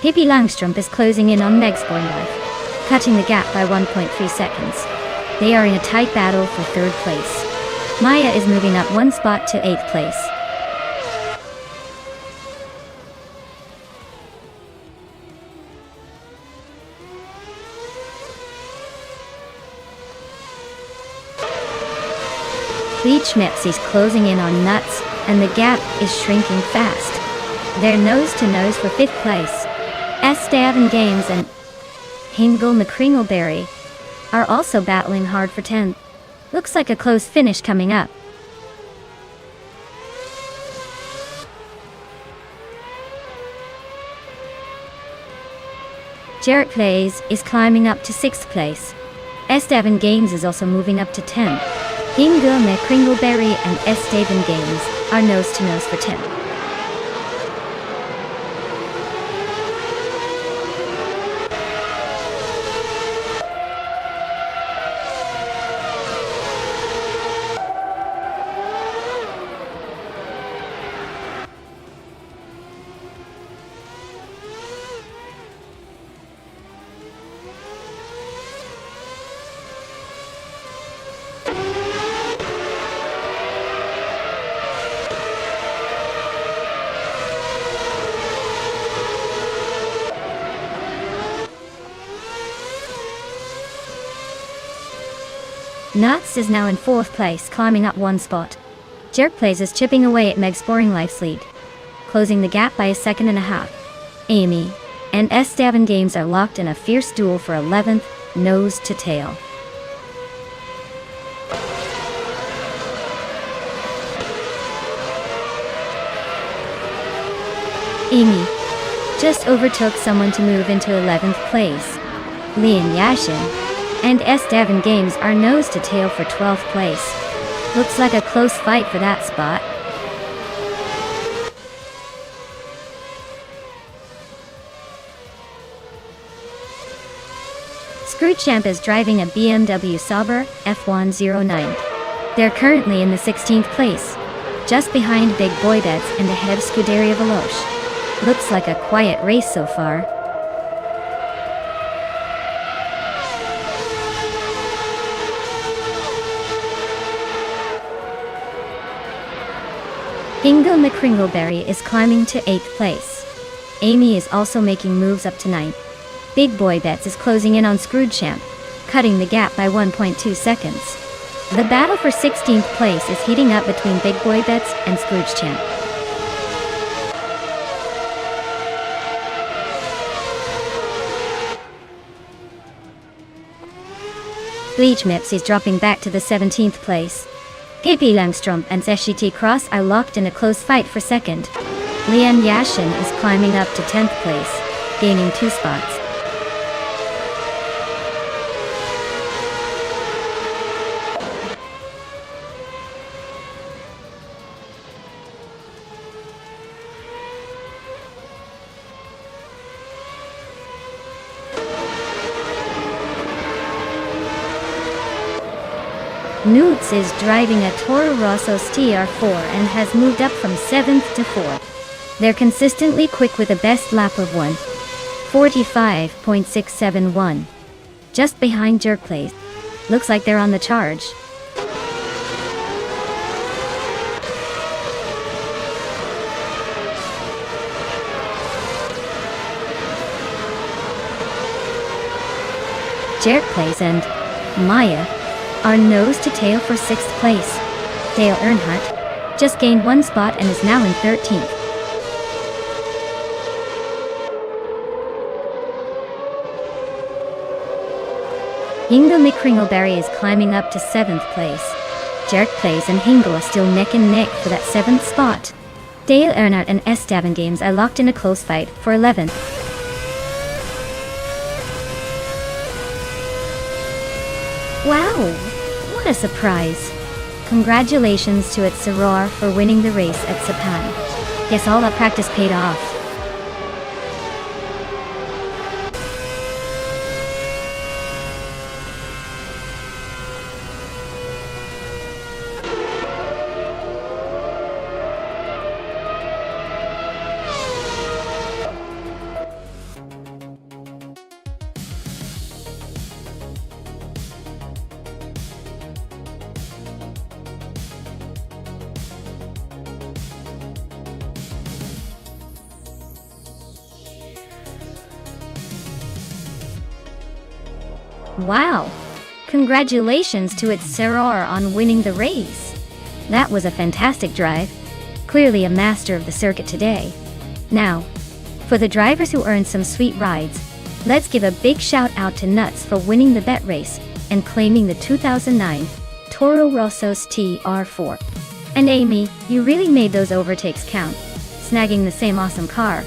Pippi Langstrumpf is closing in on Meg's Boring Life. cutting the gap by 1.3 seconds. They are in a tight battle for third place. Maya is moving up one spot to 8th place. Bleach is closing in on Nuts, and the gap is shrinking fast. They're nose-to-nose for 5th place. Estevan Games and Hingle McCringleberry are also battling hard for 10th. Looks like a close finish coming up. Jarrett Plays is climbing up to 6th place. Estevan Games is also moving up to 10th. Hingle McCringleberry and Estevan Games are nose-to-nose for 10th. Nuts is now in 4th place, climbing up one spot. Jerk Plays is chipping away at Meg's Boring Life's lead, closing the gap by a second and a half. Amy and Estevan Games are locked in a fierce duel for 11th, nose to tail. Amy just overtook someone to move into 11th place. Lian Yashin and Estevan Games are nose to tail for 12th place. Looks like a close fight for that spot. Screwchamp is driving a BMW Sauber F109. They're currently in the 16th place, just behind Big Boy Bets and ahead of Scuderia Veloce. Looks like a quiet race so far. Hingle McCringleberry is climbing to 8th place. Amy is also making moves up to 9th. Big Boy Bets is closing in on Screwchamp, cutting the gap by 1.2 seconds. The battle for 16th place is heating up between Big Boy Bets and Scroogechamp. Bleach Mips is dropping back to the 17th place. KP Langstrom and SGT Cross are locked in a close fight for 2nd. Lian Yashin is climbing up to 10th place, gaining 2 spots. Newts is driving a Toro Rosso STR4 and has moved up from 7th to 4th. They're consistently quick with a best lap of 1:45.671. Just behind Jerk Plays. Looks like they're on the charge. Jerk Plays and Maya are nose to tail for 6th place. Dale Earnhardt just gained 1 spot and is now in 13th. Hingle McCringleberry is climbing up to 7th place. Jerk Plays and Hingle are still neck and neck for that 7th spot. Dale Earnhardt and Estevan Games are locked in a close fight for 11th. Wow! What a surprise! Congratulations to its Saror for winning the race at Sepang. Guess all that practice paid off. Wow! Congratulations to its Serrar on winning the race. That was a fantastic drive. Clearly a master of the circuit today. Now, for the drivers who earned some sweet rides, let's give a big shout out to Nuts for winning the bet race and claiming the 2009 Toro Rosso's TR4. And Amy, you really made those overtakes count, snagging the same awesome car.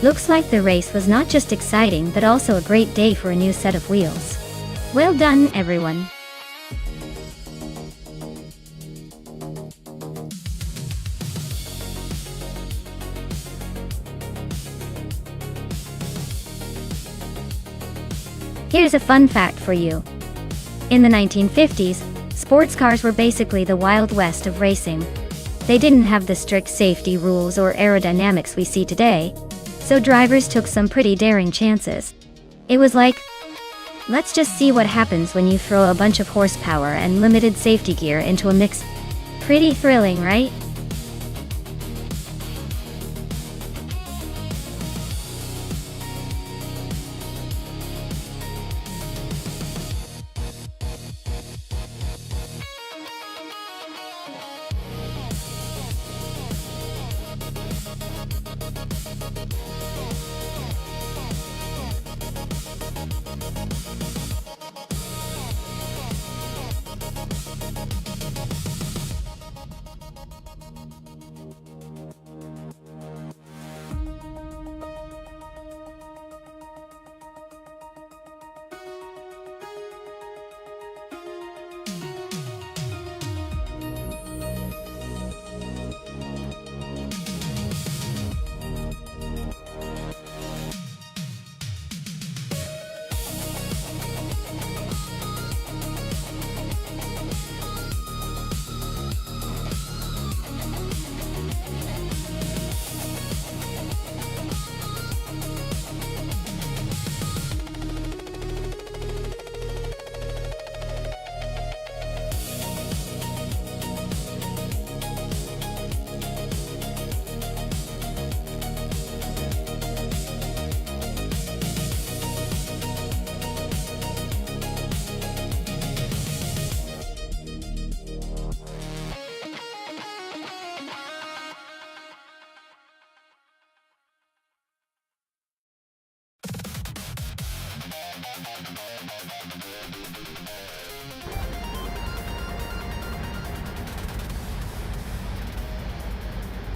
Looks like the race was not just exciting but also a great day for a new set of wheels. Well done, everyone. Here's a fun fact for you. In the 1950s, sports cars were basically the Wild West of racing. They didn't have the strict safety rules or aerodynamics we see today, so drivers took some pretty daring chances. It was like, let's just see what happens when you throw a bunch of horsepower and limited safety gear into a mix. Pretty thrilling, right?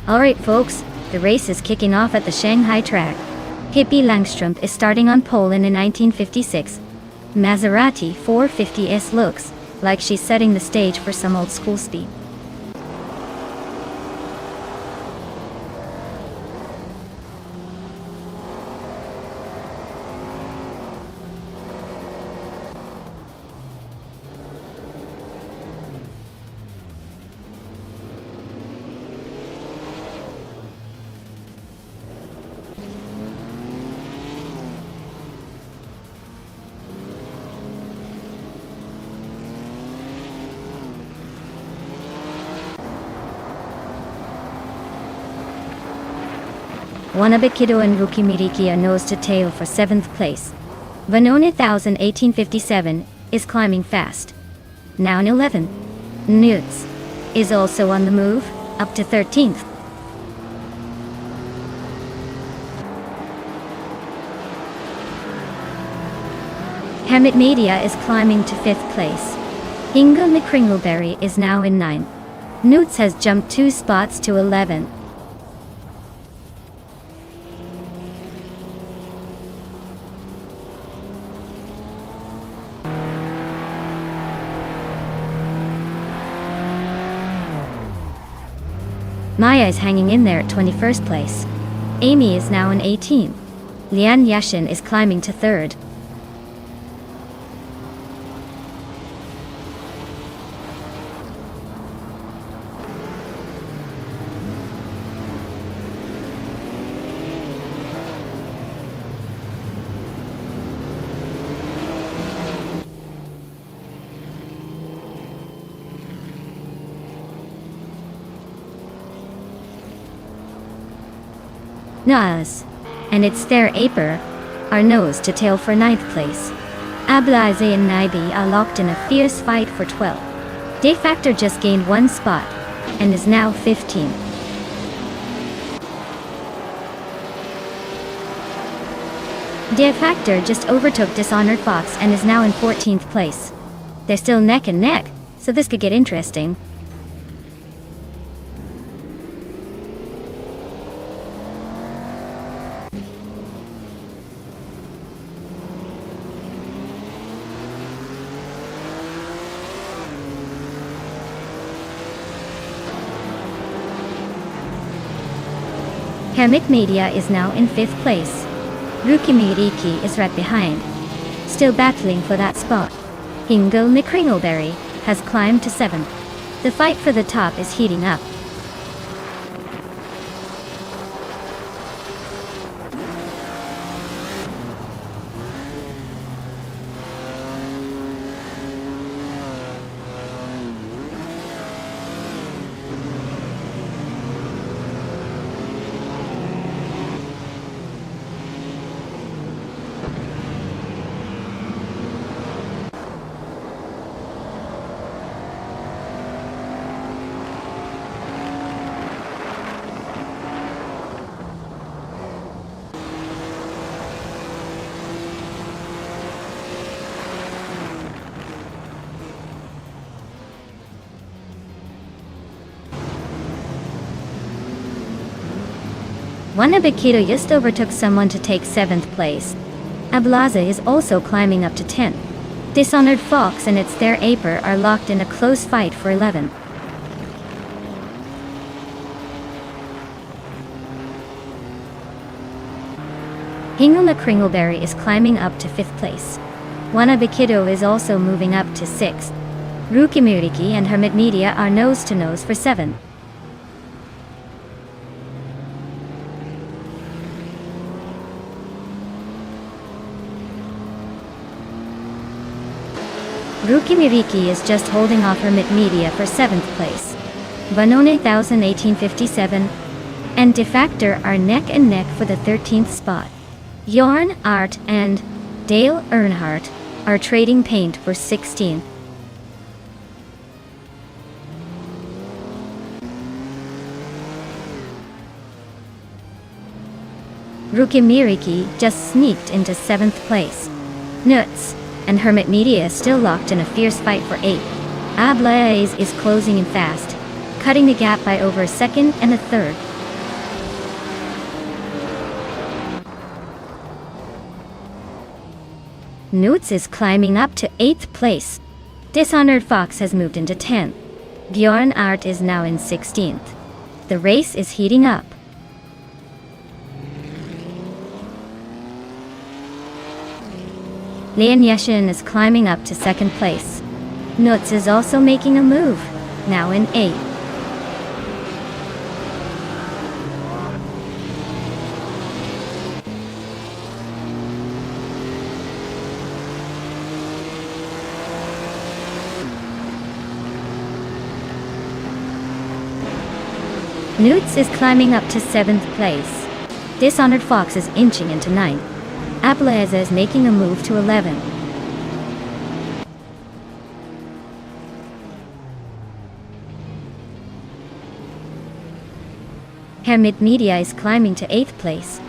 Alright folks, the race is kicking off at the Shanghai track. Hippie Langstrup is starting on pole in a 1956 Maserati 450S. Looks like she's setting the stage for some old school speed. Wanabekido and Rukimiriki are nose to tail for 7th place. Vanone 1857 is climbing fast. Now in 11th. Nutz is also on the move, up to 13th. Hamid Media is climbing to 5th place. Inga McCringleberry is now in 9th. Nutz has jumped 2 spots to 11th. Maya is hanging in there at 21st place. Amy is now in 18th. Lian Yashin is climbing to 3rd. Nas and its their Aper are nose to tail for 9th place. Ablaze and Naibi are locked in a fierce fight for 12. De Factor just gained 1 spot, and is now 15. De Factor just overtook Dishonored Fox and is now in 14th place. They're still neck and neck, so this could get interesting. Hermit Media is now in 5th place. Rukimiriki is right behind, still battling for that spot. Hingle Nikringleberry has climbed to 7th. The fight for the top is heating up. Wanabikito just overtook someone to take 7th place. Ablaza is also climbing up to 10th. Dishonored Fox and its their Aper are locked in a close fight for 11th. Hingula Kringleberry is climbing up to 5th place. Wanabikito is also moving up to 6th. Rukimiriki and Hermit Media are nose to nose for 7th. Rukimiriki is just holding off Hermit Media for 7th place. Vanone 1857 and De Factor are neck and neck for the 13th spot. Jorn Art and Dale Earnhardt are trading paint for 16th. Rukimiriki just sneaked into 7th place. Nuts and Hermit Media is still locked in a fierce fight for 8th. Ablaze is closing in fast, cutting the gap by over a 2nd and a 3rd. Newts is climbing up to 8th place. Dishonored Fox has moved into 10th. Bjorn Art is now in 16th. The race is heating up. Lian Yeshin is climbing up to 2nd place. Nuts is also making a move, now in 8th. Newts is climbing up to 7th place. Dishonored Fox is inching into 9th. Ablaza is making a move to 11th. Hermit Media is climbing to 8th place.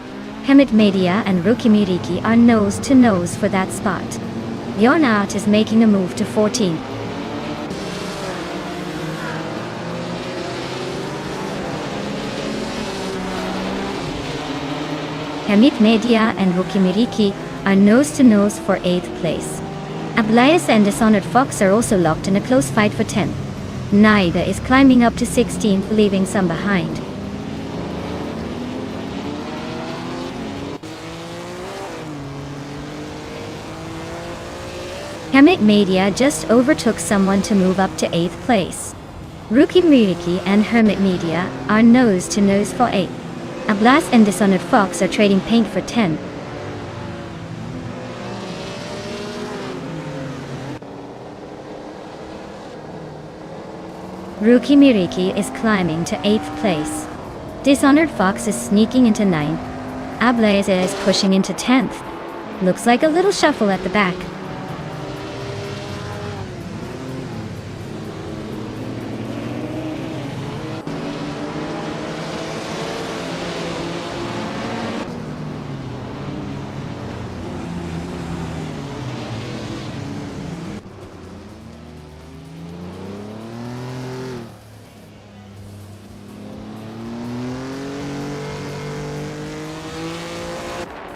Hermit Media and Rukimiriki are nose to nose for that spot. Yornat is making a move to 14th. Hermit Media and Rukimiriki are nose to nose for 8th place. Ablaze and Dishonored Fox are also locked in a close fight for 10th. Naida is climbing up to 16th, leaving some behind. Hermit Media just overtook someone to move up to 8th place. Rukimiriki and Hermit Media are nose to nose for 8th. Ablaze and Dishonored Fox are trading paint for 10. Rukimiriki is climbing to 8th place. Dishonored Fox is sneaking into 9th. Ablaze is pushing into 10th. Looks like a little shuffle at the back.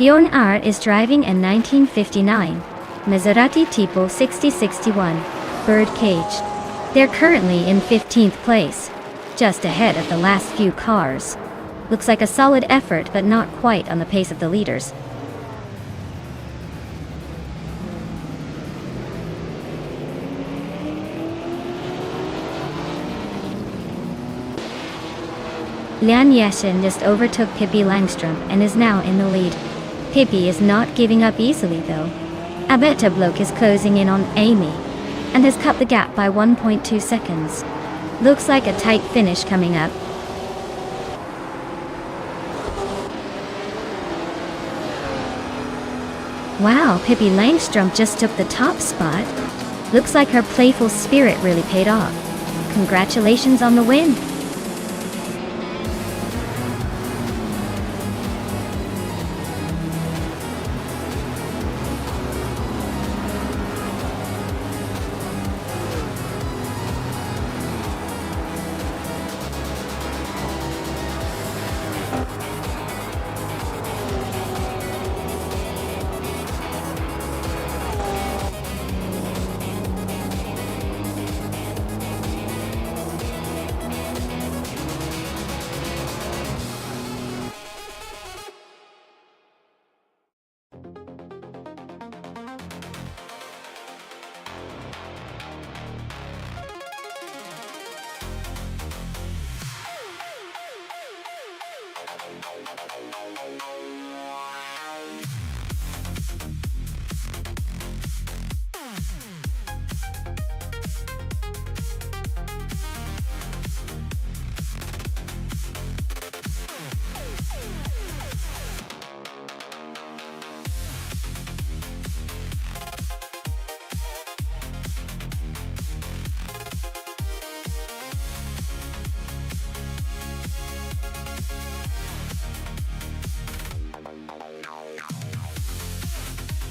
The owner is driving a 1959 Maserati Tipo 6061 Birdcage. They're currently in 15th place, just ahead of the last few cars. Looks like a solid effort, but not quite on the pace of the leaders. Lian Yeshin just overtook Pippi Langstrom and is now in the lead. Pippi is not giving up easily though. Abeta Bloke is closing in on Amy and has cut the gap by 1.2 seconds. Looks like a tight finish coming up. Wow, Pippi Langstrom just took the top spot. Looks like her playful spirit really paid off. Congratulations on the win.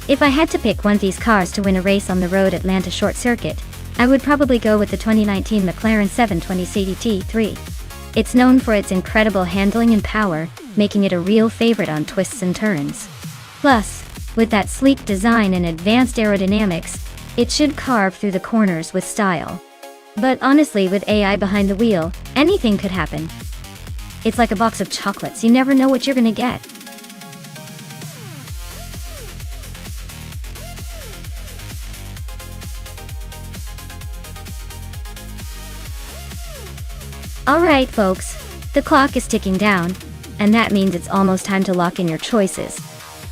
If I had to pick one of these cars to win a race on the road Atlanta short circuit, I would probably go with the 2019 McLaren 720 CDT3. It's known for its incredible handling and power, making it a real favorite on twists and turns. Plus, with that sleek design and advanced aerodynamics, it should carve through the corners with style. But honestly, with AI behind the wheel, anything could happen. It's like a box of chocolates, you never know what you're gonna get. Alright folks, the clock is ticking down, and that means it's almost time to lock in your choices.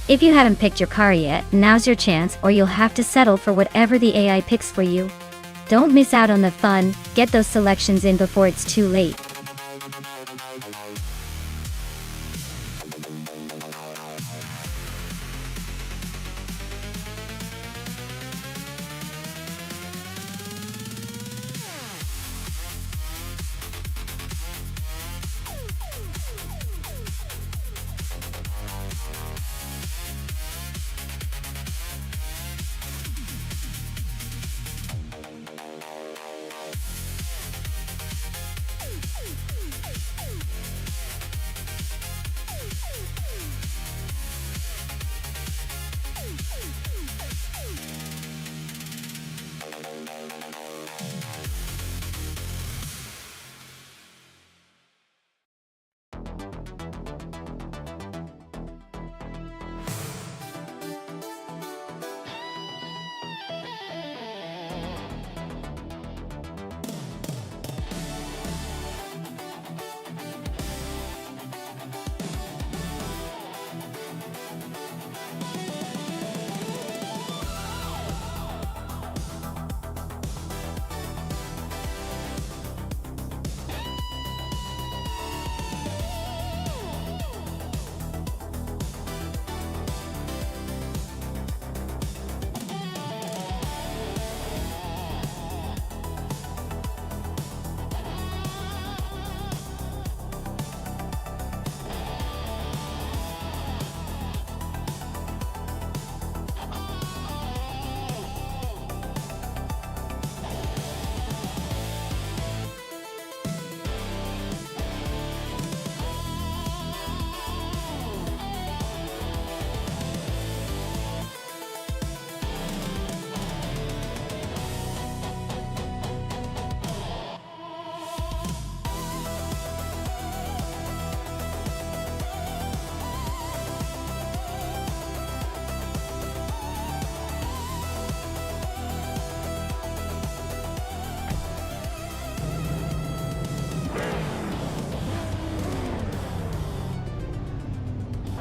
If you haven't picked your car yet, now's your chance, or you'll have to settle for whatever the AI picks for you. Don't miss out on the fun, get those selections in before it's too late.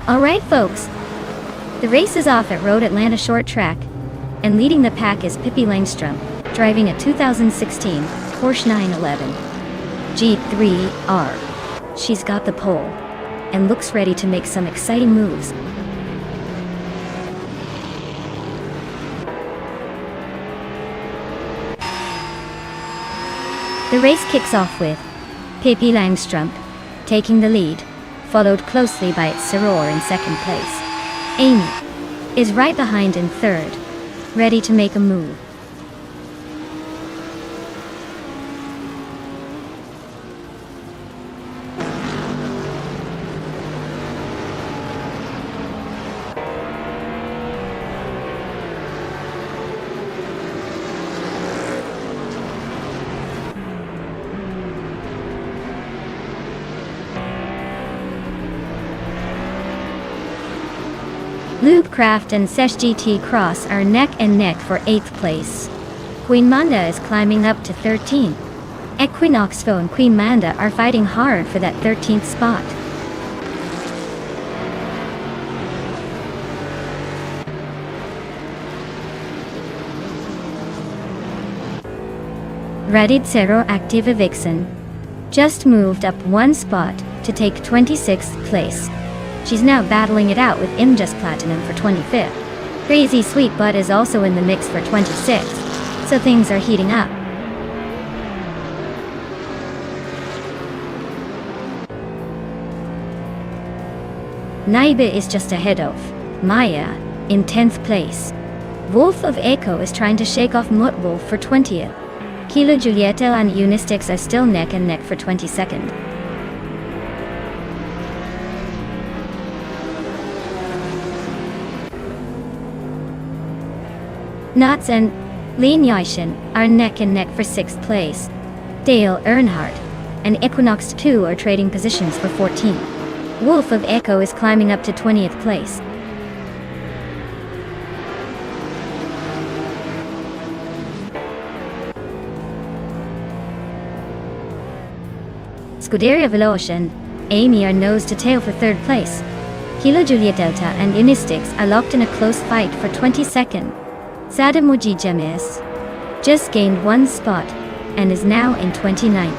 Alright folks, the race is off at Road Atlanta Short Track, and leading the pack is Pippi Langstrom, driving a 2016 Porsche 911 G3R. She's got the pole, and looks ready to make some exciting moves. The race kicks off with Pippi Langstrom taking the lead, followed closely by Saror in second place. Amy is right behind in third, ready to make a move. Loopcraft and Sesh GT Cross are neck and neck for 8th place. Queen Manda is climbing up to 13. Equinoxfo and Queen Manda are fighting hard for that 13th spot. Radid Cerro Activa Vixen just moved up one spot to take 26th place. She's now battling it out with Imjust Platinum for 25th. Crazy Sweet Butt is also in the mix for 26th, so things are heating up. Naiba is just ahead of Maya in 10th place. Wolf of Echo is trying to shake off Mutwolf for 20th. Kilo Julieta and Unistix are still neck and neck for 22nd. Knots and Lean Yashin are neck and neck for 6th place. Dale Earnhardt and Equinox 2 are trading positions for 14th. Wolf of Echo is climbing up to 20th place. Scuderia Veloce and Amy are nose to tail for 3rd place. Kilo Juliet Delta and Unistix are locked in a close fight for 22nd. Sadamuji Gemes just gained one spot and is now in 29th.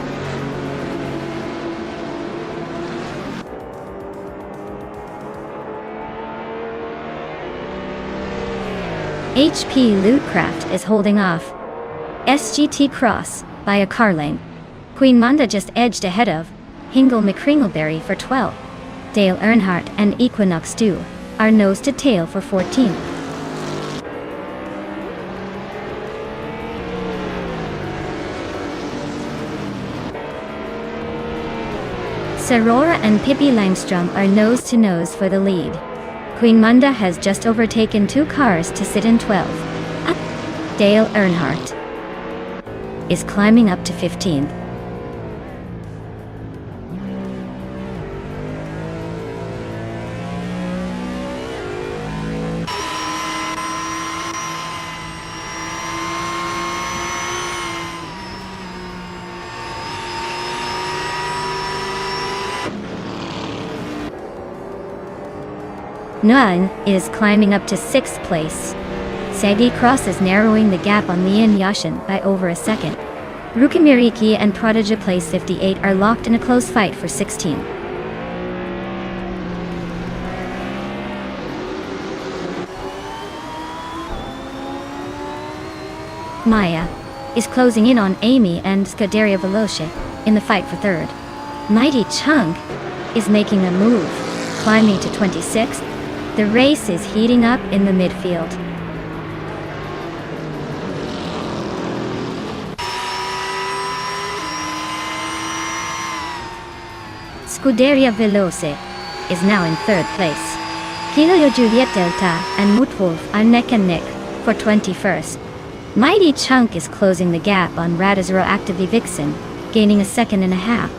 HP Lootcraft is holding off SGT Cross by a car length. Queen Manda just edged ahead of Hingle McCringleberry for 12th. Dale Earnhardt and Equinox 2 are nose to tail for 14th. Sarora and Pippi Langstrom are nose to nose for the lead. Queen Manda has just overtaken 2 cars to sit in 12th. Dale Earnhardt is climbing up to 15th. Nguyen is climbing up to 6th place. Sagi Cross is narrowing the gap on Lian Yashin by over a second. Rukimiriki and Prodigy Place 58 are locked in a close fight for 16. Maya is closing in on Amy and Scuderia Veloce in the fight for 3rd. Mighty Chunk is making a move, climbing to 26th. The race is heating up in the midfield. Scuderia Veloce is now in 3rd place. Kilo Juliet Delta and Mutwolf are neck and neck for 21st. Mighty Chunk is closing the gap on Radizero Activi Vixen, gaining a second and a half.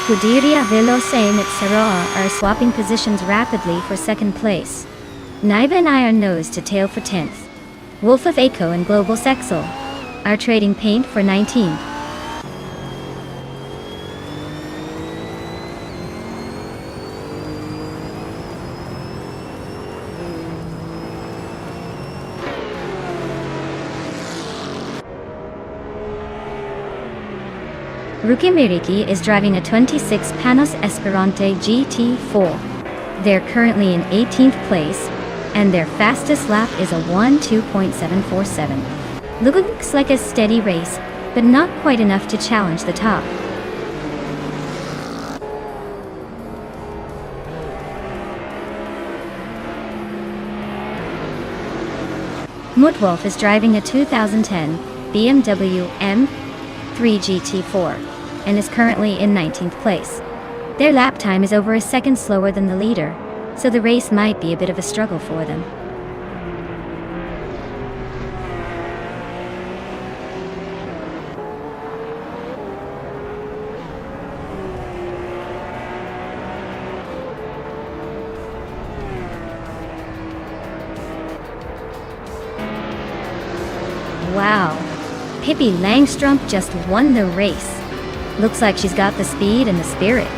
Scuderia Veloce and Saror are swapping positions rapidly for 2nd place. Naiba and I are nose to tail for 10th. Wolf of Echo and Global Sexel are trading paint for 19. Ruki Miriki is driving a 26 Panos Esperante GT4. They're currently in 18th place, and their fastest lap is a 1:2.747. Looks like a steady race, but not quite enough to challenge the top. Mutwolf is driving a 2010 BMW M3 GT4 and is currently in 19th place. Their lap time is over a second slower than the leader, so the race might be a bit of a struggle for them. Wow, Pippi Langstrumpf just won the race. Looks like she's got the speed and the spirit.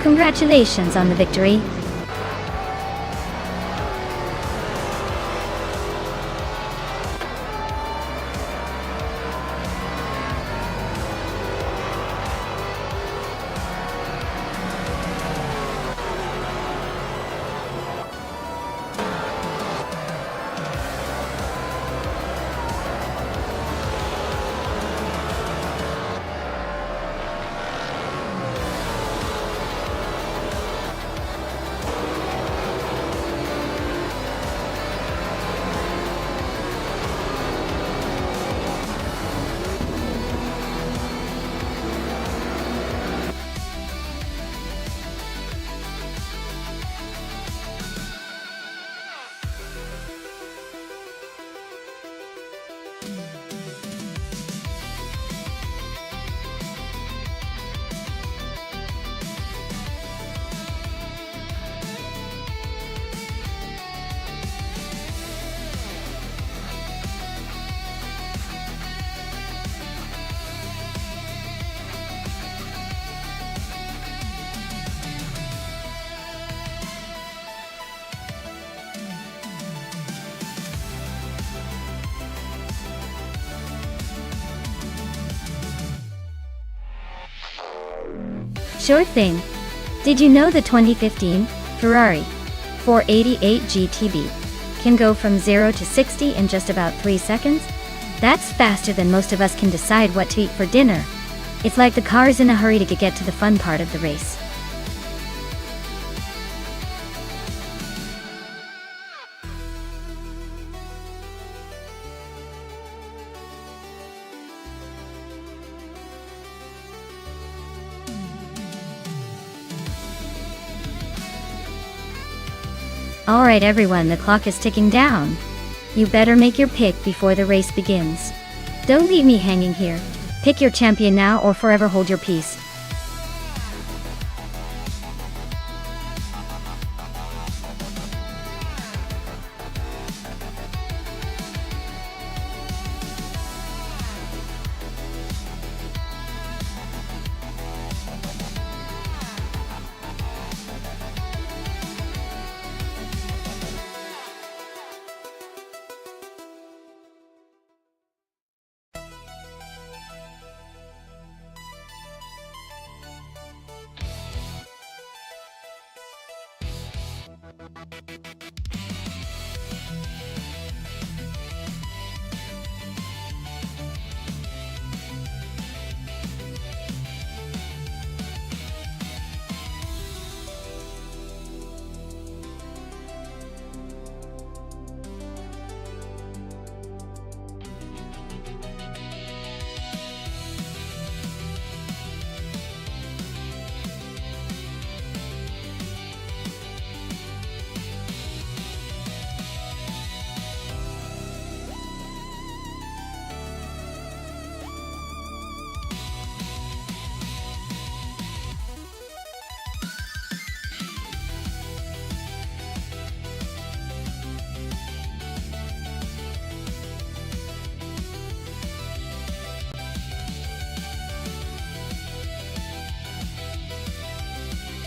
Congratulations on the victory. Sure thing. Did you know the 2015 Ferrari 488 GTB can go from 0 to 60 in just about 3 seconds? That's faster than most of us can decide what to eat for dinner. It's like the car is in a hurry to get to the fun part of the race. Alright everyone, the clock is ticking down. You better make your pick before the race begins. Don't leave me hanging here. Pick your champion now or forever hold your peace.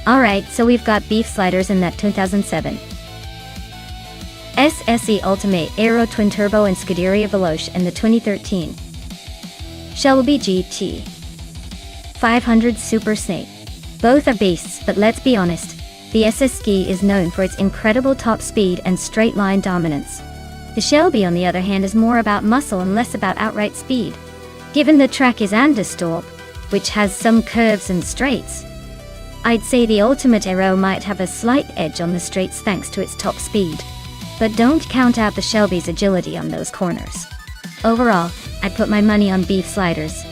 Alright, so we've got beef sliders in that 2007 SSE Ultimate Aero Twin Turbo and Scuderia Veloce and the 2013 Shelby GT 500 Super Snake. Both are beasts, but let's be honest, the SS Ski is known for its incredible top speed and straight line dominance. The Shelby, on the other hand, is more about muscle and less about outright speed. Given the track is Nonstop, which has some curves and straights, I'd say the Ultimate Aero might have a slight edge on the straights thanks to its top speed. But don't count out the Shelby's agility on those corners. Overall, I'd put my money on beef sliders.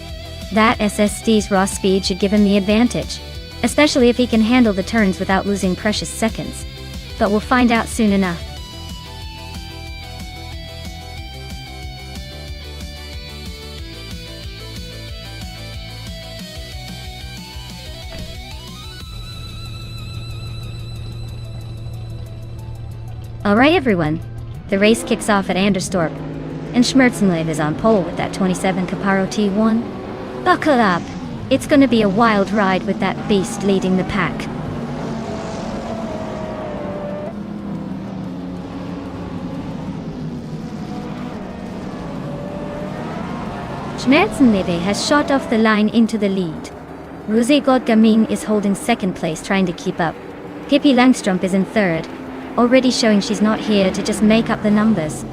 That SSD's raw speed should give him the advantage, especially if he can handle the turns without losing precious seconds. But we'll find out soon enough. Alright everyone, the race kicks off at Anderstorp, and Schmerzenlev is on pole with that 27 Caparo T1. Buckle up, it's gonna be a wild ride with that beast leading the pack. Schmerzenlev has shot off the line into the lead. Rosé Godgaming is holding second place trying to keep up. Pippi Langstrup is in third, already showing she's not here to just make up the numbers.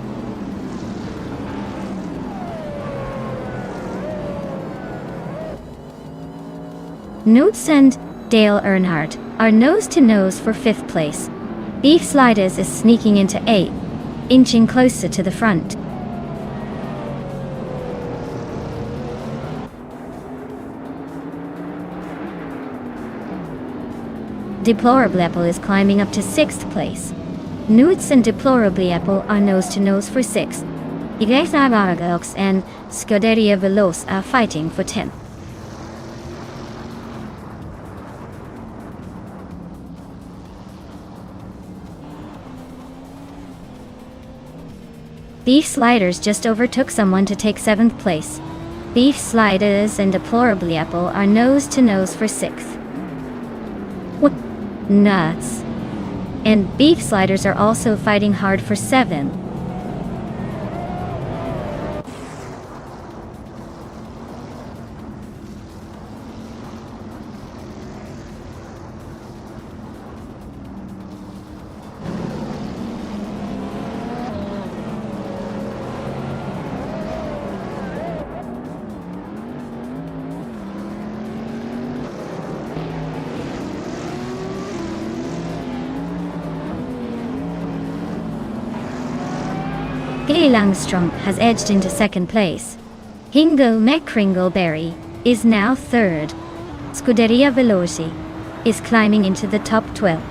Knudsen and Dale Earnhardt are nose-to-nose for 5th place. Beef Sliders is sneaking into 8th, inching closer to the front. Deplorably Apple is climbing up to 6th place. Knudsen and Deplorably Apple are nose-to-nose for 6th. Iglesia and Scuderia Veloce are fighting for 10th. Beef Sliders just overtook someone to take 7th place. Beef Sliders and Deplorably Apple are nose-to-nose for 6th. What nuts. And Beef Sliders are also fighting hard for 7th. Pippi Langstrup has edged into 2nd place. Hingle McCringleberry is now 3rd. Scuderia Veloce is climbing into the top 12.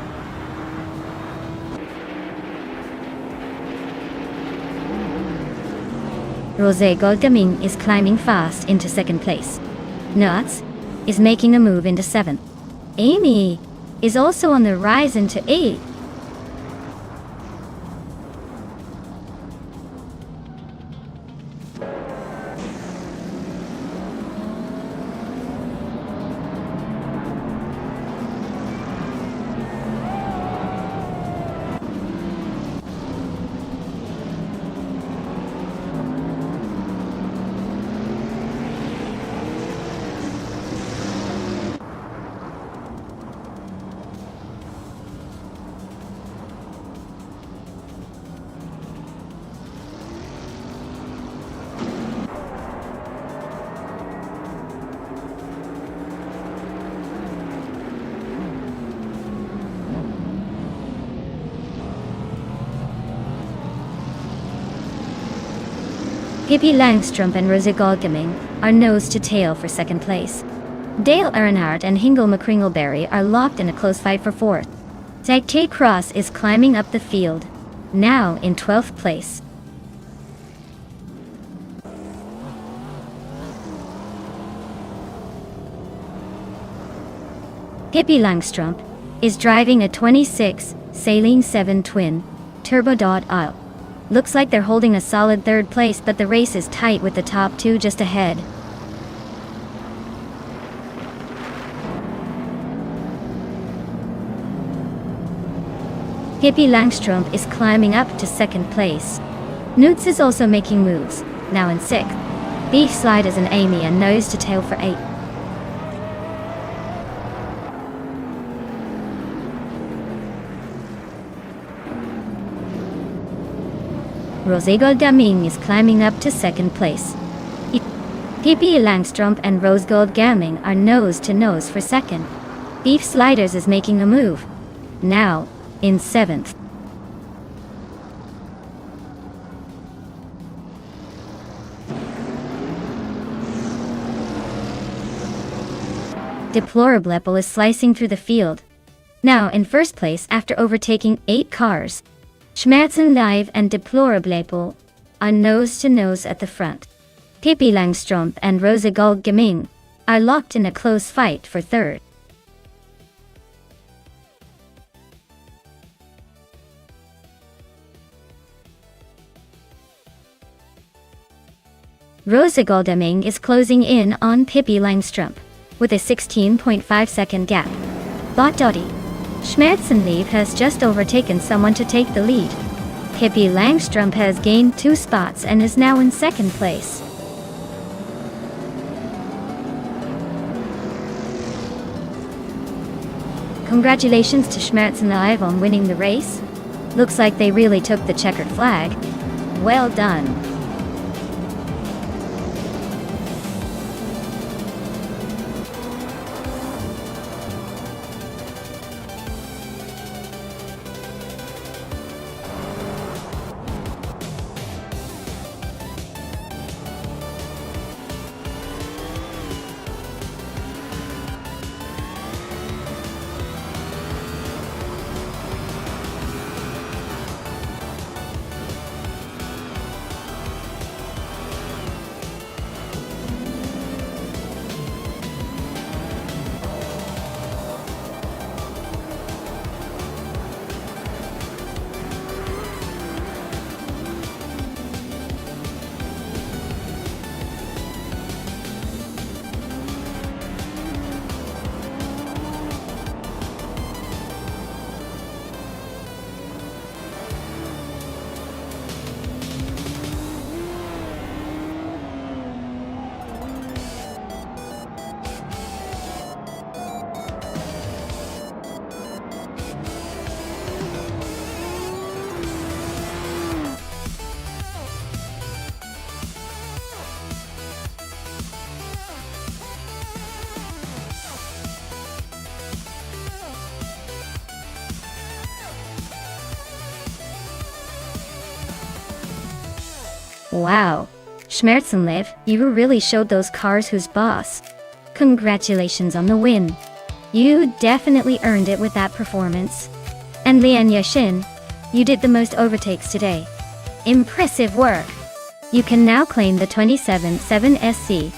Rosé Godgaming is climbing fast into 2nd place. Nuts is making a move into 7th. Amy is also on the rise into 8th. Pippi Langstrup and Rosé Godgaming are nose to tail for 2nd place. Dale Earnhardt and Hingle McCringleberry are locked in a close fight for 4th. Zach K. Cross is climbing up the field, now in 12th place. Pippi Langstrup is driving a 26 Saline 7 twin turbo .0. Looks like they're holding a solid 3rd place, but the race is tight with the top 2 just ahead. Pippi Langstrumpf is climbing up to second place. Newts is also making moves, now in 6th. Beef Sliders and Amy are nose to tail for 8th. Rosegold Gaming is climbing up to second place. Pippi Langstrumpf and Rosegold Gaming are nose to nose for second. Beef Sliders is making a move, now in 7th. Deplorable is slicing through the field, now in first place after overtaking 8 cars. Schmerzen Live and Deplorable are nose to nose at the front. Pippi Langstrumpf and Rosegold Gaming are locked in a close fight for 3rd. Rosegold Gaming is closing in on Pippi Langstrumpf with a 16.5 second gap. Dotty. Schmerzenlieb has just overtaken someone to take the lead. Pippi Langstrumpf has gained 2 spots and is now in second place. Congratulations to Schmerzenlieb on winning the race. Looks like they really took the checkered flag. Well done. Wow, Schmerzenlieb, you really showed those cars who's boss. Congratulations on the win. You definitely earned it with that performance. And Lian Yashin, you did the most overtakes today. Impressive work. You can now claim the 27.7 SC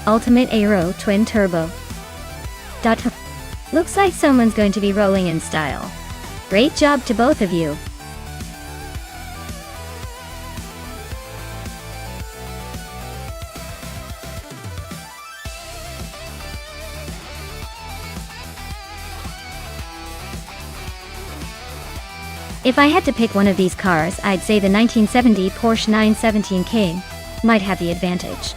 Ultimate Aero Twin Turbo. Looks like someone's going to be rolling in style. Great job to both of you. If I had to pick one of these cars, I'd say the 1970 Porsche 917K might have the advantage.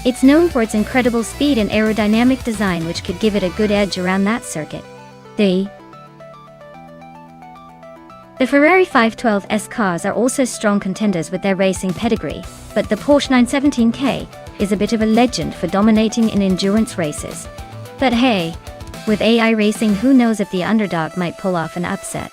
It's known for its incredible speed and aerodynamic design, which could give it a good edge around that circuit. The Ferrari 512S cars are also strong contenders with their racing pedigree, but the Porsche 917K is a bit of a legend for dominating in endurance races. But hey, with AI racing, who knows if the underdog might pull off an upset.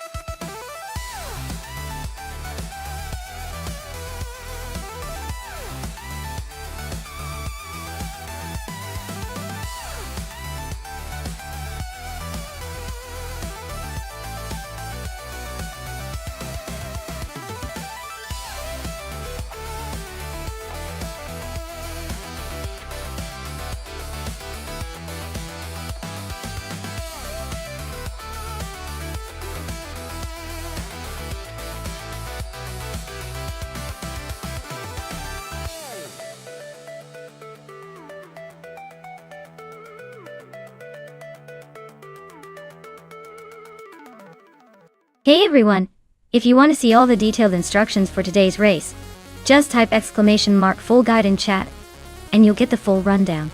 Hey everyone! If you want to see all the detailed instructions for today's race, just type !full guide in chat, and you'll get the full rundown.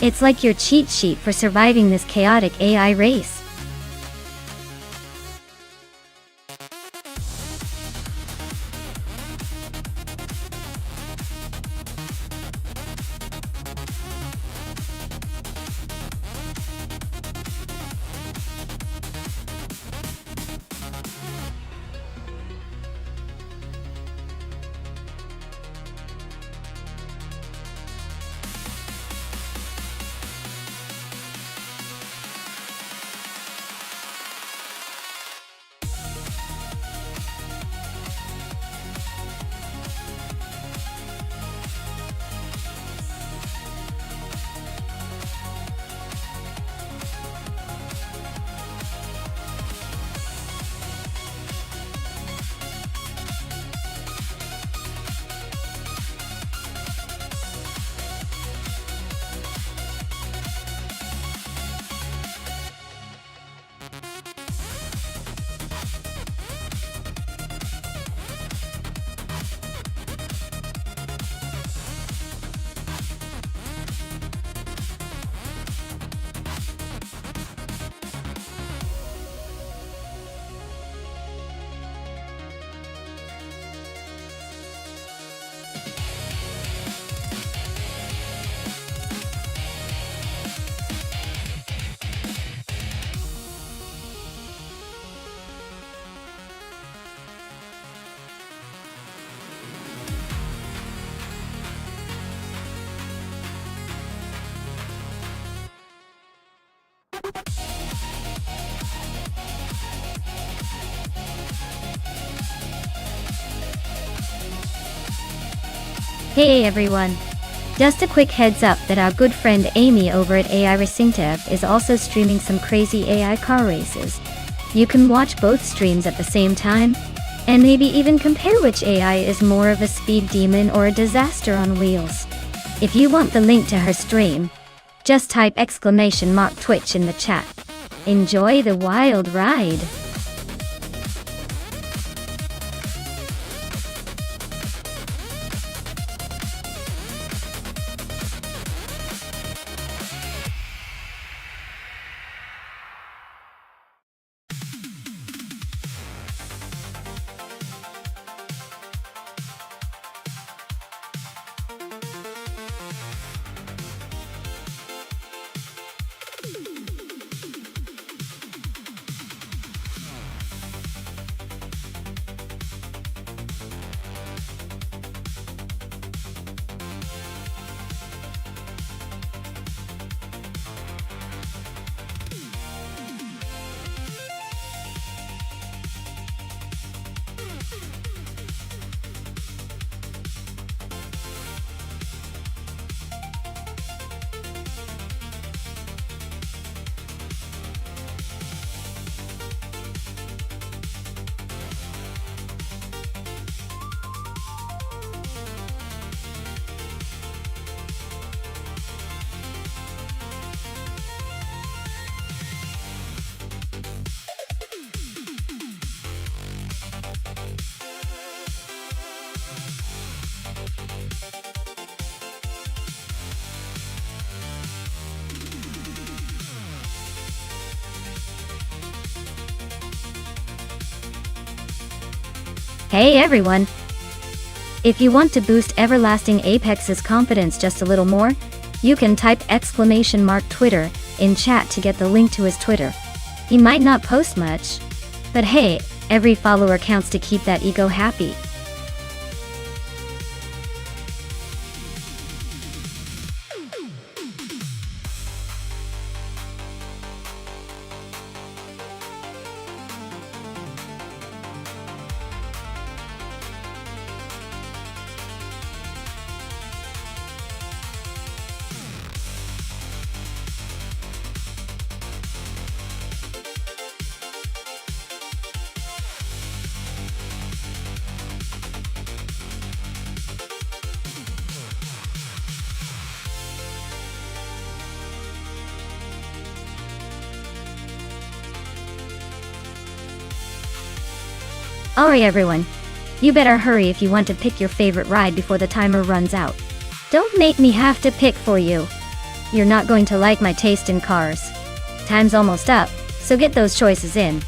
It's like your cheat sheet for surviving this chaotic AI race. Hey everyone! Just a quick heads up that our good friend Amy over at AI Racing is also streaming some crazy AI car races. You can watch both streams at the same time, and maybe even compare which AI is more of a speed demon or a disaster on wheels. If you want the link to her stream, just type !Twitch in the chat. Enjoy the wild ride! Hey everyone! If you want to boost Everlasting Apex's confidence just a little more, you can type !Twitter in chat to get the link to his Twitter. He might not post much, but hey, every follower counts to keep that ego happy. Alright everyone, you better hurry if you want to pick your favorite ride before the timer runs out. Don't make me have to pick for you. You're not going to like my taste in cars. Time's almost up, so get those choices in.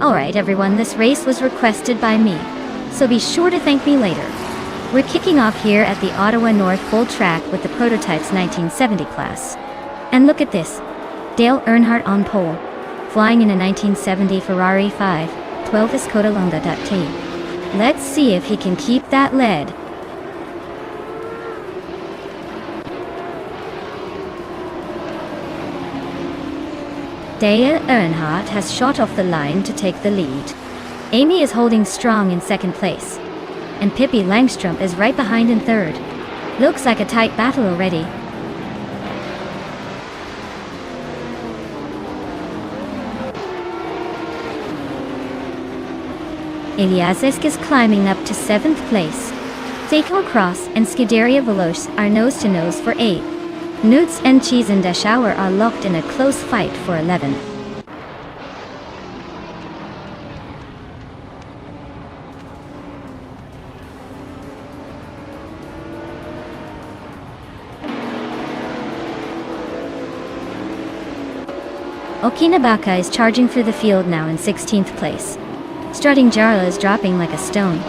Alright everyone, this race was requested by me, so be sure to thank me later. We're kicking off here at the Ottawa North Full Track with the Prototypes 1970 class. And look at this, Dale Earnhardt on pole, flying in a 1970 Ferrari 512 Skoda Longa.T. Let's see if he can keep that lead. Dale Earnhardt has shot off the line to take the lead. Amy is holding strong in second place. And Pippi Langstrom is right behind in third. Looks like a tight battle already. Eliasek is climbing up to 7th place. Seiko Cross and Scuderia Veloce are nose-to-nose for 8. Newts and Cheese and Dashauer are locked in a close fight for 11. Okinabaka is charging through the field now in 16th place. Strutting Jarla is dropping like a stone,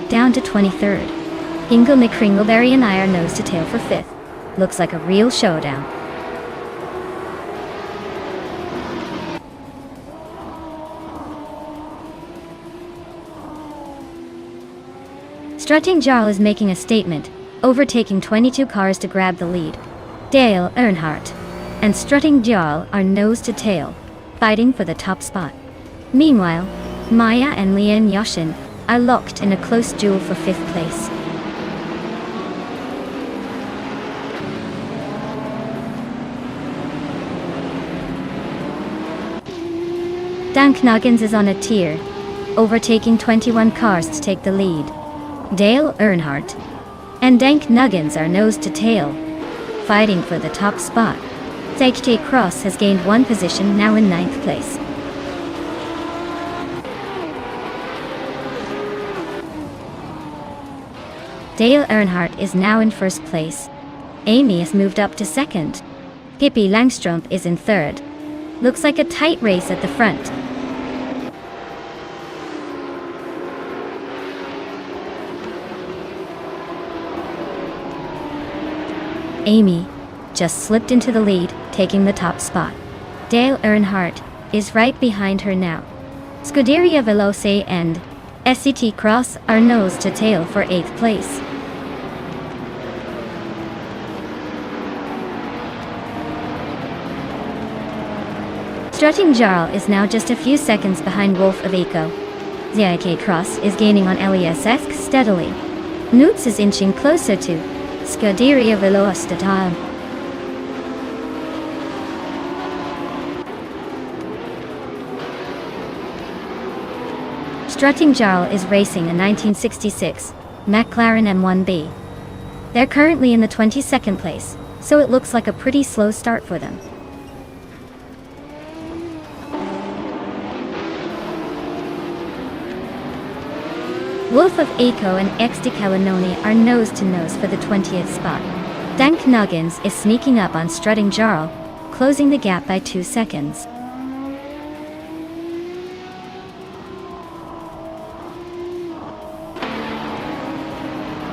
down to 23rd. Ingo McCringleberry and I are nose to tail for 5th. Looks like a real showdown. Strutting Jarl is making a statement, overtaking 22 cars to grab the lead. Dale Earnhardt and Strutting Jarl are nose to tail, fighting for the top spot. Meanwhile, Maya and Lian Yashin are locked in a close duel for 5th place. Dank Nuggins is on a tear, overtaking 21 cars to take the lead. Dale Earnhardt and Dank Nuggins are nose to tail, fighting for the top spot. HT Cross has gained 1 position, now in 9th place. Dale Earnhardt is now in 1st place. Amy has moved up to 2nd. Pippi Langstrup is in 3rd. Looks like a tight race at the front. Amy just slipped into the lead, taking the top spot. Dale Earnhardt is right behind her now. Scuderia Veloce and SCT Cross are nose to tail for 8th place. Strutting Jarl is now just a few seconds behind Wolf of Eco. ZIK Cross is gaining on LESS steadily. Newts is inching closer to Scuderia Veloce. Strutting Jarl is racing a 1966 McLaren M1B. They're currently in the 22nd place, so it looks like a pretty slow start for them. Wolf of Eco and XD Kalanoni are nose to nose for the 20th spot. Dank Nuggins is sneaking up on Strutting Jarl, closing the gap by 2 seconds.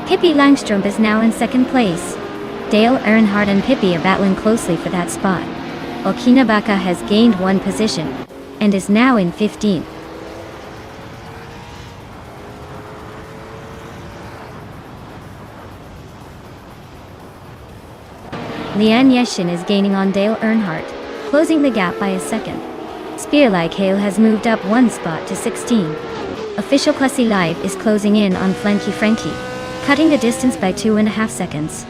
Pippi Langstrup is now in 2nd place. Dale Earnhardt and Pippi are battling closely for that spot. Okinabaka has gained 1 position and is now in 15th. Lian Yashin is gaining on Dale Earnhardt, closing the gap by a second. Spearlike Hale has moved up 1 spot to 16. Official Classy Live is closing in on Flanky Frankie, cutting the distance by 2.5 seconds.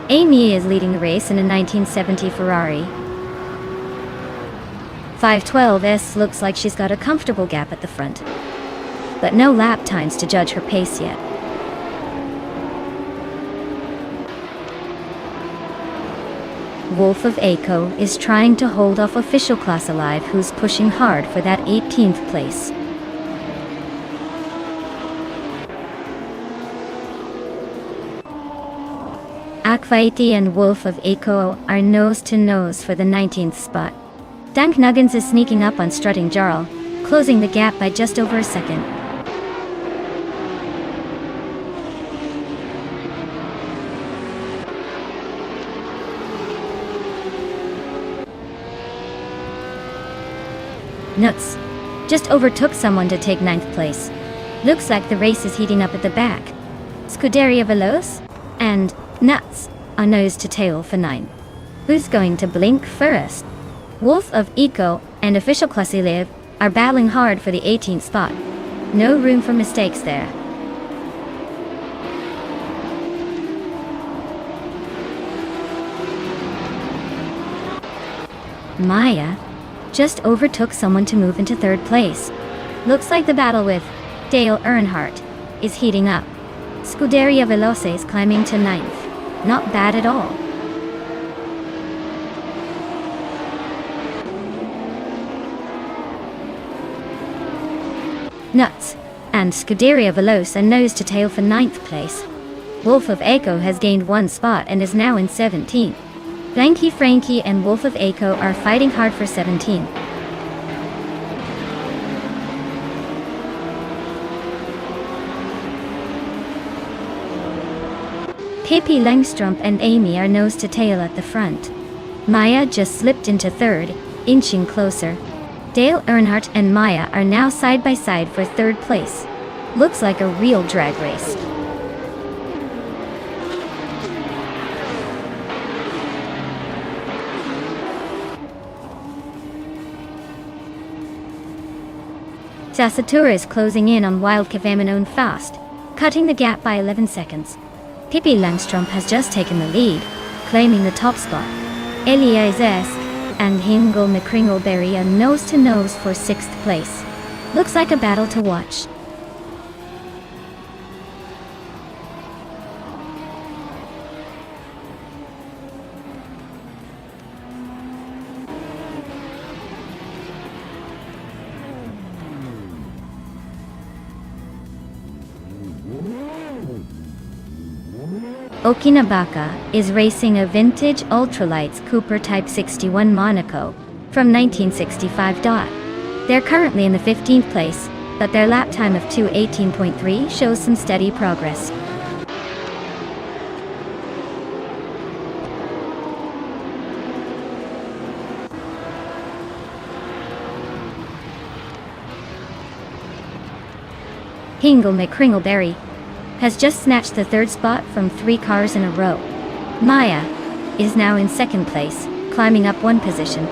Amy is leading the race in a 1970 Ferrari. 512S looks like she's got a comfortable gap at the front, but no lap times to judge her pace yet. Wolf of Eco is trying to hold off Official Class Alive, who's pushing hard for that 18th place. Akvaiti and Wolf of Eco are nose to nose for the 19th spot. Dank Nuggins is sneaking up on Strutting Jarl, closing the gap by just over a second. Nuts just overtook someone to take 9th place. Looks like the race is heating up at the back. Scuderia Veloce and Nuts are nose to tail for 9. Who's going to blink first? Wolf of Eco and Official Classy Live are battling hard for the 18th spot. No room for mistakes there. Maya just overtook someone to move into 3rd place. Looks like the battle with Dale Earnhardt is heating up. Scuderia Veloce is climbing to 9th. Not bad at all. Nuts and Scuderia Veloce are nose to tail for 9th place. Wolf of Eco has gained 1 spot and is now in 17th. Blanky Frankie and Wolf of Eco are fighting hard for 17th. Pippi Langstrup and Amy are nose to tail at the front. Maya just slipped into 3rd, inching closer. Dale Earnhardt and Maya are now side by side for third place. Looks like a real drag race. Zasatura is closing in on Wild Kevamenon fast, cutting the gap by 11 seconds. Pippi Langström has just taken the lead, claiming the top spot. Eliazesk and Hingle McCringleberry are nose-to-nose for 6th place. Looks like a battle to watch. Okinabaka is racing a vintage ultralights Cooper Type 61 Monaco from 1965. They're currently in the 15th place, but their lap time of 2:18.3 shows some steady progress. Hingle McCringleberry has just snatched the 3rd spot from 3 cars in a row. Maya is now in 2nd place, climbing up 1 position.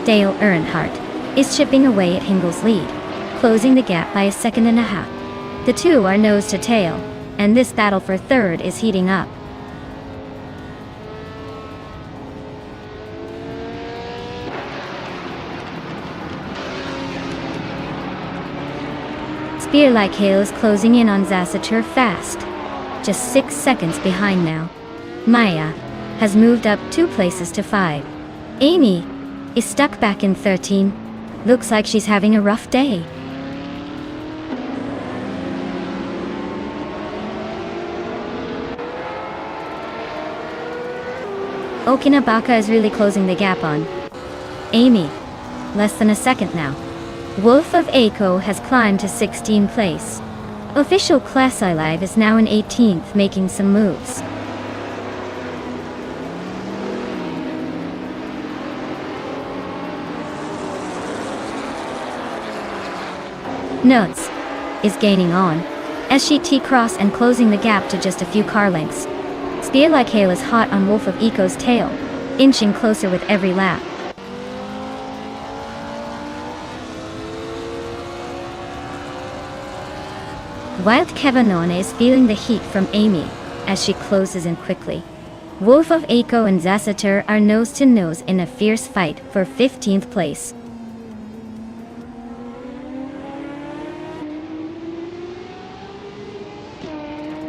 Dale Earnhardt is chipping away at Hingle's lead, closing the gap by 1.5 seconds. The two are nose to tail, and this battle for 3rd is heating up. Spear Like Hail is closing in on Zasatur fast, just 6 seconds behind now. Maya has moved up 2 places to 5. Amy is stuck back in 13. Looks like she's having a rough day. Okinabaka is really closing the gap on Amy. Less than a second now. Wolf of Aco has climbed to 16th place. Official Class I Live is now in 18th, making some moves. Notes is gaining on SGT Cross and closing the gap to just a few car lengths. Spear Like Hail is hot on Wolf of Eco's tail, inching closer with every lap. Wild Kevanone is feeling the heat from Amy as she closes in quickly. Wolf of Aco and Zasatur are nose to nose in a fierce fight for 15th place.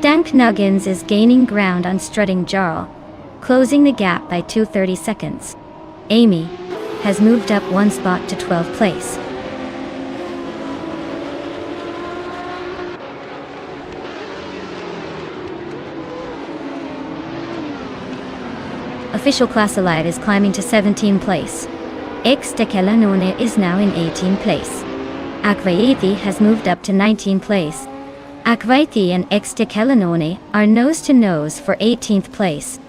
Dank Nuggins is gaining ground on Strutting Jarl, closing the gap by 2:30 seconds. Amy has moved up 1 spot to 12th place. Official Class Alive is climbing to 17th place. X de Kelanone is now in 18th place. Akvaiti has moved up to 19th place. Akvaiti and X de Kelanone are nose to nose for 18th place.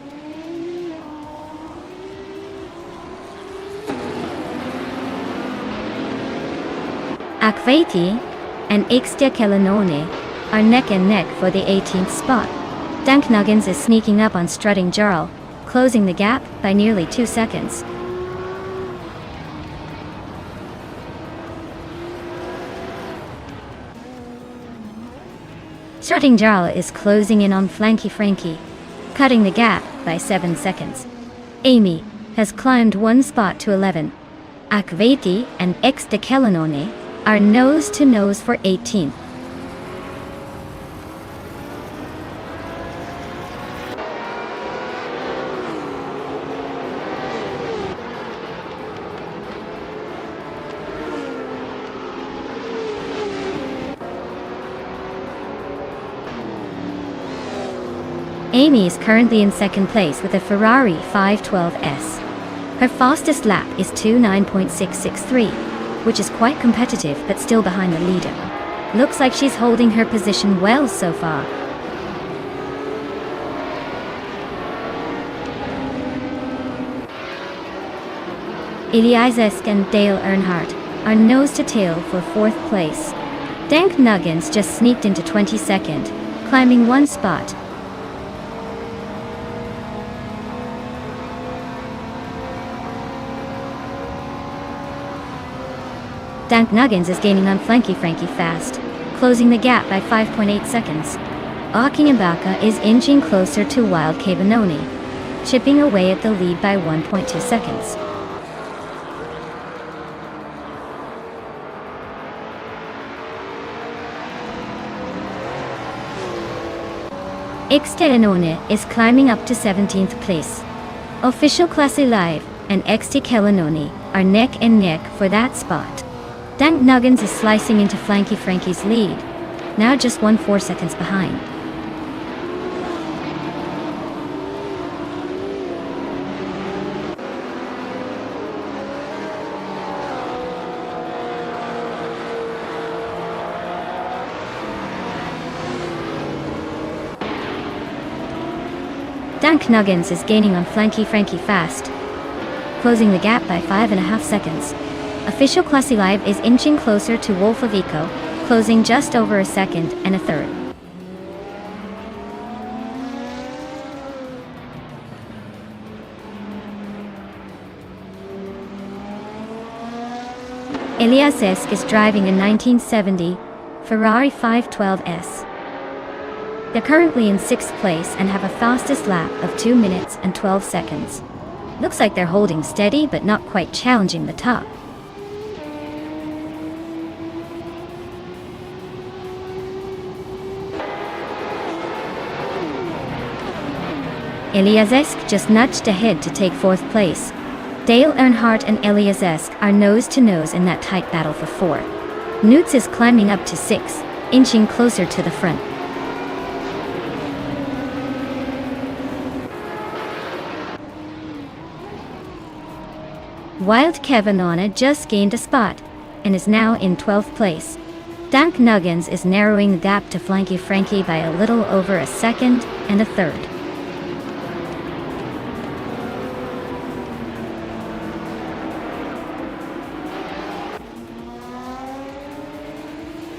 Akvaiti and X de Kelanone are neck and neck for the 18th spot. Dank Nuggins is sneaking up on Strutting Jarl, closing the gap by nearly 2 seconds. Strutting Jarl is closing in on Flanky Frankie, cutting the gap by 7 seconds. Amy has climbed 1 spot to 11. Akveti and X de Kelanone are nose to nose for 18th. Amy is currently in 2nd place with a Ferrari 512S. Her fastest lap is 2:09.663, which is quite competitive but still behind the leader. Looks like she's holding her position well so far. Eliazesk and Dale Earnhardt are nose to tail for 4th place. Dank Nuggins just sneaked into 22nd, climbing 1 spot. Dank Nuggins is gaining on Flanky Frankie fast, closing the gap by 5.8 seconds. Okinabaka is inching closer to Wild Cabanoni, chipping away at the lead by 1.2 seconds. Ixtelanone is climbing up to 17th place. Official Classy Live and XT Kelanoni are neck and neck for that spot. Dank Nuggins is slicing into Flanky Frankie's lead, now just 1.4 seconds behind. Dank Nuggins is gaining on Flanky Frankie fast, closing the gap by 5.5 seconds. Official Classy Live is inching closer to Wolf of Eco, closing just over a second and a third. Eliasesk is driving a 1970 Ferrari 512S. They're currently in 6th place and have a fastest lap of 2 minutes and 12 seconds. Looks like they're holding steady but not quite challenging the top. Eliasesk just nudged ahead to take 4th place. Dale Earnhardt and Eliasesk are nose to nose in that tight battle for 4. Newts is climbing up to 6, inching closer to the front. Wild Kevanona just gained a spot and is now in 12th place. Dank Nuggins is narrowing the gap to Flanky Frankie by a little over a second and a third.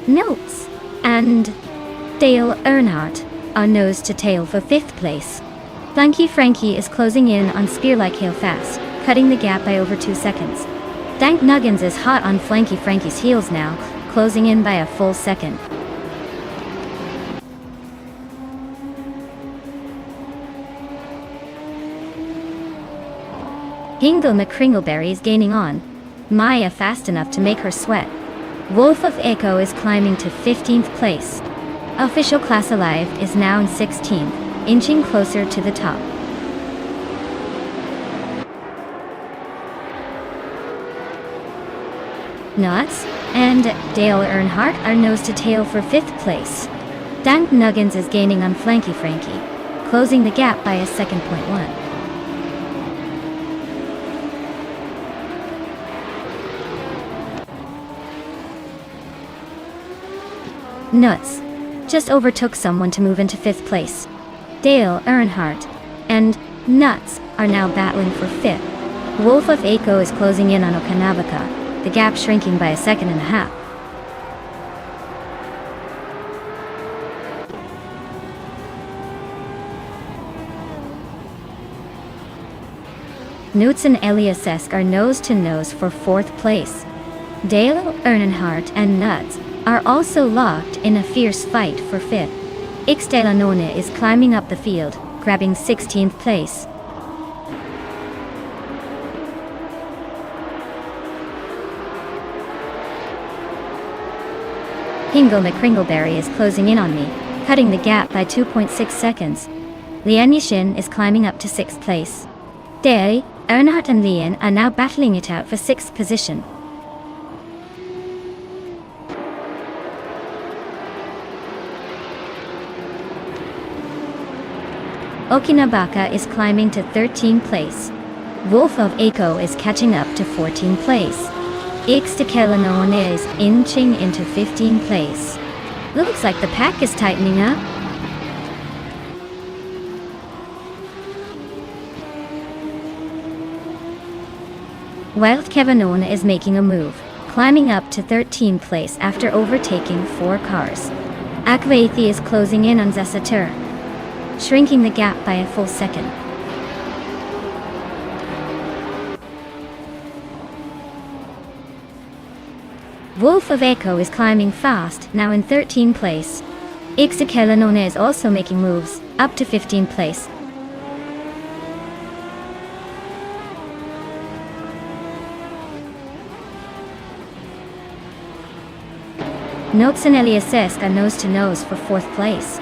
Notes and Dale Earnhardt are nose to tail for 5th place. Flanky Frankie is closing in on Spear Like Hail fast, cutting the gap by over 2 seconds. Dank Nuggins is hot on Flanky Frankie's heels now, closing in by a full second. Hingle McCringleberry is gaining on Maya fast enough to make her sweat. Wolf of Echo is climbing to 15th place. Official Class Alive is now in 16th, inching closer to the top. Nuts and Dale Earnhardt are nose to tail for 5th place. Dank Nuggins is gaining on Flanky Frankie, closing the gap by a second. Nuts just overtook someone to move into 5th place. Dale Earnhardt and Nuts are now battling for 5th. Wolf of Echo is closing in on Okinabaka, the gap shrinking by a second and a half. Newts and Eliasesk are nose to nose for 4th place. Dale Earnhardt and Nuts are also locked in a fierce fight for 5th. Ixtelanone is climbing up the field, grabbing 16th place. Hingle McCringleberry is closing in on me, cutting the gap by 2.6 seconds. Lian Yishin is climbing up to 6th place. Dale Earnhardt and Lian are now battling it out for 6th position. Okinabaka is climbing to 13th place. Wolf of Echo is catching up to 14th place. Ixtekelanone is inching into 15th place. Looks like the pack is tightening up. Wild Kevanona is making a move, climbing up to 13th place after overtaking 4 cars. Akvaithi is closing in on Zesatur, shrinking the gap by a full second. Wolf of Echo is climbing fast, now in 13th place. Ixikelanone is also making moves, up to 15th place. Notes and Eliasesk are nose to nose for 4th place.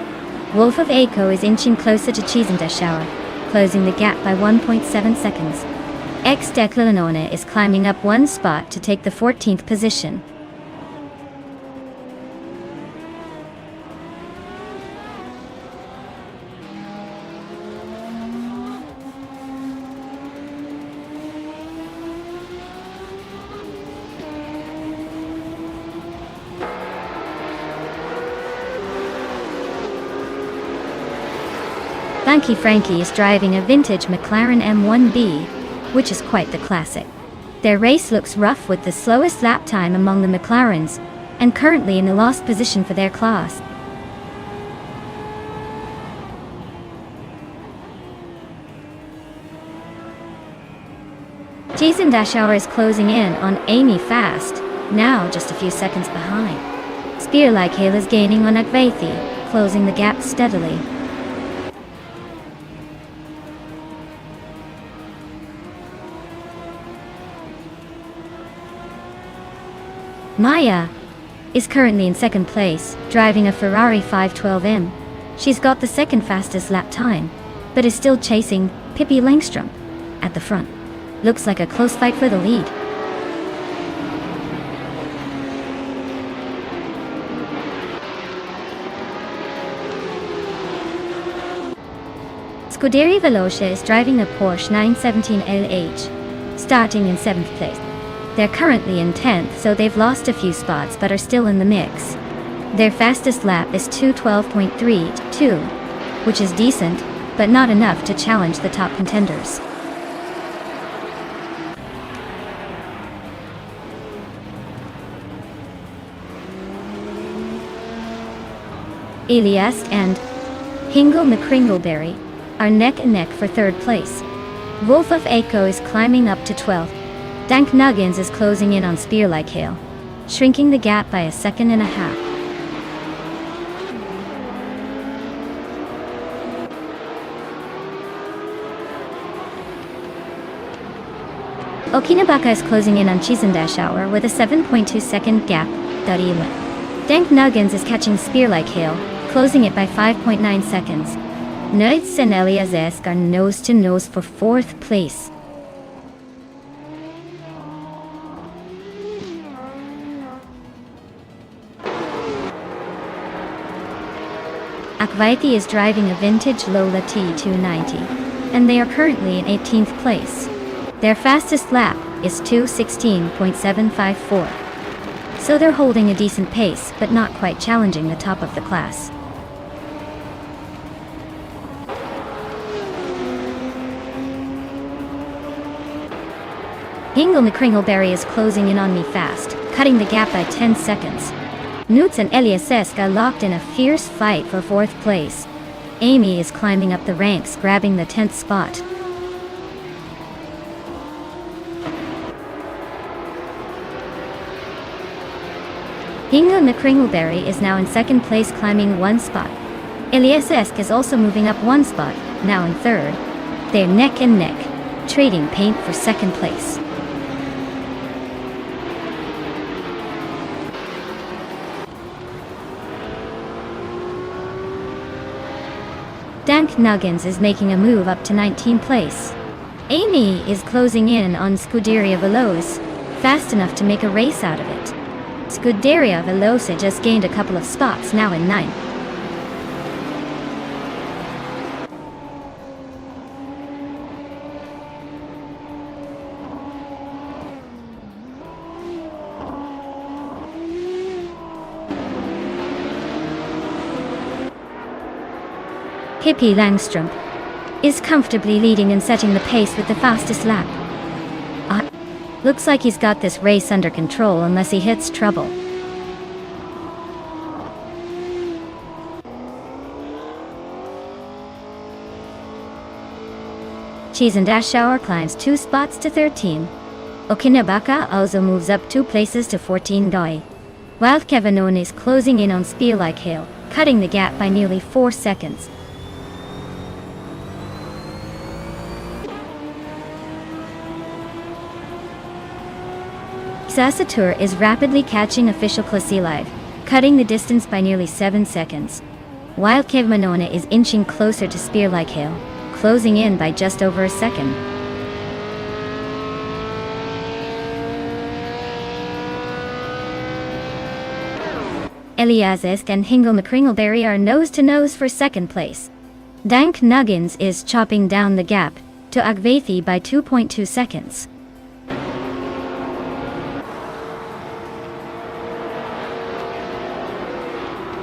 Wolf of Echo is inching closer to Chizendashauer, closing the gap by 1.7 seconds. X-Declanone is climbing up 1 spot to take the 14th position. Funky Frankie is driving a vintage McLaren M1B, which is quite the classic. Their race looks rough with the slowest lap time among the McLarens, and currently in the last position for their class. Chizendashauer is closing in on Amy fast, now just a few seconds behind. Spear-like Hale is gaining on Akvaithi, closing the gap steadily. Maya is currently in 2nd place, driving a Ferrari 512M. She's got the 2nd fastest lap time, but is still chasing Pippi Langstrom at the front. Looks like a close fight for the lead. Scuderia Veloce is driving a Porsche 917 LH, starting in 7th place. They're currently in 10th, so they've lost a few spots but are still in the mix. Their fastest lap is 2:12.32, which is decent, but not enough to challenge the top contenders. Elias and Hingle McCringleberry are neck and neck for 3rd place. Wolf of Echo is climbing up to 12th. Dank Nuggins is closing in on Spear-like Hale, shrinking the gap by 1.5 seconds. Okinabaka is closing in on Chizendashauer with a 7.2 second gap. Dank Nuggins is catching Spear-like Hale, closing it by 5.9 seconds. Nerds and Eliasesk are nose to nose for 4th place. Akvaithi is driving a vintage Lola T290, and they are currently in 18th place. Their fastest lap is 2:16.754. So they're holding a decent pace, but not quite challenging the top of the class. Hingle McCringleberry is closing in on me fast, cutting the gap by 10 seconds. Newts and Eliasesk are locked in a fierce fight for 4th place. Amy is climbing up the ranks, grabbing the 10th spot. Hingle McCringleberry is now in 2nd place, climbing 1 spot. Eliasesk is also moving up 1 spot, now in 3rd. They're neck and neck, trading paint for 2nd place. Dank Nuggins is making a move up to 19th place. Amy is closing in on Scuderia Veloce, fast enough to make a race out of it. Scuderia Veloce just gained a couple of spots, now in 9th. Pippi Langstrom is comfortably leading and setting the pace with the fastest lap. Looks like he's got this race under control unless he hits trouble. Cheese and Dash Shower climbs 2 spots to 13. Okinabaka also moves up 2 places to 14 doi. While Kevinone is closing in on Spear Like Hail, cutting the gap by nearly 4 seconds. Sasatur is rapidly catching official Classy Live, cutting the distance by nearly 7 seconds. While Kevinone is inching closer to Spear Like Hail, closing in by just over a second. Eliazesk and Hingle McCringleberry are nose-to-nose for second place. Dank Nuggins is chopping down the gap to Agvethi by 2.2 seconds.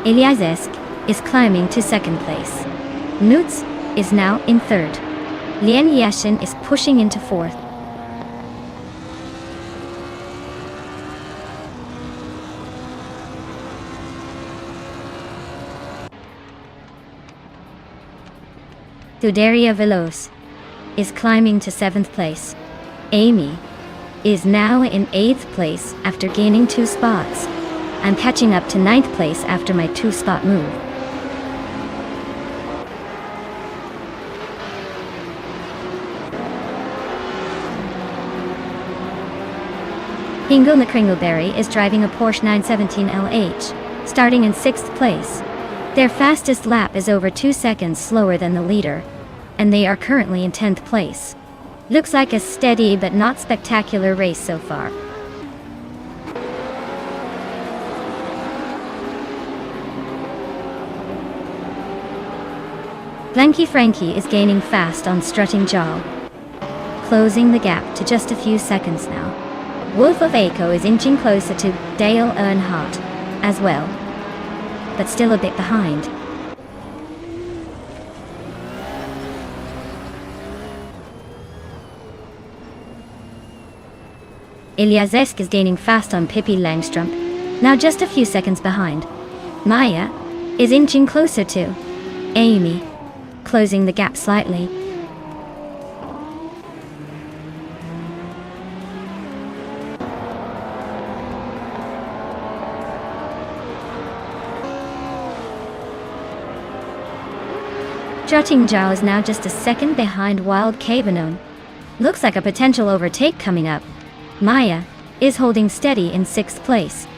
Eliazesk is climbing to second place. Nutz is now in third. Lian Yashin is pushing into fourth. Dudaria Veloz is climbing to 7th place. Amy is now in 8th place after gaining 2 spots. I'm catching up to 9th place after my 2-spot move. Hingle McCringleberry is driving a Porsche 917 LH, starting in 6th place. Their fastest lap is over 2 seconds slower than the leader, and they are currently in 10th place. Looks like a steady but not spectacular race so far. Blanky Frankie is gaining fast on Strutting Jaw, closing the gap to just a few seconds now. Wolf of Aco is inching closer to Dale Earnhardt as well, but still a bit behind. Eliazesk is gaining fast on Pippi Langstrup, now just a few seconds behind. Maya is inching closer to Amy, closing the gap slightly. Strutting Jaw is now just a second behind Wild Kevinone. Looks like a potential overtake coming up. Maya is holding steady in 6th place.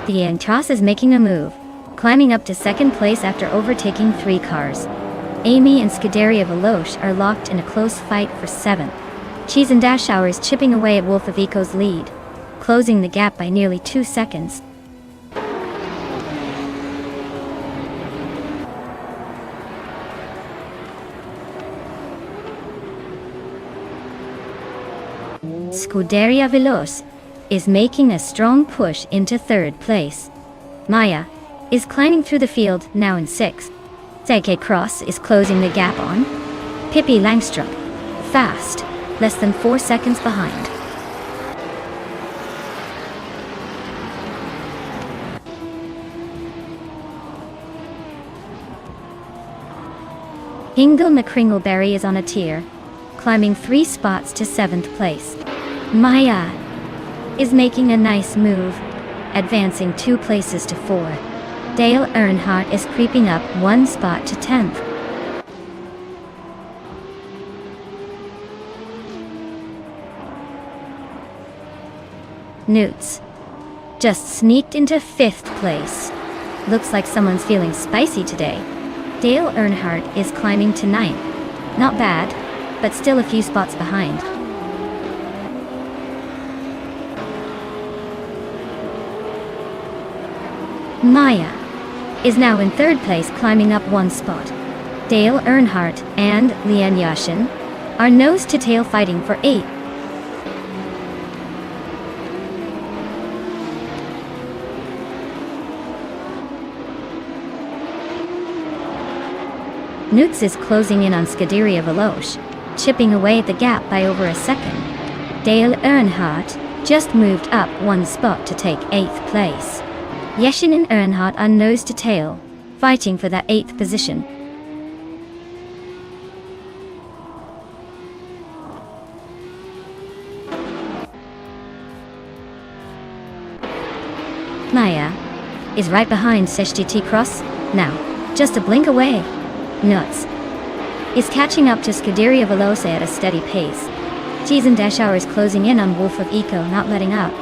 The Entras is making a move, climbing up to 2nd place after overtaking 3 cars. Amy and Scuderia Veloce are locked in a close fight for 7th. Cheese and Dash Shower is chipping away at Wolf of Eco's lead, closing the gap by nearly 2 seconds. Scuderia Veloce is making a strong push into 3rd place. Maya is climbing through the field, now in 6th. CK Cross is closing the gap on Pippi Langstrup, fast, less than 4 seconds behind. Hingle McCringleberry is on a tier, climbing 3 spots to 7th place. Maya is making a nice move, advancing 2 places to 4. Dale Earnhardt is creeping up 1 spot to 10th. Newts just sneaked into 5th place. Looks like someone's feeling spicy today. Dale Earnhardt is climbing to 9th. Not bad, but still a few spots behind. Maya is now in 3rd place, climbing up 1 spot. Dale Earnhardt and Lian Yashin are nose-to-tail fighting for 8th. Newts is closing in on Scuderia Veloce, chipping away at the gap by over a second. Dale Earnhardt just moved up one spot to take 8th place. Yashin and Earnhardt are nose to tail, fighting for that 8th position. Maya is right behind SGT Cross now, just a blink away. Nuts is catching up to Scuderia Veloce at a steady pace. Cheese and Dashauer is closing in on Wolf of Eco, not letting up.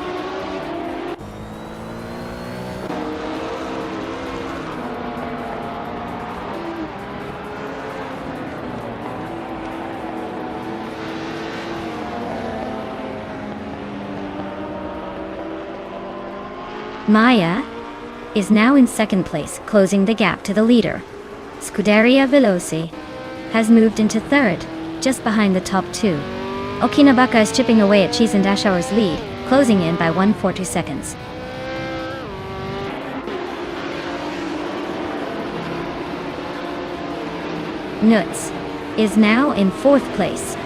Maya is now in 2nd place, closing the gap to the leader. Scuderia Veloce has moved into 3rd, just behind the top 2. Okinabaka is chipping away at Cheese and Dashauer's lead, closing in by 140 seconds. Nuts is now in 4th place.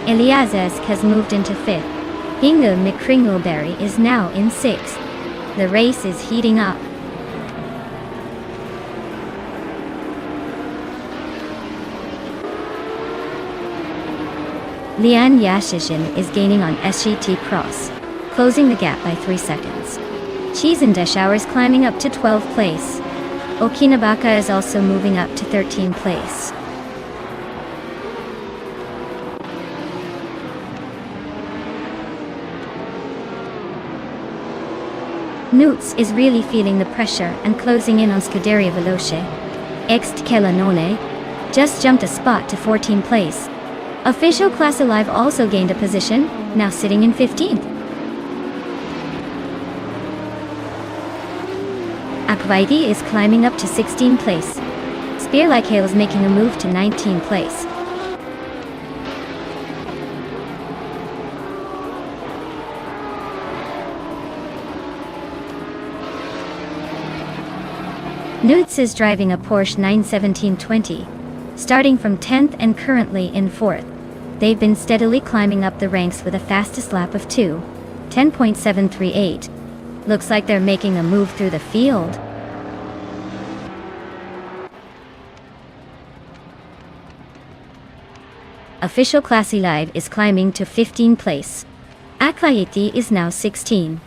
Eliazesk has moved into 5th. Hingle McCringleberry is now in 6th. The race is heating up. Lian Yashishin is gaining on SGT Cross, closing the gap by 3 seconds. Cheese and Dashauer is climbing up to 12th place. Okinabaka is also moving up to 13th place. Newts is really feeling the pressure and closing in on Scuderia Veloce. Ext Kelanone just jumped a spot to 14th place. Official Class Alive also gained a position, now sitting in 15th. Akvaiti is climbing up to 16th place. Spear Like Hail is making a move to 19th place. Newts is driving a Porsche 91720, starting from 10th and currently in 4th. They've been steadily climbing up the ranks with a fastest lap of 10.738. Looks like they're making a move through the field. Official Classy Live is climbing to 15th place. Aklayiti is now 16.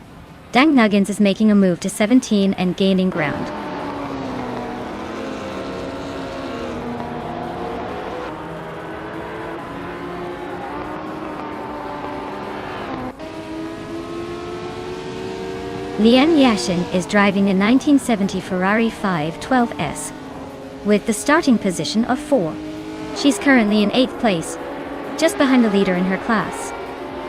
Dank Nuggins is making a move to 17 and gaining ground. Lian Yashin is driving a 1970 Ferrari 512S with the starting position of 4. She's currently in 8th place, just behind the leader in her class.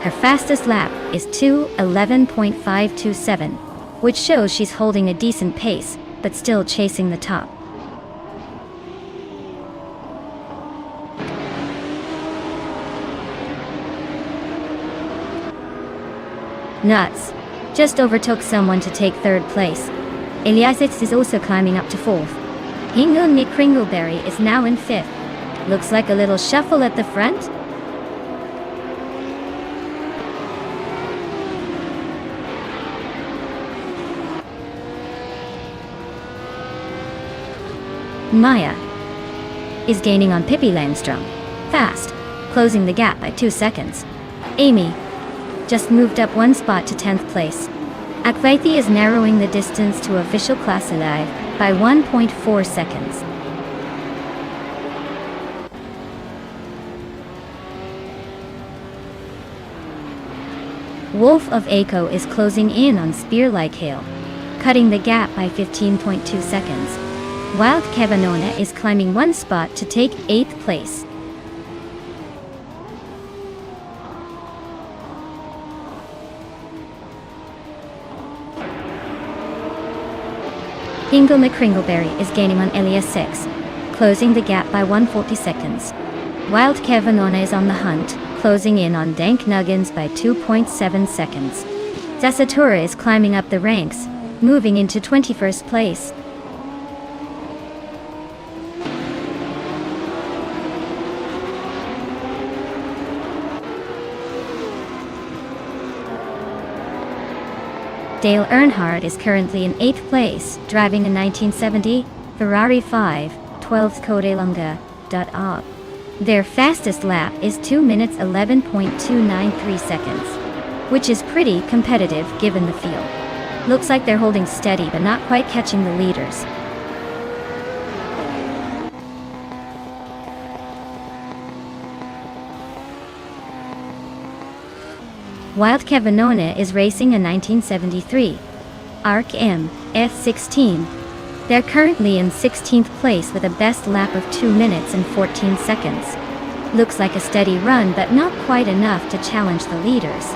Her fastest lap is 2:11.527, which shows she's holding a decent pace, but still chasing the top. Nuts just overtook someone to take 3rd place. Eliasitz is also climbing up to 4th. Hingle Nick Kringleberry is now in 5th. Looks like a little shuffle at the front. Maya is gaining on Pippi Langstrom, fast, closing the gap by 2 seconds. Amy just moved up 1 spot to 10th place. Akvaithi is narrowing the distance to Official Class Alive by 1.4 seconds. Wolf of Aco is closing in on Spear Like Hail, cutting the gap by 15.2 seconds. Wild Kevanona is climbing 1 spot to take 8th place. Hingle McCringleberry is gaining on Elias 6, closing the gap by 140 seconds. Wild Kevanona is on the hunt, closing in on Dank Nuggins by 2.7 seconds. Zasatura is climbing up the ranks, moving into 21st place. Dale Earnhardt is currently in 8th place, driving a 1970 Ferrari 512 Codelunga.op. Their fastest lap is 2 minutes 11.293 seconds, which is pretty competitive given the field. Looks like they're holding steady but not quite catching the leaders. Wild Kevinona is racing a 1973 ARC M F16. They're currently in 16th place with a best lap of 2 minutes and 14 seconds. Looks like a steady run but not quite enough to challenge the leaders.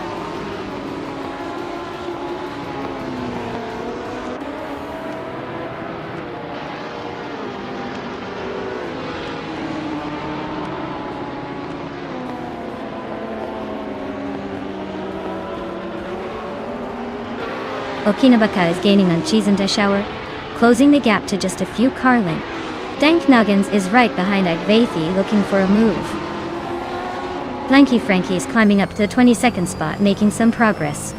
Okinabaka is gaining on Chizandeshauer, closing the gap to just a few car lengths. Dank Nuggins is right behind Agvathi looking for a move. Flanky Frankie is climbing up to the 22nd spot, making some progress.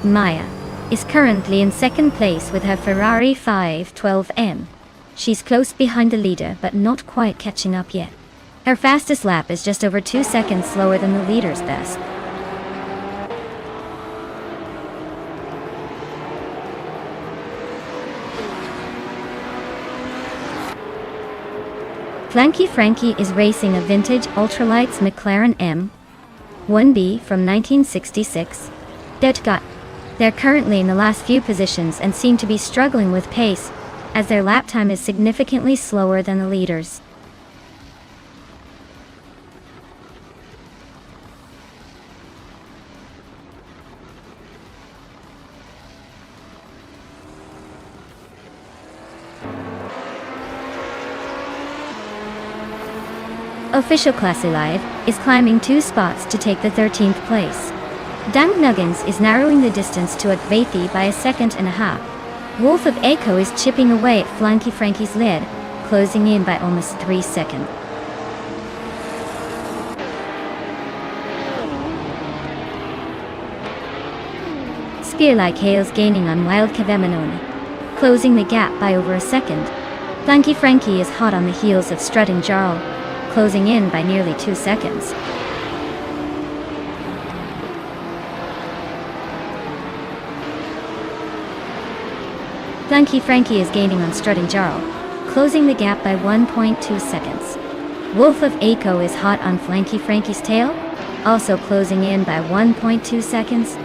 Maya is currently in 2nd place with her Ferrari 512M. She's close behind the leader, but not quite catching up yet. Her fastest lap is just over 2 seconds slower than the leader's best. Flanky Frankie is racing a vintage ultralights McLaren M1B from 1966. They're currently in the last few positions and seem to be struggling with pace, as their lap time is significantly slower than the leaders. Official Classy Live is climbing 2 spots to take the 13th place. Dank Nuggins is narrowing the distance to Agvathi by 1.5 seconds. Wolf of Echo is chipping away at Flanky Frankie's lead, closing in by almost 3 seconds. Spear Like Hail's gaining on Wild Kevinona, closing the gap by over a second. Flanky Frankie is hot on the heels of Strutting Jarl, closing in by nearly 2 seconds. Flanky Frankie is gaining on Strutting Jarl, closing the gap by 1.2 seconds. Wolf of Echo is hot on Flanky Frankie's tail, also closing in by 1.2 seconds.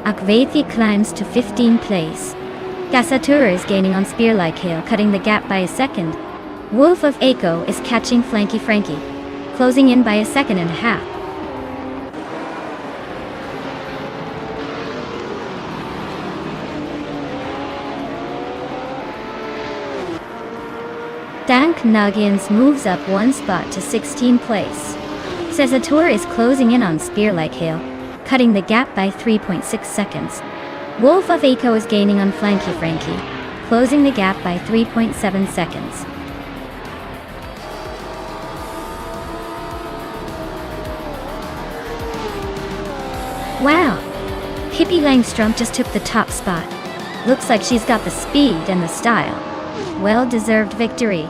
Agvathi climbs to 15th place. Gasatura is gaining on Spear Like Hail, cutting the gap by a second. Wolf of Echo is catching Flanky Frankie, closing in by 1.5 seconds. Dank Nuggins moves up 1 spot to 16th place. Cesator is closing in on Spear Like Hail, cutting the gap by 3.6 seconds. Wolf of Echo is gaining on Flanky Frankie, closing the gap by 3.7 seconds. Wow! Pippi Langstrom just took the top spot. Looks like she's got the speed and the style. Well-deserved victory.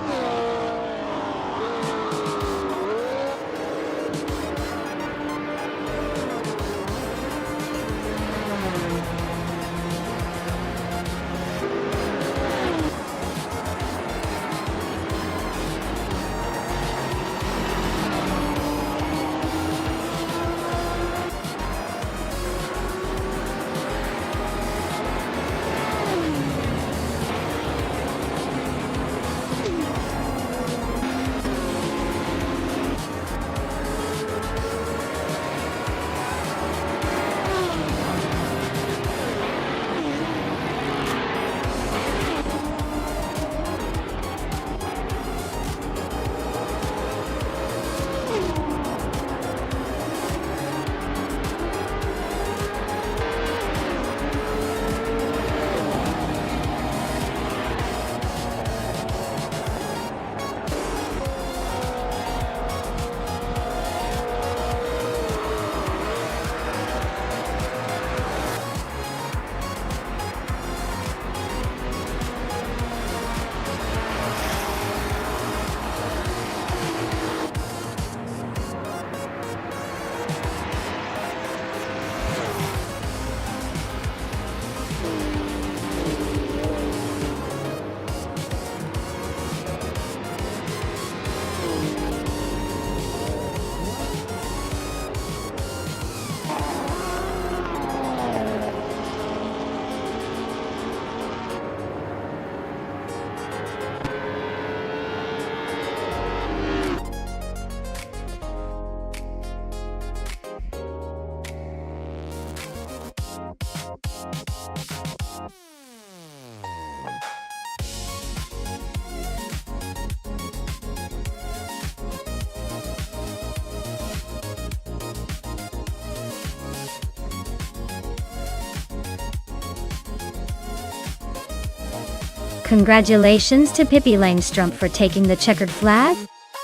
Congratulations to Pippi Langstrumpf for taking the checkered flag.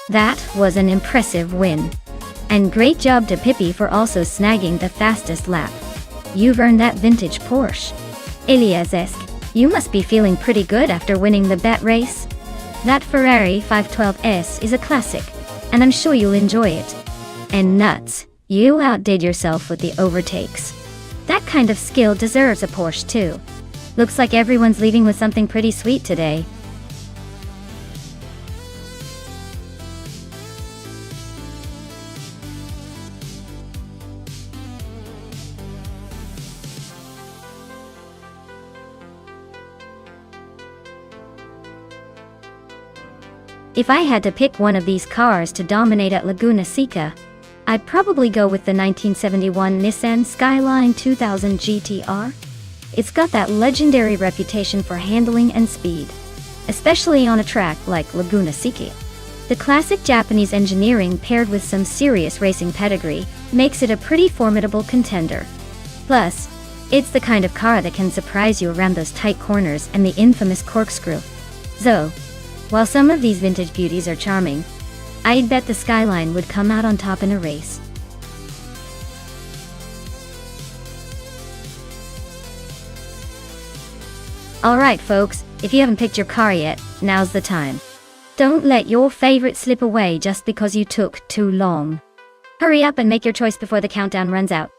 That was an impressive win. And great job to Pippi for also snagging the fastest lap. You've earned that vintage Porsche. Eliazesk, you must be feeling pretty good after winning the bet race. That Ferrari 512S is a classic, and I'm sure you'll enjoy it. And nuts, you outdid yourself with the overtakes. That kind of skill deserves a Porsche too. Looks like everyone's leaving with something pretty sweet today. If I had to pick one of these cars to dominate at Laguna Seca, I'd probably go with the 1971 Nissan Skyline 2000 GTR. It's got that legendary reputation for handling and speed, especially on a track like Laguna Seca. The classic Japanese engineering paired with some serious racing pedigree makes it a pretty formidable contender. Plus, it's the kind of car that can surprise you around those tight corners and the infamous corkscrew. So, while some of these vintage beauties are charming, I'd bet the Skyline would come out on top in a race. Alright folks, if you haven't picked your car yet, now's the time. Don't let your favorite slip away just because you took too long. Hurry up and make your choice before the countdown runs out.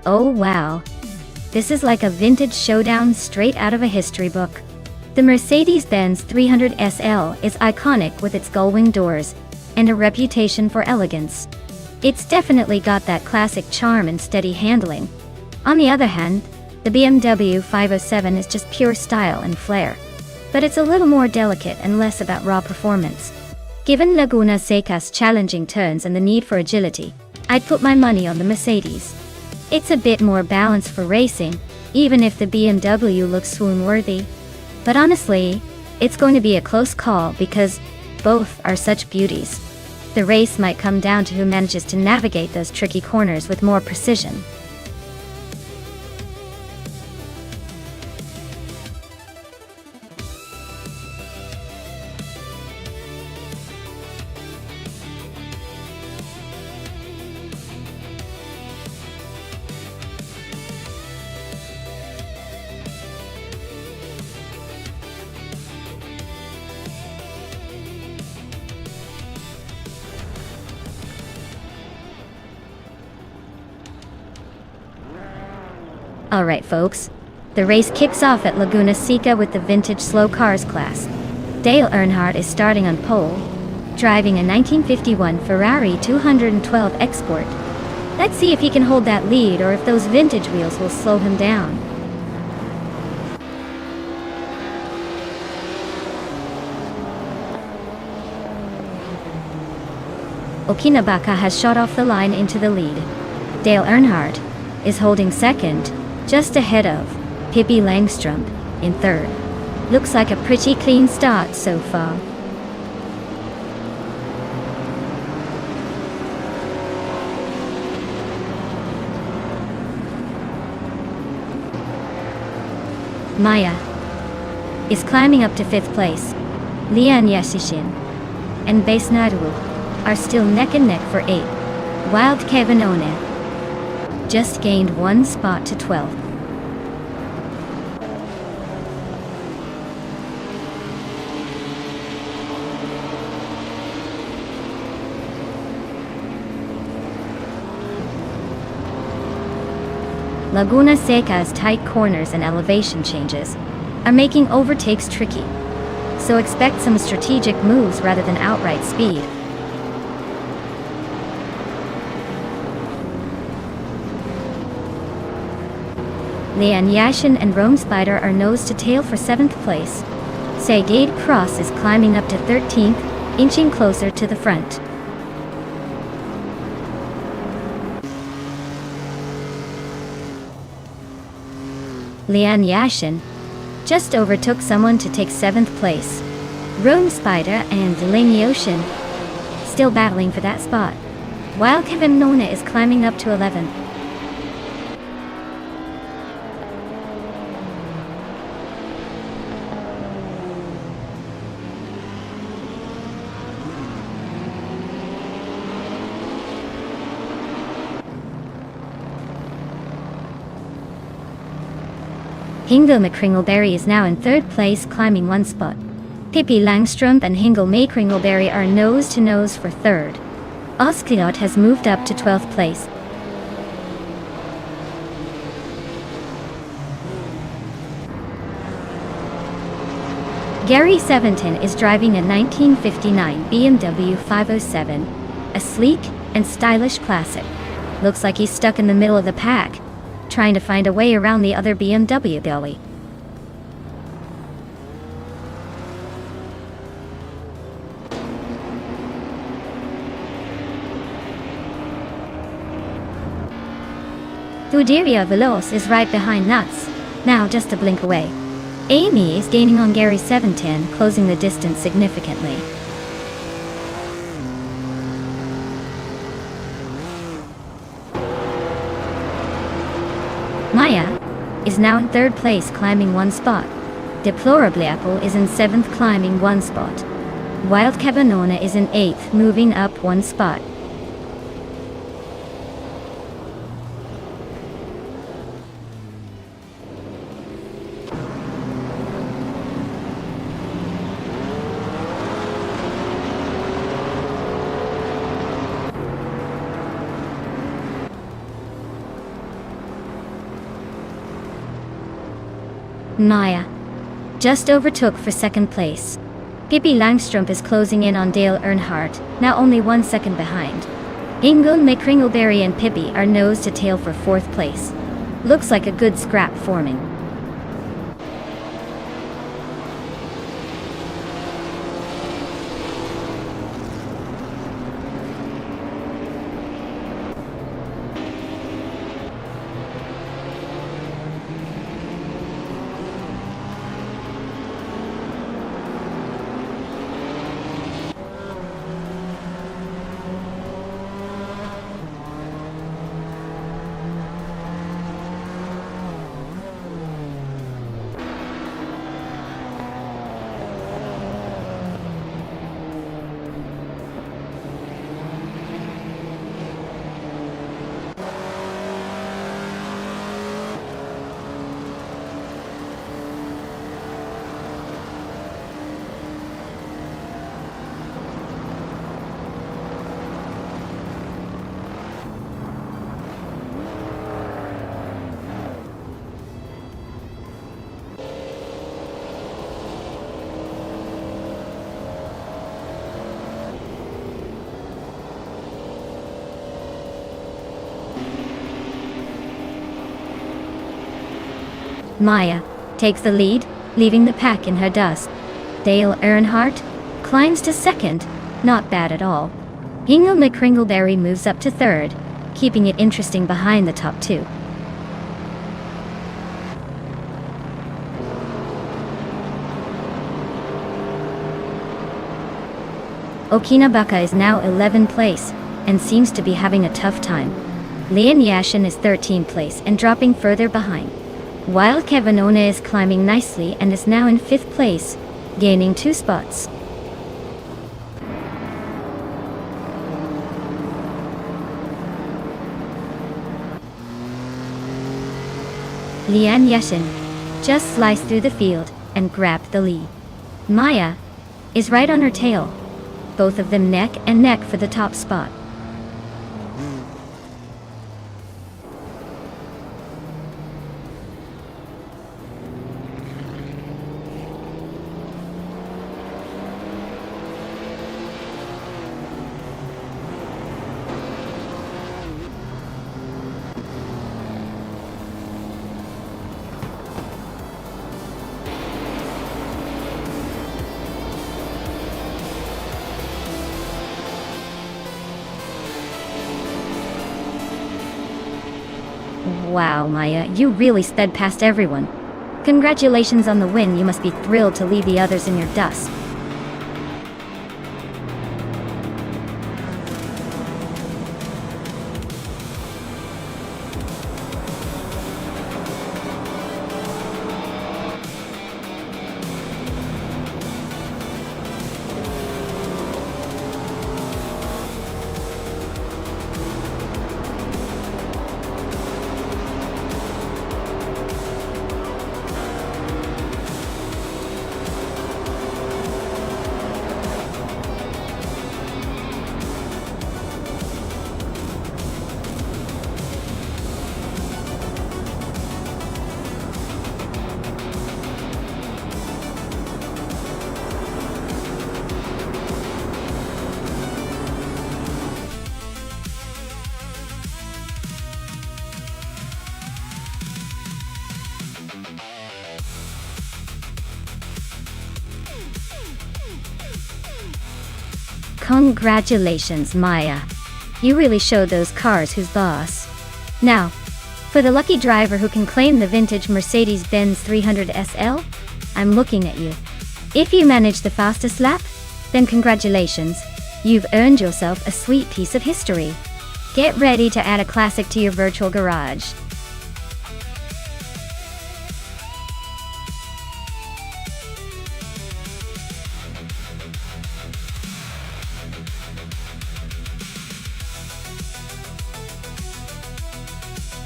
Oh wow. This is like a vintage showdown straight out of a history book. The Mercedes-Benz 300 SL is iconic with its gull-wing doors and a reputation for elegance. It's definitely got that classic charm and steady handling. On the other hand, the BMW 507 is just pure style and flair. But it's a little more delicate and less about raw performance. Given Laguna Seca's challenging turns and the need for agility, I'd put my money on the Mercedes. It's a bit more balanced for racing, even if the BMW looks swoon-worthy. But honestly, it's going to be a close call because both are such beauties. The race might come down to who manages to navigate those tricky corners with more precision. Alright folks, the race kicks off at Laguna Seca with the vintage slow cars class. Dale Earnhardt is starting on pole, driving a 1951 Ferrari 212 Export. Let's see if he can hold that lead or if those vintage wheels will slow him down. Okinabaka has shot off the line into the lead. Dale Earnhardt is holding second, just ahead of Pippi Langstrumpf in third. Looks like a pretty clean start so far. Maya is climbing up to fifth place. Lian Yasishin and Base Nadawu are still neck and neck for 8th. Wild Kevinone just gained 1 spot to 12th. Laguna Seca's tight corners and elevation changes are making overtakes tricky, so expect some strategic moves rather than outright speed. Lian Yashin and Rome Spider are nose to tail for 7th place. Sagade Cross is climbing up to 13th, inching closer to the front. Lian Yashin just overtook someone to take 7th place. Rome Spider and Delaney Ocean still battling for that spot, while Kevin Nona is climbing up to 11th. Hingle McCringleberry is now in 3rd place, climbing 1 spot. Pippi Langstrumpf and Hingle McCringleberry are nose to nose for 3rd. Oskliot has moved up to 12th place. Gary Seventon is driving a 1959 BMW 507, a sleek and stylish classic. Looks like he's stuck in the middle of the pack, trying to find a way around the other BMW gully. Thudiria Veloz is right behind Nuts, now just a blink away. Amy is gaining on Gary 710, closing the distance significantly. Maya is now in 3rd place, climbing 1 spot. Deplorably Apple is in 7th, climbing 1 spot. Wild Cabanona is in 8th, moving up 1 spot. Maya just overtook for 2nd place. Pippi Langstrumpf is closing in on Dale Earnhardt, now only 1 second behind. Ingun McCringleberry and Pippi are nose to tail for 4th place. Looks like a good scrap forming. Maya takes the lead, leaving the pack in her dust. Dale Earnhardt climbs to 2nd, not bad at all. Hingle McCringleberry moves up to 3rd, keeping it interesting behind the top 2. Okinabaka is now 11th place, and seems to be having a tough time. Lian Yashin is 13th place and dropping further behind. Wild Kevinona is climbing nicely and is now in 5th place, gaining 2 spots. Lian Yashin just sliced through the field and grabbed the lead. Maya is right on her tail, both of them neck and neck for the top spot. Wow, Maya, you really sped past everyone. Congratulations on the win. You must be thrilled to leave the others in your dust. Congratulations, Maya. You really showed those cars who's boss. Now, for the lucky driver who can claim the vintage Mercedes-Benz 300 SL, I'm looking at you. If you manage the fastest lap, then congratulations. You've earned yourself a sweet piece of history. Get ready to add a classic to your virtual garage.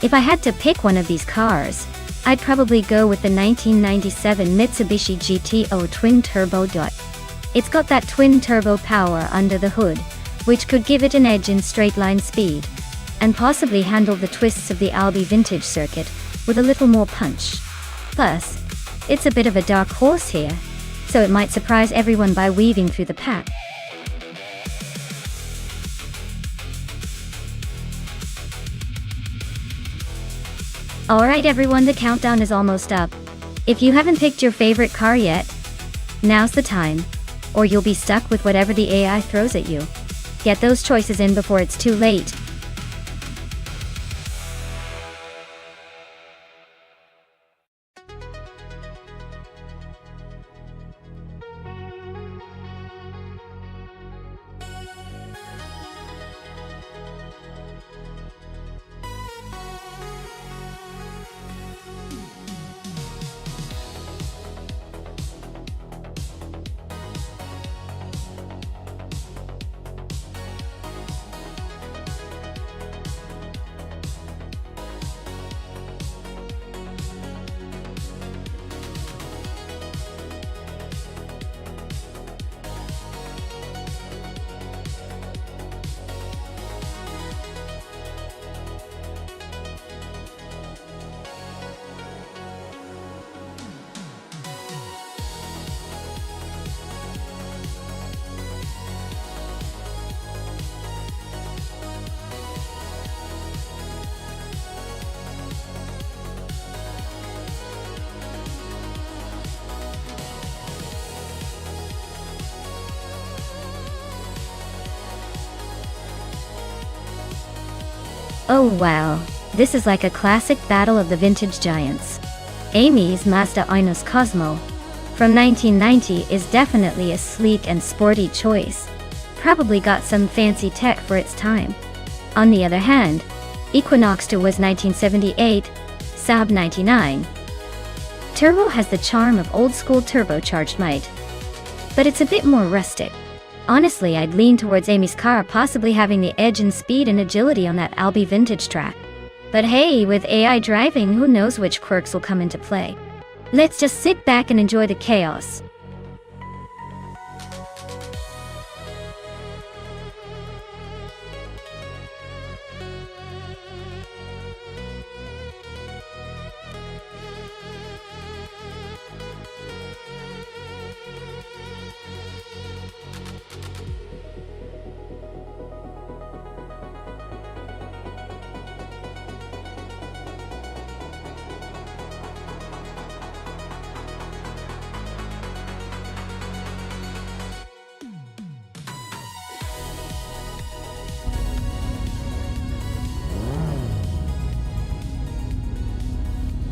If I had to pick one of these cars, I'd probably go with the 1997 Mitsubishi GTO twin-turbo. It's got that twin-turbo power under the hood, which could give it an edge in straight-line speed, and possibly handle the twists of the Albi vintage circuit with a little more punch. Plus, it's a bit of a dark horse here, so it might surprise everyone by weaving through the pack. Alright everyone, the countdown is almost up. If you haven't picked your favorite car yet, now's the time, or you'll be stuck with whatever the AI throws at you. Get those choices in before it's too late. Oh wow, this is like a classic battle of the vintage giants. Amy's Mazda Inos Cosmo from 1990 is definitely a sleek and sporty choice. Probably got some fancy tech for its time. On the other hand, Equinox 2 was 1978, Saab 99. Turbo has the charm of old-school turbocharged might, but it's a bit more rustic. Honestly, I'd lean towards Amy's car possibly having the edge in speed and agility on that Albi vintage track. But hey, with AI driving, who knows which quirks will come into play. Let's just sit back and enjoy the chaos.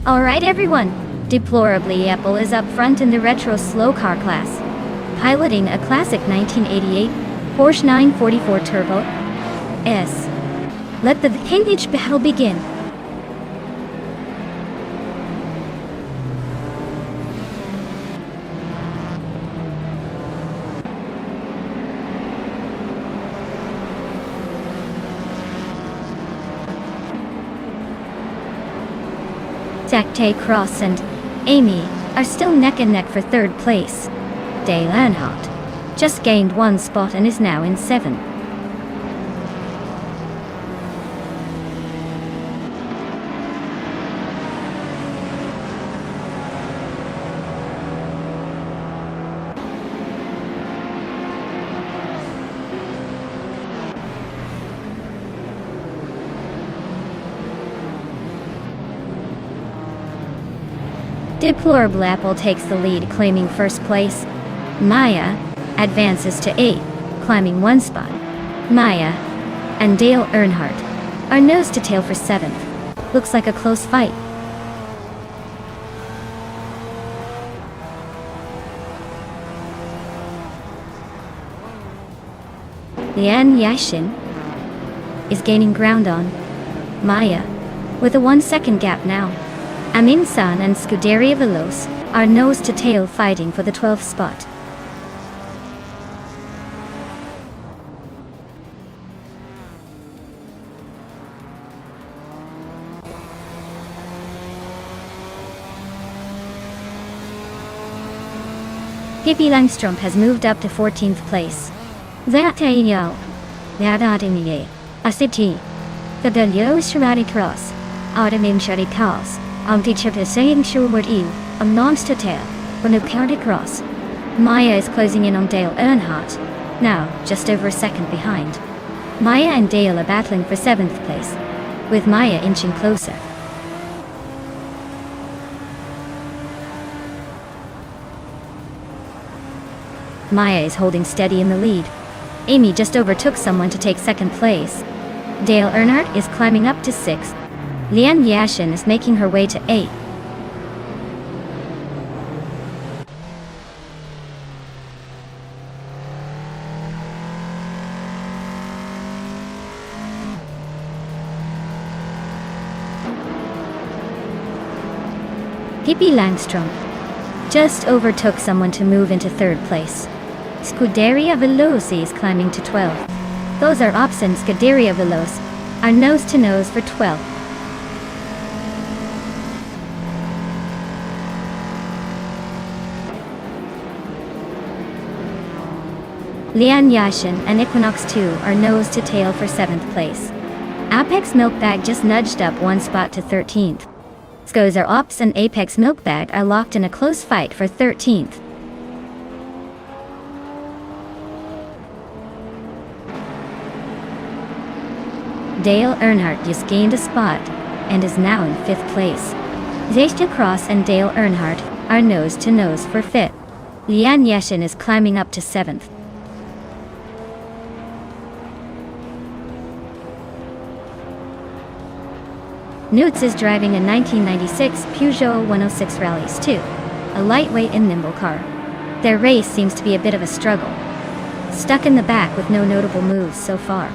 Alright everyone, deplorably Apple is up front in the retro slow car class, piloting a classic 1988 Porsche 944 Turbo S. Let the vintage battle begin. Dacte Cross and Amy are still neck and neck for third place. Dale Earnhardt just gained one spot and is now in 7th. Deplorable Apple takes the lead, claiming first place. Maya advances to 8th, climbing one spot. Maya and Dale Earnhardt are nose to tail for 7th. Looks like a close fight. Lian Yashin is gaining ground on Maya with a 1-second gap now. Amin San and Scuderia Veloce are nose to tail, fighting for the 12th spot. Pippi Langstrom has moved up to 14th place. Zatayo, Yadadiniye, Asiti, Fidalio Shirati Cross, Automim Shari Cars. Teacher saying shoreward you, Nonstop, County Cross. Maya is closing in on Dale Earnhardt, now just over a second behind. Maya and Dale are battling for 7th place, with Maya inching closer. Maya is holding steady in the lead. Amy just overtook someone to take 2nd place. Dale Earnhardt is climbing up to 6th. Lian Yashin is making her way to 8th. Pippi Langstrom just overtook someone to move into 3rd place. Scuderia Veloce is climbing to 12th. Those are Ops and Scuderia Veloce are nose to nose for 12th. Lian Yashin and Equinox 2 are nose to tail for 7th place. Apex Milkbag just nudged up one spot to 13th. Scozer Ops and Apex Milkbag are locked in a close fight for 13th. Dale Earnhardt just gained a spot and is now in 5th place. Zeshta Cross and Dale Earnhardt are nose to nose for 5th. Lian Yashin is climbing up to 7th. Newts is driving a 1996 Peugeot 106 Rallies 2, a lightweight and nimble car. Their race seems to be a bit of a struggle. Stuck in the back with no notable moves so far.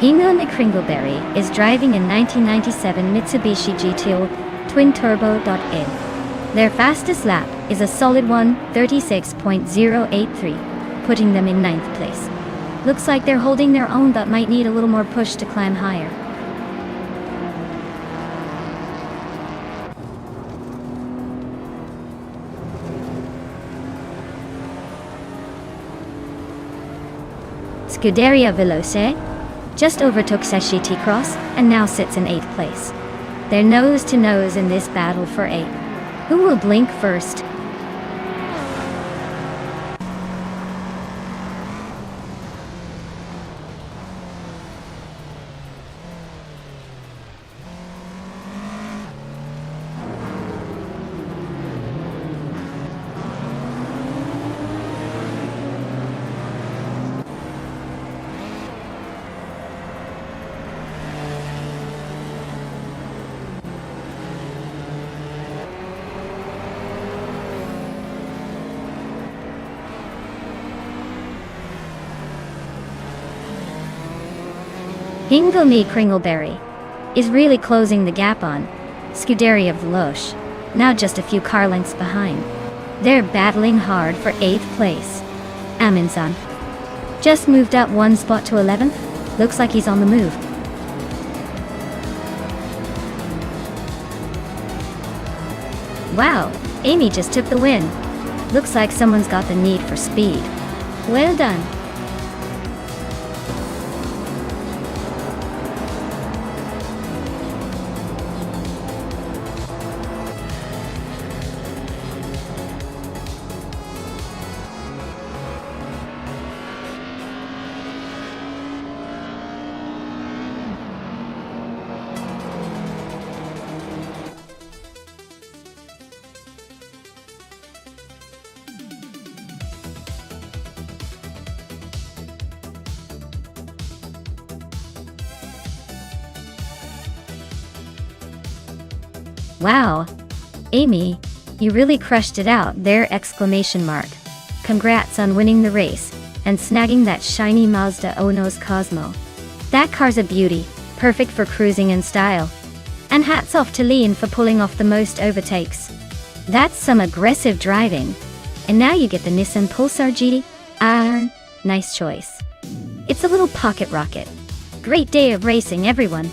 Inga McCringleberry is driving a 1997 Mitsubishi GTO twin-turbo.in. Their fastest lap is a solid 1:36.083, putting them in 9th place. Looks like they're holding their own but might need a little more push to climb higher. Scuderia Veloce just overtook SHT Cross and now sits in 8th place. They're nose to nose in this battle for 8. Who will blink first? Hinglemy Kringleberry is really closing the gap on Scuderia Veloce, now just a few car lengths behind. They're battling hard for 8th place. Aminsan just moved up one spot to 11th. Looks like he's on the move. Wow, Amy just took the win. Looks like someone's got the need for speed. Well done. Wow, Amy, you really crushed it out there! Exclamation mark. Congrats on winning the race and snagging that shiny Mazda Onos Cosmo. That car's a beauty, perfect for cruising in style. And hats off to Leon for pulling off the most overtakes. That's some aggressive driving. And now you get the Nissan Pulsar GT. Nice choice. It's a little pocket rocket. Great day of racing, everyone.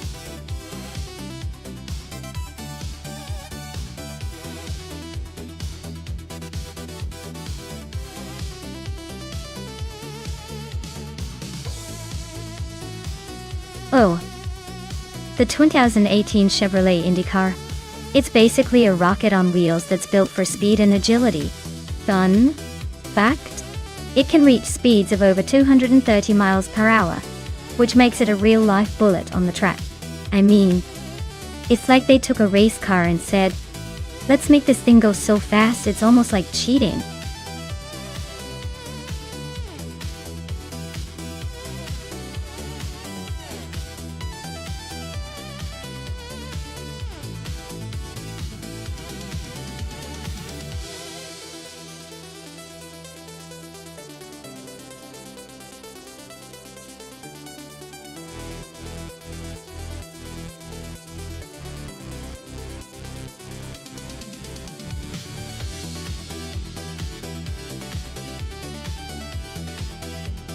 Oh, the 2018 Chevrolet IndyCar. It's basically a rocket on wheels that's built for speed and agility. Fun fact, it can reach speeds of over 230 miles per hour, which makes it a real-life bullet on the track. I mean, it's like they took a race car and said, let's make this thing go so fast it's almost like cheating.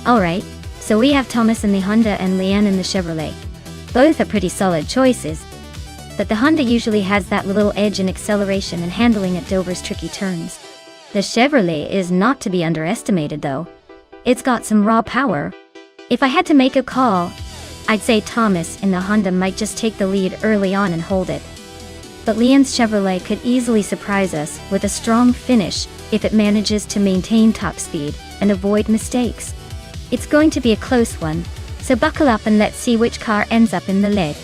Alright, so we have Thomas in the Honda and Leanne in the Chevrolet. Both are pretty solid choices, but the Honda usually has that little edge in acceleration and handling at Dover's tricky turns. The Chevrolet is not to be underestimated though. It's got some raw power. If I had to make a call, I'd say Thomas in the Honda might just take the lead early on and hold it. But Leanne's Chevrolet could easily surprise us with a strong finish if it manages to maintain top speed and avoid mistakes. It's going to be a close one, so buckle up and let's see which car ends up in the lead.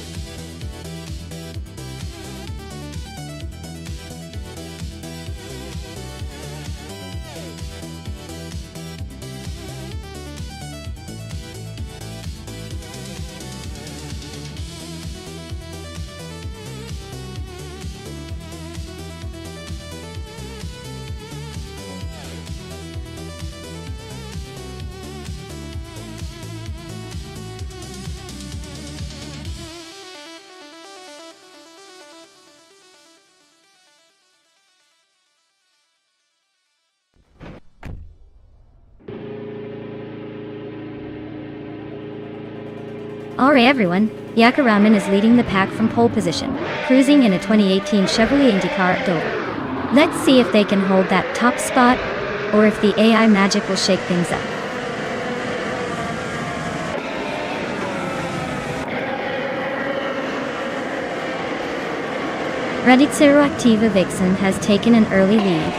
Alright everyone, Yakaraman is leading the pack from pole position, cruising in a 2018 Chevrolet IndyCar at Dover. Let's see if they can hold that top spot, or if the AI magic will shake things up. Radicero Activa Vixen has taken an early lead,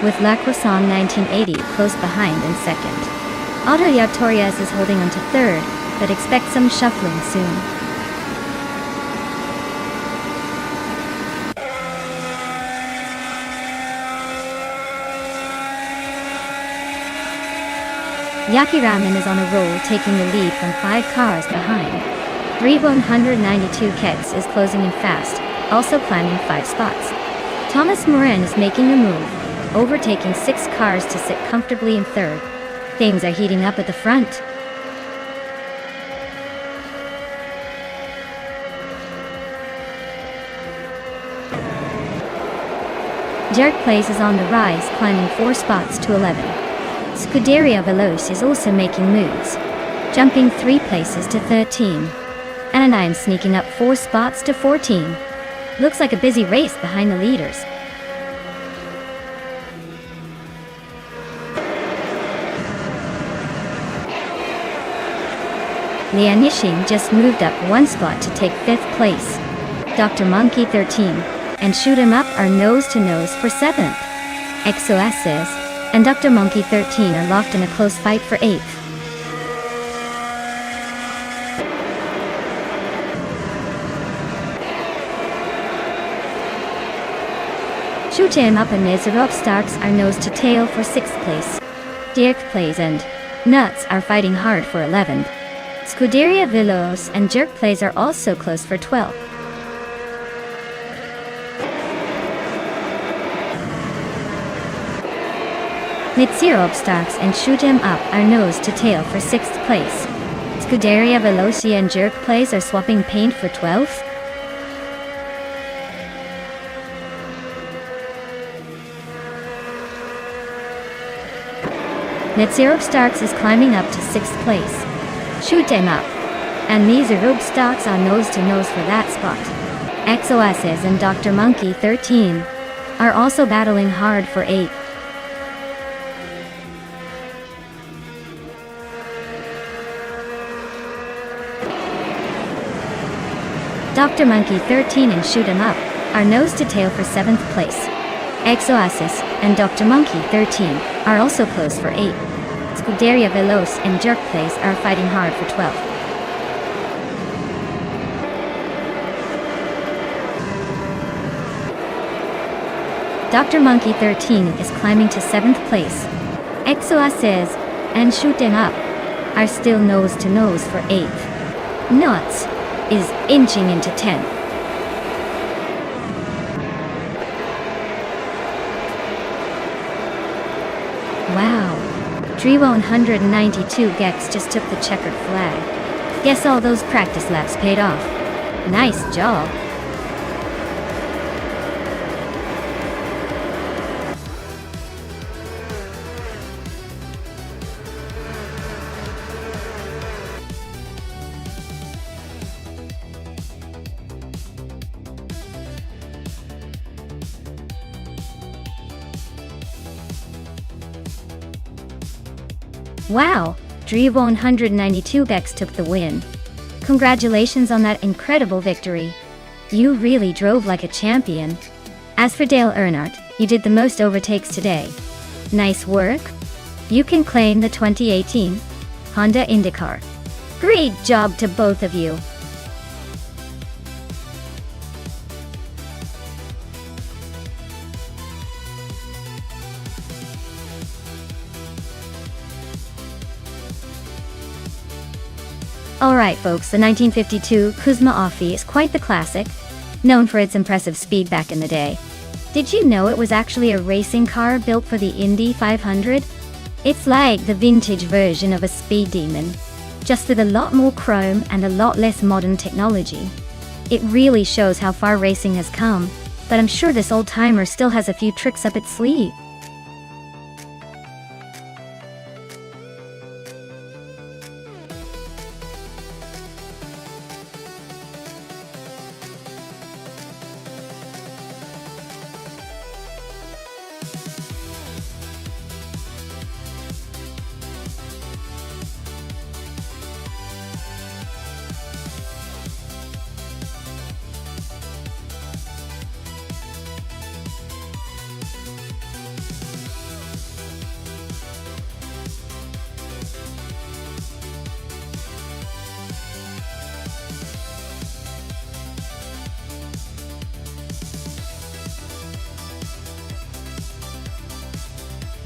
with La Croissant 1980 close behind in second. Autoria Torres is holding on to third, but expect some shuffling soon. Yakiraman is on a roll, taking the lead from 5 cars behind. 192 Keks is closing in fast, also climbing 5 spots. Thomas Moran is making a move, overtaking 6 cars to sit comfortably in third. Things are heating up at the front. Jerk Place is on the rise, climbing 4 spots to 11. Scuderia Veloce is also making moves, jumping 3 places to 13. Anandine sneaking up 4 spots to 14. Looks like a busy race behind the leaders. Lianishin just moved up 1 spot to take 5th place. Dr. Monkey 13 and Shoot 'em Up are nose to nose for 7th. XOSs and Dr. Monkey 13 are locked in a close fight for 8th. Shoot 'em Up and Nizarov Starks are nose to tail for 6th place. Dirk Plays and Nuts are fighting hard for 11th. Scuderia Veloce and Jerk Plays are also close for 12th. Nizarov Starks and Shoot 'em Up are nose to tail for 6th place. Scuderia Veloce and Jerk Plays are swapping paint for 12th. Nizarov Starks is climbing up to 6th place. Shoot 'em Up and Nizarov Starks are nose to nose for that spot. XOSs and Dr. Monkey 13 are also battling hard for 8th. Dr. Monkey 13 and Shoot 'em Up are nose to tail for 7th place. XOSs and Dr. Monkey 13 are also close for 8th. Scuderia Veloce and Jerk Plays are fighting hard for 12th. Dr. Monkey 13 is climbing to 7th place. XOSs and Shoot 'em Up are still nose to nose for 8th. Nuts is inching into 10th. Wow. Drivo 192 Gex just took the checkered flag. Guess all those practice laps paid off. Nice job. Wow, Drivo 192 Gex took the win. Congratulations on that incredible victory. You really drove like a champion. As for Dale Earnhardt, you did the most overtakes today. Nice work. You can claim the 2018 Honda IndyCar. Great job to both of you. Alright folks, the 1952 Kuzma Offie is quite the classic, known for its impressive speed back in the day. Did you know it was actually a racing car built for the Indy 500? It's like the vintage version of a speed demon, just with a lot more chrome and a lot less modern technology. It really shows how far racing has come, but I'm sure this old-timer still has a few tricks up its sleeve.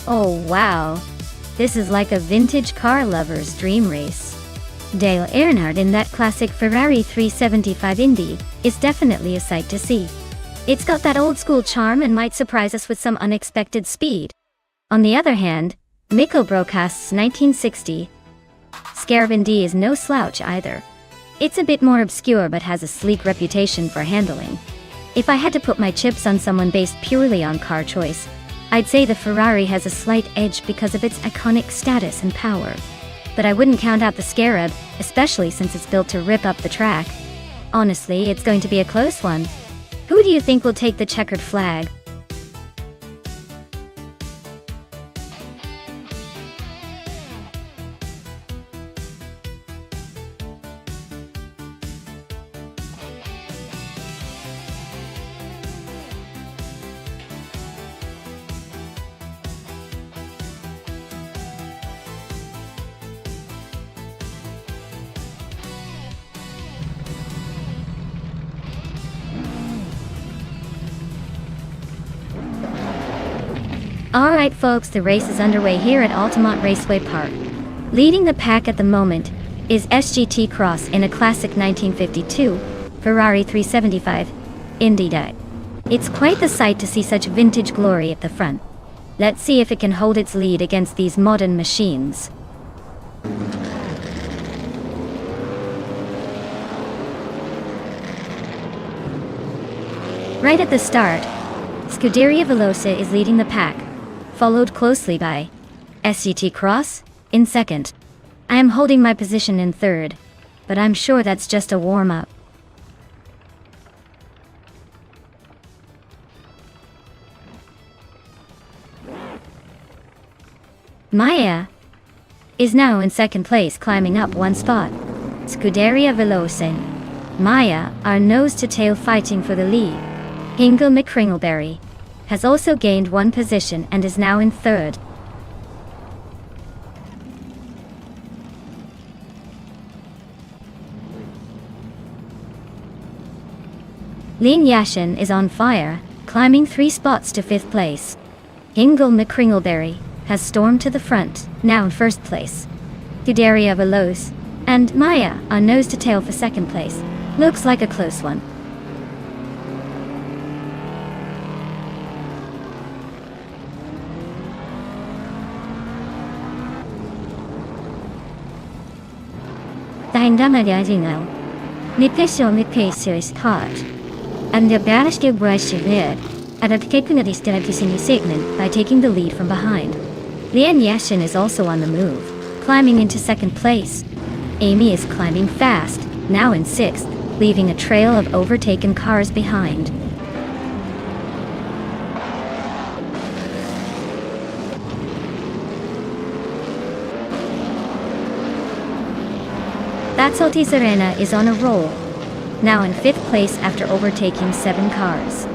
Oh wow, this is like a vintage car lover's dream race. Dale Earnhardt in that classic Ferrari 375 Indy is definitely a sight to see. It's got that old school charm and might surprise us with some unexpected speed. On the other hand, Mikkel Broadcast's 1960 Scarab Indy is no slouch either. It's a bit more obscure but has a sleek reputation for handling. If I had to put my chips on someone based purely on car choice, I'd say the Ferrari has a slight edge because of its iconic status and power. But I wouldn't count out the Scarab, especially since it's built to rip up the track. Honestly, it's going to be a close one. Who do you think will take the checkered flag? Alright folks, the race is underway here at Altamont Raceway Park. Leading the pack at the moment is SGT Cross in a classic 1952 Ferrari 375 Indy. It's quite the sight to see such vintage glory at the front. Let's see if it can hold its lead against these modern machines. Right at the start, Scuderia Veloce is leading the pack, followed closely by SGT Cross in second. I am holding my position in third, but I'm sure that's just a warm-up. Maya is now in second place, climbing up one spot. Scuderia Veloce and Maya are nose-to-tail fighting for the lead. Hingle McCringleberry has also gained one position and is now in third. Lin Yashin is on fire, climbing 3 spots to 5th place. Hingle McCringleberry has stormed to the front, now in 1st place. Scuderia Veloce and Maya are nose to tail for 2nd place. Looks like a close one. Dynamizing Nipesio is hard. And the Barashke Brush Lid at a particularly still segment by taking the lead from behind. Lian Yashin is also on the move, climbing into 2nd place. Amy is climbing fast, now in 6th, leaving a trail of overtaken cars behind. Bazzolti Serena is on a roll, now in 5th place after overtaking 7 cars.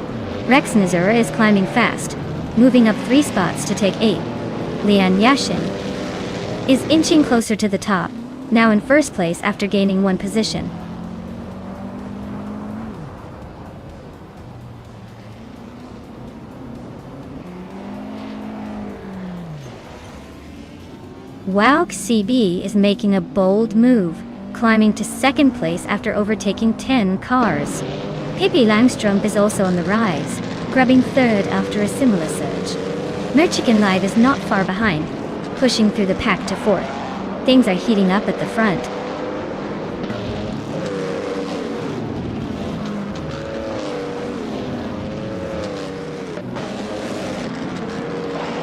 Rex Nizura is climbing fast, moving up 3 spots to take 8. Lian Yashin is inching closer to the top, now in 1st place after gaining 1 position. Wow CB is making a bold move, climbing to 2nd place after overtaking 10 cars. Pippi Langstrup is also on the rise, grabbing 3rd after a similar surge. Merchigan Live is not far behind, pushing through the pack to 4th. Things are heating up at the front.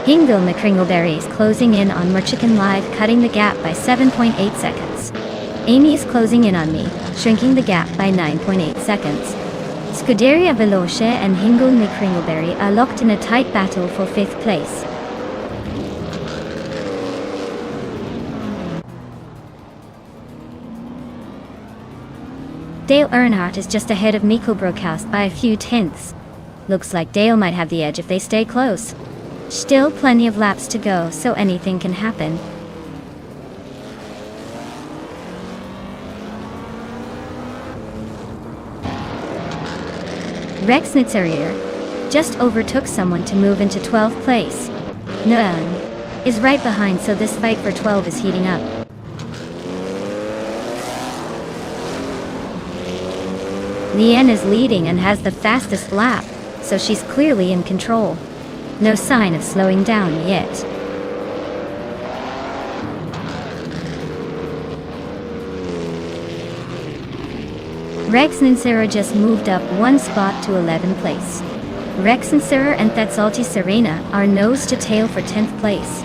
Hingle McCringleberry is closing in on Merchigan Live, cutting the gap by 7.8 seconds. Amy is closing in on me, shrinking the gap by 9.8 seconds. Scuderia Veloce and Hingle McCringleberry are locked in a tight battle for 5th place. Dale Earnhardt is just ahead of Mikkel Broadcast by a few tenths. Looks like Dale might have the edge if they stay close. Still plenty of laps to go, so anything can happen. Rex Nitzerier just overtook someone to move into 12th place. Nguyen is right behind, so this fight for 12 is heating up. Lian is leading and has the fastest lap, so she's clearly in control. No sign of slowing down yet. Rex and Sarah just moved up one spot to 11th place. Rex and Sarah and Tetsalti Serena are nose to tail for 10th place.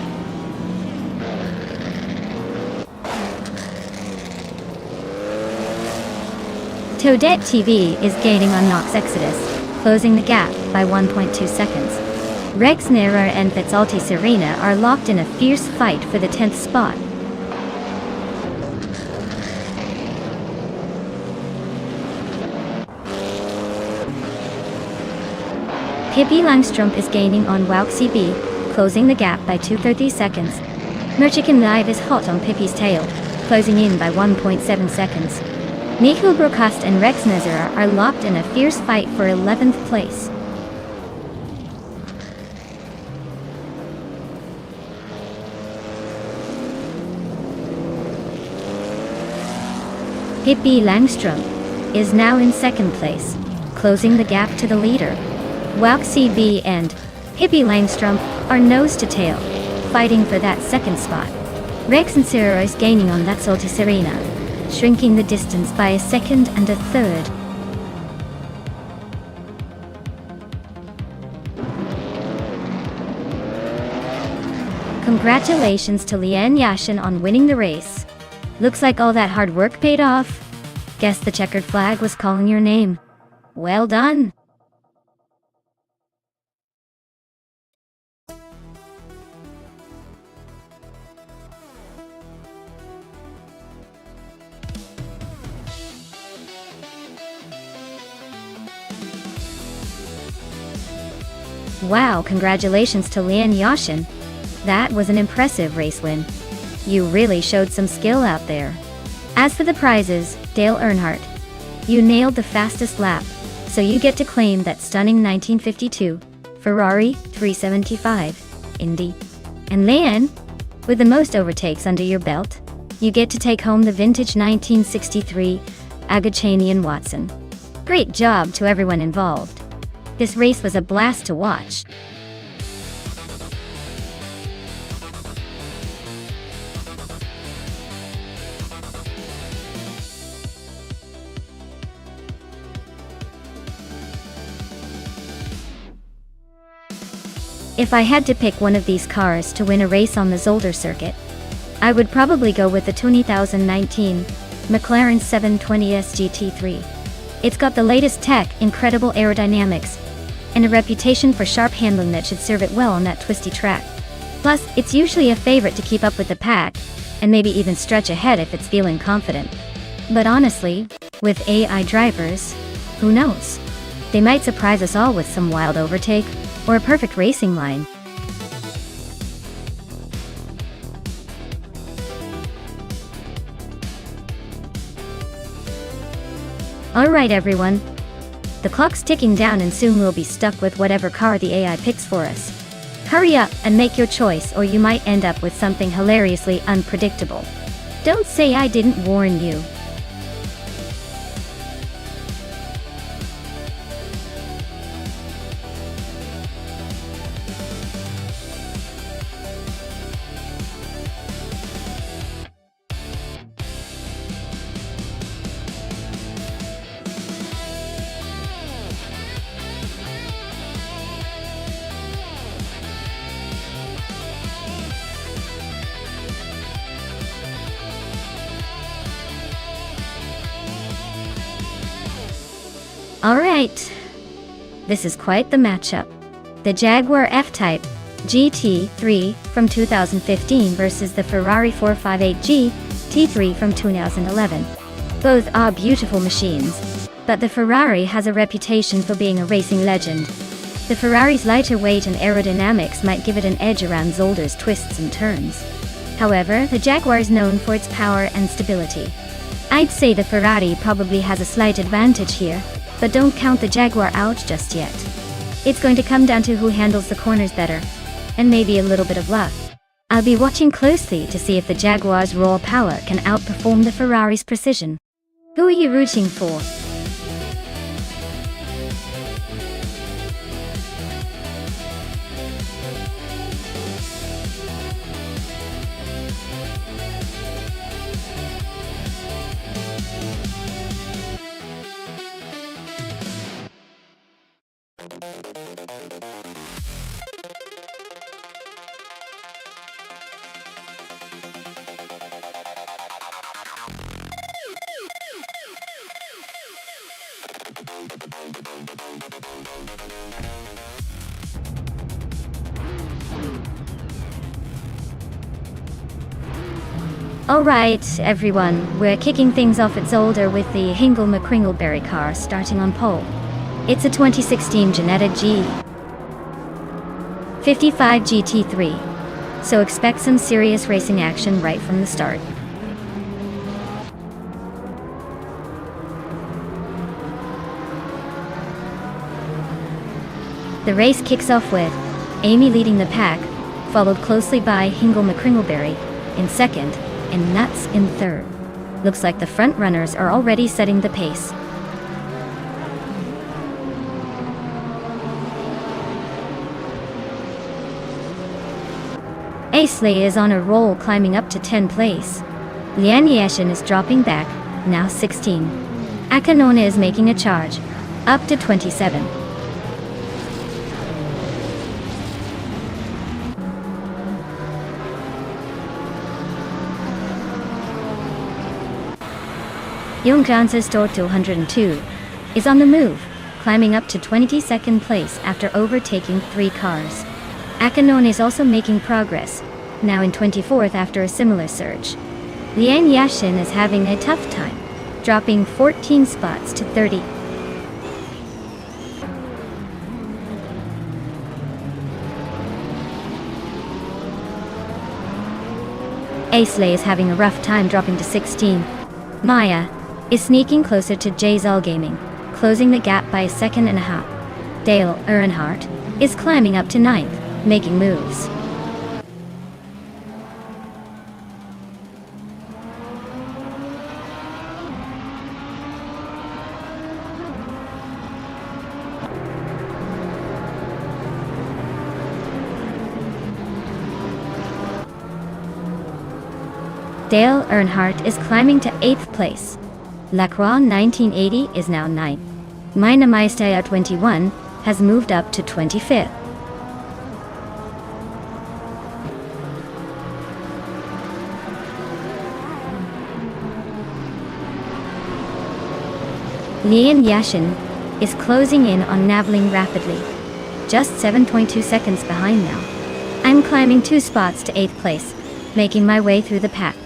Toadette TV is gaining on Nox Exodus, closing the gap by 1.2 seconds. Rex Nera and Tetsalti Serena are locked in a fierce fight for the 10th spot. Pippi Langstrup is gaining on Wouk CB, closing the gap by 2.30 seconds. Merchikan Live is hot on Pippi's tail, closing in by 1.7 seconds. Michael Brokost and Rex Nezera are locked in a fierce fight for 11th place. Pippi Langstrup is now in 2nd place, closing the gap to the leader. Wouk CB and Pippi Langstrup are nose to tail, fighting for that 2nd spot. Rex and Sarah is gaining on Tetsalti Serena, shrinking the distance by a 2nd and a 3rd. Congratulations to Lian Yashin on winning the race. Looks like all that hard work paid off. Guess the checkered flag was calling your name. Well done. Wow, congratulations to Lian Yashin. That was an impressive race win. You really showed some skill out there. As for the prizes, Dale Earnhardt, you nailed the fastest lap, so you get to claim that stunning 1952 Ferrari 375 Indy. And Lian, with the most overtakes under your belt, you get to take home the vintage 1963 Agachanian Watson. Great job to everyone involved. This race was a blast to watch. If I had to pick one of these cars to win a race on the Zolder circuit, I would probably go with the 2019 McLaren 720S GT3. It's got the latest tech, incredible aerodynamics, and a reputation for sharp handling that should serve it well on that twisty track. Plus, it's usually a favorite to keep up with the pack, and maybe even stretch ahead if it's feeling confident. But honestly, with AI drivers, who knows? They might surprise us all with some wild overtake, or a perfect racing line. Alright everyone, the clock's ticking down and soon we'll be stuck with whatever car the AI picks for us. Hurry up and make your choice or you might end up with something hilariously unpredictable. Don't say I didn't warn you. Alright, this is quite the matchup. The Jaguar F-Type GT3 from 2015 versus the Ferrari 458 GT3 from 2011. Both are beautiful machines, but the Ferrari has a reputation for being a racing legend. The Ferrari's lighter weight and aerodynamics might give it an edge around Zolder's twists and turns. However, the Jaguar is known for its power and stability. I'd say the Ferrari probably has a slight advantage here, but don't count the Jaguar out just yet. It's going to come down to who handles the corners better. and maybe a little bit of luck. I'll be watching closely to see if the Jaguar's raw power can outperform the Ferrari's precision. Who are you rooting for? Alright, everyone, we're kicking things off at Zolder with the Hingle McCringleberry car starting on pole. It's a 2016 Jetta G55 GT3, so expect some serious racing action right from the start. The race kicks off with Amy leading the pack, followed closely by Hingle McCringleberry in second, and Nuts in third. Looks like the front runners are already setting the pace. Aisley is on a roll, climbing up to 10th place. Lian Yashin is dropping back, now 16. Akanona is making a charge, up to 27. Yongjan's Store 202 is on the move, climbing up to 22nd place after overtaking 3 cars. Akanon is also making progress, now in 24th after a similar surge. Lian Yashin is having a tough time, dropping 14 spots to 30. Aisley is having a rough time, dropping to 16. Maya is sneaking closer to Jzal Gaming, closing the gap by a second and a half. Dale Earnhardt is climbing up to 9th, making moves. Dale Earnhardt is climbing to 8th place. Lacroix 1980 is now 9th. Mina Maestaya 21 has moved up to 25th. Lian Yashin is closing in on Navling rapidly, just 7.2 seconds behind now. I'm climbing 2 spots to 8th place, making my way through the pack.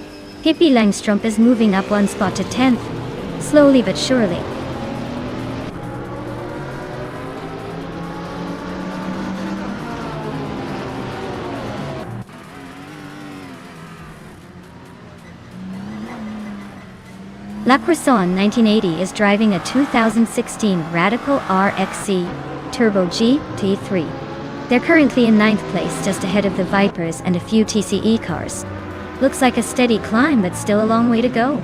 Hippie Langstrup is moving up 1 spot to 10th, slowly but surely. La Croissant 1980 is driving a 2016 Radical RXC Turbo GT3. They're currently in 9th place, just ahead of the Vipers and a few TCE cars. Looks like a steady climb, but still a long way to go.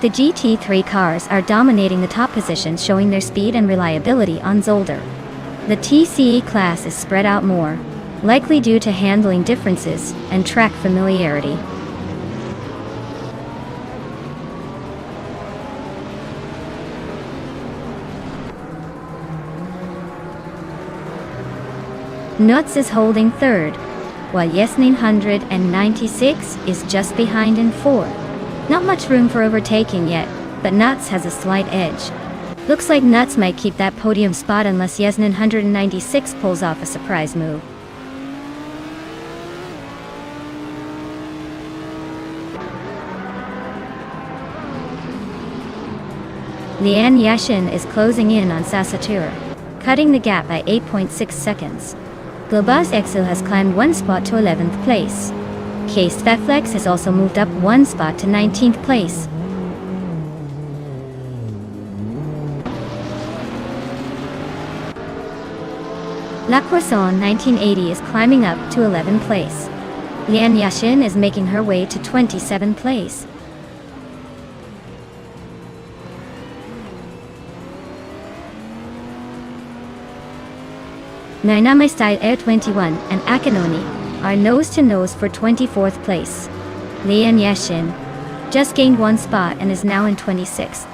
The GT3 cars are dominating the top positions, showing their speed and reliability on Zolder. The TCE class is spread out more, likely due to handling differences and track familiarity. Nuts is holding 3rd, while Yes 996 is just behind in 4th. Not much room for overtaking yet, but Nuts has a slight edge. Looks like Nuts might keep that podium spot unless Yes 996 pulls off a surprise move. Lian Yashin is closing in on Sasatura, cutting the gap by 8.6 seconds. Globus Exil has climbed 1 spot to 11th place. Case Theflex has also moved up 1 spot to 19th place. La Croissant 1980 is climbing up to 11th place. Lian Yashin is making her way to 27th place. Nainame Style Air 21 and Akanoni are nose-to-nose for 24th place. Lian Yashin just gained one spot and is now in 26th.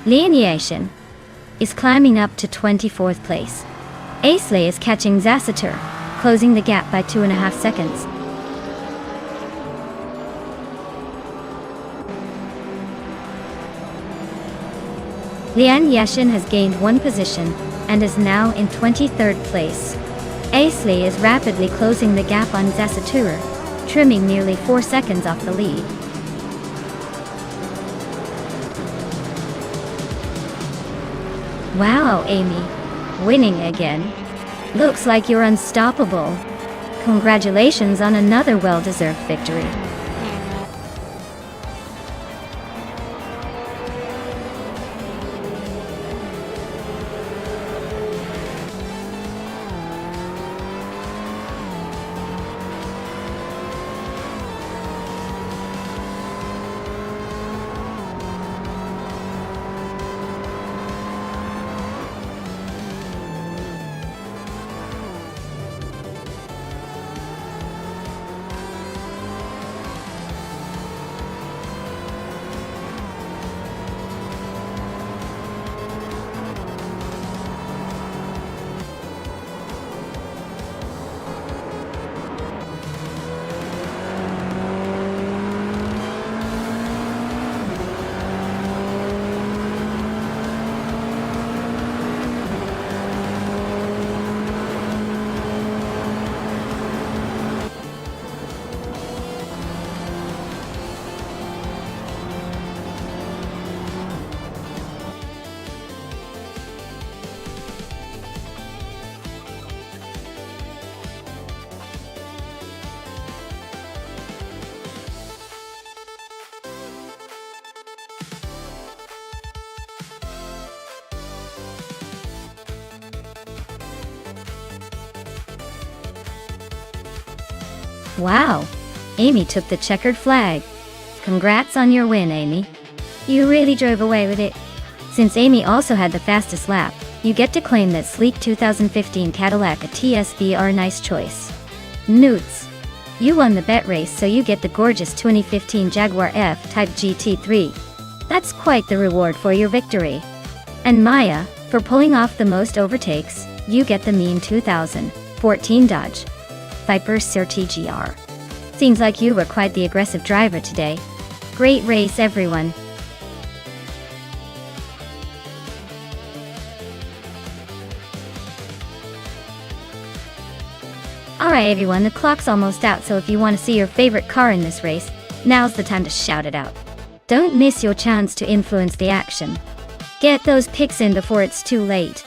Lian Yashin is climbing up to 24th place. Aisley is catching Zasatur, closing the gap by 2.5 seconds. Lian Yashin has gained one position and is now in 23rd place. Aisley is rapidly closing the gap on Zasatur, trimming nearly 4 seconds off the lead. Wow, Amy, winning again. Looks like you're unstoppable. Congratulations on another well-deserved victory. Wow, Amy took the checkered flag. Congrats on your win, Amy. You really drove away with it. Since Amy also had the fastest lap, you get to claim that sleek 2015 Cadillac a TSVR. Nice choice. Newts, you won the bet race, so you get the gorgeous 2015 Jaguar F-Type GT3. That's quite the reward for your victory. And Maya, for pulling off the most overtakes, you get the mean 2014 Dodge Viper CRT-GR. Seems like you were quite the aggressive driver today. Great race, everyone. Alright everyone, the clock's almost out, so if you want to see your favorite car in this race, now's the time to shout it out. Don't miss your chance to influence the action. Get those picks in before it's too late.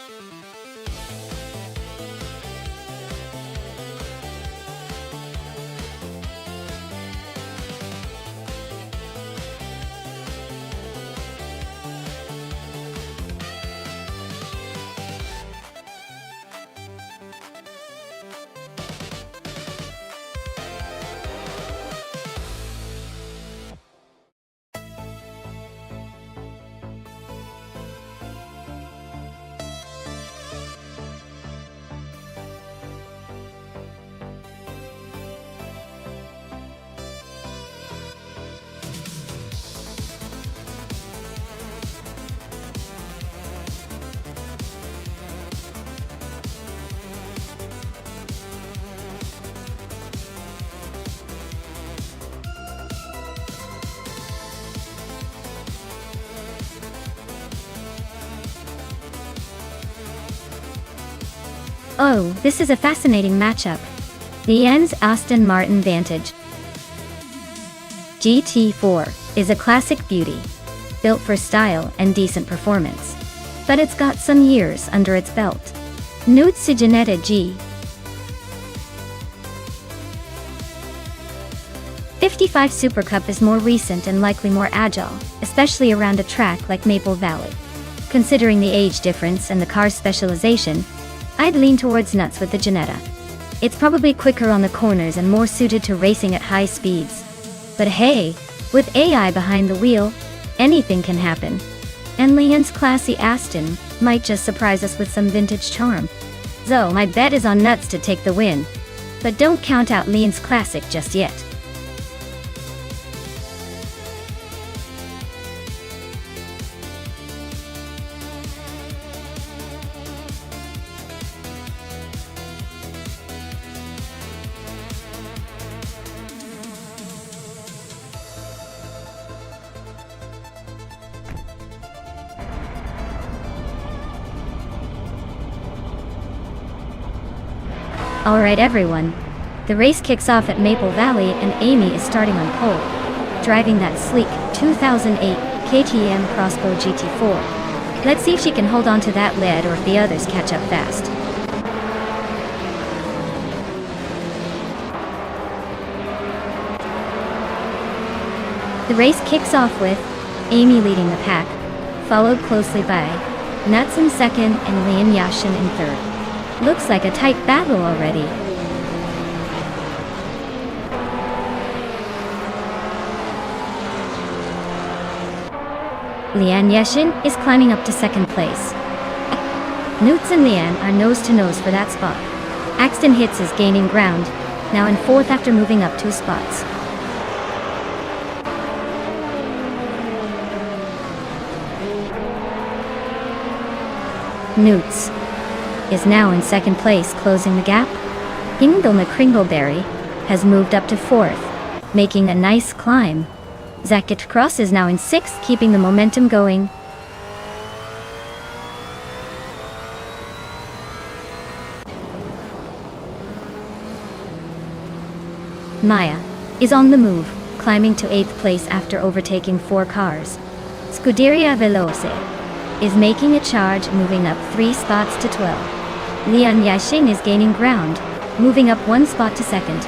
Oh, this is a fascinating matchup. The En's Aston Martin Vantage GT4 is a classic beauty, built for style and decent performance. But it's got some years under its belt. Nutsi Janetta G. 55 Super Cup is more recent and likely more agile, especially around a track like Maple Valley. Considering the age difference and the car's specialization, I'd lean towards nuts with the Ginetta. It's probably quicker on the corners and more suited to racing at high speeds. But hey, with AI behind the wheel, anything can happen. And Leon's classy Aston might just surprise us with some vintage charm. So my bet is on nuts to take the win. But don't count out Leon's classic just yet. Alright everyone, the race kicks off at Maple Valley and Amy is starting on pole, driving that sleek 2008 KTM Crossbow GT4. Let's see if she can hold on to that lead or if the others catch up fast. The race kicks off with Amy leading the pack, followed closely by Nuts in second and Lian Yashin in third. Looks like a tight battle already. Lian Yashin is climbing up to second place. Newts and Lian are nose to nose for that spot. Axton Hits is gaining ground, now in fourth after moving up 2 spots. Newts is now in second place, closing the gap. Hingle McCringleberry has moved up to fourth, making a nice climb. Zacket Cross is now in sixth, keeping the momentum going. Maya is on the move, climbing to 8th place after overtaking 4 cars. Scuderia Veloce is making a charge, moving up 3 spots to 12. Lian Yashing is gaining ground, moving up 1 spot to second.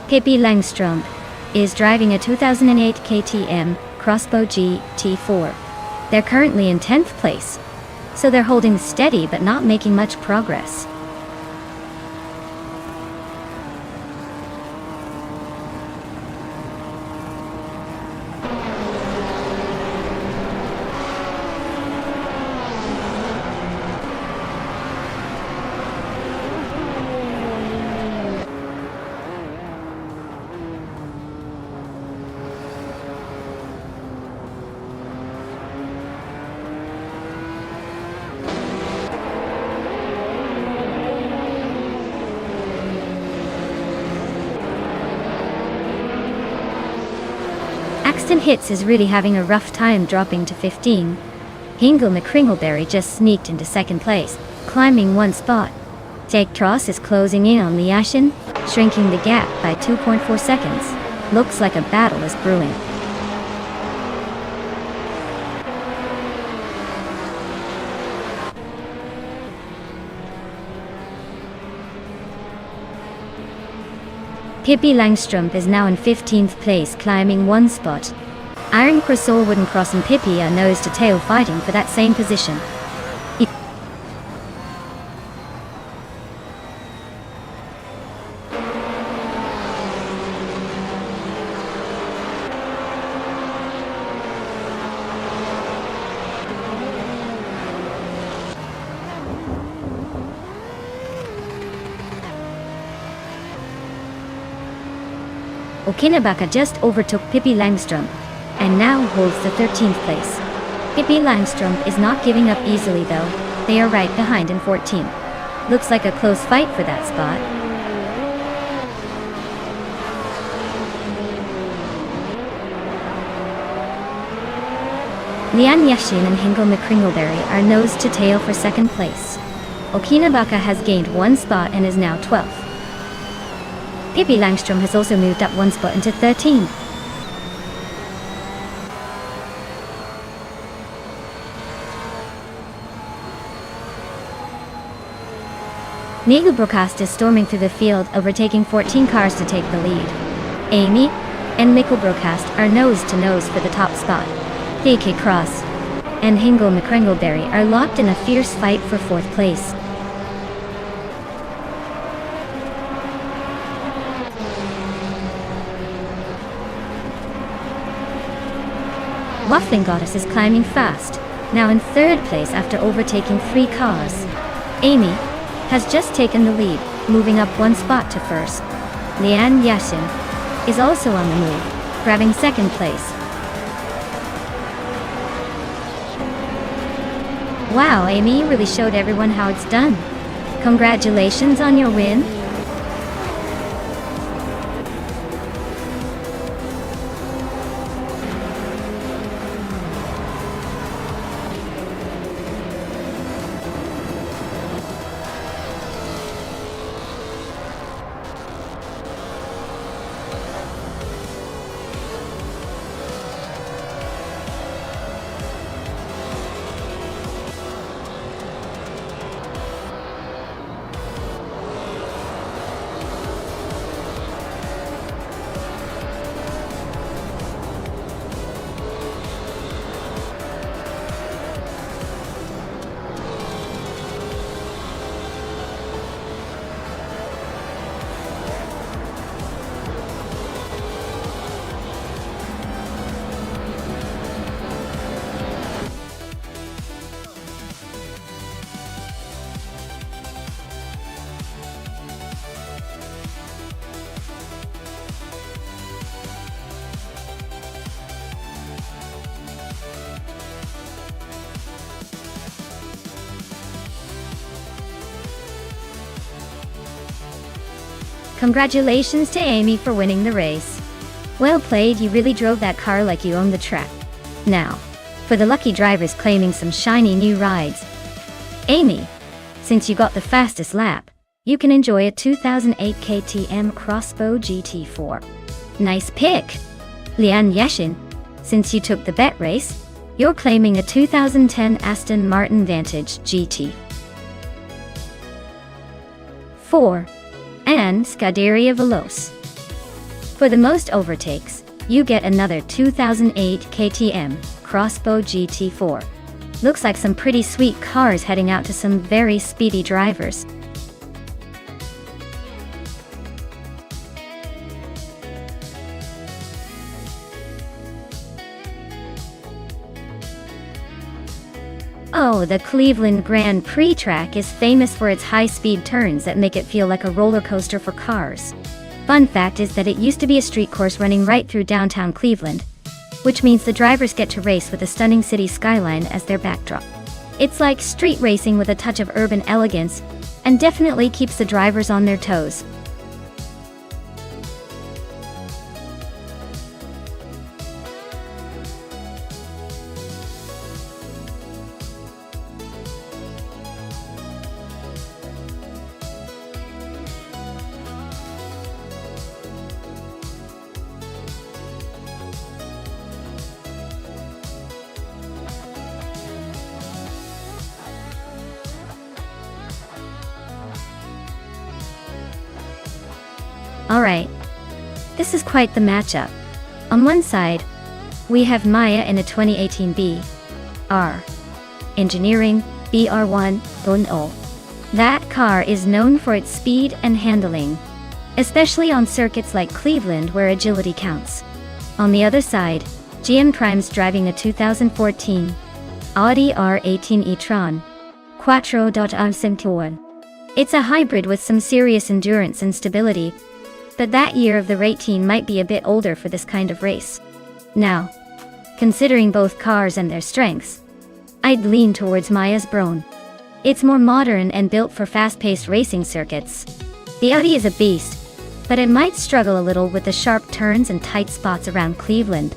Pippi Langstrom is driving a 2008 KTM Crossbow GT4. They're currently in 10th place, so they're holding steady but not making much progress. Axton Hits is really having a rough time, dropping to 15. Hingle McCringleberry just sneaked into second place, climbing 1 spot. Jake Tross is closing in on Liashin, shrinking the gap by 2.4 seconds. Looks like a battle is brewing. Pippi Langstrom is now in 15th place, climbing 1 spot. Iron Crystal, Wooden Cross and Pippi are nose to tail fighting for that same position. Okinabaka just overtook Pippi Langstrom. and now holds the 13th place. Pippi Langström is not giving up easily though. They are right behind in 14th. Looks like a close fight for that spot. Lian Yashin and Hingo McCringleberry are nose to tail for second place. Okinabaka has gained one spot and is now 12th. Pippi Langström has also moved up one spot into 13th. Nigel Brockast is storming through the field, overtaking 14 cars to take the lead. Amy and Mikkel Brockast are nose to nose for the top spot. DK Cross and Hingo McCringleberry are locked in a fierce fight for 4th place. Waffling Goddess is climbing fast, now in 3rd place after overtaking 3 cars. Amy has just taken the lead, moving up one spot to 1st. Lian Yashin is also on the move, grabbing 2nd place. Wow, Amy really showed everyone how it's done. Congratulations on your win. Congratulations to Amy for winning the race. Well played, you really drove that car like you owned the track. Now, for the lucky drivers claiming some shiny new rides. Amy, since you got the fastest lap, you can enjoy a 2008 KTM Crossbow GT4. Nice pick! Lian Yashin, since you took the bet race, you're claiming a 2010 Aston Martin Vantage GT. 4. And Scuderia Veloce. For the most overtakes, you get another 2008 KTM Crossbow GT4. Looks like some pretty sweet cars heading out to some very speedy drivers. Oh, the Cleveland Grand Prix track is famous for its high-speed turns that make it feel like a roller coaster for cars. Fun fact is that it used to be a street course running right through downtown Cleveland, which means the drivers get to race with a stunning city skyline as their backdrop. It's like street racing with a touch of urban elegance, and definitely keeps the drivers on their toes. Alright, this is quite the matchup. On one side, we have Maya in a 2018 B.R. Engineering BR1.0. That car is known for its speed and handling, especially on circuits like Cleveland where agility counts. On the other side, GM Prime's driving a 2014 Audi R18 e-tron Quattro.5 It's a hybrid with some serious endurance and stability, but that year of the rate team might be a bit older for this kind of race. Now, Considering both cars and their strengths, I'd lean towards Maya's Brawn. It's more modern and built for fast-paced racing circuits. The Audi is a beast, but it might struggle a little with the sharp turns and tight spots around Cleveland.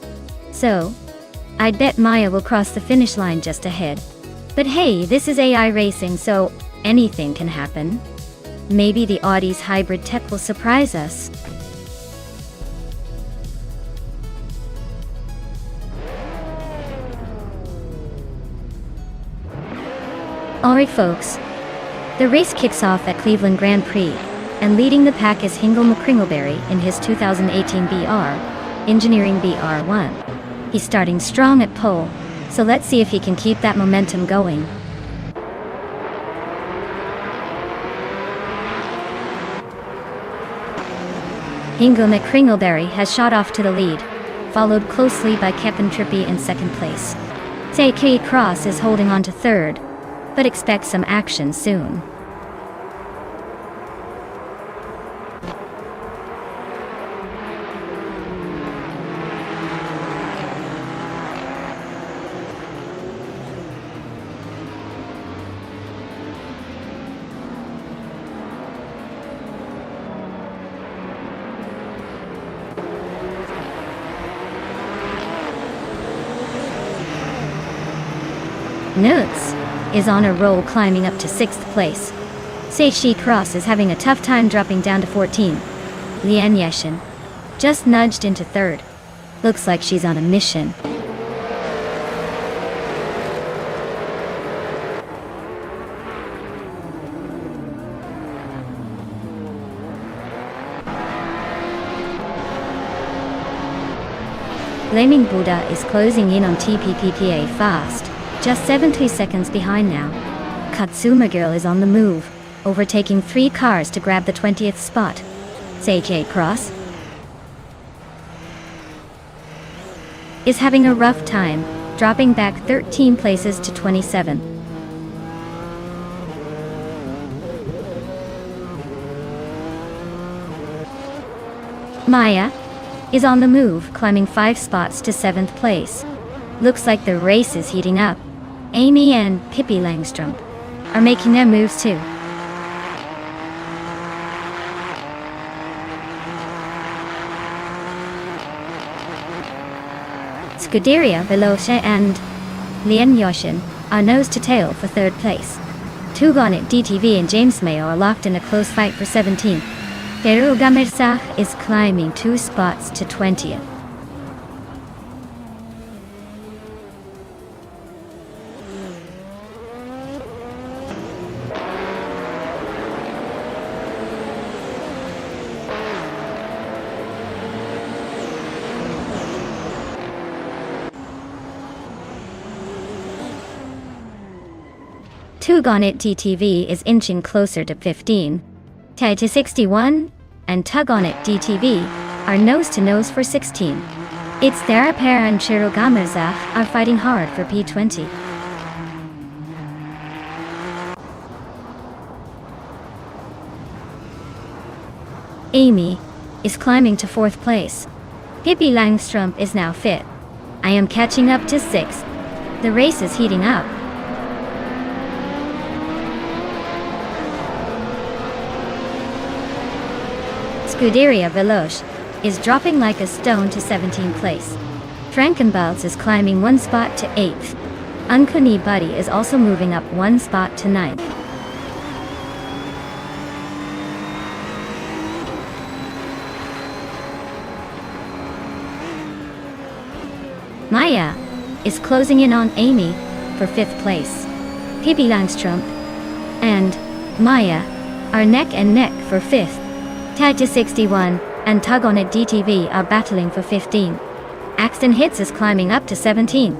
So, I'd bet Maya will cross the finish line just ahead. But hey, this is AI racing, so anything can happen. Maybe the Audi's hybrid tech will surprise us. Alright folks, the race kicks off at Cleveland Grand Prix, and leading the pack is Hingle McCringleberry in his 2018 BR, Engineering BR1. He's starting strong at pole, so let's see if he can keep that momentum going. Hingle McCringleberry has shot off to the lead, followed closely by Kevin Trippy in second place. K Cross is holding on to third, but expect some action soon. Nuts is on a roll, climbing up to 6th place. Seishi Cross is having a tough time dropping down to 14. Lian Yeshin just nudged into 3rd. Looks like she's on a mission. Flaming Buddha is closing in on TPPPA fast. Just 70 seconds behind now. Katsuma Girl is on the move, overtaking 3 cars to grab the 20th spot. CJ Cross is having a rough time, dropping back 13 places to 27. Maya is on the move, climbing 5 spots to 7th place. Looks like the race is heating up. Amy and Pippi Langstrom are making their moves too. Scuderia Veloce and Lian Yoshin are nose to tail for 3rd place. Tugonit DTV and James Mayo are locked in a close fight for 17th. Peru Gamersach is climbing 2 spots to 20th. Tugonit DTV is inching closer to 15. Tied to 61, and Tugonit DTV are nose-to-nose for 16. It's Therapair and Chirogamazach are fighting hard for P20. Amy is climbing to 4th place. Pippi Langstrom is now 5th. I am catching up to 6th. The race is heating up. Scuderia Veloce is dropping like a stone to 17th place. Frankenbalz is climbing 1 spot to 8th. Unkuni Buddy is also moving up 1 spot to 9th. Maya is closing in on Amy for 5th place. Pippi Langstrom and Maya are neck and neck for 5th. Tied to 61, and Tugonit DTV are battling for 15. Axton Hits is climbing up to 17.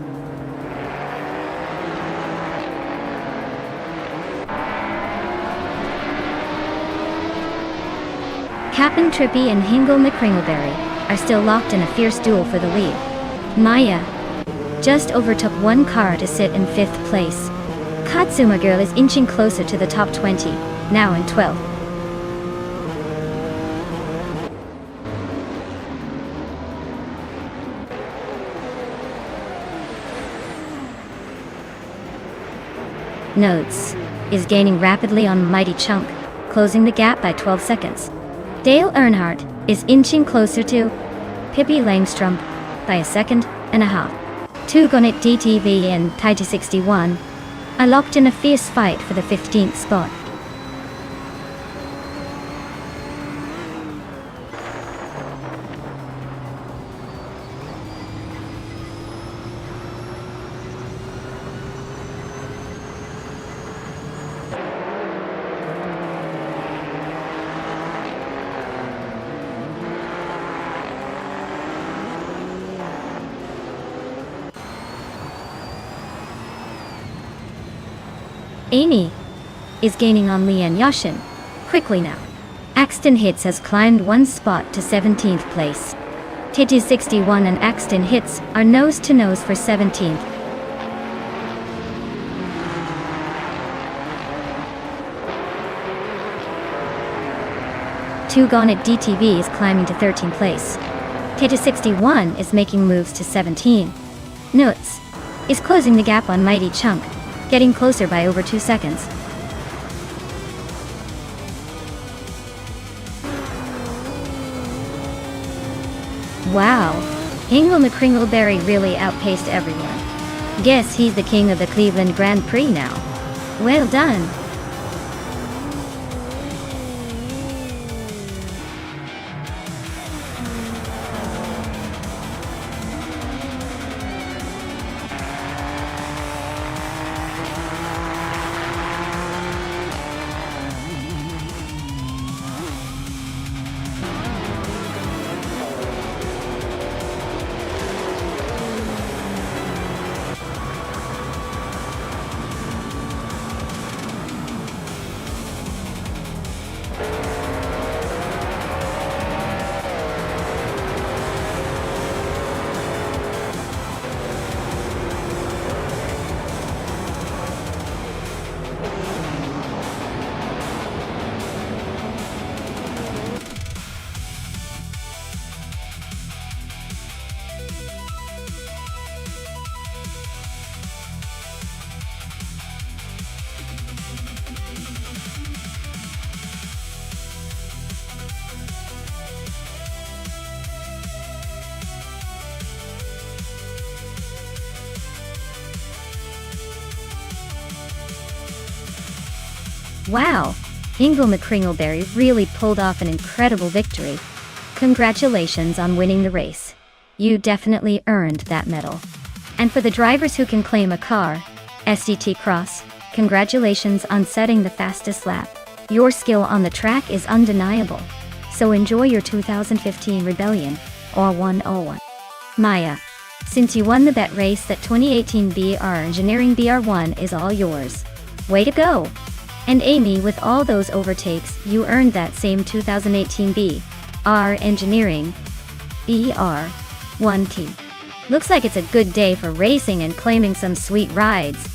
Captain Trippy and Hingle McCringleberry are still locked in a fierce duel for the lead. Maya just overtook 1 car to sit in 5th place. Katsuma Girl is inching closer to the top 20, now in 12th. Notes is gaining rapidly on Mighty Chunk, closing the gap by 12 seconds. Dale Earnhardt is inching closer to Pippi Langstrom by a second and a half. 2 Gonit DTV and Taiji 61 are locked in a fierce fight for the 15th spot. Amy is gaining on Lian Yashin quickly now. Axton Hits has climbed 1 spot to 17th place. Taiji 61 and Axton Hits are nose to nose for 17th. Two Gonit DTV is climbing to 13th place. Taiji 61 is making moves to 17. Nuts is closing the gap on Mighty Chunk, getting closer by over 2 seconds. Wow, Hingle McCringleberry really outpaced everyone. Guess he's the king of the Cleveland Grand Prix now. Well done. Wow, Hingle McCringleberry really pulled off an incredible victory. Congratulations on winning the race. You definitely earned that medal. And for the drivers who can claim a car, SDT Cross, congratulations on setting the fastest lap. Your skill on the track is undeniable. So enjoy your 2015 Rebellion, or 101. Maya, since you won the bet race, that 2018 BR Engineering BR1 is all yours. Way to go! And Amy, with all those overtakes, you earned that same 2018 BR Engineering BR1 team. Looks like it's a good day for racing and claiming some sweet rides.